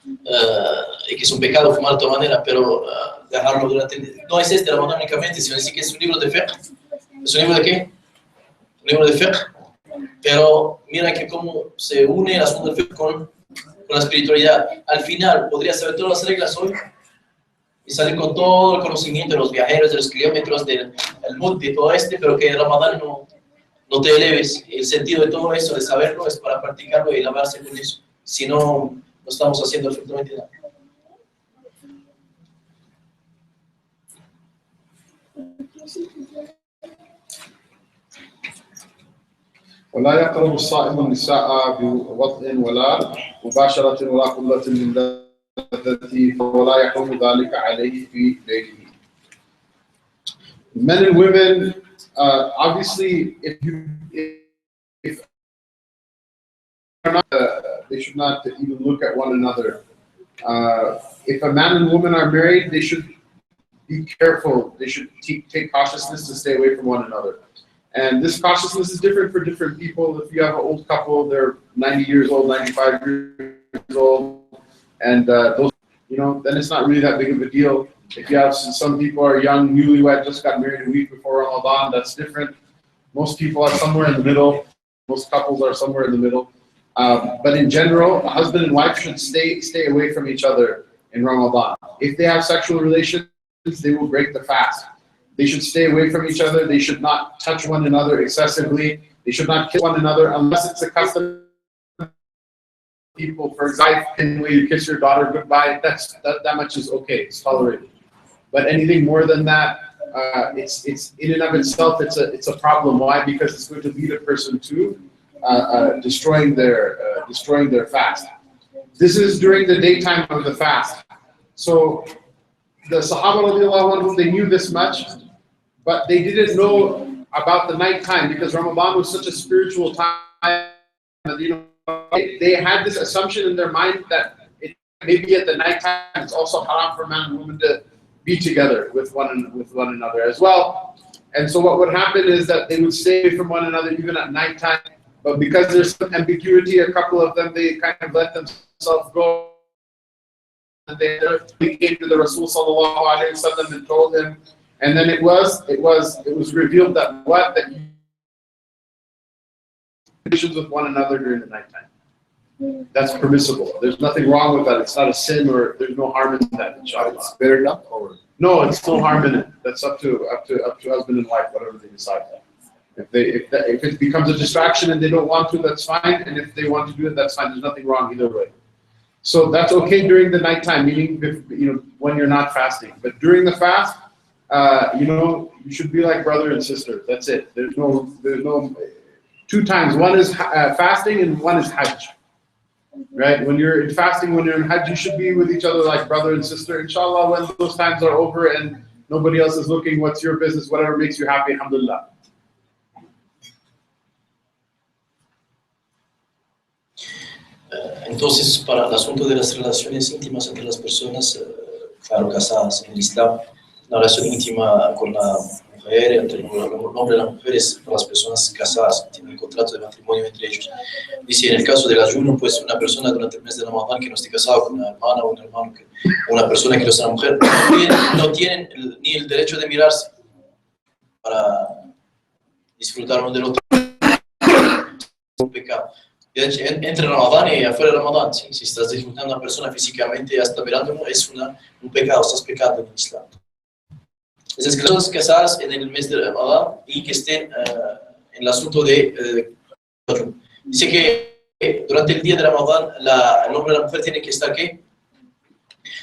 Y que es un pecado fumar de toda manera, pero dejarlo durante el día. No es este Ramadán únicamente, sino decir que es un libro de fiqh. ¿Es un libro de qué? Un libro de fiqh. Pero mira que cómo se une el asunto del fiqh con la espiritualidad. Al final, podrías saber todas las reglas hoy y salir con todo el conocimiento de los viajeros, de los kilómetros, del mood, de todo pero que en Ramadán no te eleves. El sentido de todo eso, de saberlo, es para practicarlo y lavarse con eso. Si no, no estamos haciendo absolutamente nada. ولا يقرب الصائم النساء بوطء ولا مباشرة ولا قلة من لذته ولا يحرم ذلك عليه في بيته. Men and women, obviously, if not, they should not even look at one another. If a man and woman are married, they should be careful. They should take cautiousness to stay away from one another. And this cautiousness is different for different people. If you have an old couple, they're 90 years old, 95 years old, and those, then it's not really that big of a deal. If you have some people are young, newlywed, just got married a week before Ramadan, that's different. Most people are somewhere in the middle. Most couples are somewhere in the middle. But in general, a husband and wife should stay away from each other in Ramadan. If they have sexual relations, they will break the fast. They should stay away from each other. They should not touch one another excessively. They should not kiss one another unless it's a custom. People, for example, when you kiss your daughter goodbye, that much is okay. It's tolerated. But anything more than that, it's in and of itself, it's a problem. Why? Because it's going to lead a person to destroying their fast. This is during the daytime of the fast. So the Sahaba radiallahu anhum, they knew this much, but they didn't know about the nighttime because Ramadan was such a spiritual time. They had this assumption in their mind that maybe at the nighttime it's also haram for man and woman to be together with one another as well. And so what would happen is that they would stay away from one another even at nighttime. But because there's some ambiguity, a couple of them, they kind of let themselves go. And they came to the Rasul sallallahu alaihi wasallam and told him, and then it was revealed that relations with one another during the nighttime. That's permissible. There's nothing wrong with that. It's not a sin, or there's no harm in that. Inshallah. It's better enough, or no, it's no harm in it. That's up to husband and wife, whatever they decide. If it becomes a distraction and they don't want to, that's fine. And if they want to do it, that's fine. There's nothing wrong either way. So that's okay during the nighttime, meaning when you're not fasting. But during the fast, you should be like brother and sister. That's it. There's no two times. One is fasting and one is Hajj. Right? When you're fasting, when you're in Hajj, you should be with each other like brother and sister. Inshallah, when those times are over and nobody else is looking, what's your business? Whatever makes you happy, alhamdulillah. Entonces, para el asunto de las relaciones íntimas entre las personas, claro, casadas en el Islam, la relación íntima con la mujer, entre el hombre y la mujer, es para las personas casadas, tienen el contrato de matrimonio entre ellos. Dice, en el caso del ayuno, pues una persona durante el mes de Ramadán que no esté casado con una hermana o un hermano, una persona que no sea mujer, no tienen ni el derecho de mirarse para disfrutar uno del otro. Es un pecado. Entre Ramadán y afuera de Ramadán, ¿sí? Si estás disfrutando a una persona físicamente y hasta mirando, es un pecado, estás pecando en el Islam. Esas personas casadas en el mes de Ramadán y que estén en el asunto de dice que durante el día de Ramadán el hombre y la mujer tienen que estar ¿qué?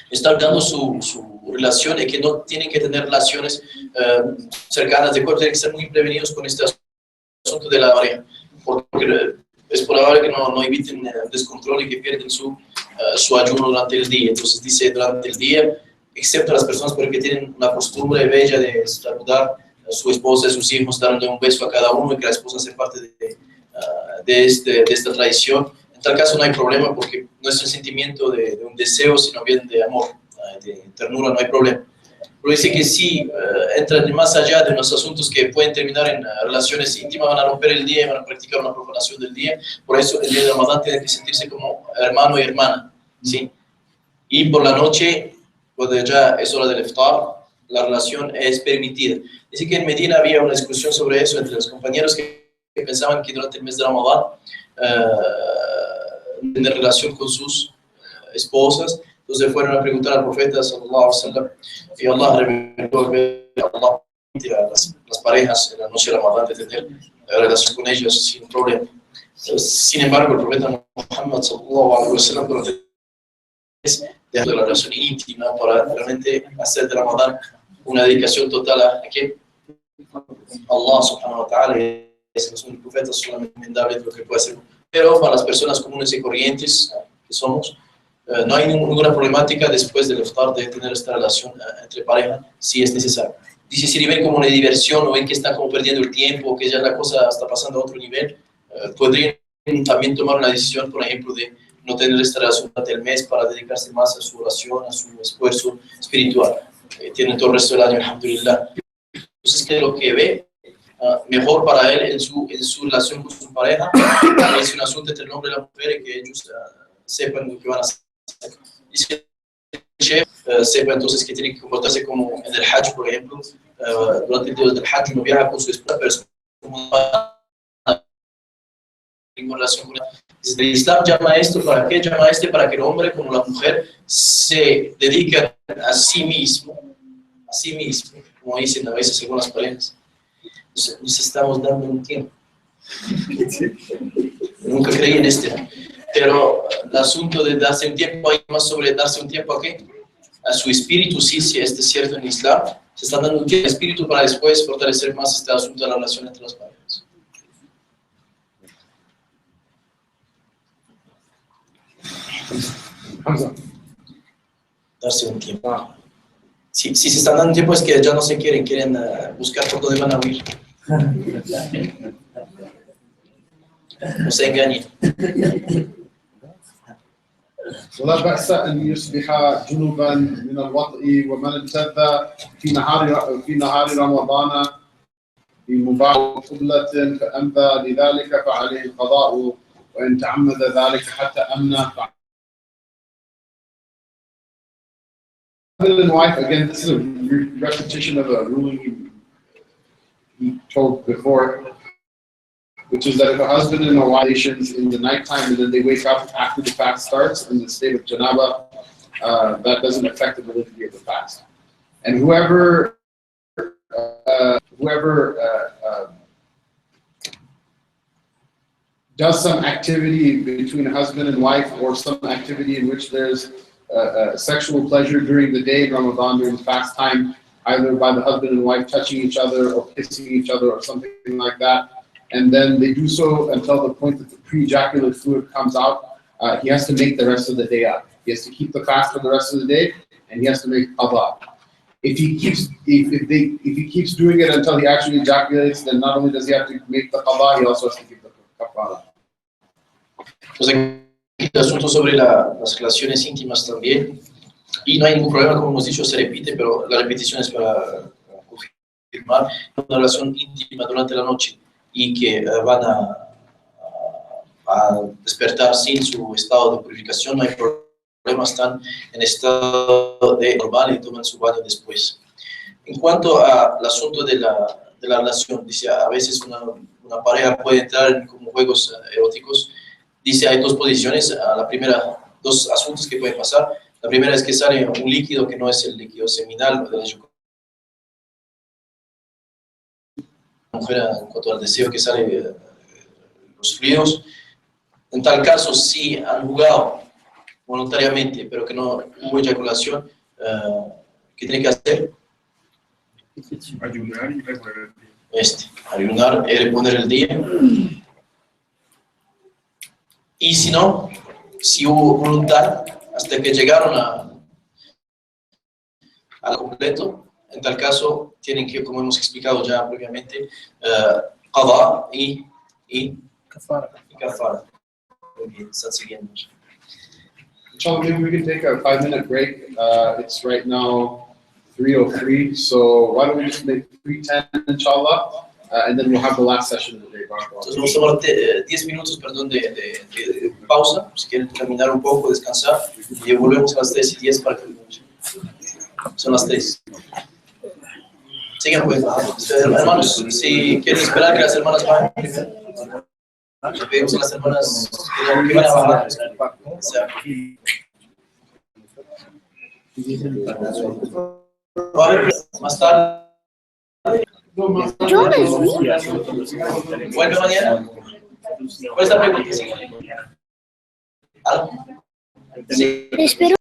Estar dando su relación y que no tienen que tener relaciones cercanas de cuerpo, tienen que ser muy prevenidos con este asunto de la pareja, porque es probable que no eviten descontrol y que pierden su ayuno durante el día. Entonces dice durante el día, excepto las personas porque tienen una costumbre bella de saludar a su esposa y a sus hijos, darle un beso a cada uno y que la esposa sea parte de esta tradición. En tal caso no hay problema porque no es un sentimiento de un deseo, sino bien de amor, de ternura, no hay problema. Pero dice que sí, entran más allá de unos asuntos que pueden terminar en relaciones íntimas, van a romper el día y van a practicar una profanación del día. Por eso el día de Ramadán tiene que sentirse como hermano y hermana, ¿sí? Y por la noche, cuando ya es hora del iftar, la relación es permitida. Dice que en Medina había una discusión sobre eso entre los compañeros que pensaban que durante el mes de Ramadán tener relación con sus esposas. Entonces fueron a preguntar al profeta sallallahu alaihi wasallam y Allah reveló a las parejas en la noche de Ramadán de tener relación con ellas sin problema. Sin embargo, el profeta Muhammad sallallahu alaihi wasallam de la relación íntima para realmente hacer de Ramadán una dedicación total a ¿qué? Allah subhanahu wa ta'ala. Es el profeta solamente recomendable lo que puede hacer. Pero para las personas comunes y corrientes que somos, no hay ninguna problemática después del iftar de tener esta relación entre pareja, si es necesario. Dice, si ven como una diversión o ven que están como perdiendo el tiempo, que ya la cosa está pasando a otro nivel, podrían también tomar una decisión, por ejemplo, de no tener esta relación durante el mes para dedicarse más a su oración, a su esfuerzo espiritual. Tienen todo el resto del año, alhamdulillah. Entonces, ¿qué es lo que ve? Mejor para él en su relación con su pareja, es un asunto entre el hombre y la mujer y que ellos sepan lo que van a hacer. Dice el chef, sepa entonces que tiene que comportarse como en el Hajj, por ejemplo, durante el día del Hajj no viaja con su esposa, pero es como en relación con el Islam llama esto, ¿para qué llama para que el hombre como la mujer se dediquen a sí mismo, como dicen a veces algunas parejas. Nos estamos dando un tiempo. Nunca creí en pero el asunto de darse un tiempo, hay más sobre darse un tiempo a qué? A su espíritu, sí, es cierto en Islam, se está dando un tiempo al espíritu para después fortalecer más este asunto de la relación entre las parejas. Darse un tiempo. Si se están dando un tiempo es que ya no se quieren buscar por dónde van a huir. No se engañen. ولا بأس أن يصبح جنبا من الوطء ومن التذ في نهار رمضان بمباشرة قبلة فأنبى لذلك فعليه القضاء وإن تعمد ذلك حتى أمنى. Husband and wife, again, this is a repetition of a ruling he told before, which is that if a husband and a wife in the nighttime and then they wake up after the fast starts in the state of janaba, that doesn't affect the validity of the fast. And whoever does some activity between a husband and wife or some activity in which there's sexual pleasure during the day in Ramadan, during the fast time, either by the husband and wife touching each other or kissing each other or something like that, and then they do so until the point that the pre-ejaculate fluid comes out, he has to make the rest of the day up. He has to keep the fast for the rest of the day, and he has to make qada. If he keeps doing it until he actually ejaculates, then not only does he have to make the qada, he also has to give the kafara. El asunto sobre las relaciones íntimas también, y no hay ningún problema, como hemos dicho, se repite, pero la repetición es para confirmar una relación íntima durante la noche y que van a despertar sin su estado de purificación, no hay problema, están en estado de normal y toman su baño después. En cuanto al asunto de la relación, dice, a veces una pareja puede entrar en como juegos eróticos. Dice, hay dos posiciones, la primera, dos asuntos que pueden pasar. La primera es que sale un líquido que no es el líquido seminal de la mujer en cuanto al deseo que sale los fluidos. En tal caso, si han jugado voluntariamente, pero que no hubo eyaculación, ¿Qué tiene que hacer? Ayunar y reponer el día. Ayunar y reponer el día. Y si no, si hubo voluntad hasta que llegaron al completo, en tal caso tienen que, como hemos explicado ya previamente, qada y kafara. Están siguiendo. Inshallah, maybe we can take a 5-minute break. It's right now 3:03, so why don't we just make 3:10, inshallah, and then we'll have the last session of the day. Entonces vamos a tomar 10 minutos, perdón, de pausa, si quieren caminar un poco, descansar, y volvemos a las 3:10 para que son las 3. Sigan pues, hermanos, si quieren esperar que las hermanas vayan, pedimos a las hermanas que van a bajar. Va a haber más tarde. Yo les vi. ¿Vuelve mañana? ¿Cuál es la pregunta? ¿Algo? Sí. Espero.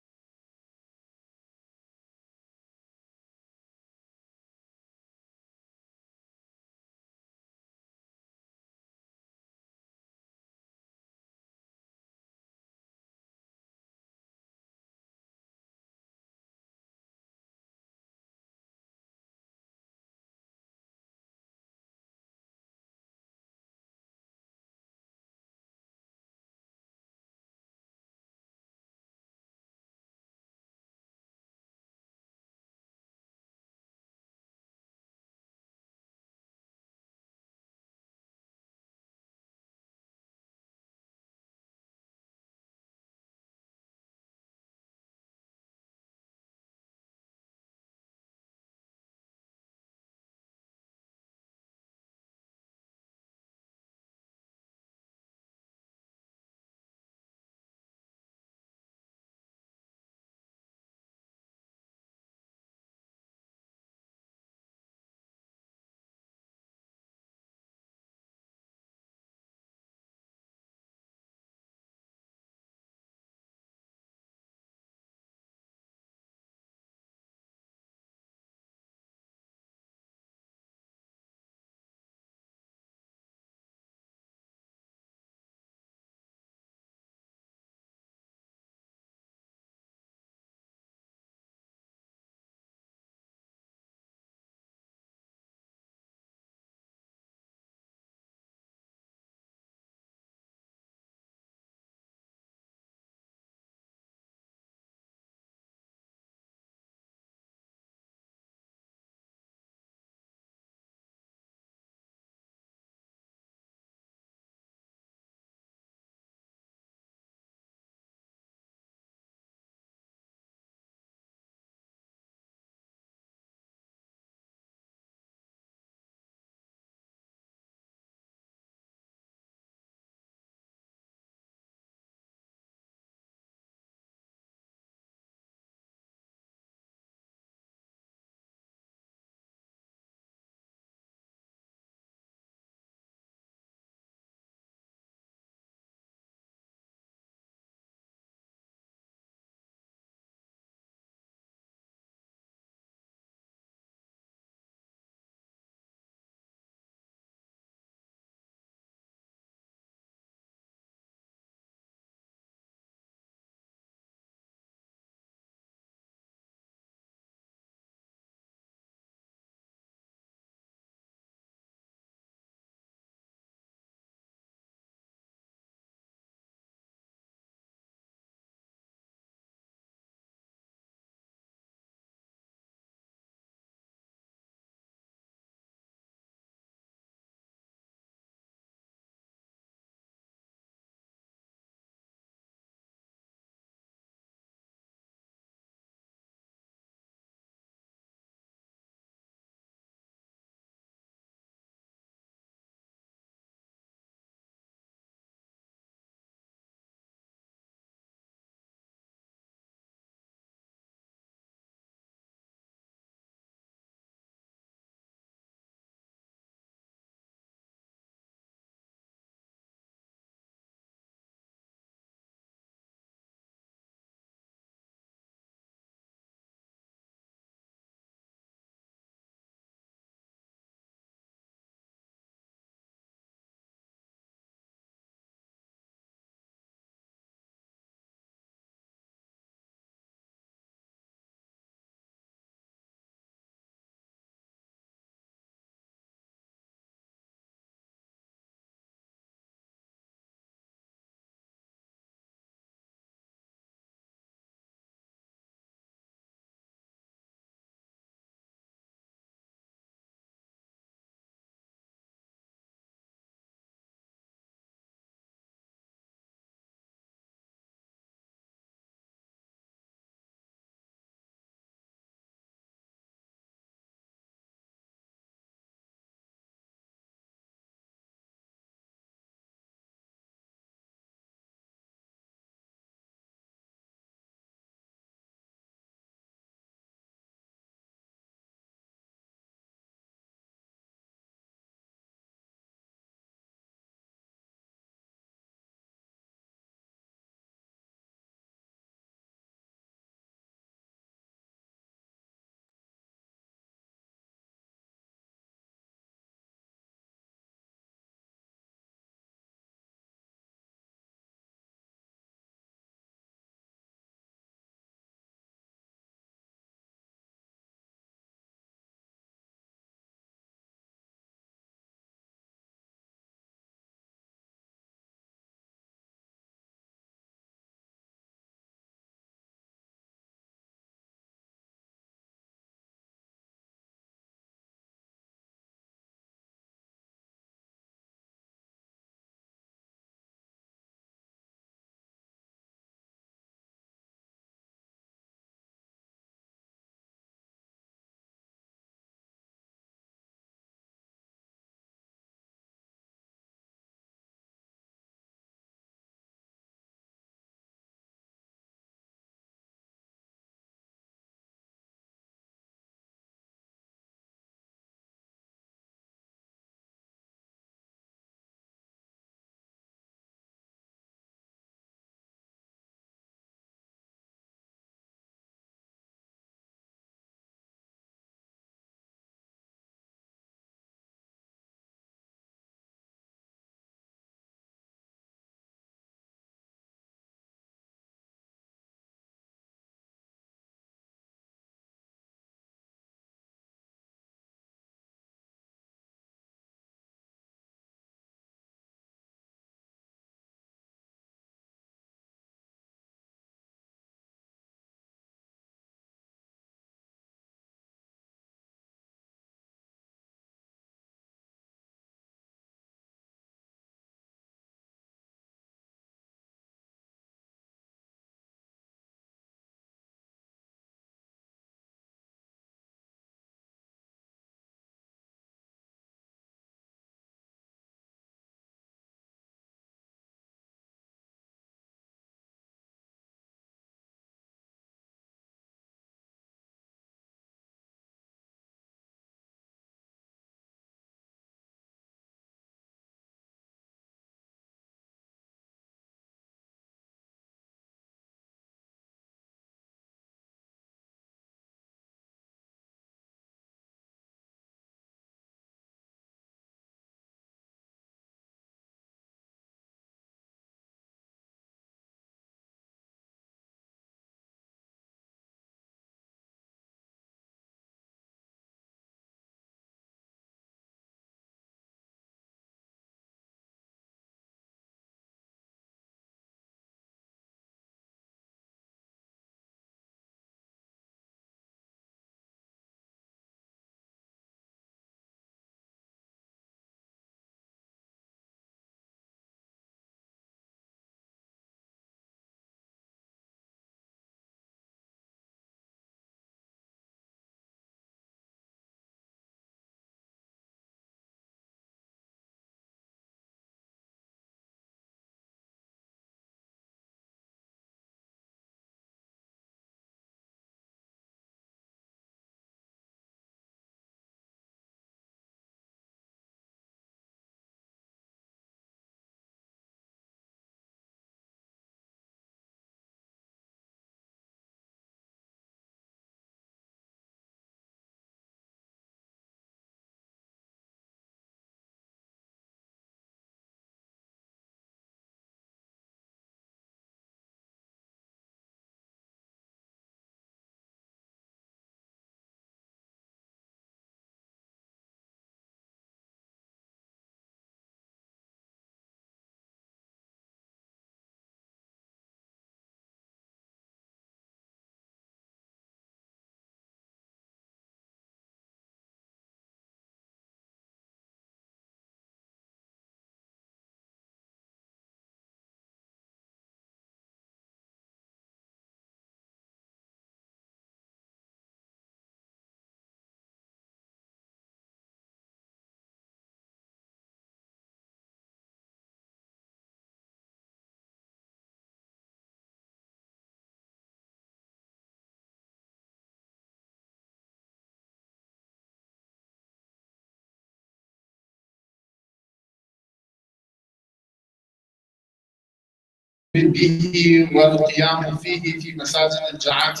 به والقيام فيه في مساجد الجماعة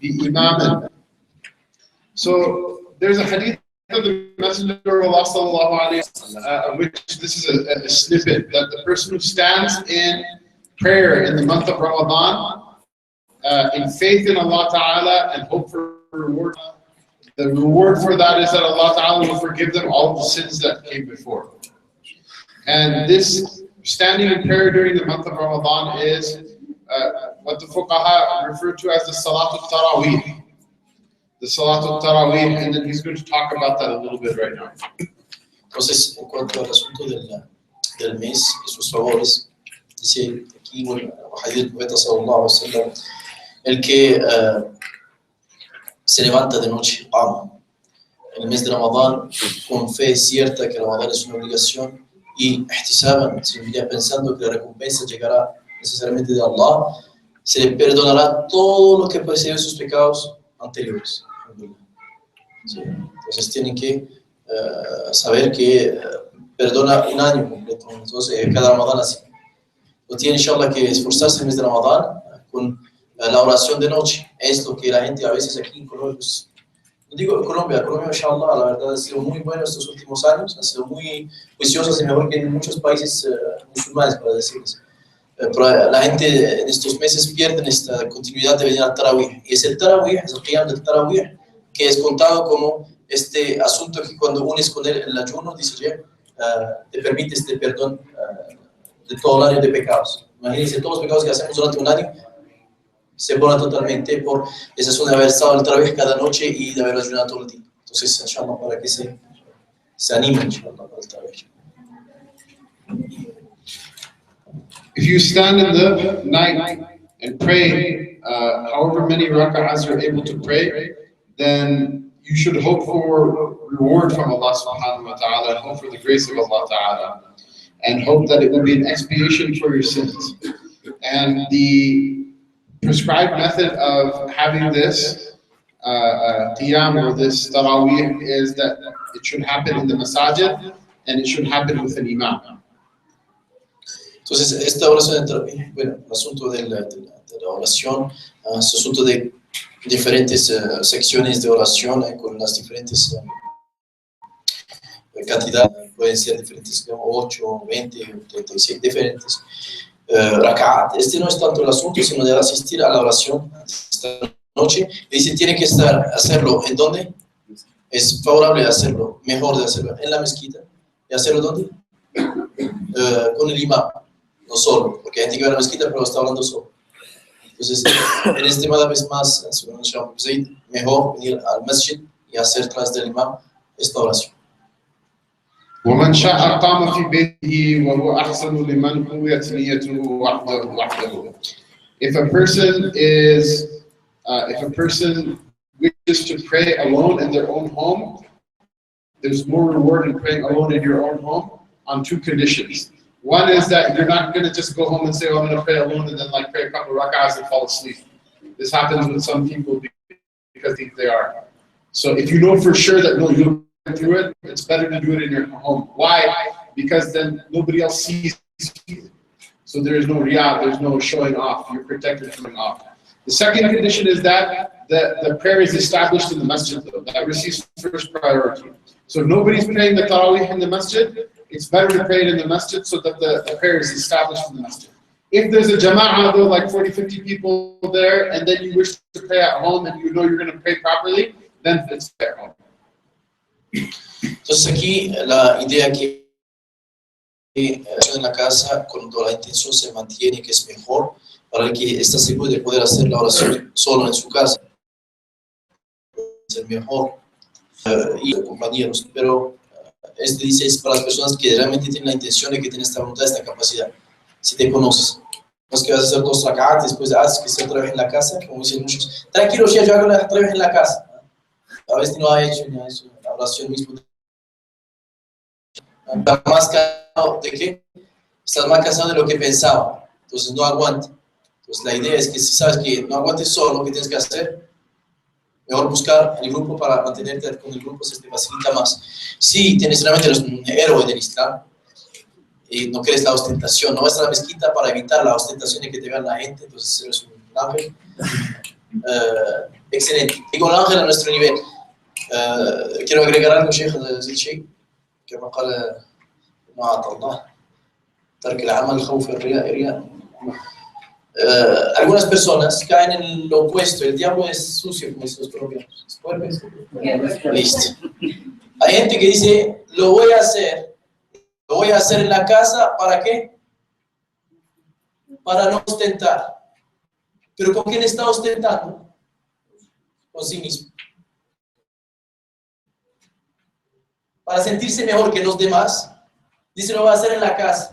بإمام. So there's a hadith of the Messenger of Allah sallallahu alaihi wasallam, which this is a snippet, that the person who stands in prayer in the month of Ramadan in faith in Allah Ta'ala and hope for reward, the reward for that is that Allah Ta'ala will forgive them all the sins that came before. And this standing in prayer during the month of Ramadan is what the fuqaha refer to as the Salatul Taraweeh. The Salatul Taraweeh, and then he's going to talk about that a little bit right now. Entonces, en cuanto al asunto del mes y sus favores, dice aquí, bueno, hadith del profeta sallallahu alaihi wasallam, el que se levanta de noche, en el mes de Ramadán, con fe cierta que Ramadán es una obligación, y ihtisaban, pensando que la recompensa llegará necesariamente de Allah, se le perdonará todo lo que precedió sus pecados anteriores. Sí. Entonces tienen que saber que perdona un año completo. Entonces cada Ramadán así. No tiene inshallah que esforzarse en el mes de Ramadán con la oración de noche. Es lo que la gente a veces aquí en Colombia, pues, no digo en Colombia, inshallah, la verdad ha sido muy bueno estos últimos años, ha sido muy juiciosa y mejor que en muchos países musulmanes, para decirles. Pero la gente en estos meses pierde esta continuidad de venir al Tarawih. Y es el Tarawih, es el Qiyam del Tarawih, que es contado como este asunto que cuando unes con él el ayuno, dice, te permite este perdón de todo el año de pecados. Imagínense, todos los pecados que hacemos durante un año se borran totalmente por esa zona de haber estado en el Tarawih cada noche y de haber ayunado todo el día. Entonces, inshallah, para que se animen, inshallah, para el Tarawih. If you stand in the night and pray, however many rak'ahs you're able to pray, then you should hope for reward from Allah subhanahu wa ta'ala, hope for the grace of Allah ta'ala, and hope that it will be an expiation for your sins. And the prescribed method of having this qiyam or this tarawih is that it should happen in the masajid and it should happen with an imam. Entonces, esta oración de Tarawih, bueno, el asunto de la oración, es asunto de diferentes secciones de oración con las diferentes cantidades, pueden ser diferentes, 8, 20, 36, diferentes. Rakat, este no es tanto el asunto, sino de asistir a la oración esta noche. Y dice, tiene que hacerlo ¿en dónde? Es favorable hacerlo, mejor de hacerlo en la mezquita. ¿Y hacerlo dónde? Con el imam. No solo, porque hay gente que va a la mezquita pero está hablando solo. Entonces, en este madhab es más, mejor venir al masjid y hacer tras del imam esta oración. ومن شاء قام في بيته وهو أحسن لمن قويت نيته وحده. If a person wishes to pray alone in their own home, there's more reward in praying alone in your own home on two conditions. One is that you're not going to just go home and say, oh, I'm going to pray alone and then like pray a couple of rak'ahs and fall asleep. This happens with some people because they are. So if you know for sure that no, you'll get through it, it's better to do it in your home. Why? Because then nobody else sees you. So there is no riyah, there's no showing off. You're protected from showing off. The second condition is that the prayer is established in the masjid, though. That receives first priority. So if nobody's praying the tarawih in the masjid, it's better to pray it in the masjid so that the prayer is established in the masjid. If there's a jama'ah, though, like 40, 50 people there, and then you wish to pray at home and you know you're going to pray properly, then it's at home. Entonces aquí la idea que en la casa, cuando la intención se mantiene, que es mejor para el que está seguro de poder hacer la oración solo en su casa, es el mejor y los compañeros, pero este dice es para las personas que realmente tienen la intención de que tienen esta voluntad, esta capacidad. Si te conoces, no es que vas a hacer 2 rak'at, después que se otra vez en la casa, como dicen muchos, tranquilo, ya yo hago la otra vez en la casa. A veces no ha hecho ni eso, la oración mismo. Estás más cansado de qué? Estás más cansado de lo que pensaba, entonces no aguanta. Entonces la idea es que si sabes que no aguantes solo, ¿qué tienes que hacer? Mejor buscar el grupo para mantenerte con el grupo, se te facilita más. Si tienes realmente eres un héroe del Islam, y no quieres la ostentación. No vas a la mezquita para evitar la ostentación de que te vean la gente, entonces eres un ángel. Excelente. Y con el ángel a nuestro nivel. Quiero agregar algo, Sheikh, زي شيء كما قال ما أعطى الله ترك العمل خوف الرياء. Algunas personas caen en lo opuesto. El diablo es sucio, como dicen los colombianos. Listo. Hay gente que dice, lo voy a hacer en la casa, ¿para qué? Para no ostentar. ¿Pero con quién está ostentando? Con sí mismo. Para sentirse mejor que los demás, dice, lo voy a hacer en la casa.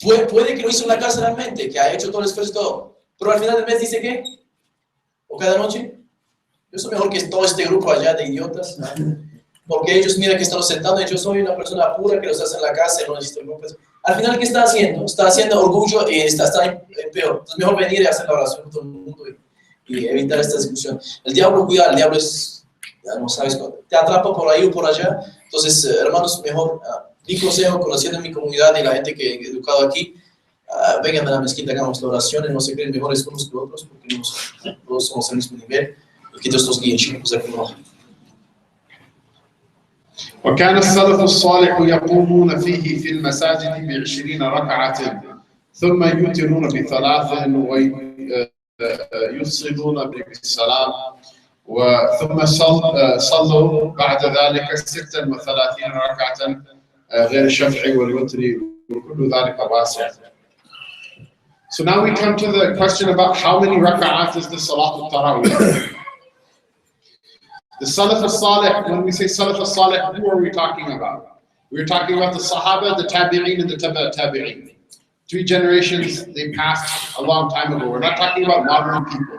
Puede que lo hizo en la casa realmente, que ha hecho todo el esfuerzo y todo, pero al final del mes dice ¿qué? O cada noche, yo soy mejor que todo este grupo allá de idiotas, porque ellos miran que están sentados y yo soy una persona pura que los hace en la casa y no necesito grupos. Al final, ¿qué está haciendo? Está haciendo orgullo y está peor. Entonces, mejor venir y hacer la oración con todo el mundo y evitar esta discusión. El diablo cuida, el diablo es, ya no sabes, te atrapa por ahí o por allá. Entonces, hermanos, mejor... mi consejo, conociendo mi comunidad y la gente que he educado aquí, vengan a la mezquita, hagamos la oración y no se creen mejores unos que otros, porque todos somos al mismo nivel, y que Dios nos guíe. وكان السلف الصالح يقومون فيه في المساجد ب20 ركعة ثم يوترون ب3 ويفصلون بالسلام ثم صلوا بعد ذلك 36 ركعة غير الشفع والوتر وكل ذلك واسع. So now we come to the question about how many raka'at is the Salat al-Tarawih. The Salaf al-Salih, when we say Salaf al-Salih, who are we talking about? We're talking about the Sahaba, the Tabi'een, and the Tabi'een. 3 generations, they passed a long time ago. We're not talking about modern people.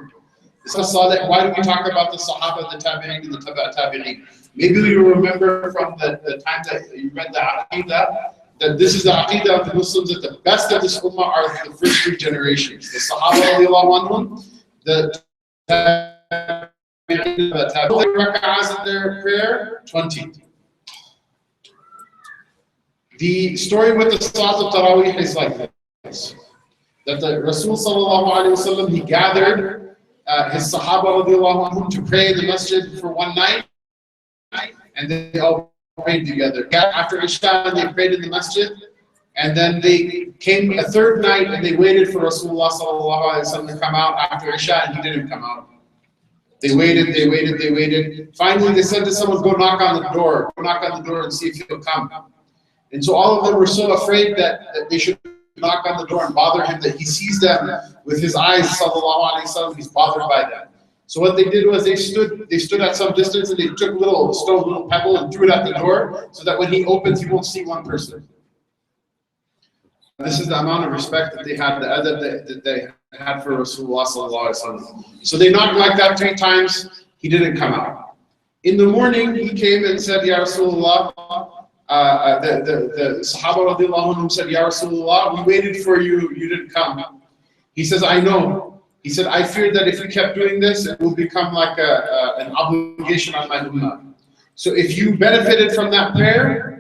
The Salaf al-Salih, why do we talk about the Sahaba, the Tabi'een, and the Tabi'een? Maybe you remember from the time that you read the Aqidah, that this is the Aqidah of the Muslims, that the best of this Ummah are the first 3 generations. The Sahaba, the rak'ahs in their prayer, 20. The story with the Salat al-Tarawih is like this. That the Rasul sallallahu alayhi wa sallam, he gathered his Sahaba radiallahu anhum to pray in the masjid for one night, and they all prayed together. After Isha, they prayed in the masjid, and then they came a 3rd night and they waited for Rasulullah sallallahu alaihi wasallam to come out after Isha, and he didn't come out. They waited. Finally, they said to someone, go knock on the door and see if he'll come. And so all of them were so afraid that they should knock on the door and bother him, that he sees them with his eyes, sallallahu alaihi wasallam, he's bothered by them. So what they did was they stood at some distance and they took a little stone, little pebble, and threw it at the door so that when he opens, he won't see one person. This is the amount of respect that they had, the adab that they had for Rasulullah sallallahu alaihi wasallam. So they knocked like that 3 times. He didn't come out. In the morning, he came and said, Ya Rasulullah, the Sahaba radiallahu anhum said, Ya Rasulullah, we waited for you, you didn't come. He says, I know. He said, I fear that if you kept doing this, it will become like an obligation on my ummah. So if you benefited from that prayer,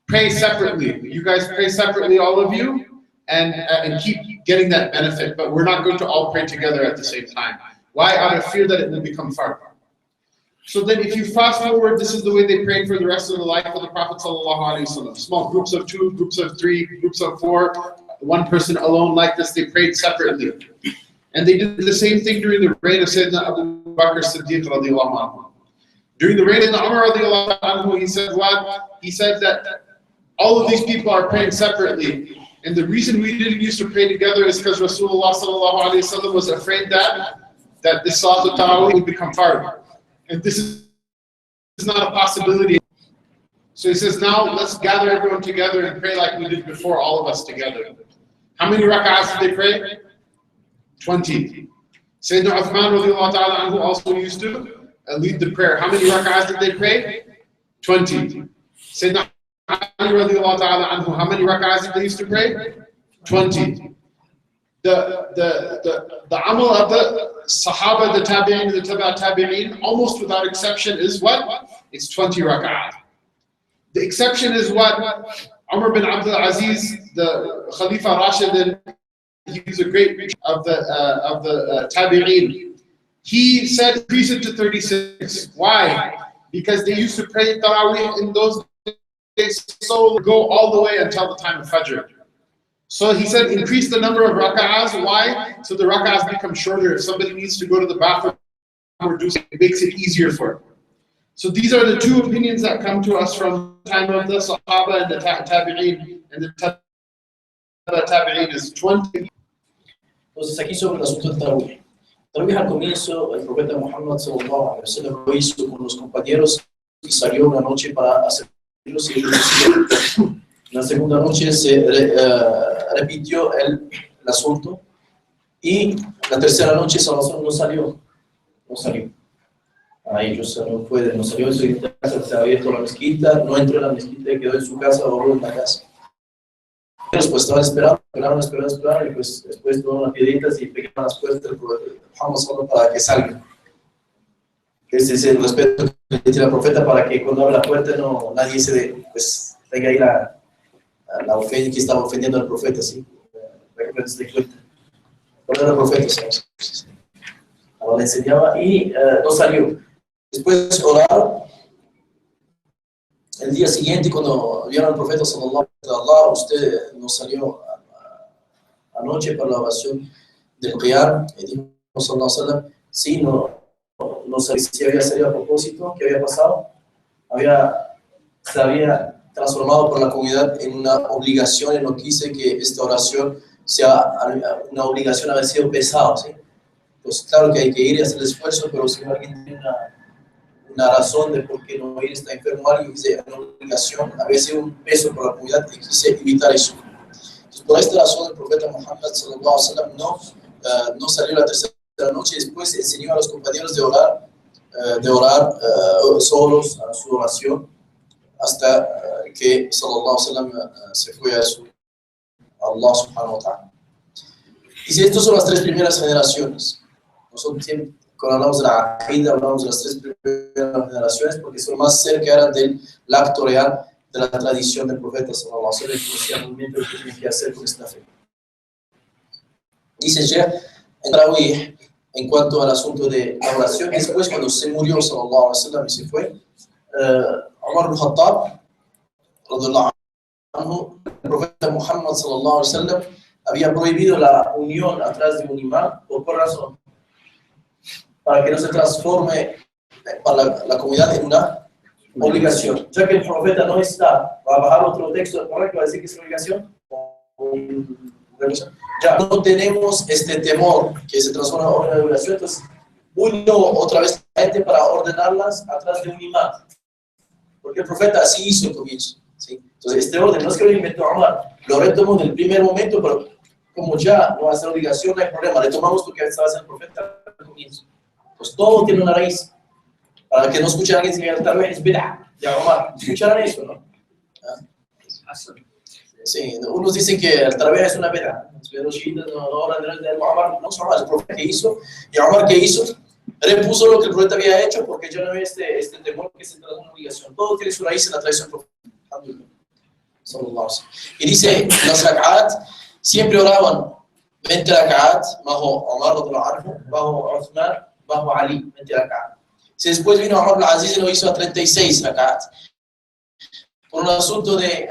pray separately. You guys pray separately, all of you, and keep getting that benefit. But we're not going to all pray together at the same time. Why? Out of fear that it will become fard. So then if you fast forward, this is the way they prayed for the rest of the life of the Prophet ﷺ. Small groups of 2, groups of 3, groups of 4, one person alone like this, they prayed separately. And they did the same thing during the reign of Sayyidina Abu Bakr Siddiq radiallahu anhu. During the reign of Umar radiallahu anhu, he said what? He said that all of these people are praying separately. And the reason we didn't used to pray together is because Rasulullah sallallahu alayhi wa sallam was afraid that this Salat al-Tarawih would become fard. And this is not a possibility. So he says, now let's gather everyone together and pray like we did before, all of us together. How many rak'ahs did they pray? 20. Sayyidina Uthman radiallahu ta'ala anhu also used to lead the prayer. How many rak'ahs did they pray? 20. Sayyidina Ali radiallahu ta'ala anhu, how many rak'ahs did they used to pray? 20. The amal of the Sahaba, the Tabi'in, the Tabi'in, almost without exception is what? It's 20 rak'ah. The exception is what? Umar bin Abdul Aziz, the Khalifa Rashid, he was a great of the Tabi'een. He said increase it to 36. Why? Because they used to pray Tarawih in those days, so go all the way until the time of Fajr. So he said increase the number of rak'ahs. Why? So the rak'ahs become shorter. If somebody needs to go to the bathroom or do something, it makes it easier for him. So these are the two opinions that come to us from the time of the Sahaba and the Tabi'een. And the Tabi'een is 20. Entonces aquí sobre el asunto del Tarawih. Tarawih al comienzo, el profeta Muhammad sallallahu alaihi wasallam lo hizo con los compañeros y salió una noche para hacerlos y ellos lo hicieron. La segunda noche se repitió el asunto y la tercera noche Salomón no salió. A ellos no salió de su casa, se había abierto la mezquita, no entró en la mezquita, quedó en su casa, oró en la casa. Ellos pues estaban esperaron y pues después tomaron las piedritas y pegaron las puertas del Muhammad solo para que salga. Ese es el respeto que tiene el profeta para que cuando abre la puerta nadie pues tenga ahí la ofensa que estaba ofendiendo al profeta, ¿sí? Para que se dé cuenta. Cuando era el profeta, ¿sabes? Ahora le enseñaba y no salió. Después oraron. El día siguiente, cuando vieron al profeta sallallahu alaihi wasallam, usted no salió anoche para la oración del Qiyam, y dijo sallallahu alaihi wasallam, sí, no sabía si había salido a propósito, qué había pasado, se había transformado por la comunidad en una obligación, y no quise que esta oración sea una obligación, haber sido pesado, ¿sí? Pues claro que hay que ir y hacer el esfuerzo, pero si alguien tiene una razón de por qué no ir, está enfermo, alguien dice una obligación, había sido un peso por la comunidad y quise evitar eso. Entonces, por esta razón, el profeta Muhammad sallallahu alaihi wasallam no salió la tercera noche y después enseñó a los compañeros de orar solos a su oración hasta que sallallahu alaihi wasallam se fue a Allah subhanahu wa ta'ala. Y estas son las tres primeras generaciones. Nosotros siempre, cuando hablamos de la Aqida, hablamos de las tres primeras generaciones porque son más cerca del acto real de la tradición del profeta sallallahu alaihi wasallam y lo que tienen que hacer con esta fe. Dice ya en Tarawih, en cuanto al asunto de la oración, después cuando se murió sallallahu alaihi wasallam y se fue, Umar ibn Khattab, radiyallahu anhu, el profeta Muhammad sallallahu alaihi wasallam había prohibido la unión atrás de un imán. ¿Por qué razón? Para que no se transforme para la comunidad en una obligación. Ya que el profeta no está, va a bajar otro texto del Corán que va a decir que es obligación. Ya no tenemos este temor que se transforma en una obligación, entonces uno otra vez la gente para ordenarlas atrás de un imán. Porque el profeta así hizo el comienzo. ¿Sí? Entonces este orden no es que lo inventó Omar, lo retomó en el primer momento, pero como ya no va a ser obligación, no hay problema, retomamos porque estaba haciendo el profeta al comienzo. Pues todo tiene una raíz. Para que no escuchen a alguien que tal vez es bid'ah, ya Omar, escucharon eso, ¿no? Sí, unos dicen que el Tarawih es una bid'ah, pero chiitas no hablan de Omar, no son el profeta que hizo, y Omar que hizo, repuso lo que el profeta había hecho porque yo no veo este temor que se trata de una obligación. Todo tiene su raíz en la tradición del profeta. Y dice, las rak'at siempre oraban 20 rak'at bajo Omar bajo Uthman, bajo Ali, 20 rak'at. Si después vino Umar al-Aziz y lo hizo a 36 rak'at. Por un asunto de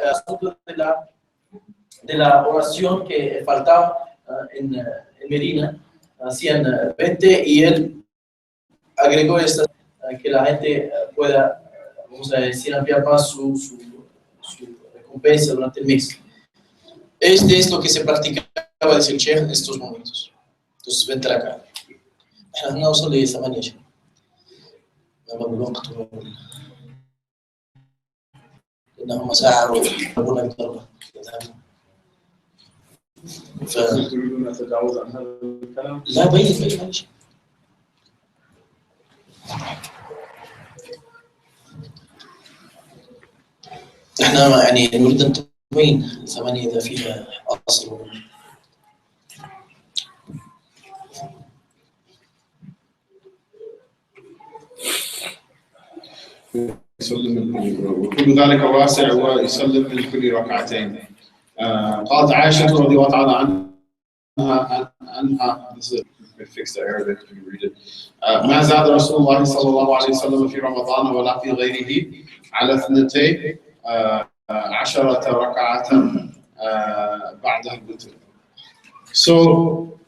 la oración que faltaba en Medina, hacían 20 y él agregó esta, que la gente pueda, vamos a decir, ampliar más su recompensa durante el mes. Este es lo que se practicaba, dice el Sheikh, en estos momentos. Entonces, 20 rak'at. احنا نوصل ل8 لما بالوقت لانهم ساعه ويقولون اكثر تريدون نتجاوز عن هذا الكلام؟ لا بين معلش احنا يعني نريد ان تبين 8 اذا فيها اصل يسلم من كل وكل ذلك واسع ويسلم من كل ركعتين. قالت عائشة رضي الله تعالى عنها fix the Arabic if you read it. ما زاد رسول الله صلى الله عليه وسلم في رمضان ولا في غيره على 12 ركعة بعد الوتر. So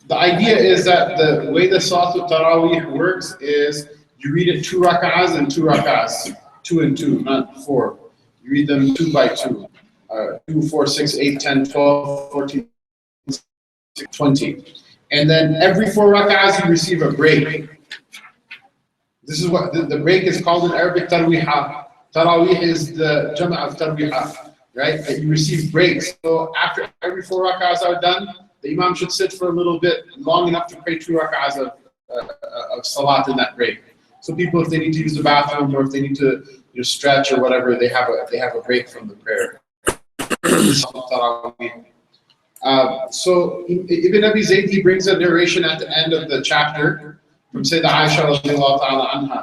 the idea is that the way the Salat al-Tarawih works is you read it 2 rak'ahs and 2 rak'ahs, 2 and 2, not 4. You read them 2 by 2. 2, 4, 6, 8, 10, 12, 14, 20. And then every 4 rak'ahs you receive a break. This is what the break is called in Arabic tarwihah. Tarawih is the jama' of tarwihah, right? That you receive breaks. So after every 4 rak'ahs are done, the imam should sit for a little bit, long enough to pray 2 rak'ahs of salat in that break. So people, if they need to use the bathroom or if they need to stretch or whatever, they have a break from the prayer. So Ibn Abi Zayd, he brings a narration at the end of the chapter from Sayyidah Aisha radiallahu ta'ala anha.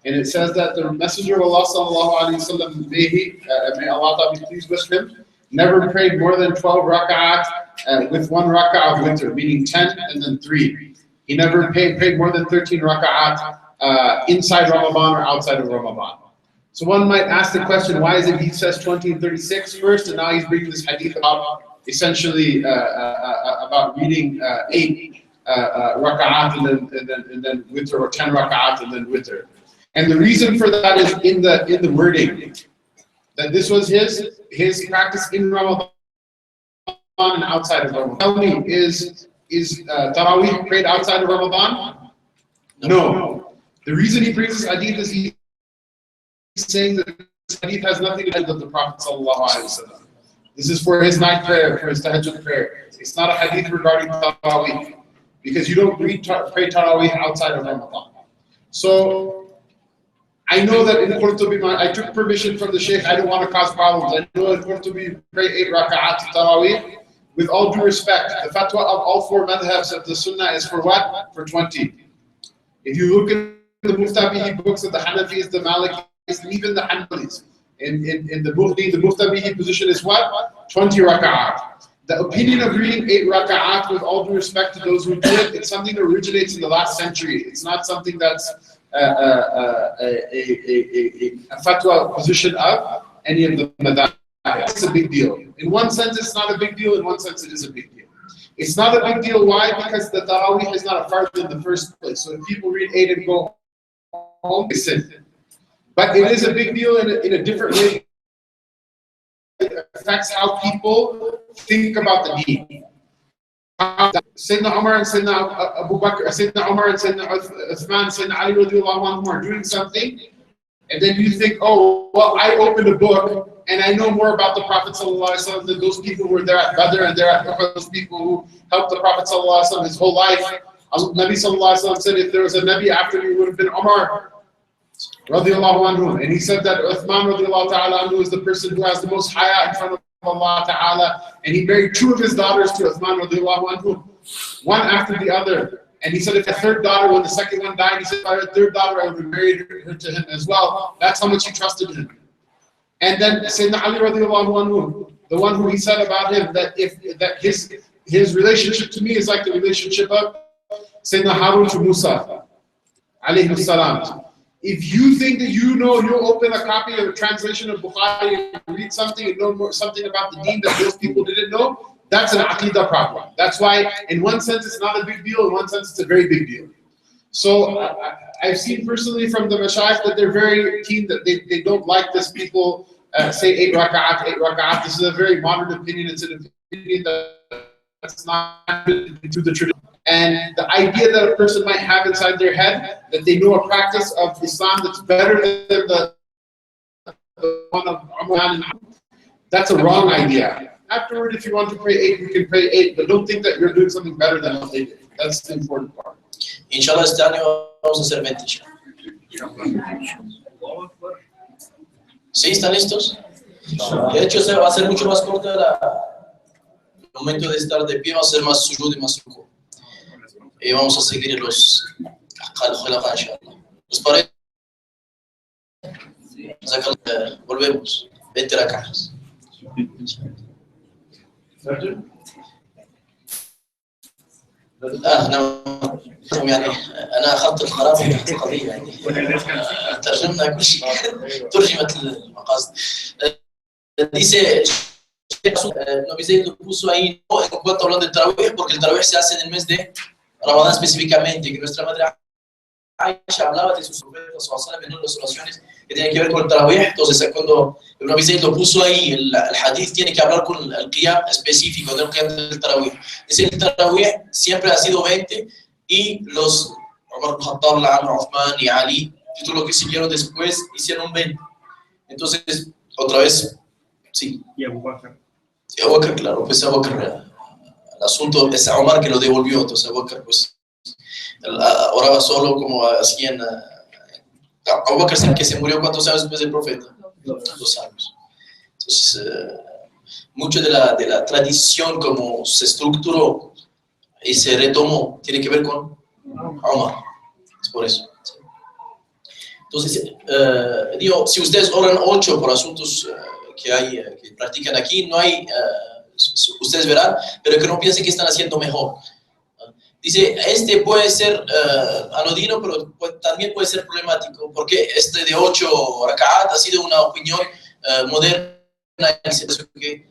And it says that the Messenger of Allah sallallahu alayhi wa sallam, may Allah ta'ala be pleased with him, never prayed more than 12 rak'at with 1 rak'ah of witr, meaning 10 and then 3. He never prayed more than 13 rak'at inside Ramadan or outside of Ramadan. So one might ask the question, why is it he says 20 and 36 first, and now he's bringing this hadith about essentially about reading 8 rak'at and then witr, or 10 rak'at and then witr. And the reason for that is in the wording, that this was his practice in Ramadan and outside of Ramadan. Tell me, is Tarawih prayed outside of Ramadan? No. The reason he brings this hadith is he's saying that this hadith has nothing to do with the Prophet sallallahu alaihi wasallam. This is for his night prayer, for his tahajjud prayer. It's not a hadith regarding Tarawih, because you don't pray Tarawih outside of Ramadan. So I know that in Al-Qurtubi, I took permission from the Shaykh. I didn't want to cause problems. I know in Al-Qurtubi pray 8 rak'at Tarawih. With all due respect, the fatwa of all 4 madhabs of the Sunnah is for what? For 20. If you look at the Muftabihi books of the Hanafis, the Malikis, and even the Hanbalis, in the Muftabihi position is what? 20 rak'at. The opinion of reading 8 rak'at, with all due respect to those who do it, it's something that originates in the last century. It's not something that's a fatwa position of any of the madhab. It's a big deal. In one sense, it's not a big deal. In one sense, it is a big deal. It's not a big deal. Why? Because the Tarawih is not a fard in the first place. So if people read 8 and go home, they sin. But it is a big deal in a different way. It affects how people think about the deen. Sayyidina Umar and Sayyidina Abu Bakr, Sayyidina Umar and Sayyidina Uthman, Sayyidina Ali radiallahu anhu are doing something, and then you think, oh, well, I opened a book and I know more about the Prophet sallallahu alaihi wasallam than those people who were there at Badr and there at Uhud, those people who helped the Prophet sallallahu alaihi wasallam his whole life. Nabi sallallahu alaihi wasallam said, if there was a Nabi after me, it would have been Umar radiallahu anhu. And he said that Uthman radiallahu ta'ala anhu is the person who has the most haya in front of Allah ta'ala, and he married 2 of his daughters to Uthman radiallahu anhu, one after the other. And he said if a 3rd daughter, when the 2nd one died, he said if I had a 3rd daughter, I would have married her to him as well. That's how much he trusted him. And then Sayyidina Ali radiallahu anhu, the one who he said about him that his relationship to me is like the relationship of Sayyidina Harun to Musa alayhi salam. If you think that you'll open a copy of a translation of Bukhari and read something and know something about the deen that those people didn't know, that's an aqidah problem. That's why, in one sense, it's not a big deal. In one sense, it's a very big deal. So I've seen personally from the mashayikh that they're very keen that they don't like this people say 8 rak'at, 8 rak'at. This is a very modern opinion. It's an opinion that's not into the tradition. And the idea that a person might have inside their head that they know a practice of Islam that's better than the one of Ramadan, that's a wrong idea. Afterward, if you want to pray 8, you can pray 8, but don't think that you're doing something better than what they did. That's the important part. Inshallah, este año vamos a hacer 20 ya. ¿Sí? ¿Están listos? De hecho, se va a hacer mucho más corta el momento de estar de pie, va a ser más sujud y más ruku. Y vamos a seguir los khulafa, inshallah. ¿Les parece? volvemos. 20 rakatas. يعني انا اخذت الخراب من القضيه يعني ترجمنا كل شيء ترجمت المقاصد. Dice Novisei lo puso ahí en cuanto hablando del Tarawih, porque el Tarawih se hace en el mes de Ramadán específicamente, que nuestra madre Aisha hablaba de sus profetas en las oraciones que tienen que ver con el Tarawih. Entonces cuando Novisei lo puso ahí, el hadith tiene que hablar con el qiyam específico del qiyam del Tarawih. Dice el Tarawih siempre ha sido 20 y los Umar al-Khattab, Uthman y Ali, y todo lo que siguieron después, hicieron 20. Entonces, otra vez, sí. Y Abu Bakr. Sí, Abu Bakr, claro, pues Abu Bakr, el asunto es a Omar que lo devolvió, entonces Abu Bakr, pues, oraba solo como hacían. Abu Bakr es el que se murió ¿cuántos años después del profeta? 2 años. Entonces, mucho de la tradición como se estructuró y se retomó tiene que ver con Omar, es por eso. Entonces, digo, si ustedes oran 8 por asuntos que practican aquí, no hay, ustedes verán, pero que no piensen que están haciendo mejor. Dice, este puede ser anodino, pero también puede ser problemático, porque este de 8 rak'at ha sido una opinión moderna, que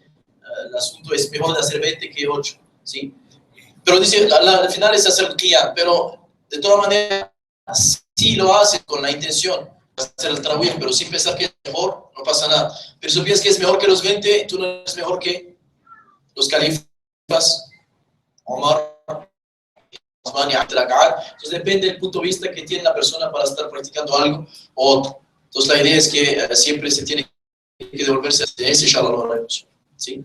el asunto es mejor de hacer 20 que 8, ¿sí? Pero dice, al final es hacer qiyam, pero de todas maneras, si lo haces con la intención de hacer el tarawih, pero sin pensar que es mejor, no pasa nada. Pero si piensas que es mejor que los 20, tú no eres mejor que los califas, Omar, Uthman y Ali. Entonces depende del punto de vista que tiene la persona para estar practicando algo o otro. Entonces la idea es que siempre se tiene que devolverse a ese, inshallah lo haremos. ¿Sí?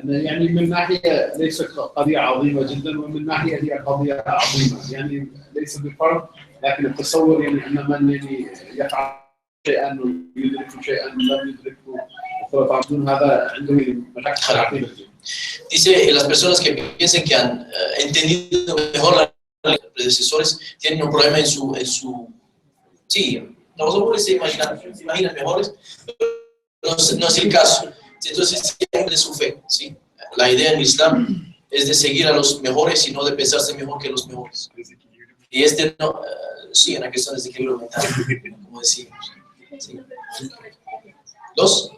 يعني من ناحية ليست قضية عظيمة جدا ومن ناحية هي قضية عظيمة يعني ليس بفرق لكن التصور يعني أن من يعني يفعل شيئا ويدرك شيئا لم يدركه وتعطون هذا عندهم مشاكل عقيدة. Dice, las personas que piensan que han entendido mejor los predecesores tienen un problema en su sí, los se imaginan mejores, no es el caso. Entonces, de su fe, ¿sí? La idea en el Islam es de seguir a los mejores y no de pensarse mejor que los mejores. Y no, sí, en la cuestión de desequilibrio mental, como decimos. ¿Sí? ¿Dos?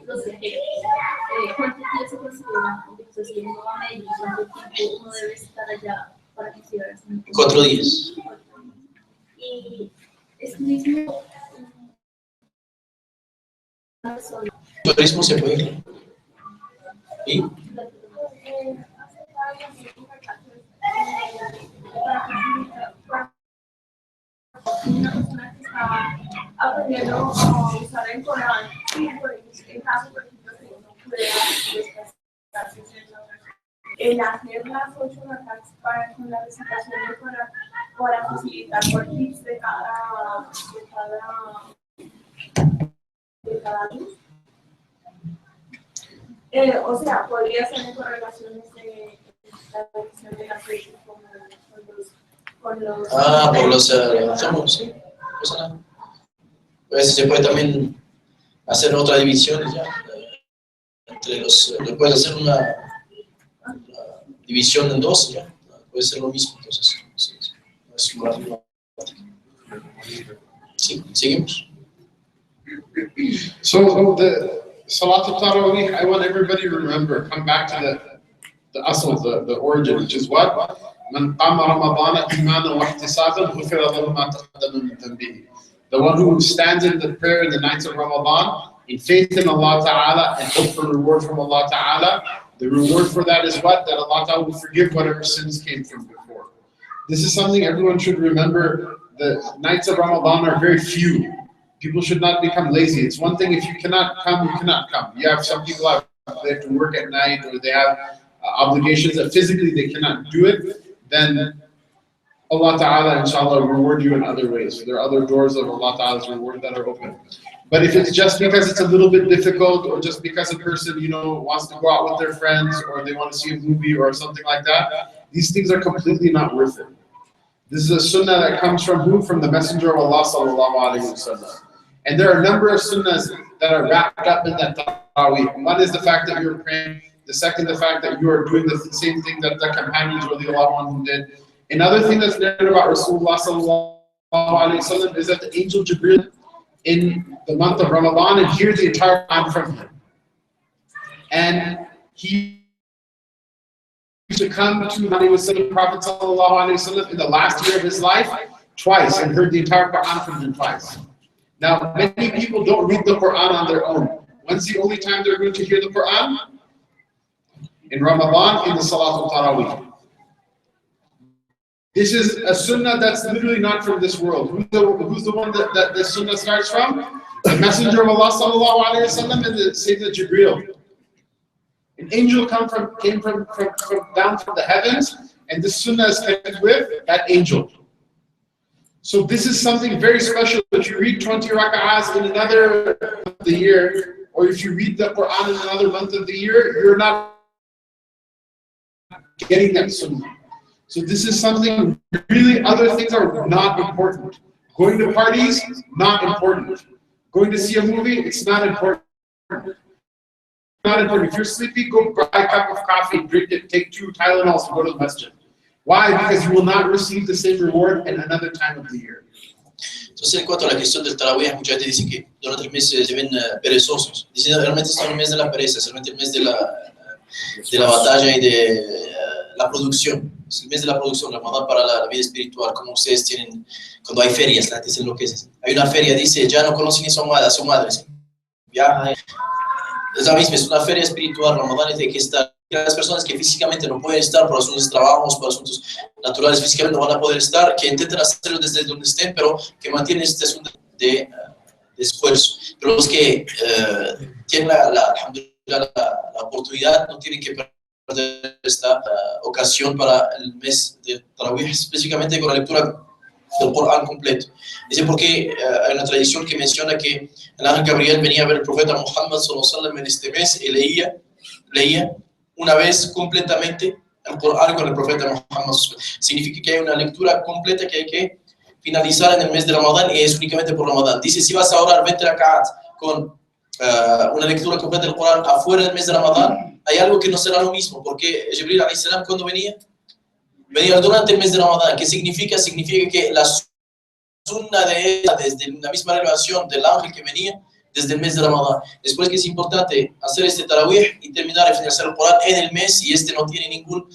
¿Cuánto tiempo se considera que si uno va a Medellín, cuánto tiempo uno debe estar allá para considerarse? 4 días. Y es mismo turismo se puede ir. ¿Y? Una persona que estaba aprendiendo a usar el Corán, en caso, por ejemplo, que uno pueda desplazarse el hacer las 8 rakats con la recitación del Corán para facilitar por tips de cada luz. O sea, podría ser en correlaciones de la división de las fechas con los por los somos, sí. Pues se puede también hacer otra división ya. Entre los, puedes hacer una división en 2 ya. Puede ser lo mismo, entonces. Sí, es una sí, seguimos. So the Salat al-Tarawih, I want everybody to remember, come back to the asl, the origin, which is what? من قام رمضان إيمانا واحتسابا غفر له ما تقدم من ذنبه. The one who stands in the prayer in the nights of Ramadan in faith in Allah Ta'ala and hope for reward from Allah Ta'ala, the reward for that is what? That Allah Ta'ala will forgive whatever sins came from before. This is something everyone should remember. The nights of Ramadan are very few. People should not become lazy. It's one thing if you cannot come, you cannot come. You have some people they have to work at night or they have obligations that physically they cannot do it. Then Allah Ta'ala, inshallah, will reward you in other ways. There are other doors of Allah Ta'ala's reward that are open. But if it's just because it's a little bit difficult or just because a person, wants to go out with their friends or they want to see a movie or something like that, these things are completely not worth it. This is a sunnah that comes from who? From the Messenger of Allah sallallahu alaihi wasallam. And there are a number of sunnahs that are wrapped up in that tarawih. One is the fact that you're praying. The second, the fact that you are doing the same thing that the companions radiallahu anhum did. Another thing that's narrated about Rasulullah sallallahu alaihi wasallam is that the angel Jibril in the month of Ramadan and hear the entire Quran from him. And he used to come to the Prophet sallallahu alaihi wasallam in the last year of his life twice and heard the entire Quran from him twice. Now, many people don't read the Quran on their own. When's the only time they're going to hear the Quran? In Ramadan, in the Salatul Taraweeh. This is a sunnah that's literally not from this world. Who's the one that the sunnah starts from? The Messenger of Allah sallallahu alaihi wasallam and the Sayyidina Jibril. An angel came from down from the heavens, and this sunnah is connected with that angel. So this is something very special. If you read 20 rak'ahs in another month of the year, or if you read the Quran in another month of the year, you're not getting that sunnah. So this is something really, other things are not important. Going to parties, not important. Going to see a movie, it's not important. Not important. If you're sleepy, go buy a cup of coffee, drink it, take 2 Tylenols and go to the masjid. Why? Because you will not receive the same reward in another time of the year. Entonces, en cuanto a la cuestión del Tarawih, mucha gente dice que durante el mes se ven perezosos. Dicen realmente es el mes de la pereza, es realmente el mes de la batalla y de la producción. Es el mes de la producción, Ramadán para la vida espiritual, como ustedes tienen, cuando hay ferias, la gente se enloquece. Hay una feria, dice, ya no conocen ni a su madre. Viaja. Es la misma, es una feria espiritual, Ramadán es de que está. Las personas que físicamente no pueden estar por asuntos de trabajos, por asuntos naturales, físicamente no van a poder estar, que intenten hacerlo desde donde estén, pero que mantienen este asunto de esfuerzo. Pero los que tienen la oportunidad no tienen que perder esta ocasión para el mes de Tarawih, específicamente con la lectura del Corán completo. Dice porque hay una tradición que menciona que el ángel Gabriel venía a ver al profeta Muhammad sallallahu alaihi wasallam en este mes y leía una vez completamente el Corán con el profeta Muhammad. Significa que hay una lectura completa que hay que finalizar en el mes de Ramadán y es únicamente por Ramadán. Dice, si vas a orar 20 rak'at con una lectura completa del Corán afuera del mes de Ramadán, hay algo que no será lo mismo, porque Jibril alayhi salam, ¿cuándo venía? Venía durante el mes de Ramadán. ¿Qué significa? Significa que la sunna de él, desde la misma revelación del ángel que venía, desde el mes de Ramadán. Después que es importante hacer este tarawih y terminar de finalizar el Corán en el mes, y este no tiene ningún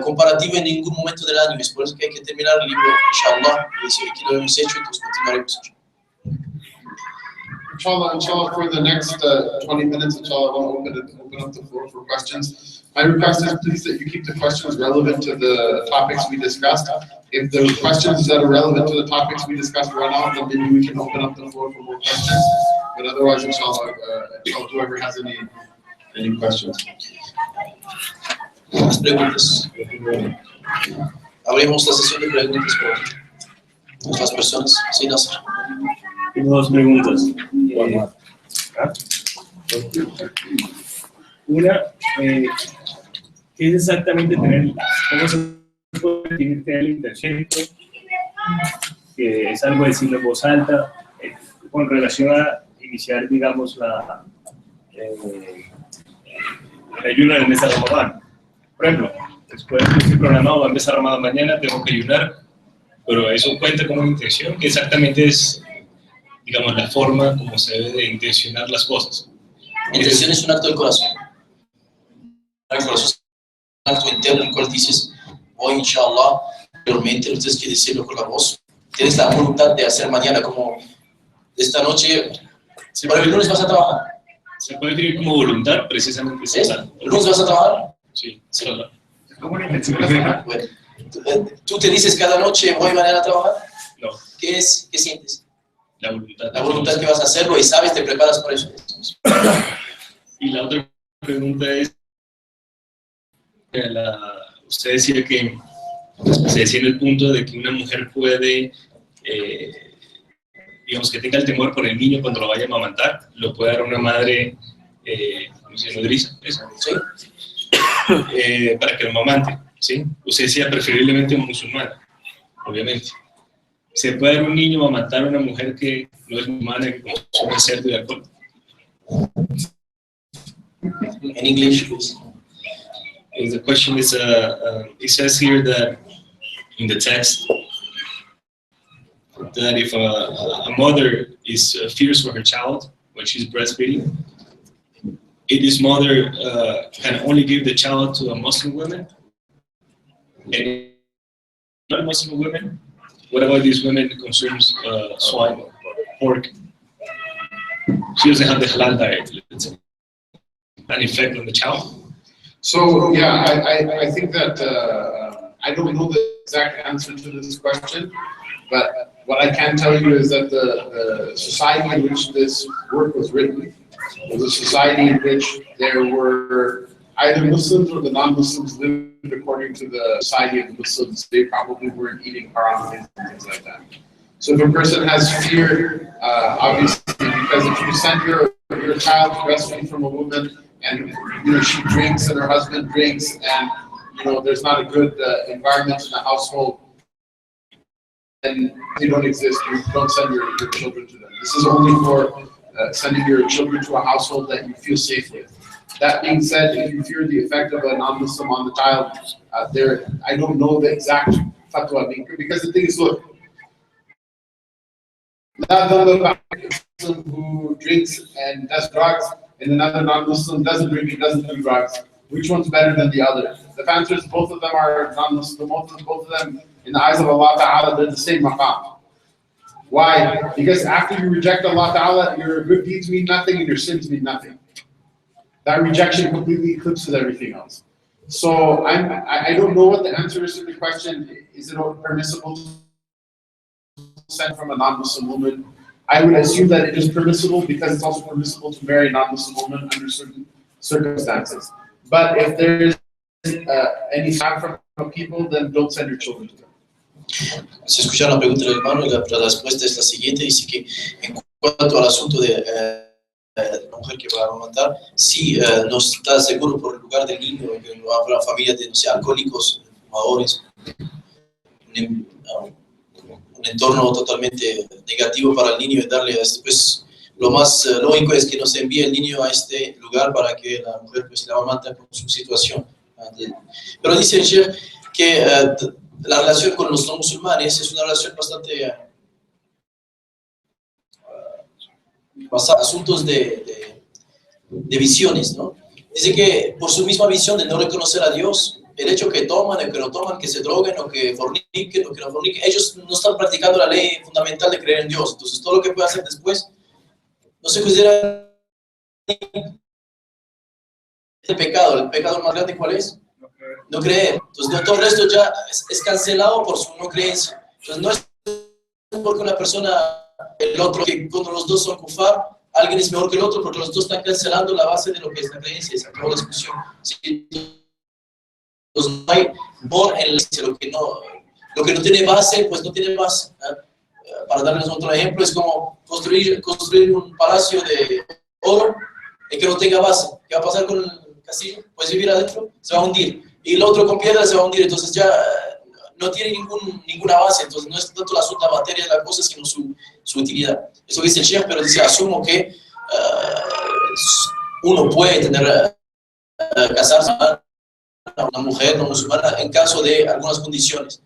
comparativo en ningún momento del año. Es por eso que hay que terminar el libro, inshallah, y aquí lo hemos hecho, entonces continuaremos. Inshallah, for the next 20 minutes, inshallah, I'll open up the floor for questions. My request is please that you keep the questions relevant to the topics we discussed. If the questions that are relevant to the topics we discussed run out, then maybe we can open up the floor for more questions. But otherwise, inshallah, whoever has any questions. Las preguntas. Abrimos la sesión de preguntas por las personas. Sí, Nasser. Tengo 2 preguntas. Una, ¿qué es exactamente cómo se puede definir tener la intención? Que es algo de decirlo en voz alta, con relación a iniciar, digamos, el ayuno del mes de Ramadán. Por ejemplo, después de este programado, va a empezar Ramadán mañana, tengo que ayunar, pero eso cuenta como una intención, que exactamente es, digamos, la forma como se debe de intencionar las cosas. La intención es un acto del corazón. El corazón es un acto interno en el cual dices, hoy, inshallah, realmente no tienes que decirlo con la voz. Tienes la voluntad de hacer mañana, como esta noche, para el lunes vas a trabajar. Se puede definir como voluntad, precisamente. ¿Sí? ¿El lunes vas a trabajar? Sí, sí. ¿Cómo una intención? Bueno, ¿tú te dices cada noche, voy mañana a trabajar? No. ¿Qué sientes? La voluntad. La voluntad que vas a hacerlo y sabes, te preparas para eso. Y la otra pregunta es, usted decía que se decía en el punto de que una mujer puede, digamos, que tenga el temor por el niño cuando lo vaya a amamantar, lo puede dar a una madre, ¿cómo se llama? Nodriza, ¿eso? ¿Sí? Para que lo amamante, ¿sí? Usted decía preferiblemente musulmana. obviamente. ¿Se puede dar un niño a matar a una mujer que no es humana, que consume cerdo y alcohol? In English, please. The question is, it says here that in the text that if a mother is fierce for her child when she's breastfeeding, if this mother can only give the child to a Muslim woman, and not Muslim women, what about these women that consumes swine, pork? She doesn't have the halal diet, let's say. An effect on the child? So yeah, I think that I don't know the exact answer to this question, but what I can tell you is that the society in which this work was written was a society in which there were either Muslims or the non-Muslims lived according to the society of Muslims. They probably weren't eating haram and things like that. So if a person has fear, obviously, because if you send your child to breastfeed from a woman, and she drinks and her husband drinks, and there's not a good environment in the household, then they don't exist. You don't send your children to them. This is only for sending your children to a household that you feel safe with. That being said, if you fear the effect of a non-Muslim on the child, I don't know the exact fatwa, because the thing is, look, a Muslim who drinks and does drugs, and another non-Muslim doesn't drink and doesn't do drugs. Which one's better than the other? The answer is both of them are non-Muslim. Both of them, in the eyes of Allah Ta'ala, they're the same maqam. Why? Because after you reject Allah Ta'ala, your good deeds mean nothing and your sins mean nothing. That rejection completely eclipses everything else. So I don't know what the answer is to the question. Is it permissible to send from a non-Muslim woman? I would assume that it is permissible because it's also permissible to marry a non-Muslim woman under certain circumstances. But if there is any harm from people, then don't send your children to them. Se escucharon la pregunta del hermano y la respuesta es la siguiente. Dice que en cuanto al asunto de la mujer que va a amamantar, si no está seguro por el lugar del niño, que no habrá familia de alcohólicos, fumadores, un entorno totalmente negativo para el niño, y darle pues lo más lógico es que nos envíe el niño a este lugar para que la mujer pues le amamanta con su situación. Pero dice el Sheikh que la relación con los no musulmanes es una relación bastante basada en asuntos de visiones, ¿no? Dice que por su misma visión de no reconocer a Dios, el hecho que toman, o que no toman, que se droguen, o que forniquen, o que no forniquen, ellos no están practicando la ley fundamental de creer en Dios. Entonces todo lo que puede hacer después no se considera el pecado. ¿El pecado más grande cuál es? No creer. Entonces todo el resto ya es cancelado por su no creencia. Entonces no es porque una persona, el otro, que cuando los dos son kufar, alguien es mejor que el otro, porque los dos están cancelando la base de lo que es la creencia. Se acabó la discusión. Sí. Entonces no hay por en lo que no tiene base, pues no tiene base. Para darles otro ejemplo, es como construir un palacio de oro y que no tenga base. ¿Qué va a pasar con el castillo? Pues vivir adentro, se va a hundir. Y el otro con piedra se va a hundir, entonces ya no tiene ninguna base. Entonces no es tanto la materia de la cosa, sino su utilidad. Eso dice el Sheikh, pero dice, asumo que uno puede tener casarse a una mujer no musulmana en caso de algunas condiciones.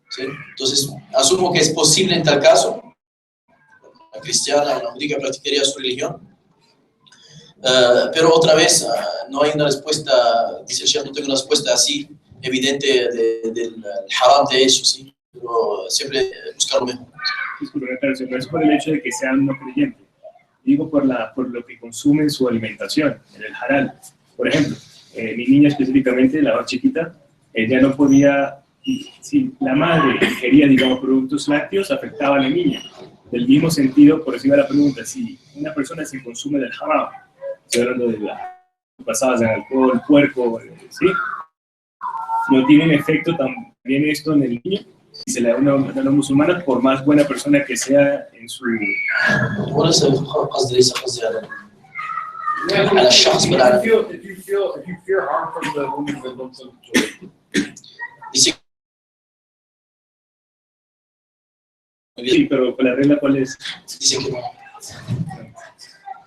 ¿Sí? Entonces, asumo que es posible en tal caso. Una cristiana, una judía practicaría su religión. Pero otra vez, no hay una respuesta, dice el Sheikh, no tengo una respuesta así evidente del haram de eso, ¿sí? Pero siempre buscar lo mejor. Disculpe, pero no es por el hecho de que sean no creyentes. Digo por lo que consumen su alimentación, en el halal. Por ejemplo, mi niña específicamente, la más chiquita, ella no podía, si la madre ingería, digamos, productos lácteos, afectaba a la niña. Del mismo sentido, por eso iba la pregunta, si una persona se consume del haram, estoy hablando de las pasadas en alcohol, puerco, ¿sí? No tiene un efecto también esto en el niño, si se le da a una no musulmana, por más buena persona que sea en su... على الشخص بالعربي. If you fear harm from the woman, then don't send the children. Muy bien. Sí, pero la regla, ¿cuál es? Dice que no.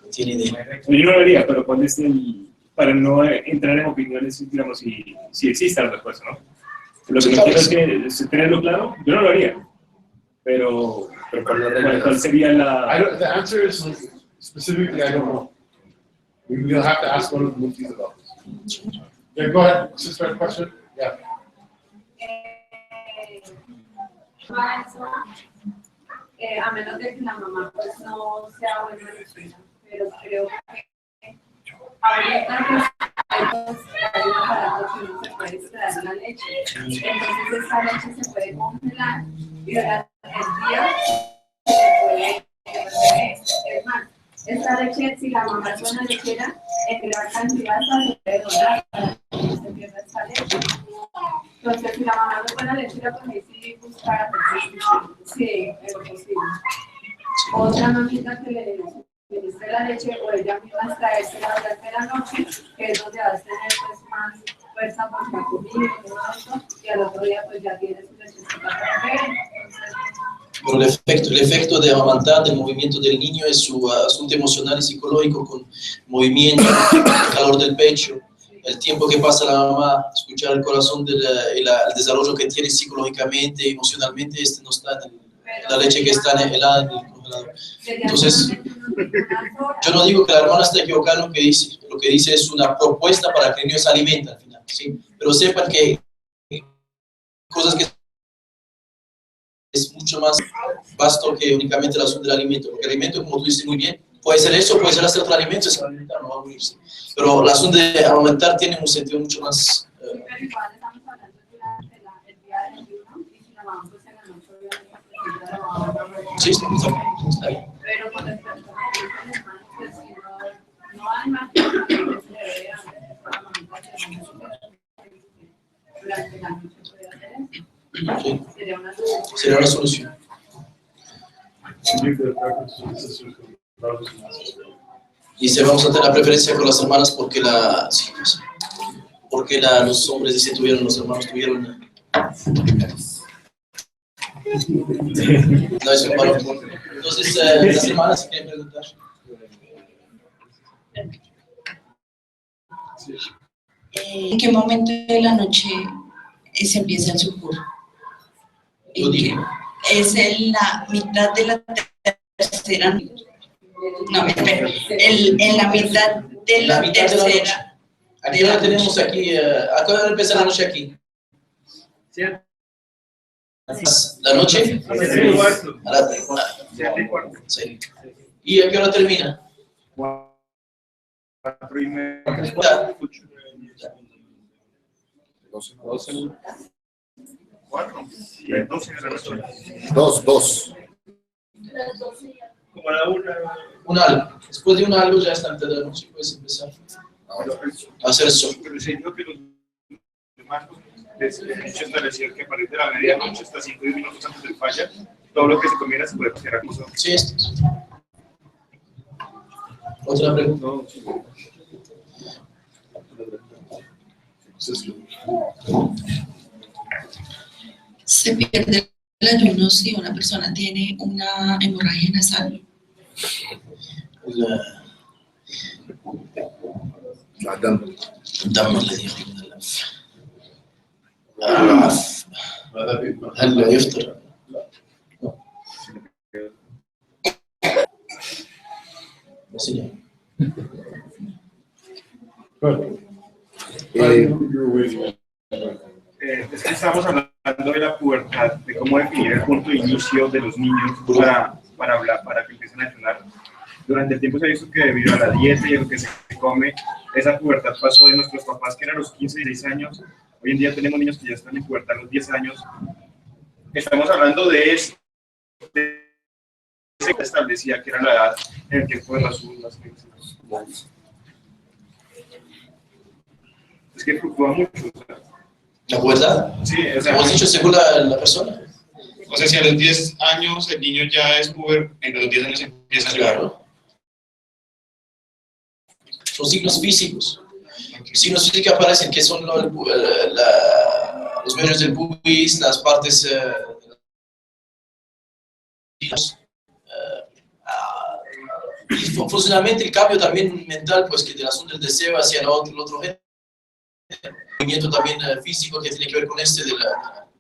No tiene idea. Yo no lo haría, pero ¿cuál es para no entrar en opiniones, digamos, si existe la respuesta, ¿no? Lo que no quiero es que tenerlo claro, yo no lo haría, pero ¿cuál sería la...? The answer is specifically, I don't know. We'll have to ask one of the muftis about this. Yeah, go ahead, sister, question. Yeah. A menos de que la mamá pues no sea buena lechera, pero creo que ahorita pues hay un aparato que uno se puede extraer la leche, entonces esa leche se puede congelar y durante el día se puede, es más, esta leche, si la mamá es buena lechera, en gran cantidad se puede donar para que no se pierda esta leche. Entonces, si la mamá no es buena lechera, pues ahí sí buscar, sí, es lo posible. Otra mamita que le ministre la leche o ella misma extraérsela durante la noche, que es donde vas a tener pues más fuerza por la comida y todo eso, y al otro día pues ya tienes su lechecita para beber. Bueno, el efecto de amamantar, del movimiento del niño es su asunto emocional y psicológico, con movimiento, el calor del pecho, el tiempo que pasa la mamá, escuchar el corazón, el desarrollo que tiene psicológicamente, emocionalmente, no está en la leche que está helada en el congelador. Entonces, yo no digo que la hermana está equivocada en lo que dice es una propuesta para que el niño se alimente al final, ¿sí? Pero sepan que cosas que es mucho más vasto que únicamente el asunto del alimento, porque el alimento, como tú dices muy bien, puede ser eso, puede ser hacer otro alimento, se va a alimentar, no va a morirse. Pero el asunto de amamantar tiene un sentido mucho más... Pero igual estamos hablando durante el día del ayuno, y si la mamá pues en la noche obviamente Sí, está bien. pero con respecto a los hermanos, pues si no hay más que se debe durante la noche puede hacer eso. Sí. Sería una Sería solución. una solución. Y se vamos a tener la preferencia con las hermanas porque los hombres los hermanos tuvieron. No es hermano. Entonces, las hermanas quieren preguntar. ¿En qué momento de la noche se empieza el sucur? ¿Es en la mitad de la tercera? No, espera. En la mitad de la tercera. ¿A qué hora tenemos aquí? ¿A qué hora empieza la noche aquí? ¿La noche? Sí. ¿Y a qué hora termina? 4:30. 2. Como a la 1. Un algo. Después de un algo ya está antes de la noche, puedes empezar a hacer sol. Pero diciendo que los demás hecho establecido que a partir de la medianoche hasta 5 minutos antes del falla, todo lo que se comiera se puede considerar como sol. Sí, ¿Otra pregunta? ¿Se pierde el ayuno si una persona tiene una hemorragia nasal? دم الذي يخرج من الأنف هل لا يفطر؟ Es que estamos hablando de la pubertad, de cómo definir el punto de inicio de los niños para que empiecen a ayunar. Durante el tiempo se ha visto que debido a la dieta y a lo que se come, esa pubertad pasó de nuestros papás que eran los 15 y 16 años. Hoy en día tenemos niños que ya están en pubertad a los 10 años. Estamos hablando de ese que establecía que era la edad en el tiempo de las urnas. Es que fluctúa mucho. O sea. ¿La pubertad? Sí, o sea, hemos dicho según la persona. O sea, si a los 10 años el niño ya es puber, en los 10 años empieza a llorar. Claro. Son signos físicos. Signos físicos que aparecen, que son los vellos del pubis, las partes funcionalmente el cambio también mental, pues que del asunto del deseo hacia el otro género, el movimiento también físico que tiene que ver con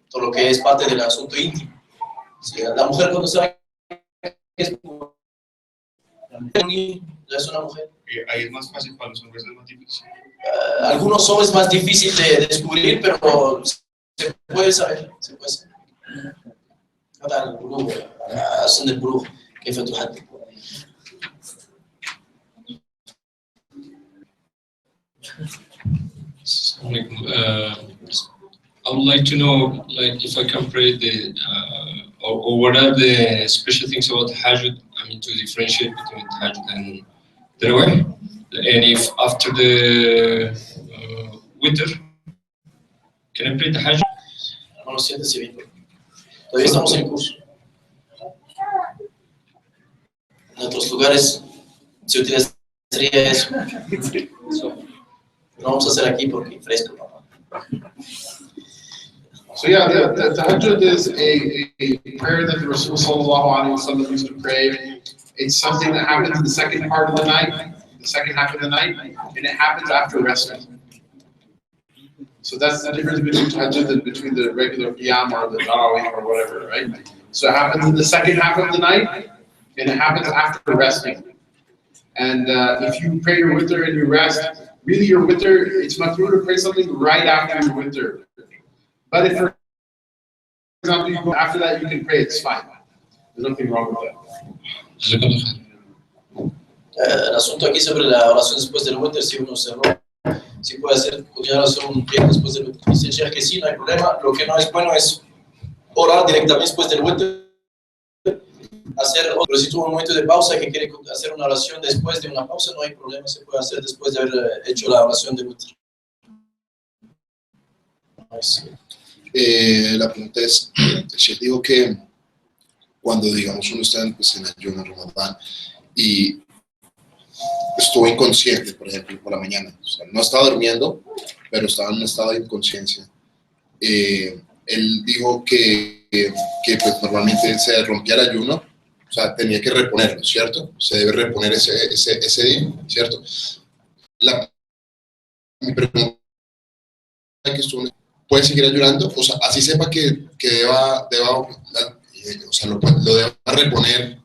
todo lo que es parte del asunto íntimo. Sí, la mujer cuando sabe que es una mujer. Ahí es más fácil, para los hombres es más difícil. Algunos son es más difícil de descubrir, pero se puede saber, se puede saber. هذا البلوغ سن البلوغ كيف تحدد؟ I would like to know, like, if I can pray or what are the special things about Tahajjud? I mean, to differentiate between Tahajjud and Tarawih, and if after the witr, can I pray Tahajjud? No lo sientes bien. Todavía estamos en curso. En otros lugares se utilizaría eso. No vamos a hacer aquí porque fresco, papá. So yeah, the tahajjud is a prayer that the Rasul sallallahu alaihi wasallam used to pray. It's something that happens in the second part of the night, the second half of the night, and it happens after resting. So that's the difference between tahajjud and between the regular qiyam or the tarawih or whatever, right? So it happens in the second half of the night, and it happens after resting. And if you pray your witr and you rest, really your witr, it's makruh to pray something right after your witr. But if, for example, you go after that, you can pray, it's fine. There's nothing wrong with that. El asunto aquí sobre la oración después del witr, si uno cerró, si puede continuar a hacer un pie después del witr. Dice el Sheikh que sí, no hay problema. Lo que no es bueno es orar directamente después del witr. Pero si tuvo un momento de pausa que quiere hacer una oración después de una pausa, no hay problema, se puede hacer después de haber hecho la oración de witr. La pregunta es, el Sheikh dijo que cuando, digamos, uno está pues, en ayuno, en Ramadán, y estuvo inconsciente, por ejemplo, por la mañana, o sea, no estaba durmiendo, pero estaba en un estado de inconsciencia. Él dijo que pues, normalmente se rompía el ayuno, o sea, tenía que reponerlo, ¿cierto? Se debe reponer ese día, ¿cierto? Mi pregunta es que estuvo, ¿puede seguir ayunando? O sea, así sepa que deba o sea, lo deba reponer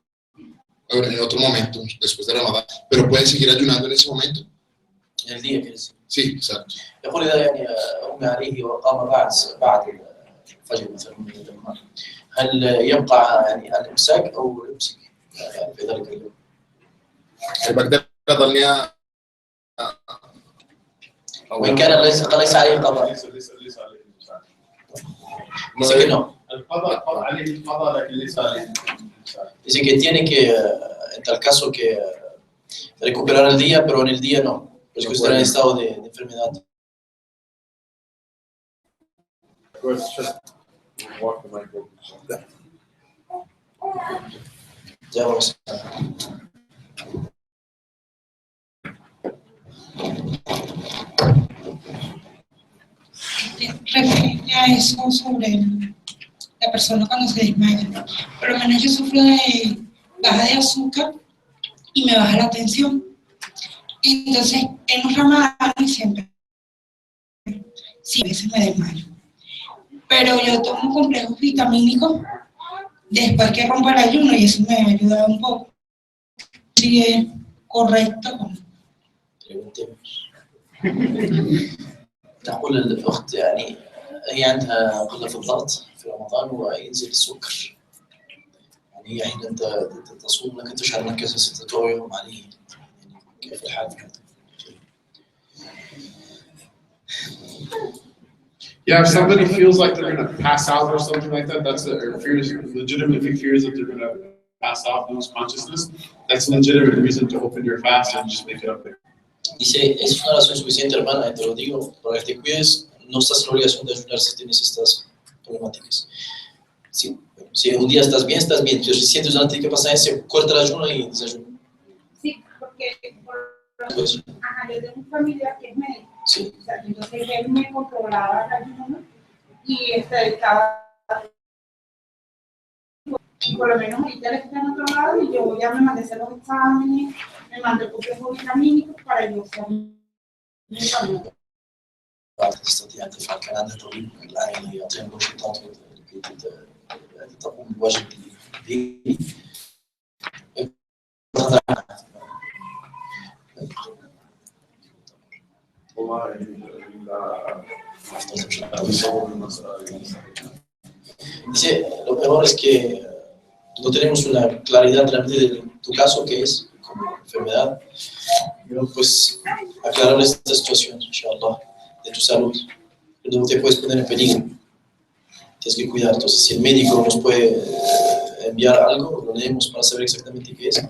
en otro momento, después de Ramadán, pero puede seguir ayunando en ese momento. En el día, ¿quieres decir? Sí, exacto. يقول إذا يعني أغمى عليه وقام بعد الفجر مثلا من النهار، هل يبقى يعني الإمساك أو يمسك في ذلك اليوم؟ وإن كان ليس عليه قضاء. Dice que no. Dice que tiene que, en tal caso, que recuperar el día, pero en el día no. Pues que estará en estado de enfermedad. Ya vamos. Referente a eso sobre la persona cuando se desmaya. Por lo menos yo sufro de baja de azúcar y me baja la tensión. Entonces, en los Ramadán siempre, sí, a veces me desmayo. Pero yo tomo complejos vitamínicos después que rompo el ayuno y eso me ayuda un poco. Si es correcto. Preguntemos. تقول الأخت يعني هي عندها قلة في الضغط في رمضان وينزل السكر. يعني هي حين تصوم لك تشعر أنك ستتوهم عليه. يعني كيف الحال في هذا؟ Yeah, if somebody feels like they're going to pass out or something like that, or legitimately fears that they're going to pass out, lose consciousness, that's a legitimate reason to open your fast and just make it up there. Dice, es una razón suficiente, hermana, te lo digo, para que te cuides, no estás en la obligación de ayunar si tienes estas problemáticas. Si un día estás bien, pero si sientes una discapacidad, corta el ayuno y desayuno. Sí, porque yo tengo un familiar que es médico, sí. O sea, entonces él me controlaba el ayuno y estaba Por lo menos ahorita él está en otro lado y yo ya me mandé a hacer los exámenes, me mandé complejos vitamínicos para yo hacer mi camino. تستطيع أن تفعل كان عندها طبيب الآن يعطيهم روشتات لكي تقوم بالواجب الديني. Dice, lo peor es que no tenemos una claridad realmente de tu caso, que es como enfermedad, pero pues aclarar esta situación, inshallah, de tu salud, no te puedes poner en peligro, tienes que cuidar. Entonces, si el médico nos puede enviar algo, lo leemos para saber exactamente qué es,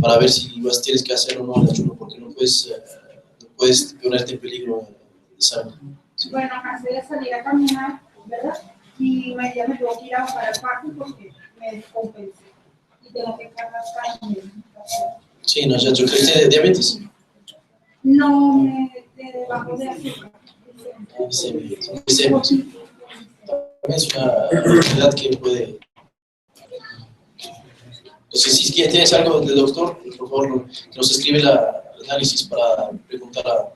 para ver si tienes que hacer o no el ayuno, porque no puedes ponerte en peligro de salud. ¿Sí? Bueno, acabé de salir a caminar, ¿verdad? Y ya me tengo que ir a buscar al parque porque me descompensé y tengo que cargar carne. Sí, ¿no? ¿Ya sufriste de diabetes? No, de bajo de azúcar. Es una enfermedad que puede... Entonces, si tienes algo del doctor, por favor, que nos escribe el análisis para preguntar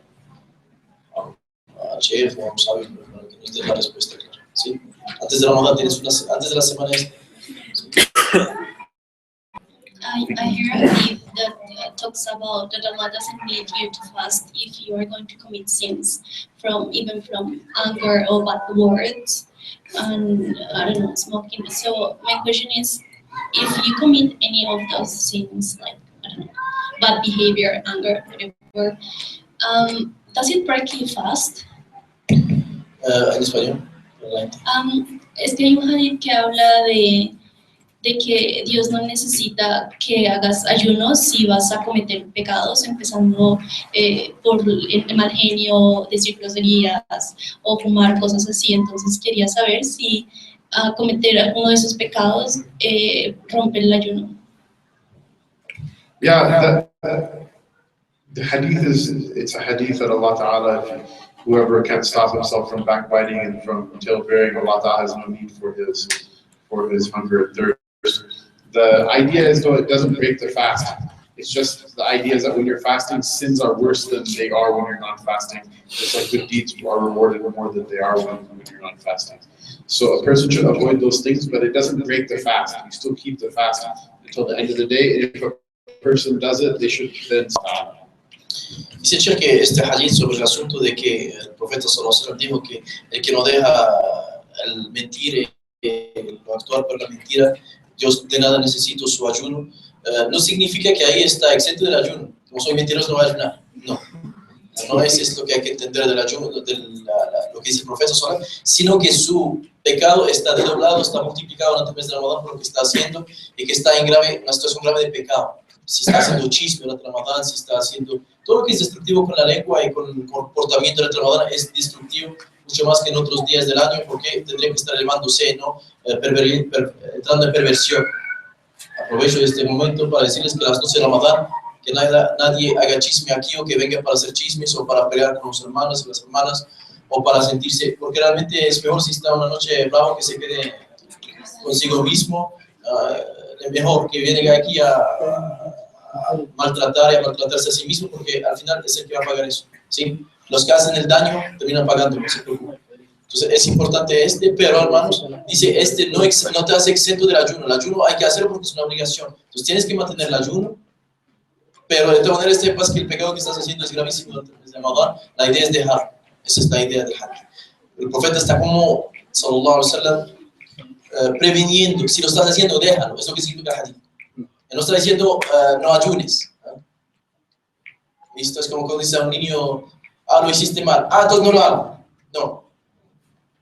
al chef o a un sabio para que nos dé la respuesta clara. ¿Sí? Antes de Ramadán antes de la semana esta. I hear a hadith that talks about that Allah doesn't need you to fast if you are going to commit sins, even from anger or bad words, and I don't know, smoking. So my question is, if you commit any of those sins, like I don't know, bad behavior, anger, whatever, does it break you fast? En español. Es que hay un hadith que habla de que Dios no necesita que hagas ayunos si vas a cometer pecados, empezando por el mal genio, decir groserías o fumar, cosas así. Entonces quería saber si cometer alguno de esos pecados rompe el ayuno. Yeah, the hadith it's a hadith that Allah Ta'ala, whoever can stop himself from backbiting and from tailbearing, Allah Ta'ala has no need for his hunger and thirst. The idea is, though, it doesn't break the fast. It's just the idea is that when you're fasting, sins are worse than they are when you're not fasting. Just like good deeds are rewarded more than they are when you're not fasting. So a person should avoid those things, but it doesn't break the fast. You still keep the fast until the end of the day. If a person does it, they should then stop. Dice que este hadith sobre el asunto de que el profeta sallallahu alaihi wasallam dijo que el que no deja el mentir, o actuar por la mentira, Dios de nada necesito su ayuno, no significa que ahí está exento del ayuno. Como soy mentiroso no voy a ayunar. No. No es esto que hay que entender del ayuno, lo que dice el profeta sallallahu alaihi wasallam, sino que su pecado está desdoblado, está multiplicado durante el mes de Ramadán por lo que está haciendo y que está en una situación grave de pecado. Si está haciendo chisme durante Ramadán, si está haciendo todo lo que es destructivo con la lengua y con el comportamiento durante Ramadán es destructivo mucho más que en otros días del año, porque tendría que estar elevándose, ¿no? Entrando en perversión. Aprovecho este momento para decirles que las 12 de Ramadán, que nadie haga chisme aquí o que venga para hacer chismes o para pelear con los hermanos y las hermanas o para sentirse, porque realmente es mejor si está una noche bravo que se quede consigo mismo, es mejor que venga aquí a maltratar y a maltratarse a sí mismo, porque al final es el que va a pagar eso, ¿sí? Los que hacen el daño terminan pagando, no se preocupen. Entonces es importante pero hermanos, dice, no te hace exento del ayuno. El ayuno hay que hacerlo porque es una obligación. Entonces tienes que mantener el ayuno, pero de todas maneras sepas que el pecado que estás haciendo es gravísimo durante el mes de Ramadán. La idea es dejar. Esa es la idea del hadith. El profeta está como, sallallahu alaihi wasallam, previniendo. Si lo estás haciendo, déjalo. Es lo que significa el hadith. Él no está diciendo, no ayunes. Esto es como cuando dice a un niño, lo hiciste mal. Entonces no lo hago. No.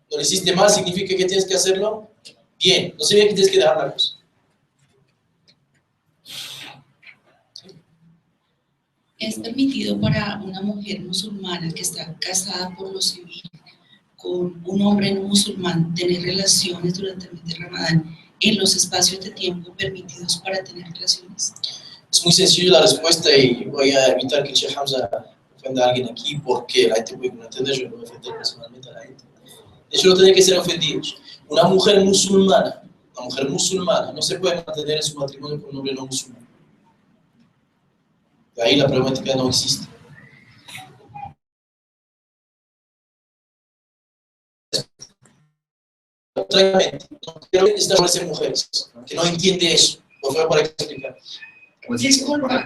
No lo hiciste mal significa que tienes que hacerlo bien. No significa que tienes que dejar la cosa. ¿Es permitido para una mujer musulmana que está casada por lo civil con un hombre no musulmán tener relaciones durante el mes de Ramadán en los espacios de tiempo permitidos para tener relaciones? Es muy sencillo la respuesta y voy a evitar que el Sheikh Hamza ofenda a alguien aquí porque la gente puede no entender, yo no voy a ofender personalmente a la gente. De hecho, no tienen que ser ofendidos. Una mujer musulmana una mujer musulmana no se puede mantener en su matrimonio con un hombre no musulmán. De ahí la problemática no existe. No quiero estar con esas mujeres que no entiende eso. Por favor, para explicar. Disculpa,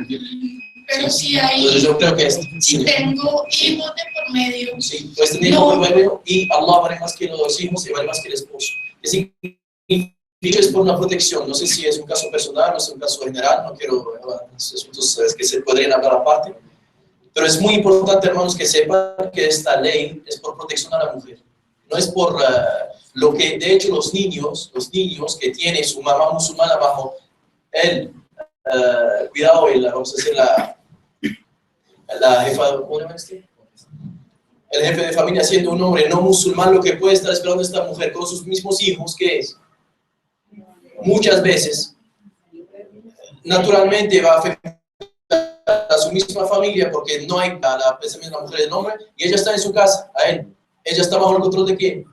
pero si hay, Entonces, yo creo que si tengo hijos de por medio, sí, pues tener hijos de por medio y Allah vale más que los hijos y vale más que el esposo. Es por una protección, no sé si es un caso personal, no es un caso general, no quiero asuntos que se podrían hablar aparte, pero es muy importante, hermanos, que sepan que esta ley es por protección a la mujer, no es por lo que, de hecho, los niños que tienen su mamá musulmana bajo el cuidado, vamos a decir, la jefa, ¿cómo se llama este? El jefe de familia siendo un hombre no musulmán, lo que puede estar esperando esta mujer con sus mismos hijos, ¿qué es? Muchas veces, naturalmente va a afectar a su misma familia porque no hay a la mujer del hombre y ella está en su casa, a él. Ella está bajo el control de ¿quién?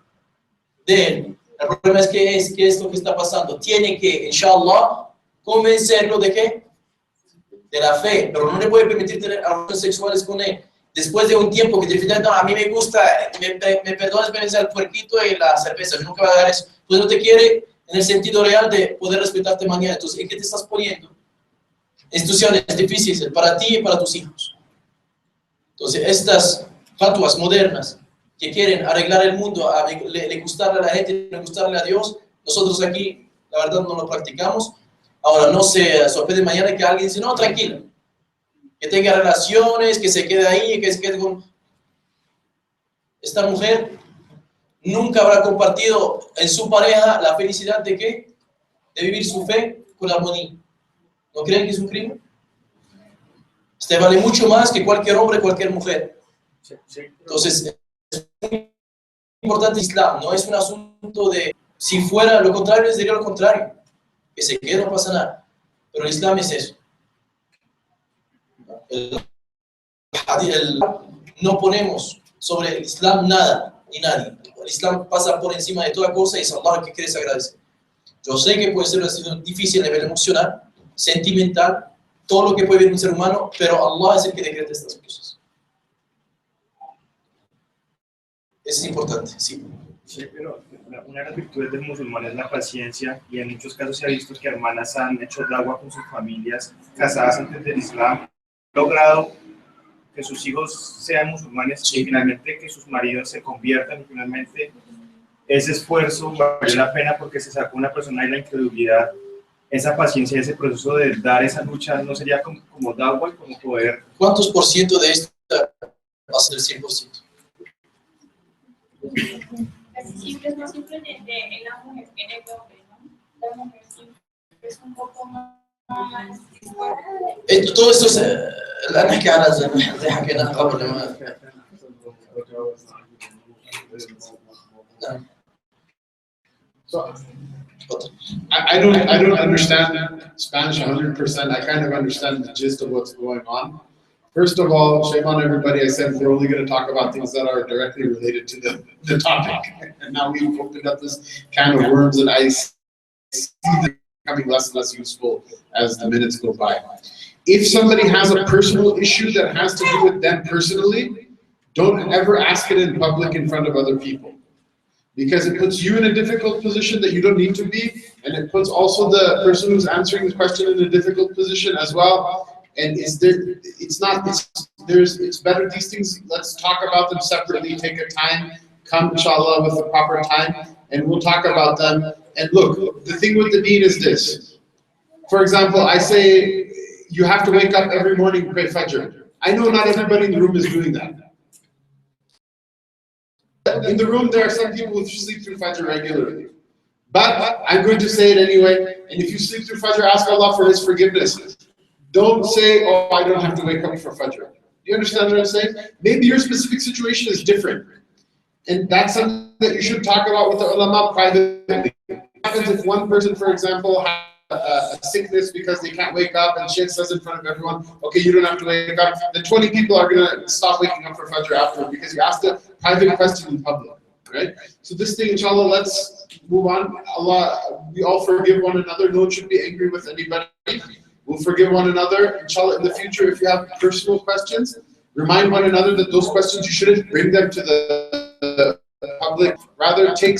De él. El problema es ¿qué es lo que está pasando? Tiene que, inshallah, convencerlo de ¿qué? De la fe, pero no le puede permitir tener relaciones sexuales con él. Después de un tiempo que te dice, no, a mí me gusta, me perdonas, me el puerquito y la cerveza, yo nunca voy a dar eso. Pues no te quiere en el sentido real de poder respetarte mañana. Entonces, ¿en qué te estás poniendo? Instituciones difíciles para ti y para tus hijos. Entonces, estas fatuas modernas que quieren arreglar el mundo, le gustarle a la gente, le gustarle a Dios, nosotros aquí, la verdad, no lo practicamos. Ahora, no se sorprende mañana que alguien dice, no, tranquilo, que tenga relaciones, que se quede ahí, que se quede con... Esta mujer nunca habrá compartido en su pareja la felicidad de ¿qué? De vivir su fe con armonía. ¿No creen que es un crimen? Este vale mucho más que cualquier hombre, cualquier mujer. Entonces, es muy importante el Islam, no es un asunto de... Si fuera lo contrario, sería lo contrario. Que se quede, no pasa nada. Pero el Islam es eso. No ponemos sobre el Islam nada, ni nadie. El Islam pasa por encima de toda cosa y es Allah que quieres agradecer. Yo sé que puede ser una situación difícil a nivel emocional, sentimental, todo lo que puede vivir un ser humano, pero Allah es el que decreta estas cosas. Eso es importante, sí. Sí, pero una de las virtudes del musulmán es la paciencia y en muchos casos se ha visto que hermanas han hecho dagua con sus familias casadas antes del Islam, han logrado que sus hijos sean musulmanes y finalmente que sus maridos se conviertan y finalmente ese esfuerzo vale la pena porque se sacó una persona de la incredulidad. Esa paciencia, ese proceso de dar esa lucha no sería como dagua y como poder. ¿Cuántos por ciento de esto va a ser 100%? Casi siempre es más influyente en la mujer que en el hombre, ¿no? La mujer siempre es un poco más... todo esto es... الآن نحكي على زي حكينا قبل ما... So, I don't understand Spanish 100%. I kind of understand the gist of what's going on. First of all, shame on everybody. I said we're only going to talk about things that are directly related to the topic. And now we've opened up this can of worms, and I see them becoming less and less useful as the minutes go by. If somebody has a personal issue that has to do with them personally, don't ever ask it in public in front of other people. Because it puts you in a difficult position that you don't need to be, and it puts also the person who's answering the question in a difficult position as well. And it's better these things, let's talk about them separately, take a time, come inshallah with the proper time, and we'll talk about them. And look, the thing with the deen is this. For example, I say you have to wake up every morning and pray Fajr. I know not everybody in the room is doing that. In the room, there are some people who sleep through Fajr regularly. But I'm going to say it anyway, and if you sleep through Fajr, ask Allah for His forgiveness. Don't say, oh, I don't have to wake up for Fajr. Do you understand what I'm saying? Maybe your specific situation is different. And that's something that you should talk about with the ulama privately. What happens if one person, for example, has a sickness because they can't wake up and Sheikh says in front of everyone, okay, you don't have to wake up. Then 20 people are going to stop waking up for Fajr afterward because you asked a private question in public. right? So this thing, inshallah, let's move on. Allah, we all forgive one another. No one should be angry with anybody. We'll forgive one another. Inshallah, in the future, if you have personal questions, remind one another that those questions, you shouldn't bring them to the public. Rather, take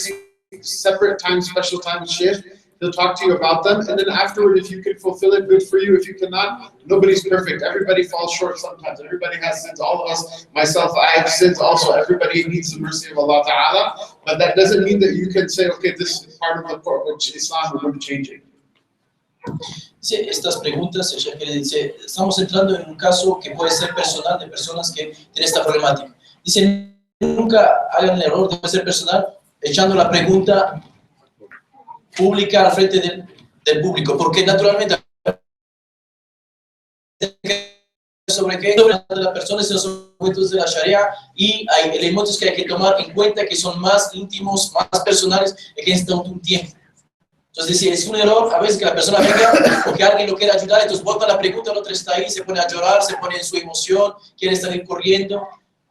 separate time, special time with Sheikh. He'll talk to you about them. And then afterward, if you can fulfill it, good for you. If you cannot, nobody's perfect. Everybody falls short sometimes. Everybody has sins. All of us, myself, I have sins also. Everybody needs the mercy of Allah Ta'ala. But that doesn't mean that you can say, okay, this is part of the court, which Islam, we're going to change it. Sí, estas preguntas, el Sheikh le dice, estamos entrando en un caso que puede ser personal de personas que tienen esta problemática. Dice, nunca hagan el error de ser personal echando la pregunta pública al frente del público, porque naturalmente sobre qué sobre las personas en los objetos de la Sharia y hay elementos que hay que tomar en cuenta que son más íntimos, más personales y que necesitan un tiempo. Entonces, si es un error, a veces que la persona venga o que alguien lo quiera ayudar, entonces bota la pregunta, el otro está ahí, se pone a llorar, se pone en su emoción, quiere salir corriendo.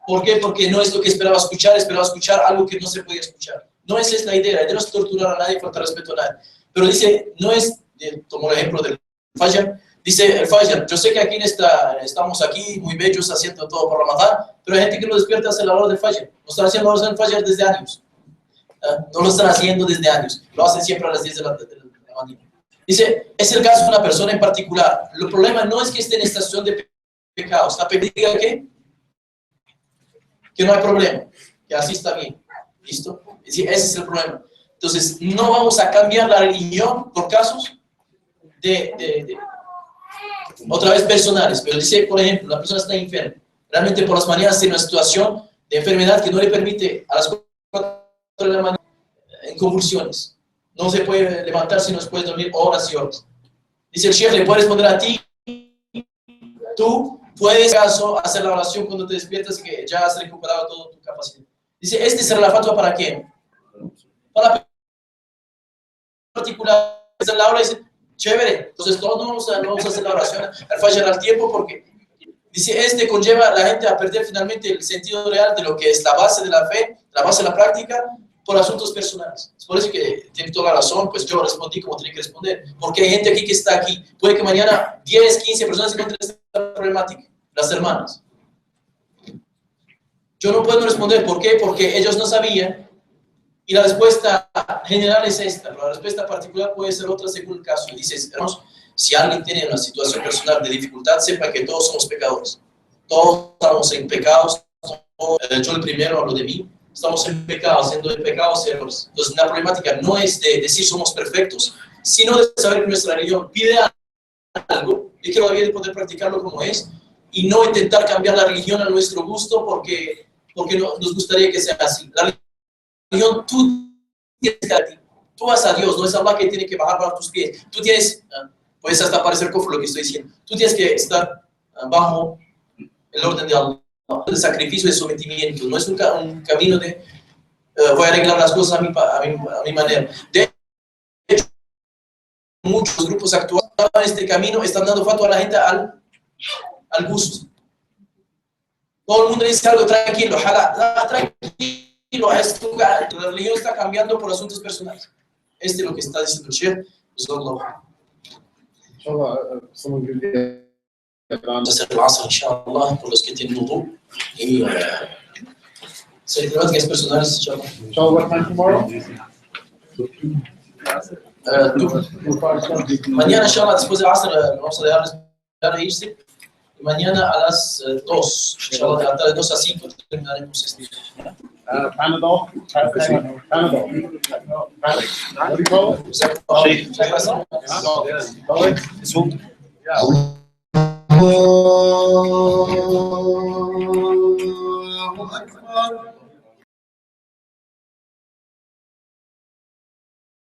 ¿Por qué? Porque no es lo que esperaba escuchar algo que no se podía escuchar. No esa es la idea no es torturar a nadie, faltar respeto a nadie. Pero dice, no es, tomo el ejemplo del Fajr, dice el Fajr, yo sé que aquí estamos aquí muy bellos haciendo todo por Ramadán, pero hay gente que no despierta a hacer la hora del Fajr. No están haciendo la hora del Fajr desde años. No lo están haciendo desde años, lo hacen siempre a las 10 de la mañana. Dice, es el caso de una persona en particular. El problema no es que esté en esta situación de pecado, está pedido que no hay problema, que así está bien. ¿Listo? Ese es el problema. Entonces, no vamos a cambiar la religión por casos otra vez personales. Pero dice, por ejemplo, la persona está enferma. Realmente por las mañanas tiene una situación de enfermedad que no le permite a las 4 de la mañana en convulsiones. No se puede levantar si no se puede dormir horas y horas. Dice el Sheikh, le puede responder a ti. Tú puedes, hacer la oración cuando te despiertas y que ya has recuperado toda tu capacidad. Dice, ¿este será la fatwa para qué? Para particular. En la hora dice, chévere, entonces todos no vamos a hacer la oración al Fajr al tiempo porque dice, conlleva a la gente a perder finalmente el sentido real de lo que es la base de la fe, la base de la práctica, por asuntos personales. Es por eso que tiene toda la razón, pues yo respondí como tenía que responder. Porque hay gente aquí que está aquí. Puede que mañana 10, 15 personas encuentren esta problemática, las hermanas. Yo no puedo responder, ¿por qué? Porque ellos no sabían y la respuesta general es esta, pero la respuesta particular puede ser otra según el caso. Y dices, hermanos, si alguien tiene una situación personal de dificultad, sepa que todos somos pecadores. Todos estamos en pecados. Yo el primero hablo de mí. Estamos en pecados, haciendo de pecados errores. Entonces la problemática no es de decir somos perfectos, sino de saber que nuestra religión pide algo y que todavía de poder practicarlo como es y no intentar cambiar la religión a nuestro gusto porque no, nos gustaría que sea así. La religión, tú tienes que estar aquí. Tú vas a Dios, no es Allah que tiene que bajar bajo tus pies. Tú tienes, puedes hasta parecer cofre lo que estoy diciendo, tú tienes que estar bajo el orden de Allah, de sacrificio y de sometimiento. No es un camino de voy a arreglar las cosas a mi manera. De hecho, muchos grupos actuales en este camino están dando fatwa a la gente al gusto. Todo el mundo dice algo tranquilo, tranquilo, la religión está cambiando por asuntos personales. Es lo que está diciendo el Sheikh. Vamos a hacer el asr, inshallah, por los que tienen wudu. Y certificados personales, inshallah. So what time tomorrow? Mañana, inshallah, después del asr, vamos a dejar irse. Y mañana a las 2, inshallah, de la tarde, 2 a 5, terminaremos este. Panadol? Panadol. What do you call it? Allahu Akbar.